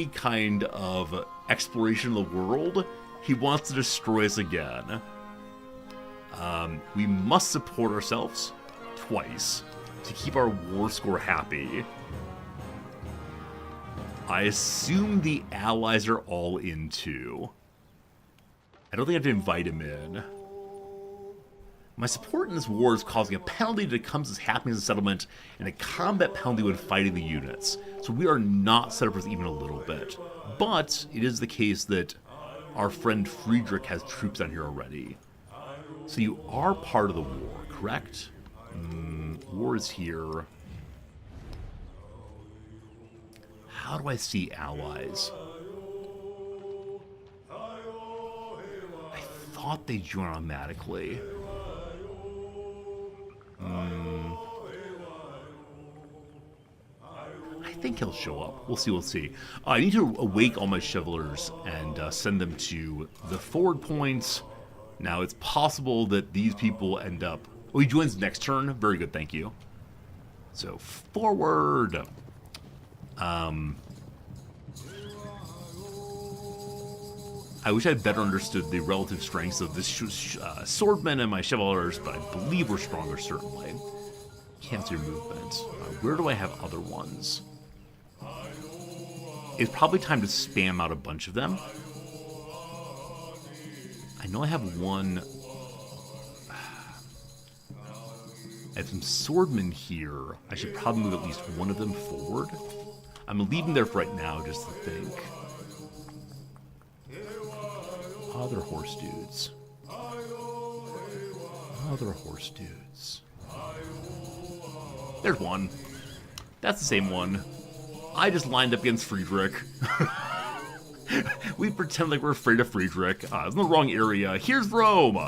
kind of exploration of the world. He wants to destroy us again. We must support ourselves twice to keep our war score happy. I assume the allies are all in too. I don't think I have to invite him in. My support in this war is causing a penalty to Tecumseh's happiness in settlement and a combat penalty when fighting the units. So we are not set up for this even a little bit. But it is the case that our friend Friedrich has troops down here already. So you are part of the war, correct? War is here. How do I see allies? I thought they joined automatically. I think he'll show up. We'll see. I need to awake all my Chevalers and send them to the forward points. Now, it's possible that these people end up... Oh, he joins next turn. Very good, thank you. So, forward. I wish I had better understood the relative strengths of this swordman and my Chevalers, but I believe we're stronger, certainly. Cancel your movement. Where do I have other ones? It's probably time to spam out a bunch of them. I know I have one. I have some swordmen here. I should probably move at least one of them forward. I'm leaving there for right now just to think. Other horse dudes. Other horse dudes. There's one. That's the same one. I just lined up against Friedrich. We pretend like we're afraid of Friedrich. It's in the wrong area. Here's Rome.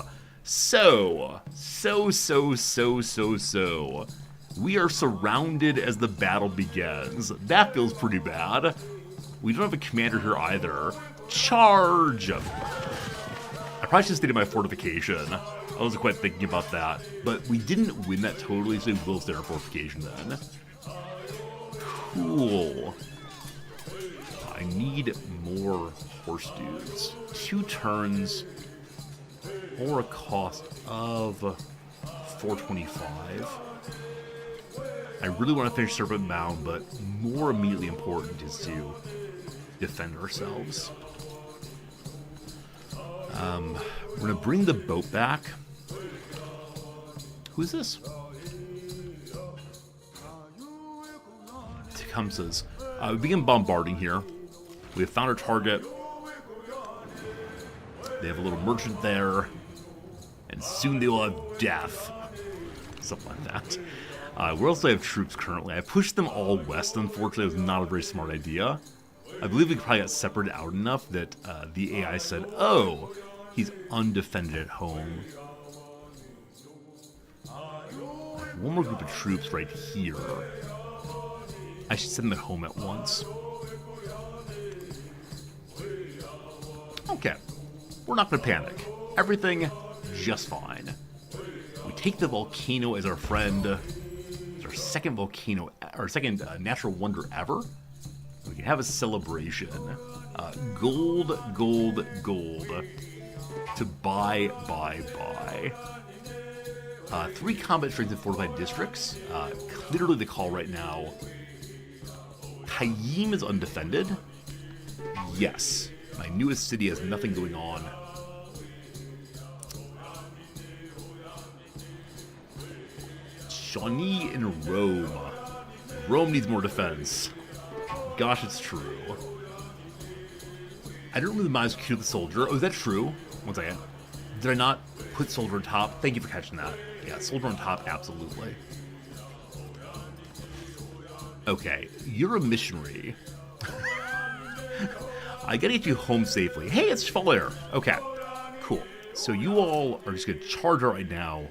So. We are surrounded as the battle begins. That feels pretty bad. We don't have a commander here either. Charge! I probably should have stayed in my fortification. I wasn't quite thinking about that. But we didn't win that totally, so we will stay in our fortification then. Cool. I need more horse dudes. 2 turns or a cost of 425. I really want to finish Serpent Mound, but more immediately important is to defend ourselves. We're going to bring the boat back. Who's this? Tecumseh's. We begin bombarding here. We have found our target. They have a little merchant there. And soon they will have death. Something like that. We also have troops currently. I pushed them all west, unfortunately. It was not a very smart idea. I believe we probably got separated out enough that the AI said, oh, he's undefended at home. One more group of troops right here. I should send them home at once. Okay. We're not going to panic. Everything just fine. We take the volcano as our friend. It's our second volcano, our second natural wonder ever. We can have a celebration. Gold to buy. 3 combat strength and fortified districts. Clearly the call right now. Hayim is undefended. Yes. My newest city has nothing going on. Shawnee in Rome. Rome needs more defense. Gosh, it's true. I didn't really mind Q the soldier. Oh, is that true? One second. Did I not put soldier on top? Thank you for catching that. Yeah, soldier on top, absolutely. Okay, you're a missionary. I gotta get you home safely. Hey, it's Chevalier. Okay, cool. So you all are just gonna charge her right now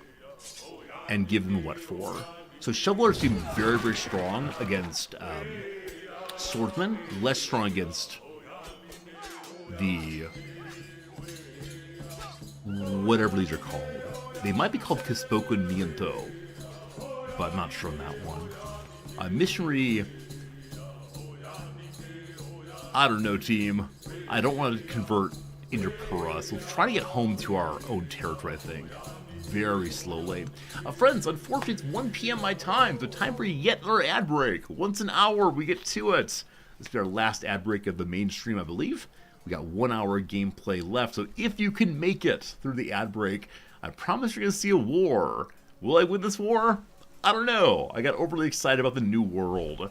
and give them what for? So Chevalier seems very, very strong against swordsmen, less strong against the whatever these are called. They might be called Caspoco Niento, but I'm not sure on that one. Missionary, I don't know, team. I don't want to convert Interpura, so we'll try to get home to our own territory, I think, very slowly. Friends, unfortunately, it's 1 p.m. my time, so time for yet another ad break. Once an hour, we get to it. This will be our last ad break of the main stream, I believe. We got 1 hour gameplay left, so if you can make it through the ad break, I promise you're going to see a war. Will I win this war? I don't know. I got overly excited about the new world.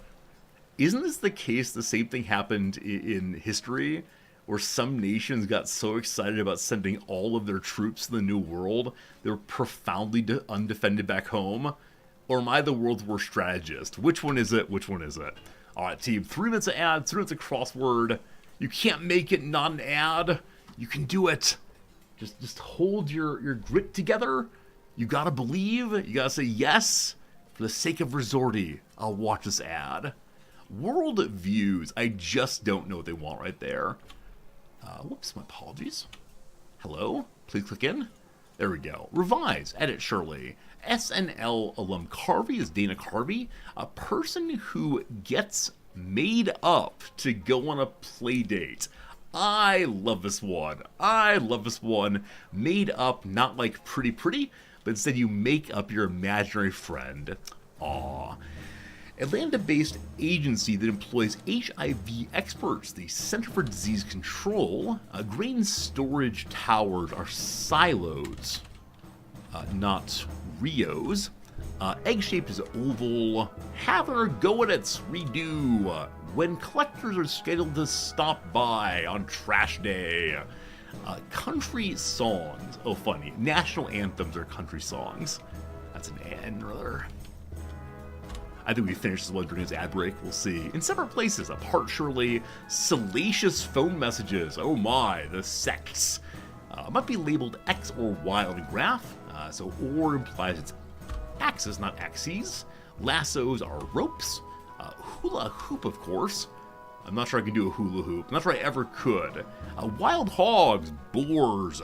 Isn't this the case? The same thing happened in history, where some nations got so excited about sending all of their troops to the new world, they were profoundly undefended back home? Or am I the world's worst strategist? Which one is it? Which one is it? All right, team. 3 minutes of ad, 3 minutes of crossword. You can't make it not an ad. You can do it. Just hold your grit together. You gotta believe. You gotta say yes. For the sake of Resorti, I'll watch this ad. World views. I just don't know what they want right there. Whoops, my apologies. Hello? Please click in. There we go. Revise. Edit Shirley. SNL alum Carvey is Dana Carvey, a person who gets made up to go on a play date. I love this one. I love this one. Made up, not like pretty, but instead you make up your imaginary friend. Aww. Atlanta-based agency that employs HIV experts, the Center for Disease Control. Grain storage towers are silos, not Rios. Egg-shaped is oval. Having a go at it, redo. When collectors are scheduled to stop by on trash day. Country songs. Oh, funny. National anthems are country songs. That's an N, rather. I think we finished this one during his ad break. We'll see. In separate places, apart surely, salacious phone messages. Oh my, the sex. Might be labeled X or Y on the graph. So or implies it's axis, not axes. Lassos are ropes. Hula hoop, of course. I'm not sure I can do a hula hoop. I'm not sure I ever could. Wild hogs, boars.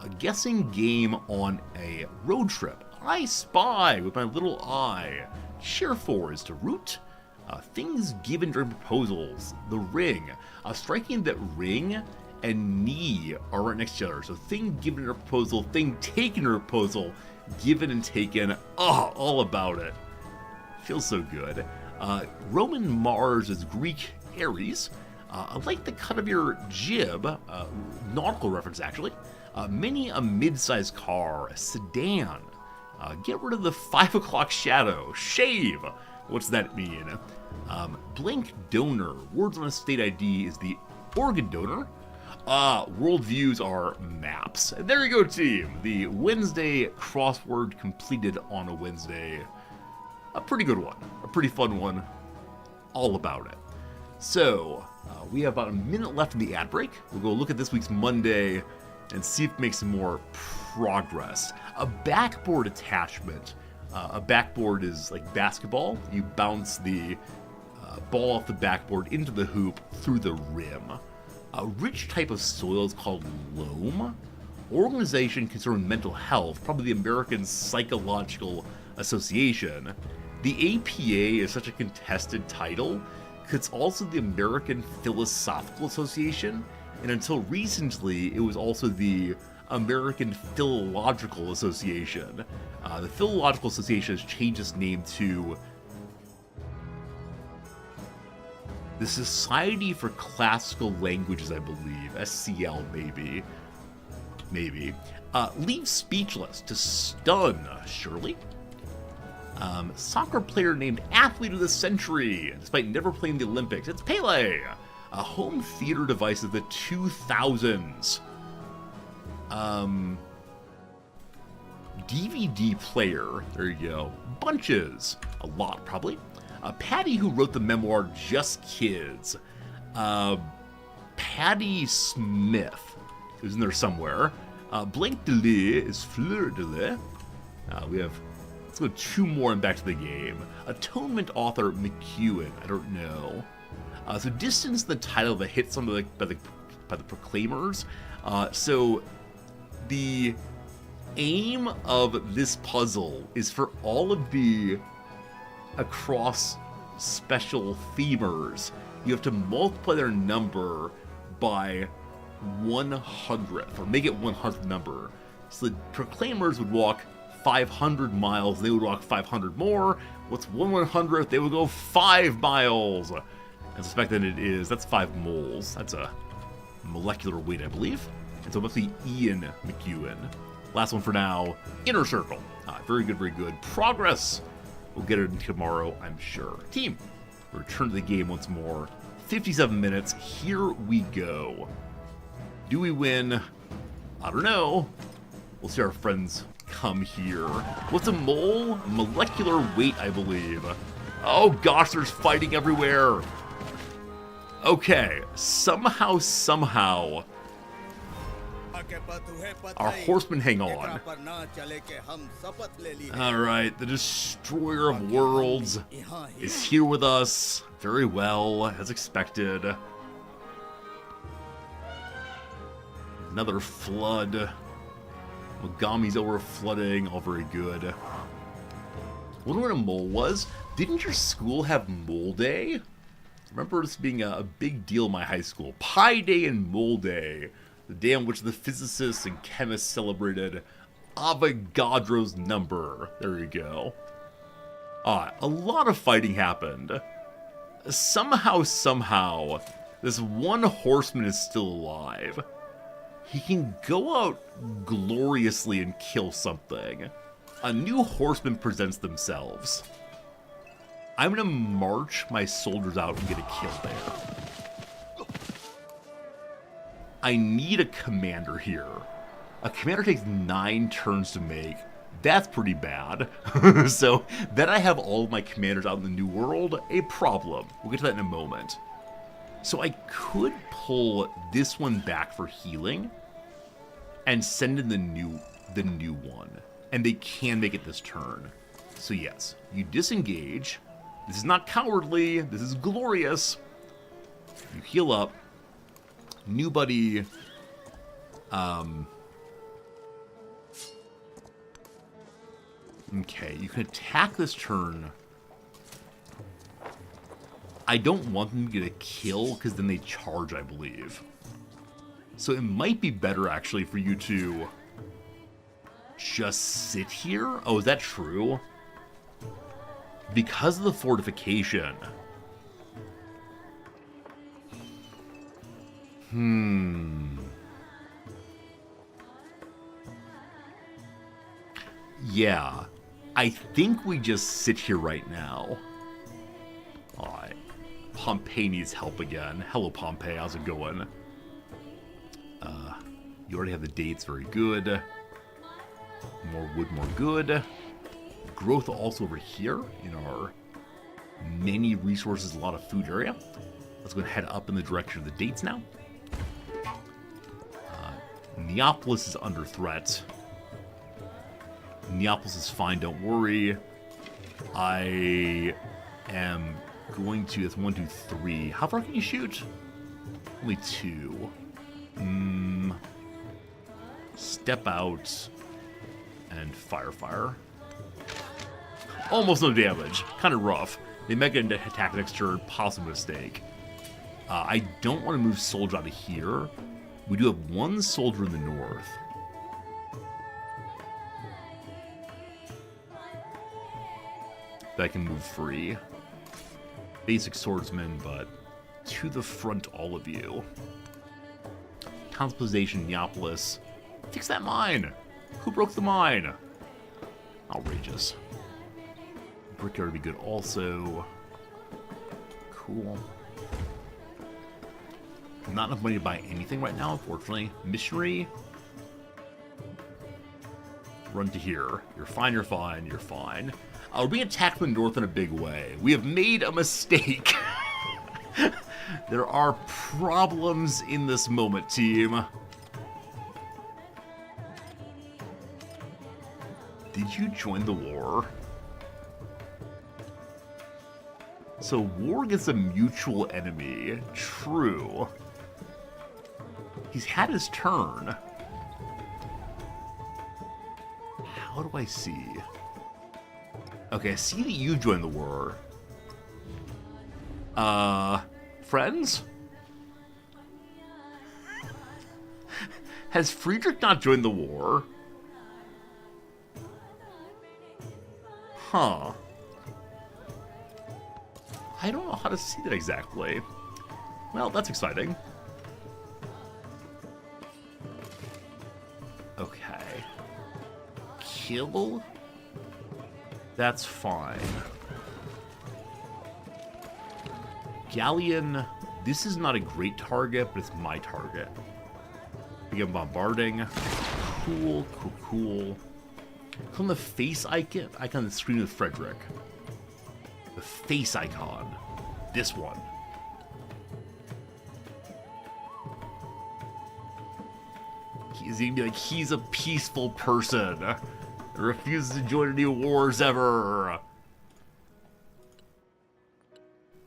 A guessing game on a road trip. I spy with my little eye. Cheer for is to root. Things given during proposals. The ring. Striking that ring and knee are right next to each other. So thing given in a proposal, thing taken in a proposal, given and taken. Oh, all about it. Feels so good. Roman Mars is Greek Ares. I like the cut of your jib. Nautical reference, actually. Mini a mid-sized car. A sedan. Get rid of the 5 o'clock shadow. Shave. What's that mean? Blank donor. Words on a state ID is the organ donor. Worldviews are maps. And there you go, team. The Wednesday crossword completed on a Wednesday. A pretty good one. A pretty fun one. All about it. So, we have about a minute left in the ad break. We'll go look at this week's Monday and see if it makes some more progress. A backboard attachment. A backboard is like basketball. You bounce the ball off the backboard into the hoop through the rim. A rich type of soil is called loam. Organization concerned with mental health, probably the American Psychological Association. The APA is such a contested title because it's also the American Philosophical Association, and until recently, it was also the American Philological Association. The Philological Association has changed its name to the Society for Classical Languages, I believe. SCL, maybe. Maybe. Leave speechless to stun, surely. Soccer player named Athlete of the Century, despite never playing the Olympics. It's Pele! A home theater device of the 2000s. DVD player. There you go. Bunches. A lot, probably. Patty, who wrote the memoir Just Kids. Patty Smith is in there somewhere. Blank de Lis is Fleur de Lis. We have, let's go 2 more and back to the game. Atonement author McEwen. I don't know. So distance the title that hit some of the by the proclaimers. So the aim of this puzzle is for all of the across special themers, you have to multiply their number by 100th, or make it 100th number. So the proclaimers would walk 500 miles, they would walk 500 more. What's 1/100th? They would go 5 miles. I suspect that it is, that's 5 moles. That's a molecular weight, I believe. And so it must be Ian McEwen. Last one for now, Inner Circle. Very good, very good. Progress. We'll get it tomorrow, I'm sure. Team, return to the game once more. 57 minutes, here we go. Do we win? I don't know. We'll see our friends come here. What's a mole? Molecular weight, I believe. Oh gosh, there's fighting everywhere. Okay, somehow, our horsemen hang on. Alright, the destroyer of worlds is here with us. Very well, as expected. Another flood. Mogami's over flooding, all very good. Wonder what a mole was? Didn't your school have Mole Day? I remember this being a big deal in my high school. Pi Day and Mole Day. The day on which the physicists and chemists celebrated Avogadro's number. There you go. A lot of fighting happened. Somehow, this one horseman is still alive. He can go out gloriously and kill something. A new horseman presents themselves. I'm gonna march my soldiers out and get a kill there. I need a commander here. A commander takes 9 turns to make. That's pretty bad. So then I have all of my commanders out in the New World. A problem. We'll get to that in a moment. So I could pull this one back for healing and send in the new one. And they can make it this turn. So yes, you disengage. This is not cowardly. This is glorious. You heal up. New buddy. Okay, you can attack this turn. I don't want them to get a kill, because then they charge, I believe. So it might be better, actually, for you to just sit here. Oh, is that true? Because of the fortification. Yeah. I think we just sit here right now. Alright. Pompey needs help again. Hello, Pompey. How's it going? You already have the dates. Very good. More wood, more good. Growth also over here in our many resources, a lot of food area. Let's go ahead up in the direction of the dates now. Neapolis is under threat. Neapolis is fine, don't worry. I am going to... It's 1, 2, 3. How far can you shoot? Only 2. Step out. And fire. Almost no damage. Kind of rough. They make an attack next turn. Possible mistake. I don't want to move soldier out of here. We do have 1 soldier in the north. That can move free. Basic swordsman, but to the front, all of you. Consolation, Neapolis. Fix that mine! Who broke the mine? Outrageous. Brickyard would be good also. Cool. Not enough money to buy anything right now, unfortunately. Missionary. Run to here. You're fine, you're fine, you're fine. We're being attacked from the north in a big way. We have made a mistake. There are problems in this moment, team. Did you join the war? So war against a mutual enemy. True. He's had his turn. How do I see? Okay, I see that you joined the war. Friends? Has Friedrich not joined the war? Huh. I don't know how to see that exactly. Well, that's exciting. Okay. Kill? That's fine. Galleon, this is not a great target, but it's my target. Begin bombarding. Cool. Click on the face icon on the screen with Frederick. The face icon. This one. He's gonna be like, he's a peaceful person. Refuses to join any wars ever.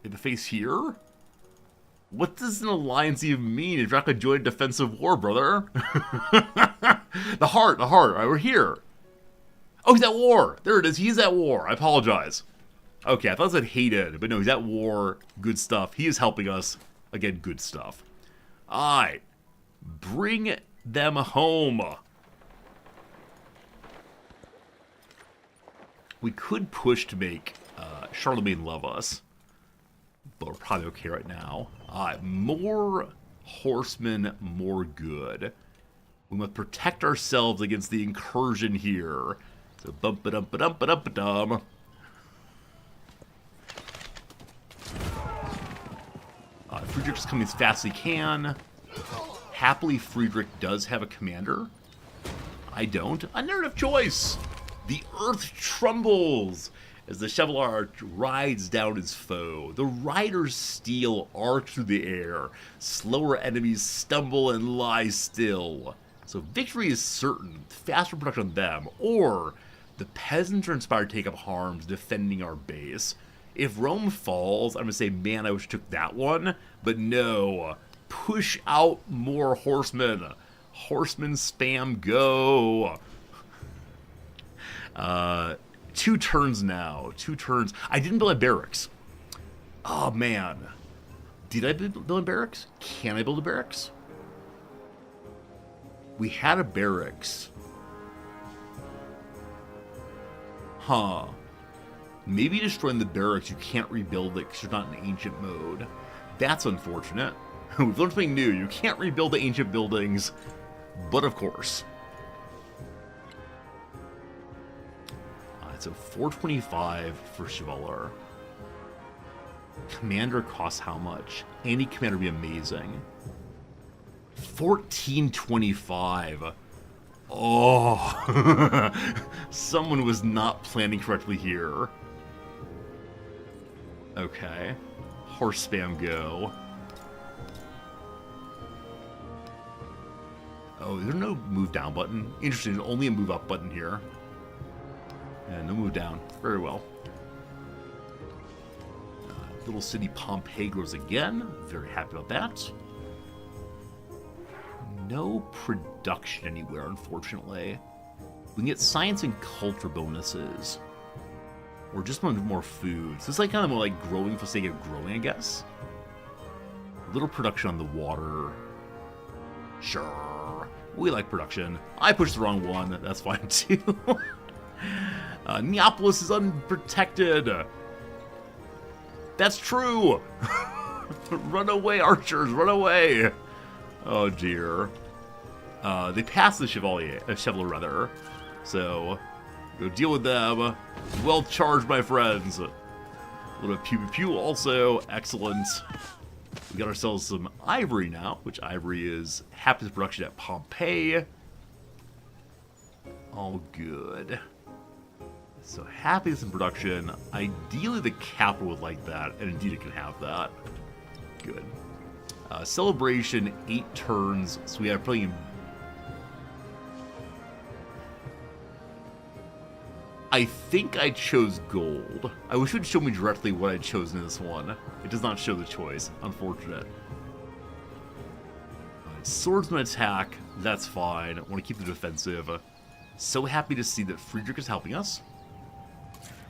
In the face here? What does an alliance even mean if you're not gonna join a defensive war, brother? The heart. Alright, we're here. Oh, he's at war. There it is. He's at war. I apologize. Okay, I thought I said hated, but no, he's at war. Good stuff. He is helping us. Again, good stuff. Alright. Bring them home. We could push to make Charlemagne love us, but we're probably okay right now. More horsemen, more good. We must protect ourselves against the incursion here. So bump-a-dum-ba-dum-ba-dum-ba-dum. Friedrich's coming as fast as he can. Happily, Friedrich does have a commander. I don't. A narrative choice! The earth trembles as the Chevalier rides down his foe. The riders steal arc through the air. Slower enemies stumble and lie still. So victory is certain. Faster production on them. Or the peasants are inspired to take up arms defending our base. If Rome falls, I'm going to say, man, I wish I took that one. But no. Push out more horsemen. Horsemen spam, go. 2 turns now. 2 turns. I didn't build a barracks. Oh, man. Did I build a barracks? Can I build a barracks? We had a barracks. Huh. Maybe destroying the barracks, you can't rebuild it because you're not in ancient mode. That's unfortunate. We've learned something new. You can't rebuild the ancient buildings. But of course. So 425 for Chevalier. Commander costs how much? Any commander would be amazing. 1425. Oh. Someone was not planning correctly here. Okay. Horse spam go. Oh, is there no move down button? Interesting, only a move up button here. And no move down. Very well. Little city Pompeii grows again. Very happy about that. No production anywhere, unfortunately. We can get science and culture bonuses. Or just more food. So it's like kind of more like growing for the sake of growing, I guess. Little production on the water. Sure. We like production. I pushed the wrong one. That's fine too. Neapolis is unprotected. That's true. Run away, archers. Run away. Oh, dear. They passed the Chevalier rather. So, go deal with them. Well charged, my friends. A little bit pew-pew-pew also. Excellent. We got ourselves some ivory now, which ivory is happiest production at Pompeii. All good. So happiness in production. Ideally, the capital would like that, and indeed it can have that. Good. Celebration, 8 turns. So we have probably. I think I chose gold. I wish it would show me directly what I'd chosen in this one. It does not show the choice. Unfortunate. Swordsman attack. That's fine. I want to keep the defensive. So happy to see that Friedrich is helping us.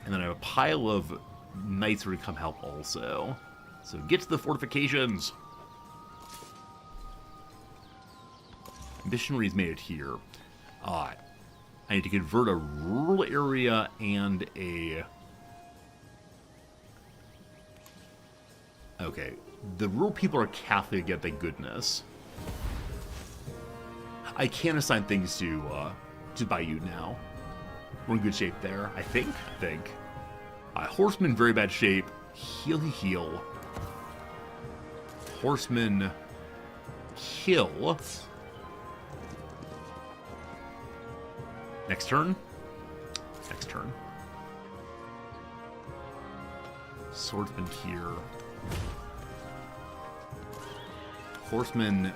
And then I have a pile of knights who are going to come help also. So get to the fortifications. Missionaries made it here. I need to convert a rural area and a... Okay. The rural people are Catholic again, thank goodness. I can assign things to Bayeux now. We're in good shape there, I think. Horseman, very bad shape. Heal. Horseman, kill. Next turn. Swordsman here. Horseman.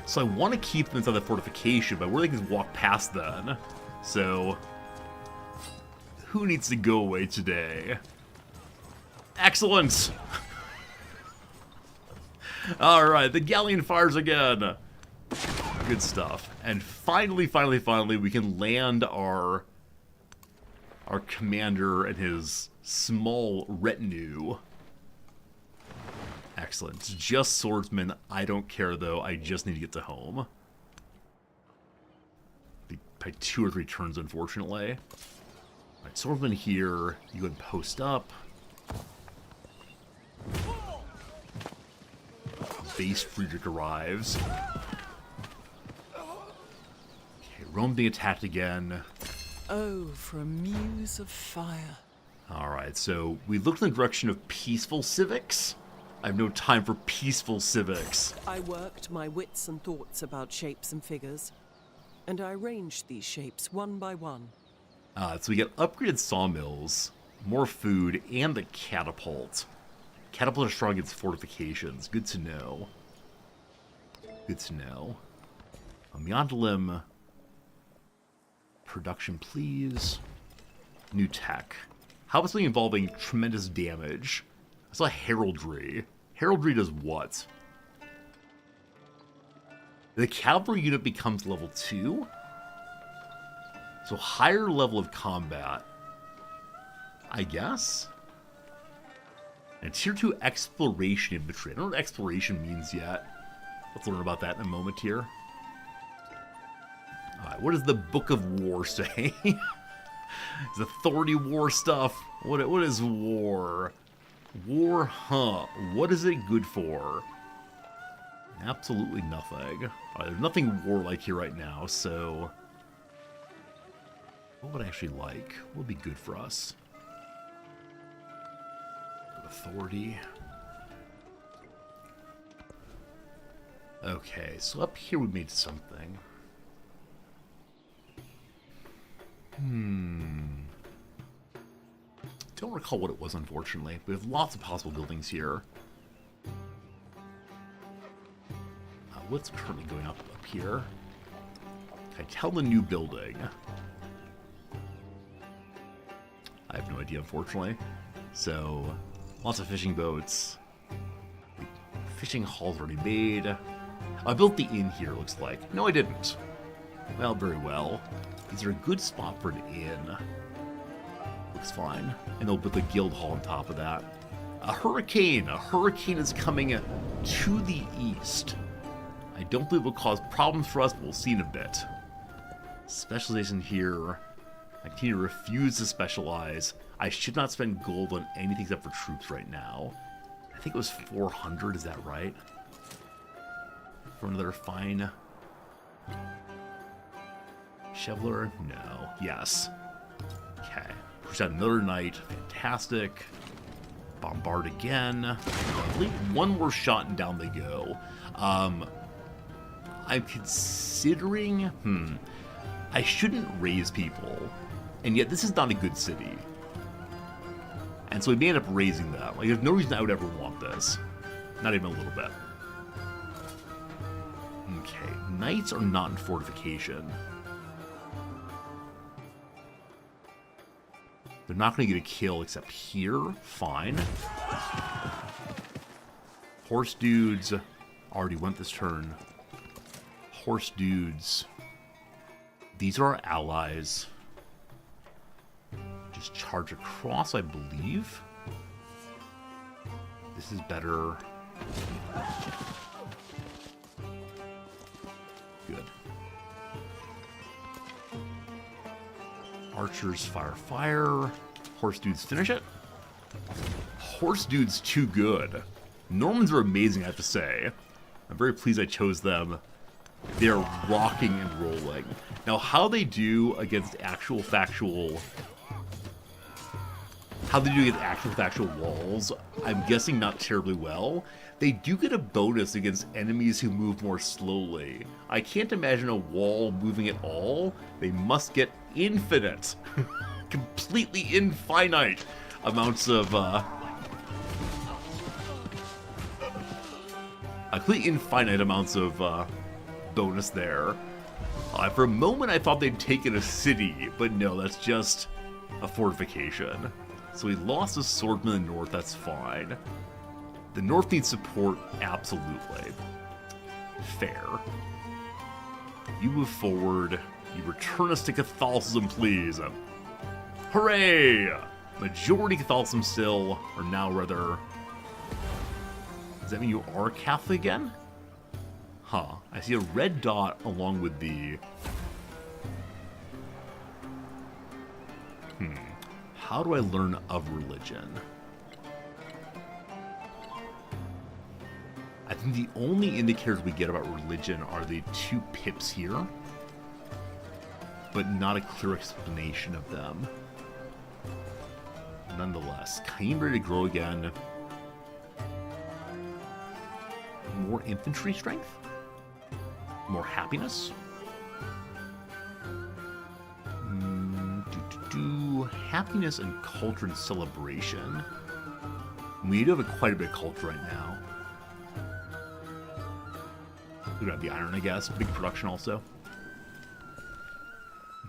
So I want to keep them inside the fortification, but where they can walk past then. So, who needs to go away today? Excellent! Alright, the galleon fires again. Good stuff. And finally, we can land our commander and his small retinue. Excellent. Just swordsmen. I don't care, though. I just need to get to home. By 2 or 3 turns, unfortunately. Alright, swordsman here. You go and post up. Base Friedrich arrives. Okay, Rome being attacked again. Oh, for a muse of fire. Alright, so we looked in the direction of peaceful civics. I have no time for peaceful civics. I worked my wits and thoughts about shapes and figures, and I arranged these shapes one by one. So we get upgraded sawmills, more food, and the catapult. Catapult are strong against fortifications. Good to know. Good to know. Meondalim. Production, please. New tech. How about something involving tremendous damage? I saw heraldry. Heraldry does what? The cavalry unit becomes level 2? So higher level of combat. I guess? And tier 2 exploration infantry. I don't know what exploration means yet. Let's learn about that in a moment here. Alright, what does the Book of War say? Is authority war stuff? What is war? War, huh? What is it good for? Absolutely nothing. Alright, there's nothing warlike here right now, so... what would I actually like? What would be good for us? Authority. Okay, so up here we made something. Don't recall what it was, unfortunately. We have lots of possible buildings here. What's currently going up here? Can I tell the new building? I have no idea, unfortunately. So, lots of fishing boats. Fishing hall's already made. I built the inn here, looks like. No, I didn't. Well, very well. Is there a good spot for an inn? Looks fine. And they'll put the guild hall on top of that. A hurricane! A hurricane is coming to the east. I don't believe it will cause problems for us, but we'll see in a bit. Specialization here. I continue to refuse to specialize. I should not spend gold on anything except for troops right now. I think it was 400, is that right? For another fine... Shoveler? No. Yes. Okay. Push out another knight. Fantastic. Bombard again. Lovely. One more shot and down they go. I'm considering... I shouldn't raise people. And yet this is not a good city. And so we may end up raising them. Like, there's no reason I would ever want this. Not even a little bit. Okay. Knights are not in fortification. They're not going to get a kill except here. Fine. Horse dudes already went this turn. Horse dudes. These are our allies. Just charge across, I believe. This is better. Good. Archers fire fire. Horse dudes finish it. Horse dudes too good. Normans are amazing, I have to say. I'm very pleased I chose them. They're rocking and rolling. Now, how they do against actual factual... How they do against actual factual walls, I'm guessing not terribly well. They do get a bonus against enemies who move more slowly. I can't imagine a wall moving at all. They must get infinite, completely infinite amounts of, completely infinite amounts of, bonus there. For a moment I thought they'd taken a city, but no, that's just a fortification. So we lost a swordman in the north, that's fine. The north needs support, absolutely. Fair. You move forward. You return us to Catholicism, please. Hooray! Majority Catholicism still, or now rather... Does that mean you are Catholic again? Huh. I see a red dot along with the... How do I learn of religion? I think the only indicators we get about religion are the 2 pips here, but not a clear explanation of them. Nonetheless, Cain ready to grow again. more infantry strength? More happiness? Happiness and culture and celebration. We do have quite a bit of culture right now. We have the iron, I guess. Big production also.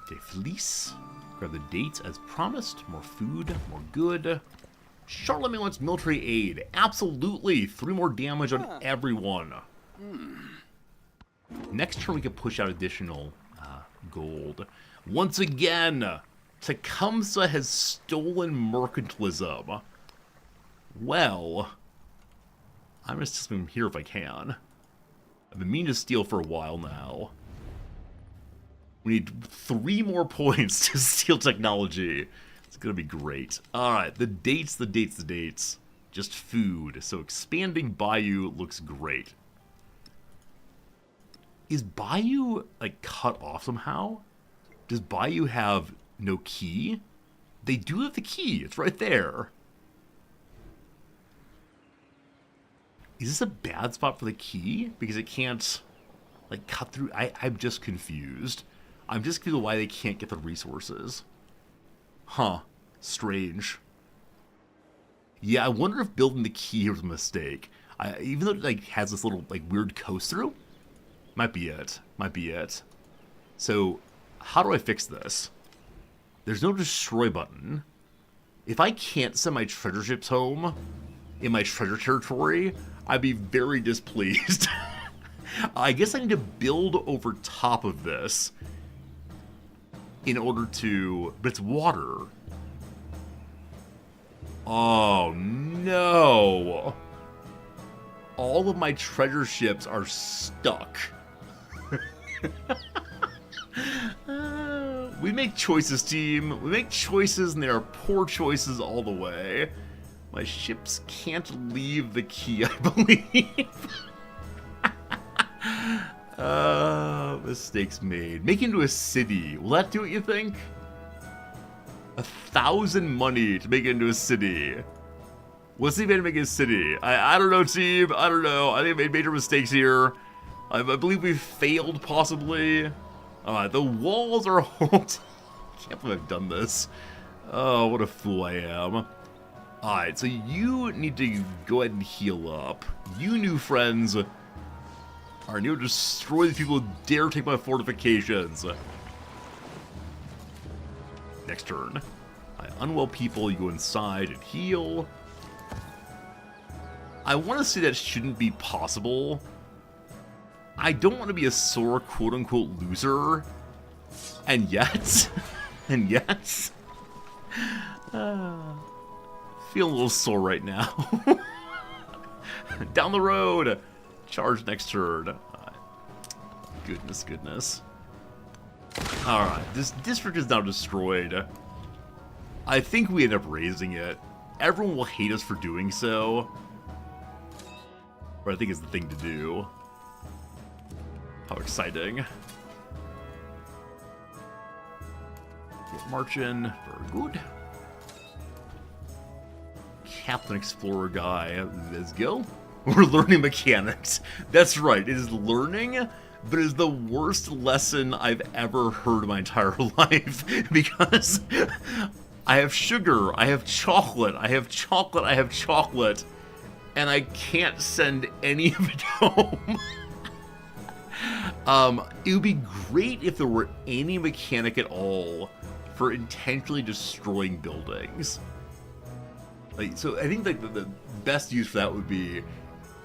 Okay, fleece. Grab the dates as promised. More food, more good. Charlemagne wants military aid. Absolutely. 3 more damage on everyone. Next turn we can push out additional gold. Once again, Tecumseh has stolen mercantilism. Well, I'm going to steal from here if I can. I've been meaning to steal for a while now. We need 3 more points to steal technology. It's going to be great. Alright, the dates. Just food. So expanding Bayou looks great. Is Bayou, like, cut off somehow? Does Bayou have no key? They do have the key. It's right there. Is this a bad spot for the key? Because it can't, like, cut through. I'm just confused. I'm just confused why they can't get the resources. Huh. Strange. Yeah, I wonder if building the key here was a mistake. Even though it, like, has this little, like, weird coast through. Might be it. So, how do I fix this? There's no destroy button. If I can't send my treasure ships home in my treasure territory, I'd be very displeased. I guess I need to build over top of this in order to... But it's water. Oh, no. All of my treasure ships are stuck. We make choices, team. We make choices, and they are poor choices all the way. My ships can't leave the key, I believe. Mistakes made. Make it into a city. Will that do it, you think? 1,000 money to make it into a city. What's the advantage of making a city? I don't know, team. I don't know. I think I made major mistakes here. I believe we failed, possibly. The walls are hold. Can't believe I've done this. Oh, what a fool I am. Alright, so you need to go ahead and heal up. You new friends are new to destroy the people who dare take my fortifications. Next turn. Unwell people, you go inside and heal. I want to say that shouldn't be possible. I don't want to be a sore quote-unquote loser. And yet... feel a little sore right now. Down the road! Charge next turn. Goodness. Alright, this district is now destroyed. I think we end up raising it. Everyone will hate us for doing so. But I think it's the thing to do. How exciting. Get marching. Very good. Captain Explorer guy. Let's go. We're learning mechanics. That's right. It is learning, but it is the worst lesson I've ever heard in my entire life. Because I have sugar, I have chocolate, and I can't send any of it home. It would be great if there were any mechanic at all for intentionally destroying buildings. So I think like the best use for that would be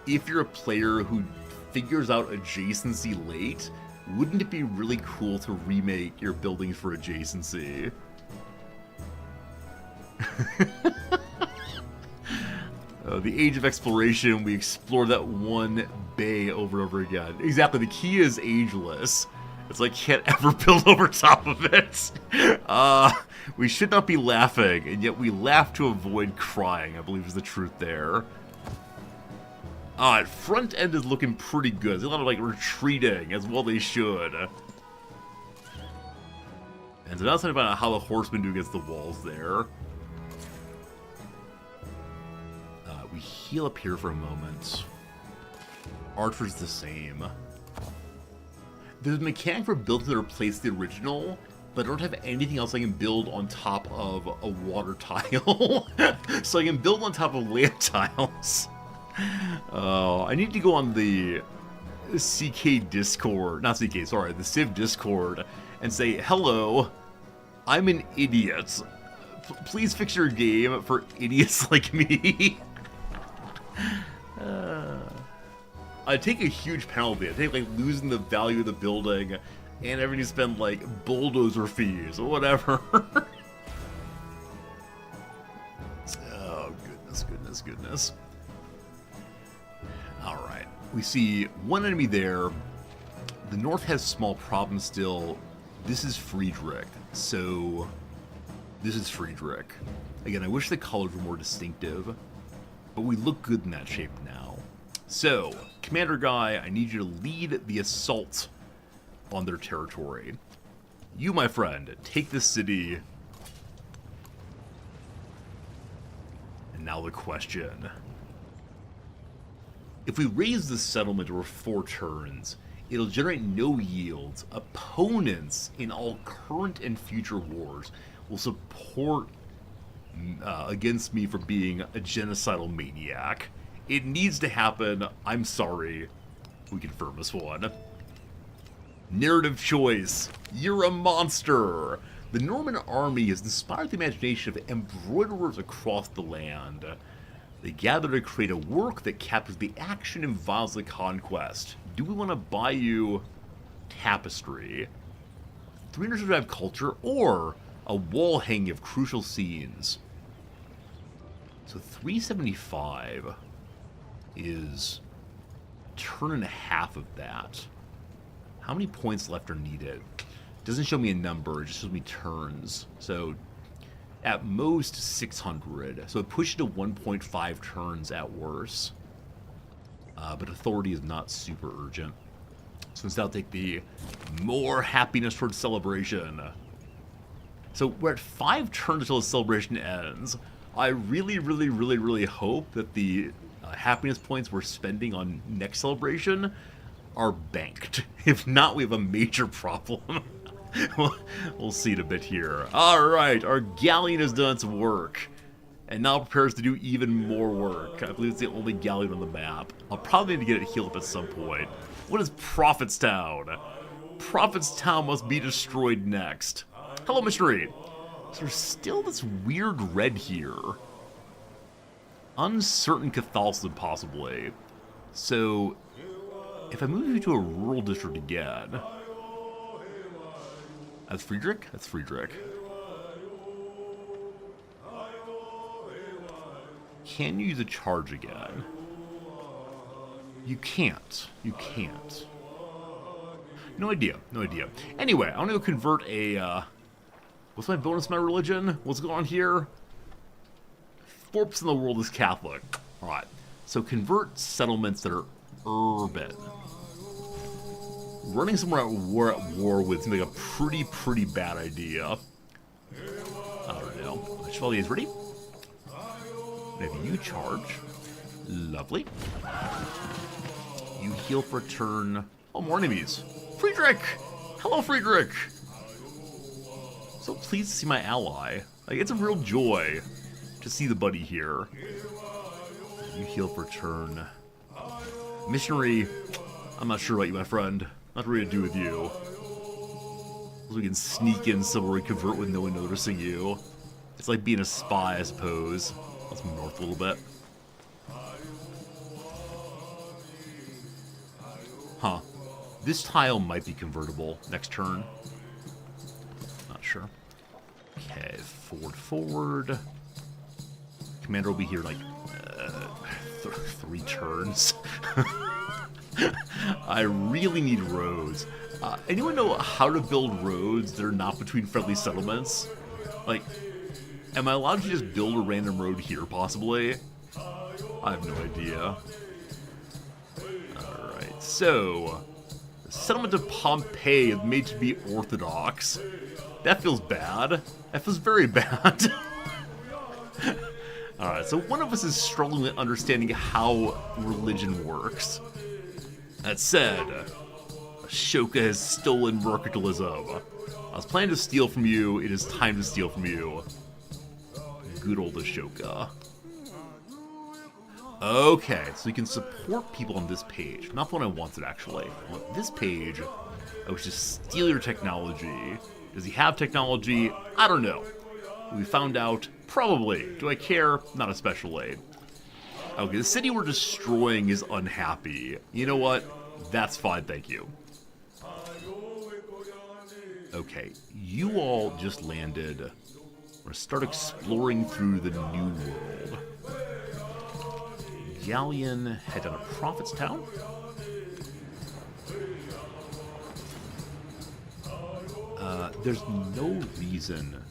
if you're a player who figures out adjacency late, wouldn't it be really cool to remake your buildings for adjacency? The Age of Exploration, we explore that one bay over and over again. Exactly, the key is ageless. It's like, can't ever build over top of it. We should not be laughing, and yet we laugh to avoid crying, I believe is the truth there. Front end is looking pretty good. There's a lot of, like, retreating, as well they should. And so now it's talking about how the horsemen do against the walls there. We heal up here for a moment. Archer's the same. There's a mechanic for building to replace the original, but I don't have anything else I can build on top of a water tile. So I can build on top of land tiles. Oh, I need to go on the CK Discord, not CK, sorry, the Civ Discord, and say, hello, I'm an idiot. Please fix your game for idiots like me. I take a huge penalty. I take like losing the value of the building and having to spend like bulldozer fees or whatever. Oh, goodness. Alright, we see one enemy there. The north has small problems still. This is Friedrich, so this is Friedrich. Again, I wish the colors were more distinctive, but we look good in that shape now. So, Commander Guy, I need you to lead the assault on their territory. You, my friend, take this city. And now the question. If we raise the settlement over 4 turns, it'll generate no yields. Opponents in all current and future wars will support against me for being a genocidal maniac. It needs to happen. I'm sorry. We confirm this one. Narrative choice. You're a monster. The Norman army has inspired the imagination of embroiderers across the land. They gather to create a work that captures the action and violence of the conquest. Do we want to buy you tapestry, 375 culture, or a wall hanging of crucial scenes? So 375 is a turn and a half of that. How many points left are needed? It doesn't show me a number, it just shows me turns. So at most 600. So it pushes to 1.5 turns at worst. But authority is not super urgent. So instead I'll take the more happiness towards celebration. So we're at 5 turns until the celebration ends. I really hope that the happiness points we're spending on next celebration are banked. If not, we have a major problem. We'll see it a bit here. Alright, our galleon has done its work. And now prepares to do even more work. I believe it's the only galleon on the map. I'll probably need to get it healed up at some point. What is Prophetstown? Prophetstown must be destroyed next. Hello, Mystery. So there's still this weird red here. Uncertain Catholicism, possibly. So, if I move you to a rural district again... That's Friedrich? That's Friedrich. Can you use a charge again? You can't. You can't. No idea. No idea. Anyway, I'm gonna go convert a, what's my bonus in my religion? What's going on here? 4% of the world is Catholic. Alright. So convert settlements that are urban. Running somewhere we're at war with seems like a pretty bad idea. I don't know. Chevalier is ready. Maybe you charge. Lovely. You heal for a turn. Oh, more enemies. Friedrich! Hello, Friedrich! So pleased to see my ally. Like, it's a real joy to see the buddy here. You heal for a turn. Missionary, I'm not sure about you, my friend. Not really to do with you. So we can sneak in somewhere and convert with no one noticing you. It's like being a spy, I suppose. Let's move north a little bit. Huh. This tile might be convertible next turn. Not sure. Okay, forward. Commander will be here like 3 turns. I really need roads. Anyone know how to build roads that are not between friendly settlements? Like, am I allowed to just build a random road here, possibly? I have no idea. Alright, so... the settlement of Pompeii is made to be orthodox. That feels bad. That feels very bad. Alright, so one of us is struggling with understanding how religion works. That said, Ashoka has stolen mercantilism. I was planning to steal from you. It is time to steal from you. Good old Ashoka. Okay, so you can support people on this page. Not the one I wanted, actually. On this page, I was just steal your technology. Does he have technology? I don't know. We found out, probably. Do I care? Not especially. Okay, the city we're destroying is unhappy. You know what? That's fine, thank you. Okay, you all just landed. We're gonna start exploring through the new world. Galleon head down to Prophet's Town. There's no reason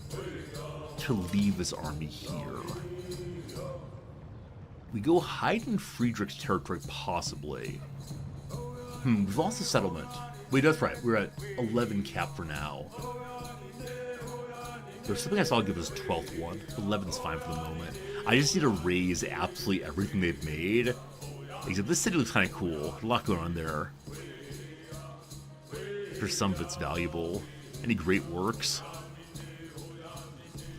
to leave this army here. We go hide in Friedrich's territory, possibly. We've lost the settlement. Wait, that's right. We're at 11 cap for now. There's something I saw give us 12th one. 11's fine for the moment. I just need to raise absolutely everything they've made. Except this city looks kind of cool. A lot going on there. For some of it's valuable. Any great works?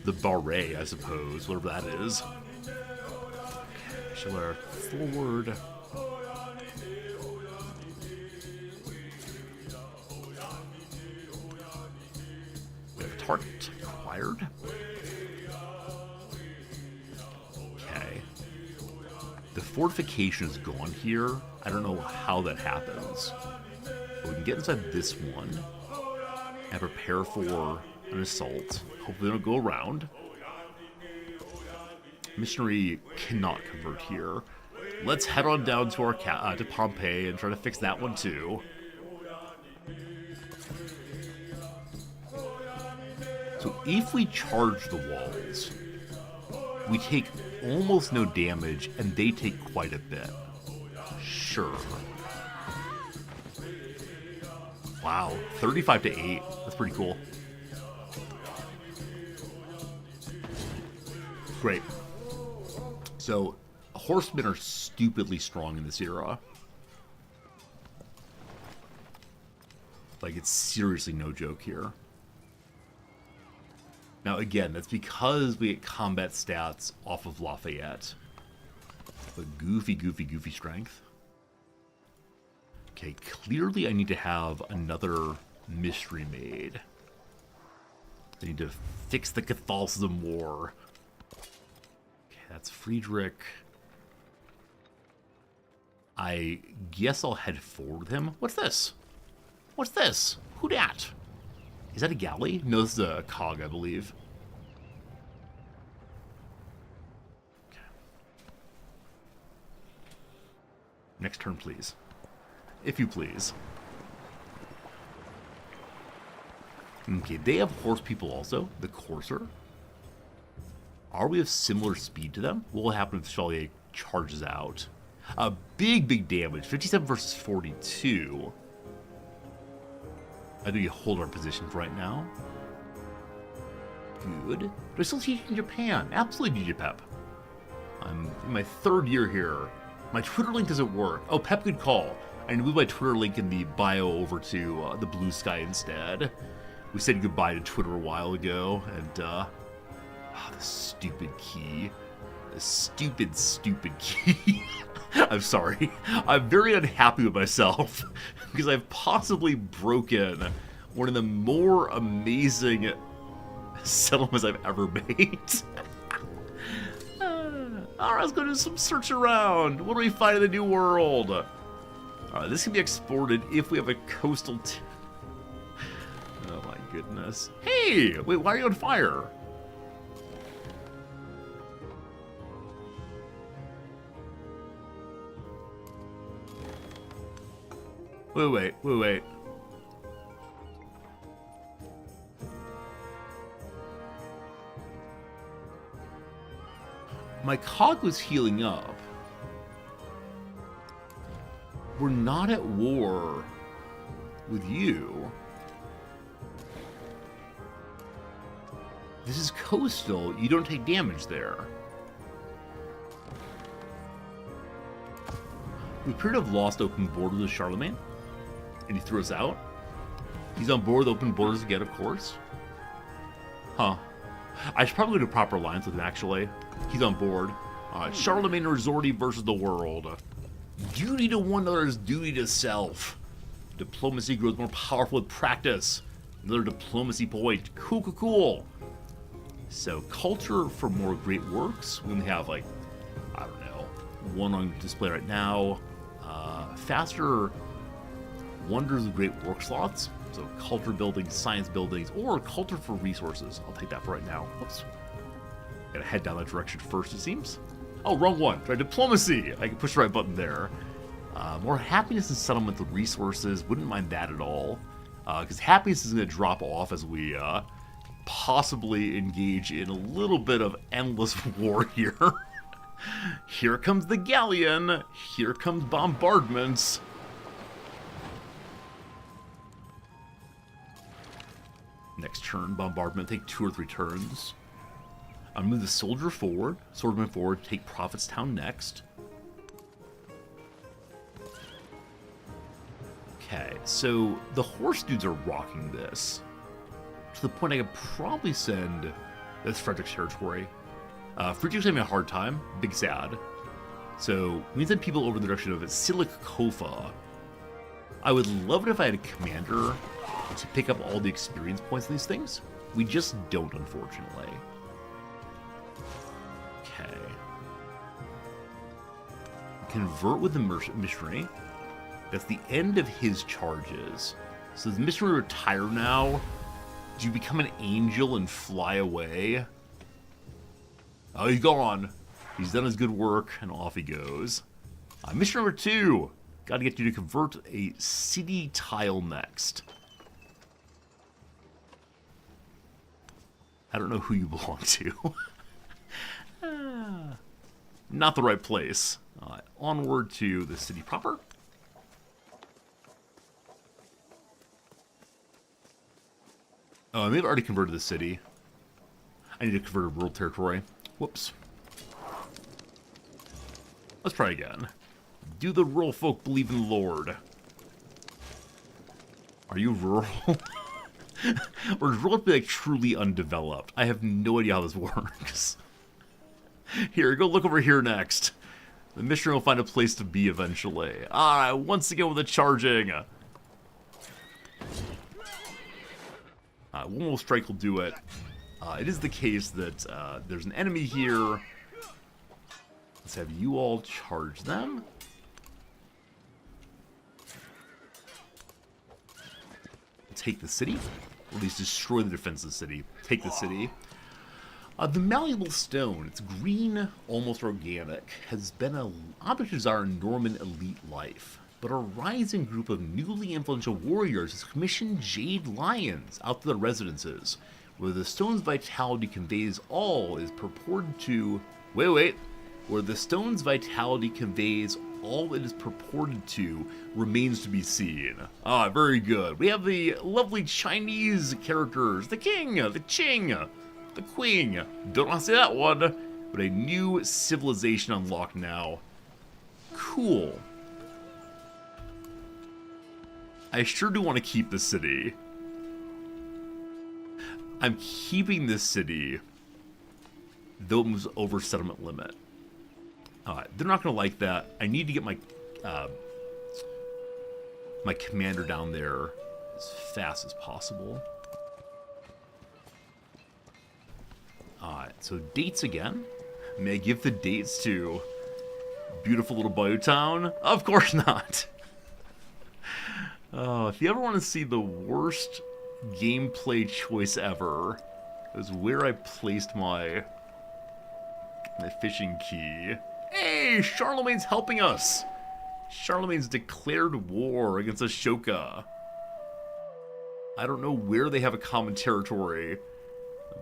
The Barret, I suppose. Whatever that is. Schiller forward. We have a target acquired. Okay. The fortification is gone here. I don't know how that happens. But we can get inside this one and prepare for an assault. Hopefully they don't go around. Missionary cannot convert here. Let's head on down to our to Pompeii and try to fix that one too. So if we charge the walls, we take almost no damage and they take quite a bit. Sure. Wow, 35 to 8. That's pretty cool. Great. So, horsemen are stupidly strong in this era. Like, it's seriously no joke here. Now, again, that's because we get combat stats off of Lafayette. But goofy, goofy, goofy strength. Okay, clearly I need to have another mystery made. I need to fix the Catholicism War. Okay, that's Friedrich. I guess I'll head forward with him. What's this? What's this? Who dat? Is that a galley? No, this is a cog, I believe. Okay. Next turn, please. If you please. Okay, they have horse people also. The courser. Are we of similar speed to them? What will happen if Chevalier charges out? Big, big damage. 57 versus 42. I think we hold our positions right now. Good. Do I still teach in Japan? Absolutely, DJ Pep. I'm in my 3rd year here. My Twitter link doesn't work. Oh, Pep, good call. I moved my Twitter link in the bio over to the Blue Sky instead. We said goodbye to Twitter a while ago, and the stupid key. The stupid, stupid key. I'm sorry. I'm very unhappy with myself because I've possibly broken one of the more amazing settlements I've ever made. Alright, let's go do some search around. What do we find in the New World? This can be exported if we have a coastal... Oh my goodness. Hey! Wait, why are you on fire? Wait. My cog was healing up. We're not at war with you. This is coastal. You don't take damage there. We appear to have lost open borders with Charlemagne, and he threw us out. He's on board with open borders again, of course. Huh. I should probably do proper alliance with him, actually. He's on board. Charlemagne Resorti versus the world. Duty to one another is duty to self. Diplomacy grows more powerful with practice. Another diplomacy point. Cool, cool, cool. So, culture for more great works. We only have, like, I don't know, one on display right now. Faster wonders of great work slots. So, culture buildings, science buildings, or culture for resources. I'll take that for right now. Whoops. Gotta head down that direction first, it seems. Oh, wrong one. Try diplomacy. I can push the right button there. More happiness and settlement with resources. Wouldn't mind that at all. Because happiness is going to drop off as we possibly engage in a little bit of endless war here. Here comes the galleon. Here comes bombardments. Next turn, bombardment. Take 2 or 3 turns. I'll move the soldier forward. Swordsman forward. Take Prophetstown next. Okay, so the horse dudes are rocking this. To the point I could probably send this Frederick's territory. Frederick's having a hard time. Big sad. So we need to send people over in the direction of Silic Kofa. I would love it if I had a commander to pick up all the experience points of these things. We just don't, unfortunately. Okay. Convert with the missionary. That's the end of his charges. So does the missionary retire now? Do you become an angel and fly away? Oh, he's gone. He's done his good work, and off he goes. Mission number 2. Got to get you to convert a city tile next. I don't know who you belong to. Not the right place. Onward to the city proper. Oh, I may have already converted the city. I need to convert a rural territory. Whoops. Let's try again. Do the rural folk believe in the Lord? Are you rural? Or does rural be like truly undeveloped? I have no idea how this works. Here, go look over here next. The missionary will find a place to be eventually. Alright, once again with the charging. One more strike will do it. It is the case that there's an enemy here. Let's have you all charge them. Take the city. Or at least destroy the defense of the city. Take the city. The malleable stone, it's green, almost organic, has been an object of desire in Norman elite life. But a rising group of newly influential warriors has commissioned Jade Lions out to their residences, where the stone's vitality conveys all is purported to... Where the stone's vitality conveys all it is purported to remains to be seen. Ah, very good. We have the lovely Chinese characters. The king, the Qing, the queen. Don't want to say that one, but a new civilization unlocked now. Cool. I sure do want to keep the city. I'm keeping this city, though it moves over settlement limit. They're not going to like that. I need to get my my commander down there as fast as possible. So dates again. May I give the dates to beautiful little Bayou Town? Of course not. If you ever want to see the worst gameplay choice ever, it was where I placed my fishing key. Hey, Charlemagne's helping us! Charlemagne's declared war against Ashoka. I don't know where they have a common territory,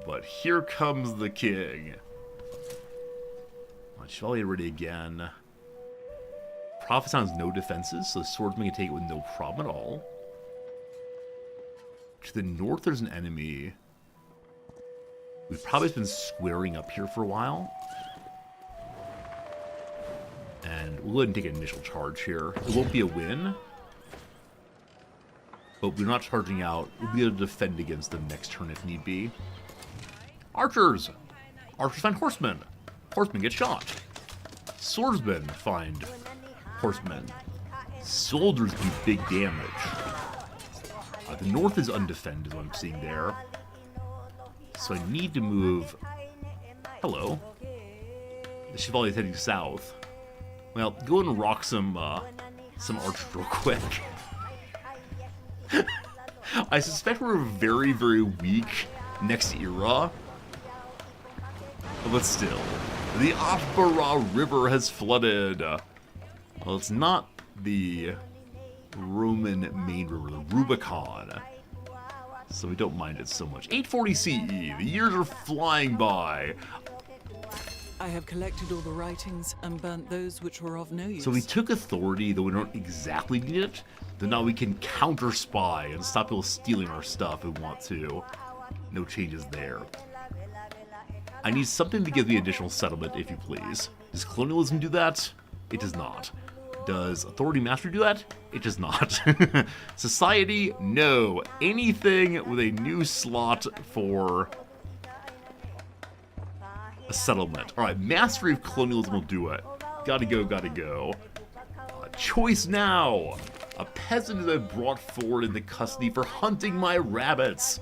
but here comes the king. Chevalier ready again. Prophetstown has no defenses, so the swordsman can take it with no problem at all. To the north, there's an enemy. We've probably been squaring up here for a while. And we'll go ahead and take an initial charge here. It won't be a win, but we're not charging out. We'll be able to defend against them next turn if need be. Archers! Archers find horsemen. Horsemen get shot. Swordsmen find horsemen. Soldiers do big damage. The north is undefended, is what I'm seeing there. So I need to move... Hello. The Chevalier is heading south. Well, go and rock some archers real quick. I suspect we're very, very weak next era. But still, the Atbara River has flooded. Well, it's not the Roman main river, the Rubicon. So we don't mind it so much. 840 CE, the years are flying by. I have collected all the writings and burnt those which were of no use. So we took authority, though we don't exactly need it. Then now we can counter-spy and stop people stealing our stuff if we want to. No changes there. I need something to give the additional settlement, if you please. Does colonialism do that? It does not. Does authority mastery do that? It does not. Society? No. Anything with a new slot for a settlement. Alright, mastery of colonialism will do it. Gotta go, gotta go. Choice now! A peasant is brought forward into custody for hunting my rabbits.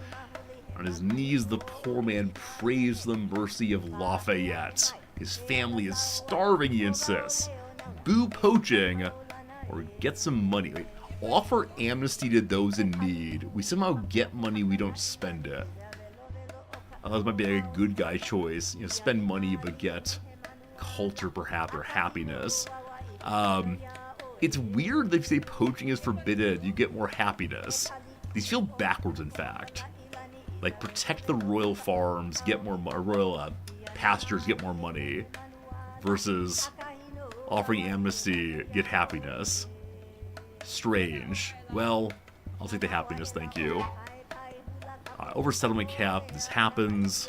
On his knees, the poor man prays the mercy of Lafayette. His family is starving, he insists. Boo poaching, or get some money. Wait, offer amnesty to those in need. We somehow get money, we don't spend it. This might be a good guy choice. You know, spend money but get culture, perhaps, or happiness. It's weird that if you say poaching is forbidden, you get more happiness. These feel backwards, in fact. Like, protect the royal farms, get more royal pastures, get more money, versus offering amnesty, get happiness. Strange. Well, I'll take the happiness, thank you. Over settlement cap, this happens.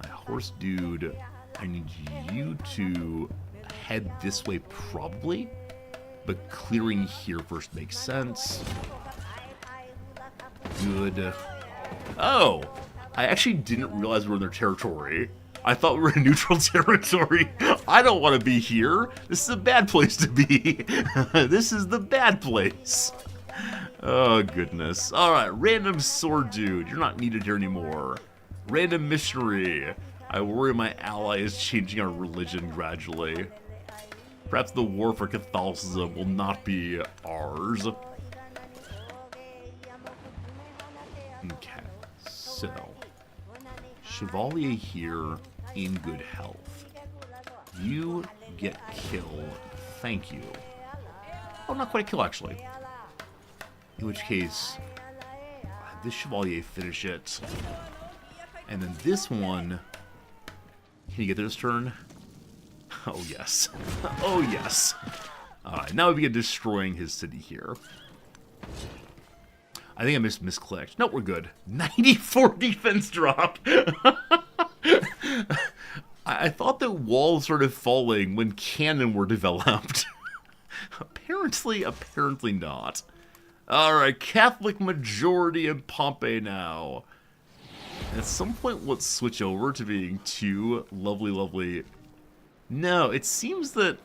My horse dude, I need you to head this way probably, but clearing here first makes sense. Good. Oh! I actually didn't realize we were in their territory. I thought we were in neutral territory. I don't want to be here. This is a bad place to be. This is the bad place. Oh, goodness. Alright, random sword dude. You're not needed here anymore. Random missionary. I worry my ally is changing our religion gradually. Perhaps the war for Catholicism will not be ours. Okay, so Chevalier here in good health. You get killed. Thank you. Oh, not quite a kill, actually. In which case, this Chevalier finish it. And then this one... Can you get this turn? Oh, yes. Oh, yes. Alright, now we begin destroying his city here. I think I misclicked. No, we're good. 94 defense drop! I thought that walls started falling when cannon were developed. Apparently not. Alright, Catholic majority in Pompeii now. At some point, we'll switch over to being two lovely... No, it seems that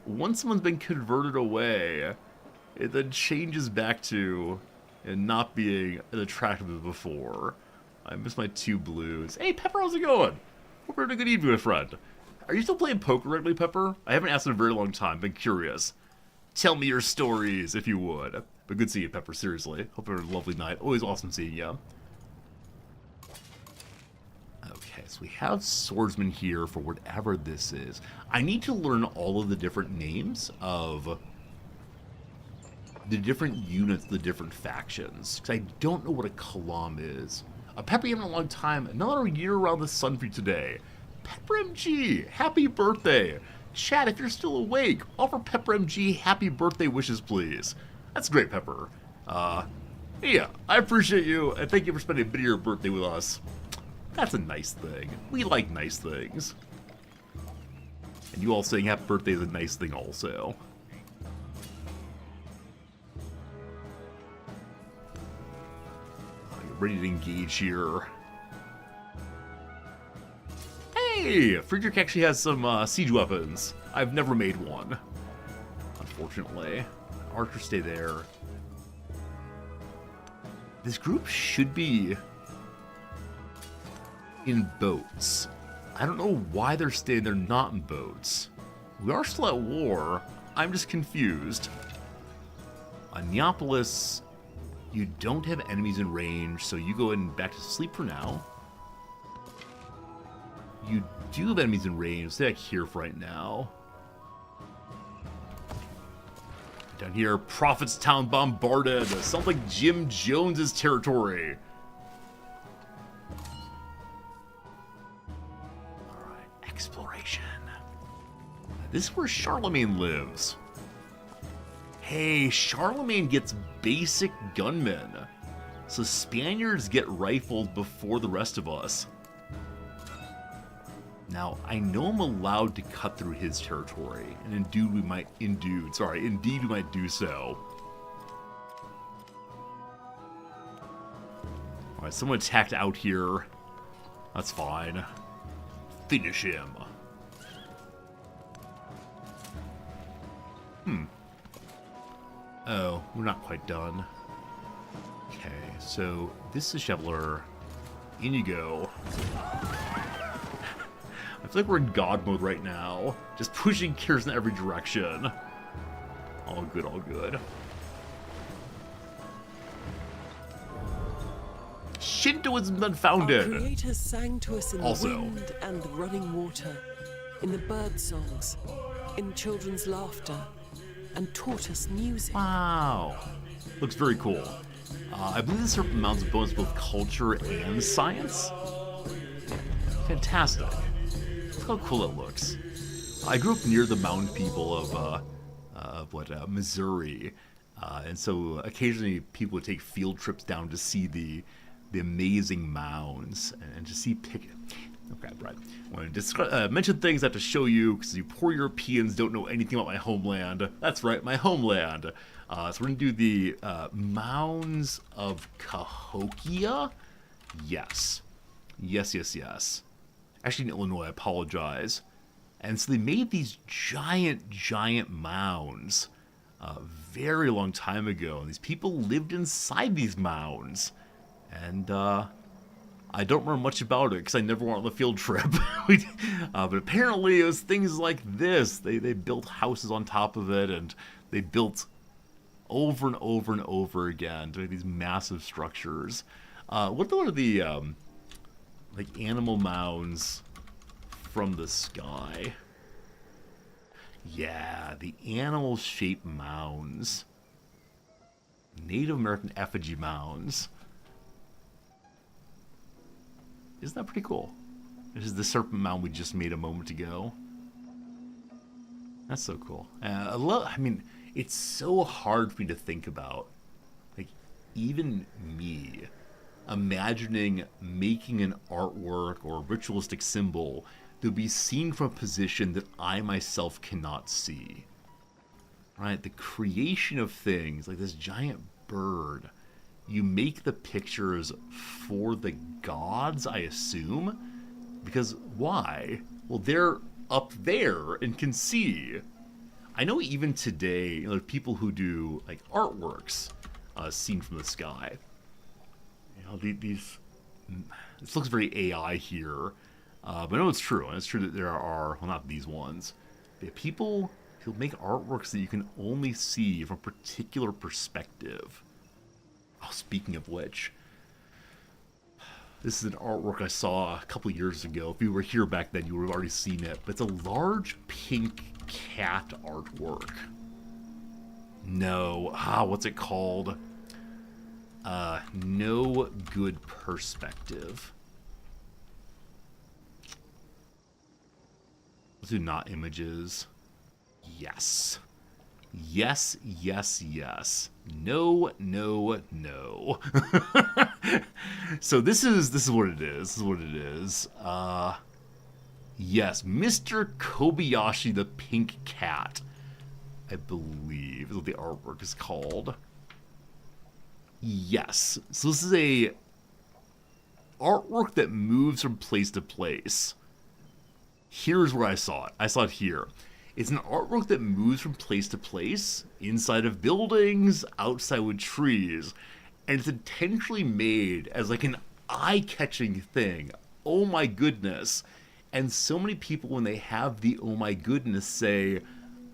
once someone's been converted away, it then changes back to not being as attractive as before. I miss my two blues. Hey, Pepper, how's it going? Hope you're having a good evening, my friend. Are you still playing poker regularly, Pepper? I haven't asked in a very long time, been curious. Tell me your stories, if you would. But good seeing you, Pepper, seriously. Hope you're having a lovely night. Always awesome seeing you. Okay, so we have swordsman here for whatever this is. I need to learn all of the different names of the different units, the different factions, because I don't know what a column is. Pepper, you haven't a long time. Another year around the sun for you today. Pepper MG, happy birthday. Chat, if you're still awake, offer Pepper MG happy birthday wishes, please. That's great, Pepper. Yeah, I appreciate you, and thank you for spending a bit of your birthday with us. That's a nice thing. We like nice things. And you all saying happy birthday is a nice thing also. Ready to engage here. Hey! Friedrich actually has some siege weapons. I've never made one, unfortunately. Archers stay there. This group should be in boats. I don't know why they're staying there not in boats. We are still at war. I'm just confused. Neapolis, you don't have enemies in range, so you go and back to sleep for now. You do have enemies in range. Stay back here for right now. Down here, Prophet's Town bombarded. Sounds like Jim Jones's territory. Alright, exploration. This is where Charlemagne lives. Hey, Charlemagne gets basic gunmen. So Spaniards get rifles before the rest of us. Now, I know I'm allowed to cut through his territory, and indeed we might do so. Alright, someone attacked out here. That's fine. Finish him. Oh, we're not quite done. Okay, so this is Chevalier. In you go. I feel like we're in God mode right now. Just pushing gears in every direction. All good, all good. Shintoism been founded. Our creators sang to us in Also, the wind and the running water, in the bird songs, in children's laughter, and taught us music. Wow. Looks very cool. I believe this serpent mounds bones both culture and science. Fantastic. Look how cool it looks. I grew up near the mountain people of Missouri, and so occasionally people would take field trips down to see the amazing mounds and to see Okay, right. I want to mention things I have to show you because you poor Europeans don't know anything about my homeland. That's right, my homeland. So we're gonna do the mounds of Cahokia. Yes. Actually, in Illinois, I apologize. And so they made these giant mounds a very long time ago. And these people lived inside these mounds. And I don't remember much about it because I never went on the field trip. But apparently it was things like this. They built houses on top of it, and they built over and over and over again to make these massive structures. What are the like animal mounds from the sky? Yeah, the animal-shaped mounds. Native American effigy mounds. Isn't that pretty cool? This is the serpent mound we just made a moment ago. That's so cool. I mean, it's so hard for me to think about. Like, even me, imagining making an artwork or a ritualistic symbol that would be seen from a position that I myself cannot see. Right? The creation of things, like this giant bird. You make the pictures for the gods, I assume? Because why? Well, they're up there and can see. I know even today, there are people who do like artworks seen from the sky. You know, this looks very AI here, but I know it's true. And it's true that there are, well, not these ones, but people who make artworks that you can only see from a particular perspective. Oh, speaking of which, this is an artwork I saw a couple years ago. If you were here back then, you would have already seen it. But it's a large pink cat artwork. No. What's it called? No Good Perspective. Let's do not images. Yes. Yes. No. So this is what it is. Yes, Mr. Kobayashi the Pink Cat, I believe is what the artwork is called. Yes, so this is a artwork that moves from place to place. Here's where I saw it. I saw it here. It's an artwork that moves from place to place, inside of buildings, outside with trees, and it's intentionally made as like an eye-catching thing. Oh my goodness. And so many people, when they have the oh my goodness, say,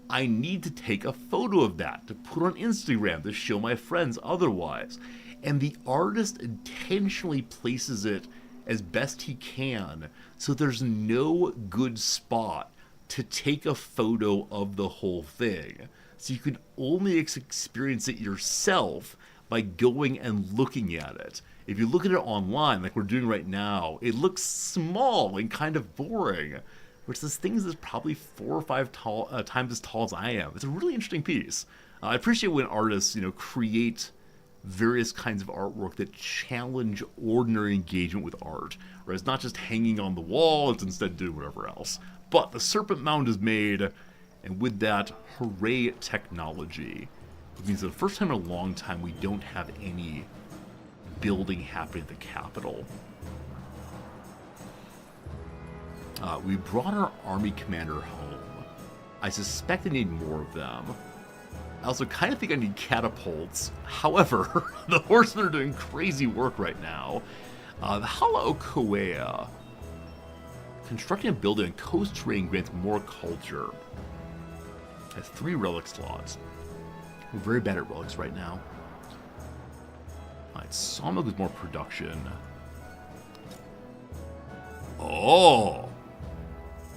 I need to take a photo of that to put on Instagram to show my friends otherwise. And the artist intentionally places it as best he can so there's no good spot to take a photo of the whole thing. So you can only experience it yourself by going and looking at it. If you look at it online, like we're doing right now, it looks small and kind of boring. Which this thing is probably 4 or 5 times as tall as I am. It's a really interesting piece. I appreciate when artists, create various kinds of artwork that challenge ordinary engagement with art. Where it's not just hanging on the wall, it's instead doing whatever else. But the Serpent Mound is made, and with that, hooray technology. It means that the first time in a long time we don't have any building happening at the Capitol. We brought our army commander home. I suspect I need more of them. I also kind of think I need catapults. However, the horsemen are doing crazy work right now. The Halaokoea. Constructing a building on coast terrain grants more culture. Has 3 relic slots. We're very bad at relics right now. Alright, Sawmill gives more production. Oh!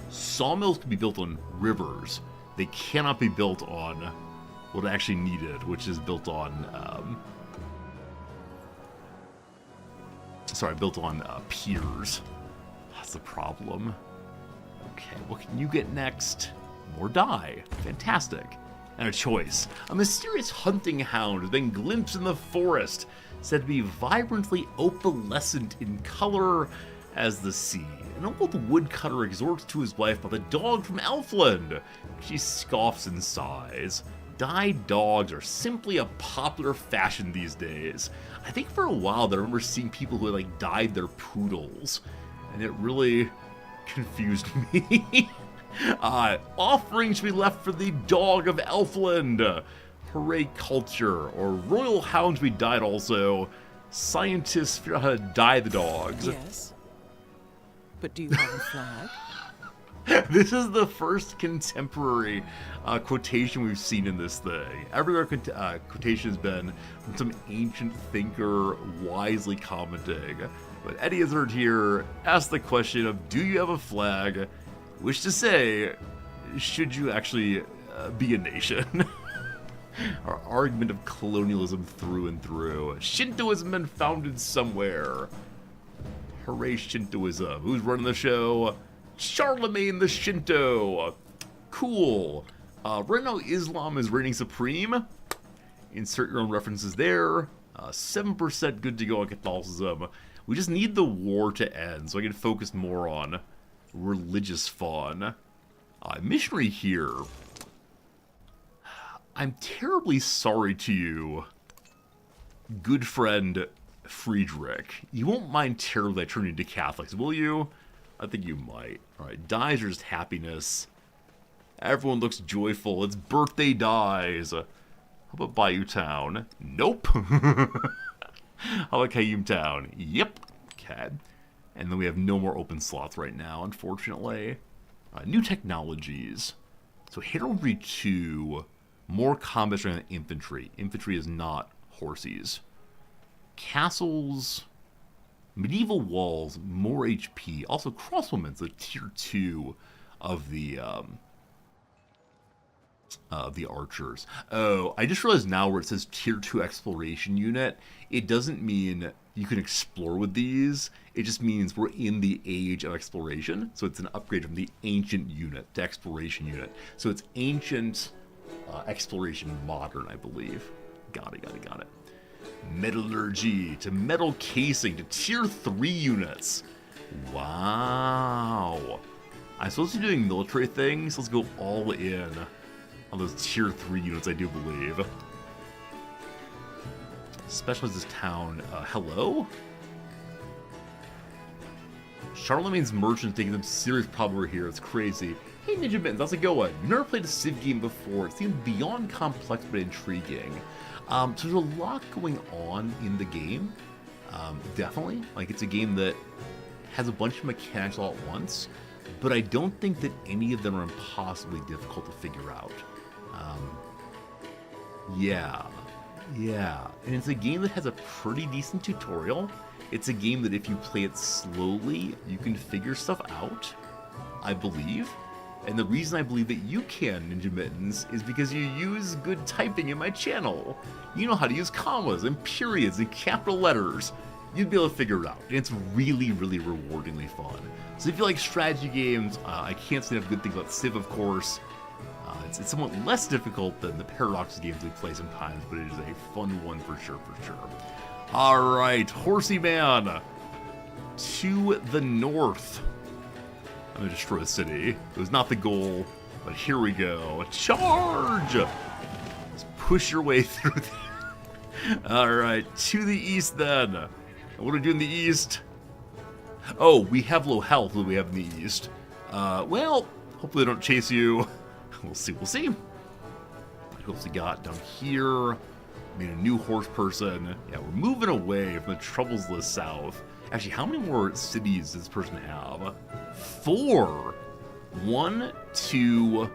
Sawmills can be built on rivers. They cannot be built on what I actually needed, which is built on, piers. That's the problem. Okay, what can you get next? More dye. Fantastic. And a choice. A mysterious hunting hound has been glimpsed in the forest, said to be vibrantly opalescent in color as the sea. An old woodcutter exhorts to his wife about the dog from Elfland. She scoffs and sighs. Dyed dogs are simply a popular fashion these days. I think for a while there I remember seeing people who had dyed their poodles, and it really confused me. Offering should be left for the dog of Elfland. Hooray culture, or royal hounds be dyed also. Scientists figure out how to dye the dogs. Yes. But do you have a flag? This is the first contemporary quotation we've seen in this thing. Every other quotation has been from some ancient thinker wisely commenting. But Eddie Izzard here asked the question of, do you have a flag? Which to say, should you actually be a nation? Our argument of colonialism through and through. Shintoism been founded somewhere. Hooray Shintoism. Who's running the show? Charlemagne the Shinto. Cool. Right now Islam is reigning supreme. Insert your own references there. 7% good to go on Catholicism. We just need the war to end so I can focus more on religious fun. Missionary here. I'm terribly sorry to you, good friend Friedrich. You won't mind terribly turning to Catholics, will you? I think you might. Alright, dyes are just happiness. Everyone looks joyful. It's birthday dyes. How about Bayou Town? Nope. How about Cayume Town? Yep. Okay. And then we have no more open slots right now, unfortunately. New technologies. So Heraldry 2, more combat strength than infantry. Infantry is not horses. Castles, medieval walls, more HP. Also crossbowmen, the tier 2 of the archers. Oh, I just realized now where it says tier 2 exploration unit, it doesn't mean you can explore with these. It just means we're in the age of exploration. So it's an upgrade from the ancient unit to exploration unit. So it's ancient, exploration modern, I believe. Got it. Metallurgy to metal casing to tier 3 units. Wow. I'm supposed to be doing military things. Let's go all in on those tier 3 units, I do believe. Specialize this town. Hello? Charlemagne's merchants taking them serious problem here. It's crazy. Hey, Ninja Mittens, how's it going? You've never played a Civ game before. It seems beyond complex but intriguing. So there's a lot going on in the game. Definitely. Like, it's a game that has a bunch of mechanics all at once, but I don't think that any of them are impossibly difficult to figure out. Yeah. And it's a game that has a pretty decent tutorial. It's a game that if you play it slowly, you can figure stuff out, I believe. And the reason I believe that you can, Ninja Mittens, is because you use good typing in my channel. You know how to use commas and periods and capital letters. You'd be able to figure it out. And it's really, really rewardingly fun. So if you like strategy games, I can't say enough good things about Civ, of course. It's somewhat less difficult than the Paradox games we play sometimes, but it is a fun one for sure, Alright, Horsey Man. To the north. I'm gonna destroy the city. It was not the goal, but here we go. Charge! Let's push your way through there. Alright, to the east then. What do we do in the east? Oh, we have low health that we have in the east. Well, hopefully they don't chase you. We'll see. What else we got down here? Made a new horse person. Yeah, we're moving away from the troubles of the south. Actually, how many more cities does this person have? 4. 1, 2...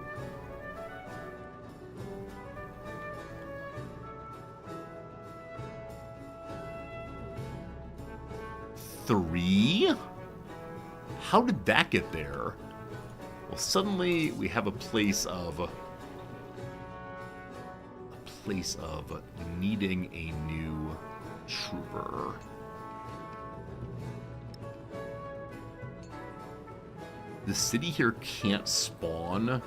3? How did that get there? Well, suddenly we have a place of needing a new trooper. The city here can't spawn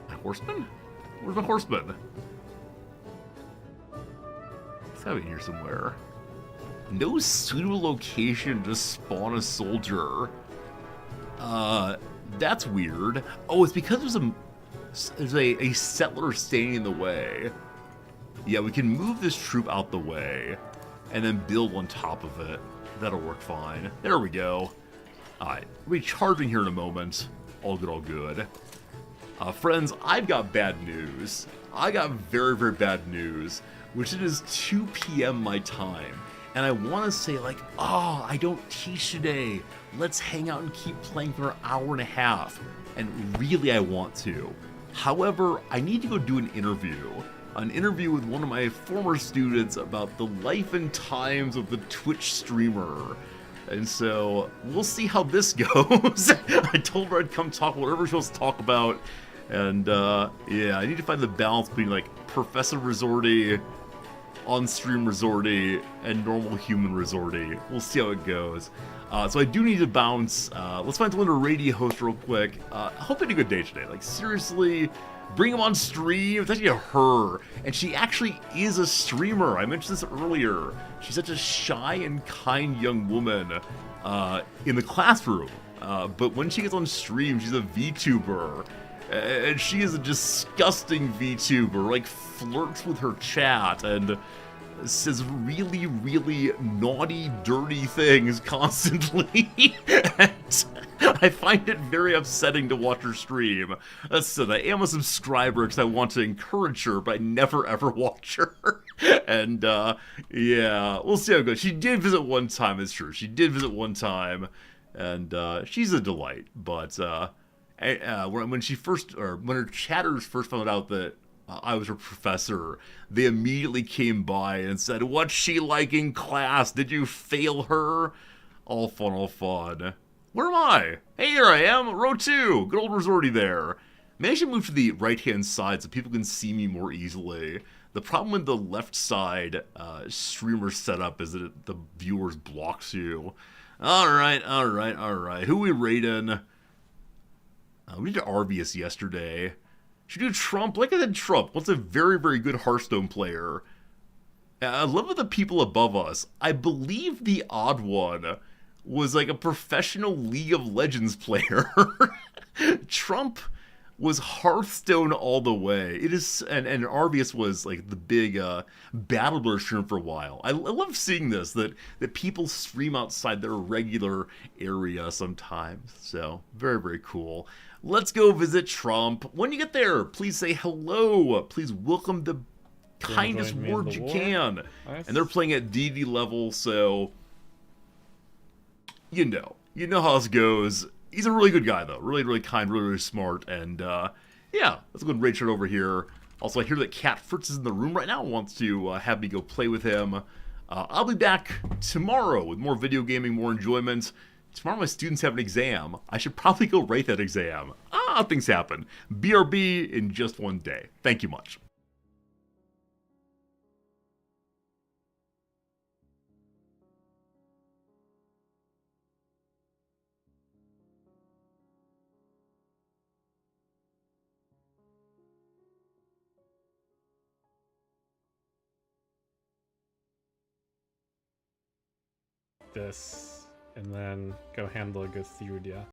my horseman? Where's my horseman? It's gotta be here somewhere. No suitable location to spawn a soldier. That's weird. Oh, it's because there's a settler standing in the way. Yeah, we can move this troop out the way and then build on top of it. That'll work fine. There we go. Alright, we'll be charging here in a moment. All good, all good. Friends, I've got bad news. I got very, very bad news, which it is 2 p.m. my time. And I want to say, like, oh, I don't teach today. Let's hang out and keep playing for an hour and a half. And really, I want to. However, I need to go do an interview with one of my former students about the life and times of the Twitch streamer. And so, we'll see how this goes. I told her I'd come talk whatever she wants to talk about. And, yeah, I need to find the balance between, like, Professor Resorty, on-stream Resorty, and normal human Resorty. We'll see how it goes. So I do need to bounce. Let's find someone to radio host real quick. I hope they had a good day today. Like, seriously, bring them on stream. It's actually a her, and she actually is a streamer. I mentioned this earlier. She's such a shy and kind young woman in the classroom. But when she gets on stream, she's a VTuber. And she is a disgusting VTuber, like, flirts with her chat and says really, really naughty, dirty things constantly. And I find it very upsetting to watch her stream. That said, I am a subscriber because I want to encourage her, but I never ever watch her. And, yeah, we'll see how it goes. She did visit one time, it's true. She did visit one time, and she's a delight, but, when her chatters first found out that I was her professor, they immediately came by and said, "What's she like in class? Did you fail her?" All fun, all fun. Where am I? Hey, here I am, row 2. Good old Resorty there. Maybe I should move to the right-hand side so people can see me more easily. The problem with the left side streamer setup is that the viewers blocks you. Alright. Who we rating? We did Arvius yesterday. Should we do Trump? Like I said, Trump. What's a very, very good Hearthstone player? I love the people above us. I believe the odd one was like a professional League of Legends player. Trump was Hearthstone all the way. It is, and Arvius was like the big Battler stream for a while. I love seeing this, that people stream outside their regular area sometimes. So very, very cool. Let's go visit Trump. When you get there, please say hello. Please welcome the kindest words you can. Nice. And they're playing at DD level, so you know how this goes. He's a really good guy, though. Really, really kind, really, really smart. And, yeah, let's go and raid shirt over here. Also, I hear that Cat Fritz is in the room right now and wants to have me go play with him. I'll be back tomorrow with more video gaming, more enjoyment. Tomorrow my students have an exam. I should probably go rate that exam. Things happen. BRB in just one day. Thank you much. This, and then go handle a Gothuria.